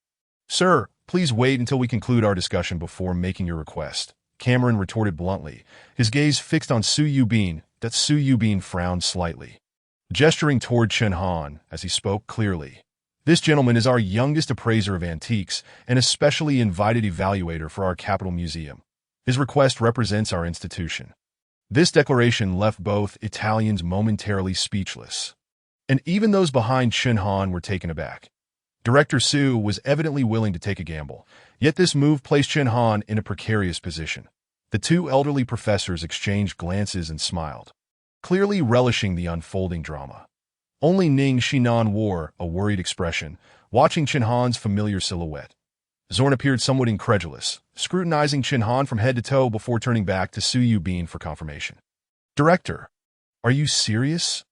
Sir, please wait until we conclude our discussion before making your request, Cameron retorted bluntly, his gaze fixed on Su Yubin. That Su Yubin frowned slightly, gesturing toward Chen Han as he spoke clearly. This gentleman is our youngest appraiser of antiques and especially invited evaluator for our capital museum. His request represents our institution. This declaration left both Italians momentarily speechless, and even those behind Chen Han were taken aback. Director Su was evidently willing to take a gamble, yet this move placed Chen Han in a precarious position. The two elderly professors exchanged glances and smiled, clearly relishing the unfolding drama. Only Ning Xinnan wore a worried expression, watching Chen Han's familiar silhouette. Zorn appeared somewhat incredulous, scrutinizing Chen Han from head to toe before turning back to Su Yubin for confirmation. Director, are you serious?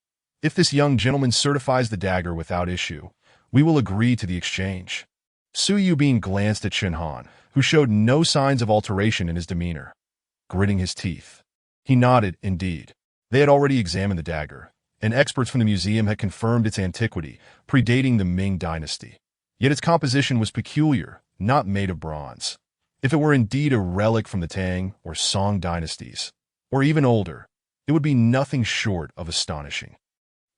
If this young gentleman certifies the dagger without issue, we will agree to the exchange. Su Yubin glanced at Chen Han, who showed no signs of alteration in his demeanor. Gritting his teeth, he nodded, indeed. They had already examined the dagger, and experts from the museum had confirmed its antiquity, predating the Ming Dynasty. Yet its composition was peculiar, not made of bronze. If it were indeed a relic from the Tang or Song dynasties, or even older, it would be nothing short of astonishing.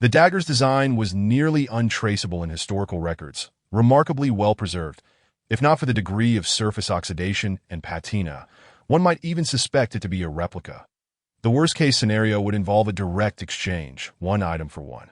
The dagger's design was nearly untraceable in historical records, remarkably well preserved. If not for the degree of surface oxidation and patina, one might even suspect it to be a replica. The worst-case scenario would involve a direct exchange, one item for one.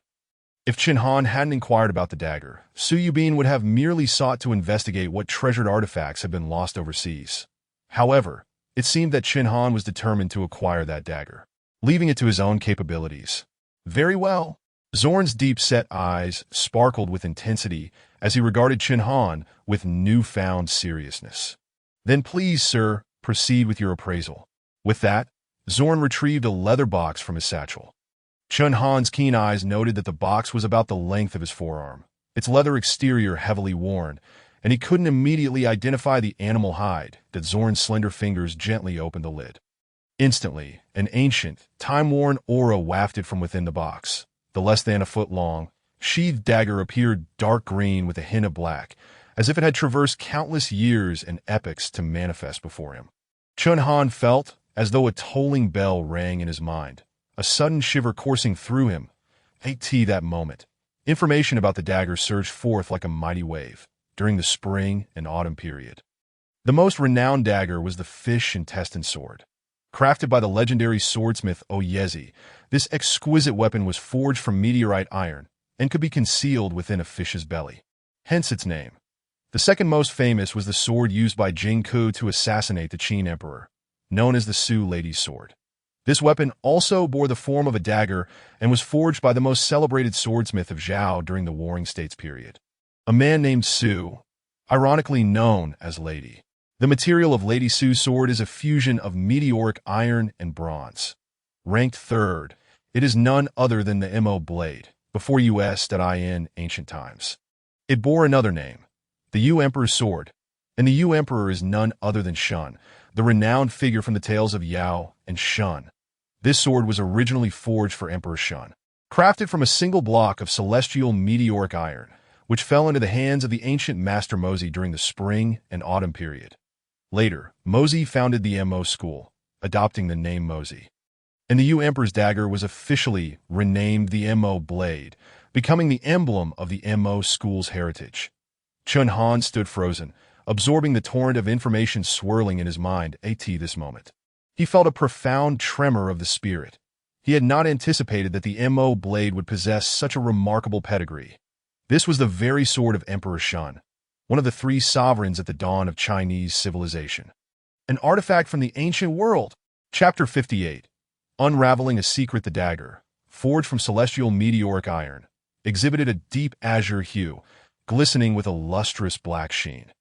If Chen Han hadn't inquired about the dagger, Su Yubin would have merely sought to investigate what treasured artifacts had been lost overseas. However, it seemed that Chen Han was determined to acquire that dagger, leaving it to his own capabilities. Very well. Zorn's deep-set eyes sparkled with intensity as he regarded Chen Han with newfound seriousness. Then please, sir, proceed with your appraisal. With that, Zorn retrieved a leather box from his satchel. Chen Han's keen eyes noted that the box was about the length of his forearm, its leather exterior heavily worn, and he couldn't immediately identify the animal hide that Zorn's slender fingers gently opened the lid. Instantly, an ancient, time-worn aura wafted from within the box. The less than a foot long, sheathed dagger appeared dark green with a hint of black, as if it had traversed countless years and epochs to manifest before him. Chen Han felt as though a tolling bell rang in his mind, a sudden shiver coursing through him. At that moment, information about the dagger surged forth like a mighty wave during the spring and autumn period. The most renowned dagger was the fish intestine sword. Crafted by the legendary swordsmith Oyezi, this exquisite weapon was forged from meteorite iron and could be concealed within a fish's belly. Hence its name. The second most famous was the sword used by Jing Ku to assassinate the Qin emperor, known as the Su Lady's Sword. This weapon also bore the form of a dagger and was forged by the most celebrated swordsmith of Zhao during the Warring States period, a man named Su, ironically known as Lady. The material of Lady Su's sword is a fusion of meteoric iron and bronze. Ranked third, it is none other than the Mo blade, before US.in ancient times. It bore another name, the Yu Emperor's sword, and the Yu Emperor is none other than Shun, the renowned figure from the tales of Yao and Shun. This sword was originally forged for Emperor Shun, crafted from a single block of celestial meteoric iron, which fell into the hands of the ancient Master Mozi during the spring and autumn period. Later, Mozi founded the Mo school, adopting the name Mozi, and the Yu Emperor's dagger was officially renamed the Mo blade, becoming the emblem of the Mo school's heritage. Chen Han stood frozen, absorbing the torrent of information swirling in his mind at this moment. He felt a profound tremor of the spirit. He had not anticipated that the Mo blade would possess such a remarkable pedigree. This was the very sword of Emperor Shun, one of the 3 sovereigns at the dawn of Chinese civilization. An artifact from the ancient world. Chapter 58. Unraveling a Secret. The dagger, forged from celestial meteoric iron, exhibited a deep azure hue, glistening with a lustrous black sheen.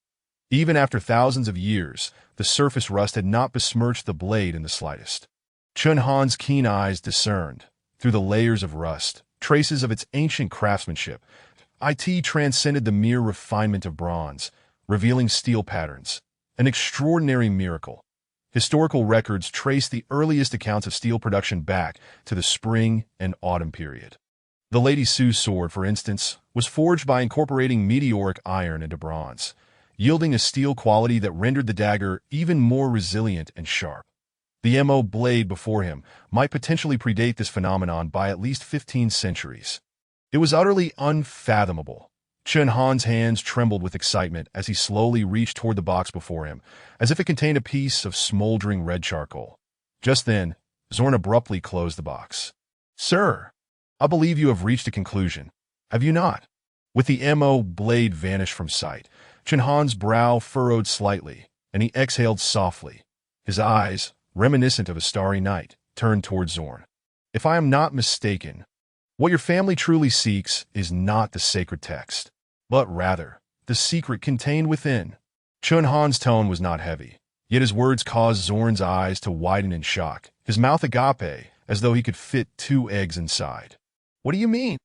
Even after thousands of years, the surface rust had not besmirched the blade in the slightest. Chen Han's keen eyes discerned, through the layers of rust, traces of its ancient craftsmanship. It transcended the mere refinement of bronze, revealing steel patterns, an extraordinary miracle. Historical records trace the earliest accounts of steel production back to the spring and autumn period. The Lady Su's sword, for instance, was forged by incorporating meteoric iron into bronze, yielding a steel quality that rendered the dagger even more resilient and sharp. The Mo blade before him might potentially predate this phenomenon by at least 15 centuries. It was utterly unfathomable. Chen Han's hands trembled with excitement as he slowly reached toward the box before him, as if it contained a piece of smoldering red charcoal. Just then, Zorn abruptly closed the box. "Sir, I believe you have reached a conclusion, have you not?" With the Mo blade vanished from sight, Chen Han's brow furrowed slightly, and he exhaled softly. His eyes, reminiscent of a starry night, turned toward Zorn. "If I am not mistaken, what your family truly seeks is not the sacred text, but rather the secret contained within." Chen Han's tone was not heavy, yet his words caused Zorn's eyes to widen in shock, his mouth agape, as though he could fit 2 eggs inside. "What do you mean?"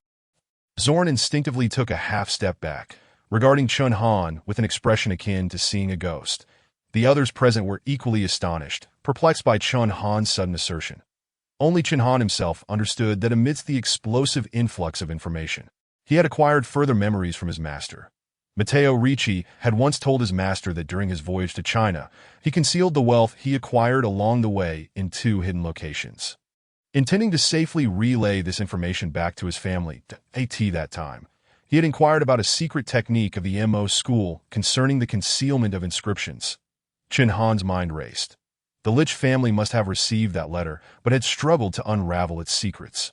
Zorn instinctively took a half-step back, regarding Chen Han with an expression akin to seeing a ghost. The others present were equally astonished, perplexed by Chen Han's sudden assertion. Only Chen Han himself understood that amidst the explosive influx of information, he had acquired further memories from his master. Matteo Ricci had once told his master that during his voyage to China, he concealed the wealth he acquired along the way in 2 hidden locations. Intending to safely relay this information back to his family, at that time, he had inquired about a secret technique of the Mo school concerning the concealment of inscriptions. Chen Han's mind raced. The Lich family must have received that letter, but had struggled to unravel its secrets.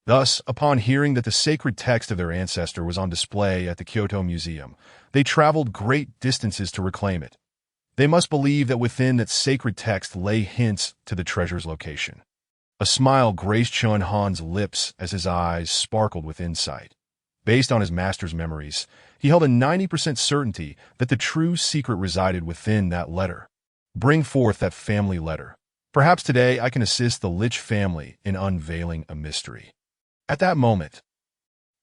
Thus, upon hearing that the sacred text of their ancestor was on display at the Kyoto Museum, they traveled great distances to reclaim it. They must believe that within that sacred text lay hints to the treasure's location. A smile graced Chen Han's lips as his eyes sparkled with insight. Based on his master's memories, he held a 90% certainty that the true secret resided within that letter. "Bring forth that family letter. Perhaps today I can assist the Lich family in unveiling a mystery." At that moment,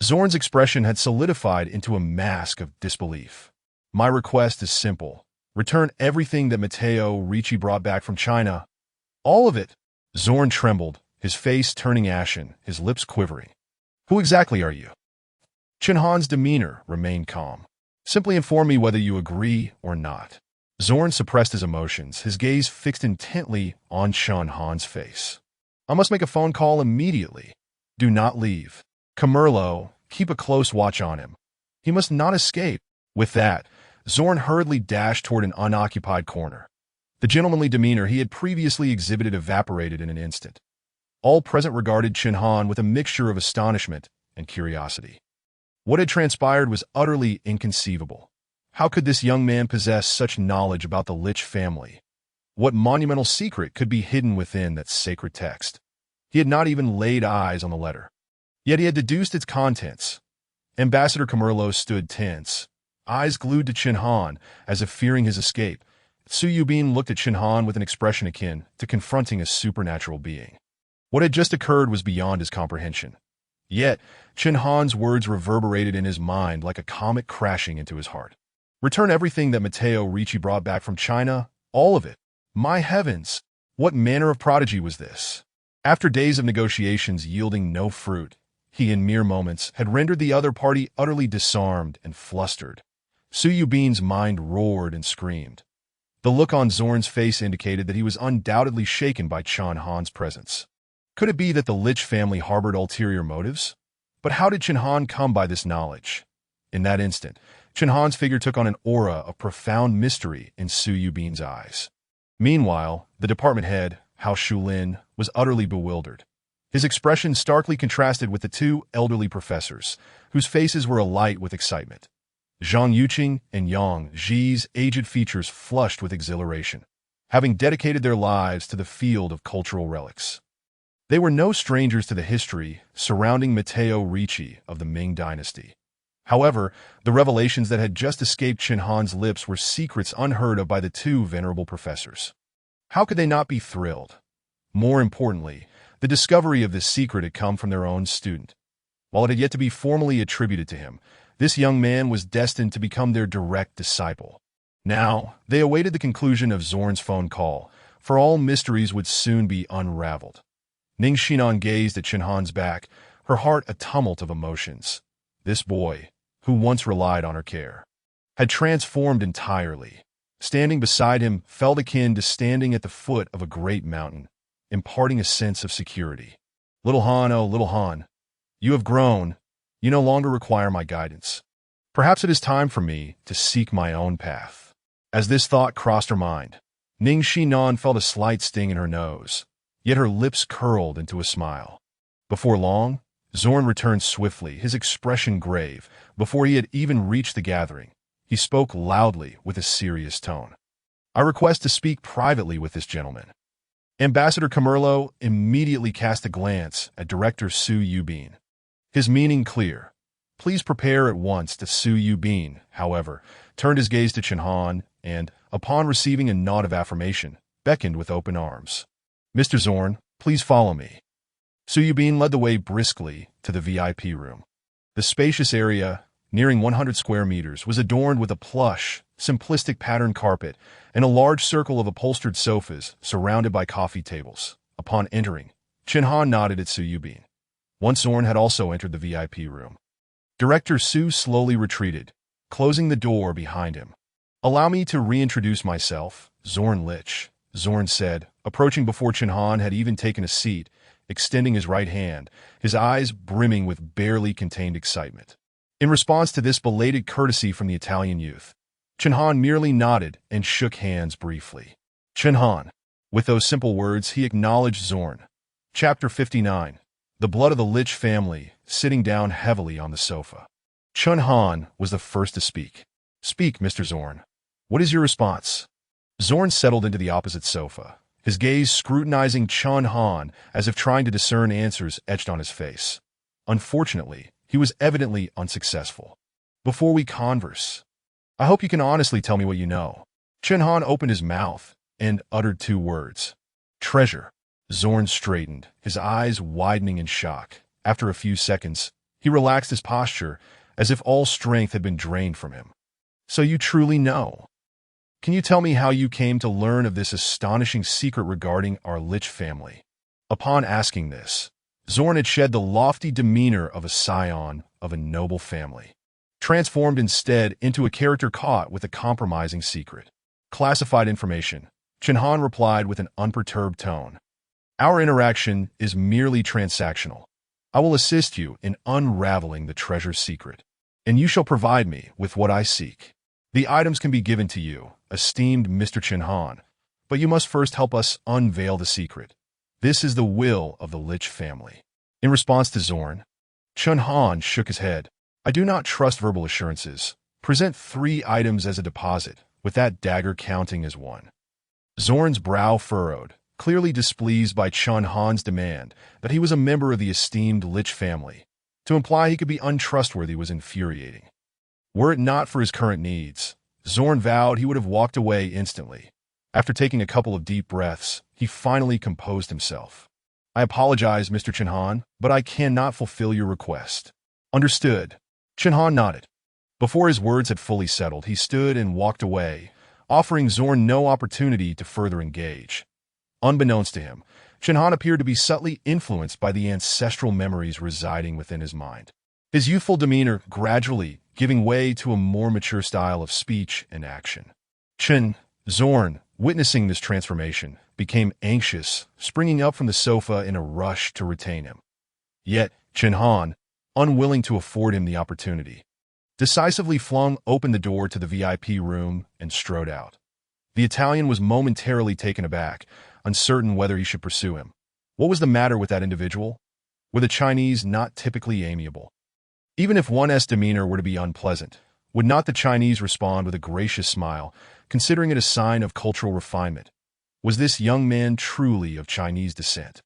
Zorn's expression had solidified into a mask of disbelief. "My request is simple. Return everything that Matteo Ricci brought back from China. All of it." Zorn trembled, his face turning ashen, his lips quivering. "Who exactly are you?" Chen Han's demeanor remained calm. "Simply inform me whether you agree or not." Zorn suppressed his emotions, his gaze fixed intently on Chen Han's face. "I must make a phone call immediately. Do not leave. Camerlo, keep a close watch on him. He must not escape." With that, Zorn hurriedly dashed toward an unoccupied corner. The gentlemanly demeanor he had previously exhibited evaporated in an instant. All present regarded Chen Han with a mixture of astonishment and curiosity. What had transpired was utterly inconceivable. How could this young man possess such knowledge about the Lich family? What monumental secret could be hidden within that sacred text? He had not even laid eyes on the letter. Yet he had deduced its contents. Ambassador Camerlo stood tense, eyes glued to Chen Han, as if fearing his escape. Su Yubin looked at Chen Han with an expression akin to confronting a supernatural being. What had just occurred was beyond his comprehension. Yet, Chen Han's words reverberated in his mind like a comet crashing into his heart. "Return everything that Matteo Ricci brought back from China, all of it. My heavens, what manner of prodigy was this?" After days of negotiations yielding no fruit, he in mere moments had rendered the other party utterly disarmed and flustered. Su Yubin's mind roared and screamed. The look on Zorn's face indicated that he was undoubtedly shaken by Chen Han's presence. Could it be that the Lich family harbored ulterior motives? But how did Chen Han come by this knowledge? In that instant, Chen Han's figure took on an aura of profound mystery in Su Yubin's eyes. Meanwhile, the department head, Hao Shulin, was utterly bewildered. His expression starkly contrasted with the two elderly professors, whose faces were alight with excitement. Zhang Yuqing and Yang Zhi's aged features flushed with exhilaration, having dedicated their lives to the field of cultural relics. They were no strangers to the history surrounding Matteo Ricci of the Ming Dynasty. However, the revelations that had just escaped Chen Han's lips were secrets unheard of by the two venerable professors. How could they not be thrilled? More importantly, the discovery of this secret had come from their own student. While it had yet to be formally attributed to him, this young man was destined to become their direct disciple. Now, they awaited the conclusion of Zorn's phone call, for all mysteries would soon be unraveled. Ning Xinnan gazed at Chen Han's back, her heart a tumult of emotions. This boy, who once relied on her care, had transformed entirely. Standing beside him felt akin to standing at the foot of a great mountain, imparting a sense of security. Little Han, oh little Han, you have grown. You no longer require my guidance. Perhaps it is time for me to seek my own path. As this thought crossed her mind, Ning Xinnan felt a slight sting in her nose, yet her lips curled into a smile. Before long, Zorn returned swiftly, his expression grave. Before he had even reached the gathering, he spoke loudly with a serious tone. I request to speak privately with this gentleman. Ambassador Camerlo immediately cast a glance at Director Su Yubin. His meaning clear. Please prepare at once to Su Yubin, however, turned his gaze to Chen Han and, upon receiving a nod of affirmation, beckoned with open arms. Mr. Zorn, please follow me. Su Yubin led the way briskly to the VIP room. The spacious area, nearing 100 square meters, was adorned with a plush, simplistic patterned carpet and a large circle of upholstered sofas surrounded by coffee tables. Upon entering, Chen Han nodded at Su Yubin. Once Zorn had also entered the VIP room. Director Su slowly retreated, closing the door behind him. Allow me to reintroduce myself, Zorn Lich, Zorn said, approaching before Chen Han had even taken a seat, extending his right hand, his eyes brimming with barely contained excitement. In response to this belated courtesy from the Italian youth, Chen Han merely nodded and shook hands briefly. Chen Han. With those simple words, he acknowledged Zorn. Chapter 59. The blood of the Lich family, sitting down heavily on the sofa. Chen Han was the first to speak. Speak, Mr. Zorn. What is your response? Zorn settled into the opposite sofa, his gaze scrutinizing Chen Han as if trying to discern answers etched on his face. Unfortunately, he was evidently unsuccessful. Before we converse, I hope you can honestly tell me what you know. Chen Han opened his mouth and uttered two words. Treasure. Zorn straightened, his eyes widening in shock. After a few seconds, he relaxed his posture as if all strength had been drained from him. So you truly know. Can you tell me how you came to learn of this astonishing secret regarding our Lich family? Upon asking this, Zorn had shed the lofty demeanor of a scion of a noble family, transformed instead into a character caught with a compromising secret. Classified information, Chen Han replied with an unperturbed tone. Our interaction is merely transactional. I will assist you in unraveling the treasure's secret, and you shall provide me with what I seek. The items can be given to you, esteemed Mr. Chen Han, but you must first help us unveil the secret. This is the will of the Lich family. In response to Zorn, Chen Han shook his head. I do not trust verbal assurances. Present 3 items as a deposit, with that dagger counting as one. Zorn's brow furrowed, clearly displeased by Chen Han's demand that he was a member of the esteemed Lich family. To imply he could be untrustworthy was infuriating. Were it not for his current needs, Zorn vowed he would have walked away instantly. After taking a couple of deep breaths, he finally composed himself. I apologize, Mr. Chen Han, but I cannot fulfill your request. Understood. Chen Han nodded. Before his words had fully settled, he stood and walked away, offering Zorn no opportunity to further engage. Unbeknownst to him, Chen Han appeared to be subtly influenced by the ancestral memories residing within his mind. His youthful demeanor gradually giving way to a more mature style of speech and action. Zorn, witnessing this transformation, became anxious, springing up from the sofa in a rush to retain him. Yet, Chen Han, unwilling to afford him the opportunity, decisively flung open the door to the VIP room and strode out. The Italian was momentarily taken aback, uncertain whether he should pursue him. What was the matter with that individual? Were the Chinese not typically amiable? Even if one's demeanor were to be unpleasant, would not the Chinese respond with a gracious smile, considering it a sign of cultural refinement? Was this young man truly of Chinese descent?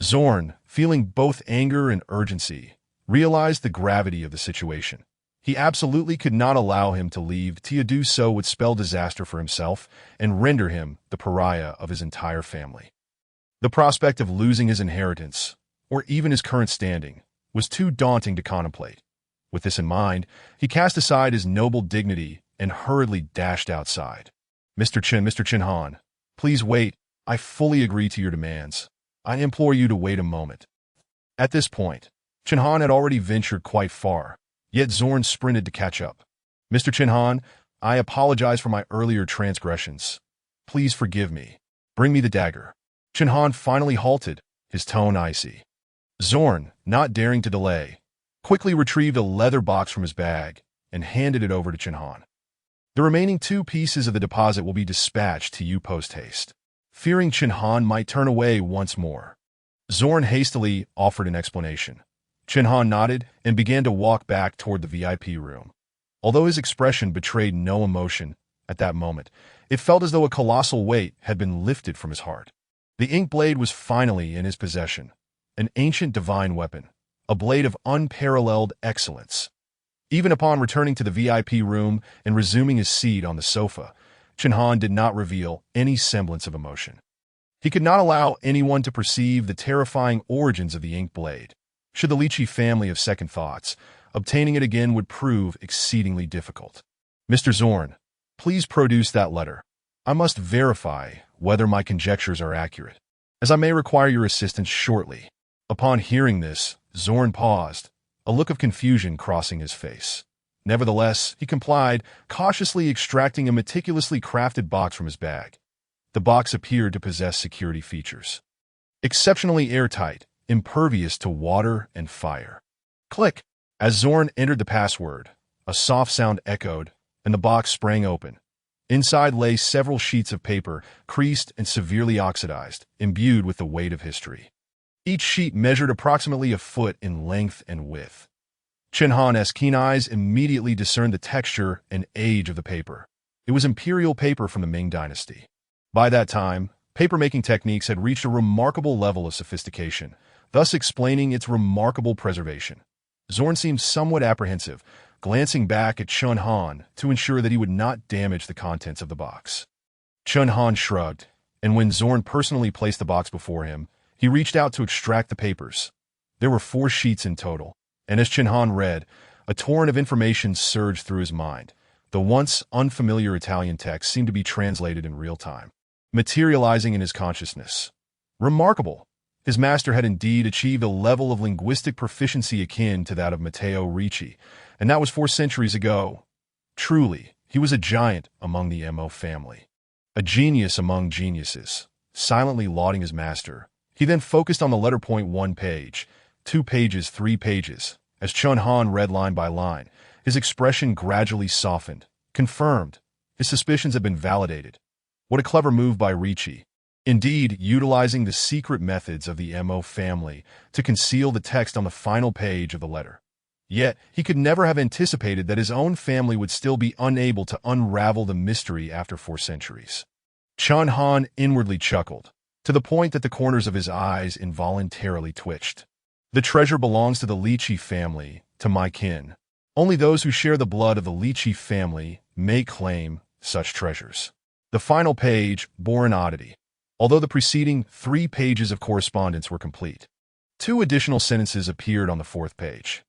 Zorn, feeling both anger and urgency, realized the gravity of the situation. He absolutely could not allow him to leave. To do so would spell disaster for himself and render him the pariah of his entire family. The prospect of losing his inheritance, or even his current standing, was too daunting to contemplate. With this in mind, he cast aside his noble dignity and hurriedly dashed outside. Mr. Chen Han, please wait. I fully agree to your demands. I implore you to wait a moment. At this point, Chen Han had already ventured quite far, yet Zorn sprinted to catch up. Mr. Chen Han, I apologize for my earlier transgressions. Please forgive me. Bring me the dagger. Chen Han finally halted, his tone icy. Zorn, not daring to delay, quickly retrieved a leather box from his bag and handed it over to Chen Han. The remaining 2 pieces of the deposit will be dispatched to you post-haste. Fearing Chen Han might turn away once more, Zorn hastily offered an explanation. Chen Han nodded and began to walk back toward the VIP room. Although his expression betrayed no emotion at that moment, it felt as though a colossal weight had been lifted from his heart. The ink blade was finally in his possession, an ancient divine weapon, a blade of unparalleled excellence. Even upon returning to the VIP room and resuming his seat on the sofa, Chen Han did not reveal any semblance of emotion. He could not allow anyone to perceive the terrifying origins of the ink blade. Should the Lichi family have second thoughts, obtaining it again would prove exceedingly difficult. Mr. Zorn, please produce that letter. I must verify whether my conjectures are accurate, as I may require your assistance shortly. Upon hearing this, Zorn paused, a look of confusion crossing his face. Nevertheless, he complied, cautiously extracting a meticulously crafted box from his bag. The box appeared to possess security features. Exceptionally airtight, impervious to water and fire. Click! As Zorn entered the password, a soft sound echoed, and the box sprang open. Inside lay several sheets of paper, creased and severely oxidized, imbued with the weight of history. Each sheet measured approximately a foot in length and width. Chen Han's keen eyes immediately discerned the texture and age of the paper. It was imperial paper from the Ming Dynasty. By that time, paper-making techniques had reached a remarkable level of sophistication, thus explaining its remarkable preservation. Zorn seemed somewhat apprehensive, glancing back at Chen Han to ensure that he would not damage the contents of the box. Chen Han shrugged, and when Zorn personally placed the box before him, he reached out to extract the papers. There were 4 sheets in total, and as Chen Han read, a torrent of information surged through his mind. The once unfamiliar Italian text seemed to be translated in real time, materializing in his consciousness. Remarkable! His master had indeed achieved a level of linguistic proficiency akin to that of Matteo Ricci, and that was 4 centuries ago. Truly, he was a giant among the Mo family. A genius among geniuses. Silently lauding his master, he then focused on the letter point 1 page, 2 pages, 3 pages. As Chen Han read line by line, his expression gradually softened, confirmed. His suspicions had been validated. What a clever move by Ricci. Indeed, utilizing the secret methods of the Mo family to conceal the text on the final page of the letter. Yet, he could never have anticipated that his own family would still be unable to unravel the mystery after 4 centuries. Chen Han inwardly chuckled, to the point that the corners of his eyes involuntarily twitched. The treasure belongs to the Lichi family, to my kin. Only those who share the blood of the Lichi family may claim such treasures. The final page bore an oddity. Although the preceding 3 pages of correspondence were complete, 2 additional sentences appeared on the 4th page.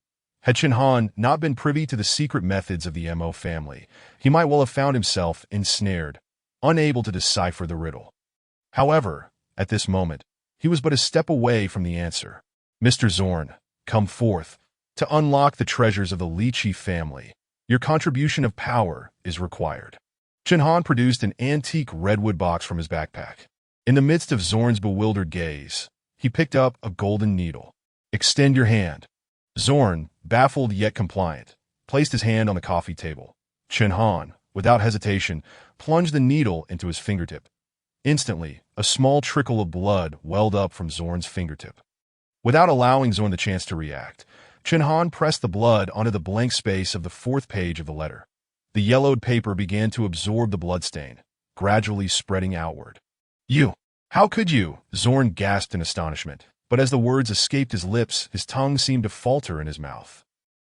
Had Chen Han not been privy to the secret methods of the Mo family, he might well have found himself ensnared, unable to decipher the riddle. However, at this moment, he was but a step away from the answer. Mr. Zorn, come forth. To unlock the treasures of the Lichi family, your contribution of power is required. Chen Han produced an antique redwood box from his backpack. In the midst of Zorn's bewildered gaze, he picked up a golden needle. Extend your hand. Zorn, baffled yet compliant, placed his hand on the coffee table. Chen Han, without hesitation, plunged the needle into his fingertip. Instantly, a small trickle of blood welled up from Zorn's fingertip. Without allowing Zorn the chance to react, Chen Han pressed the blood onto the blank space of the fourth page of the letter. The yellowed paper began to absorb the bloodstain, gradually spreading outward. "You! How could you?" Zorn gasped in astonishment, but as the words escaped his lips, his tongue seemed to falter in his mouth.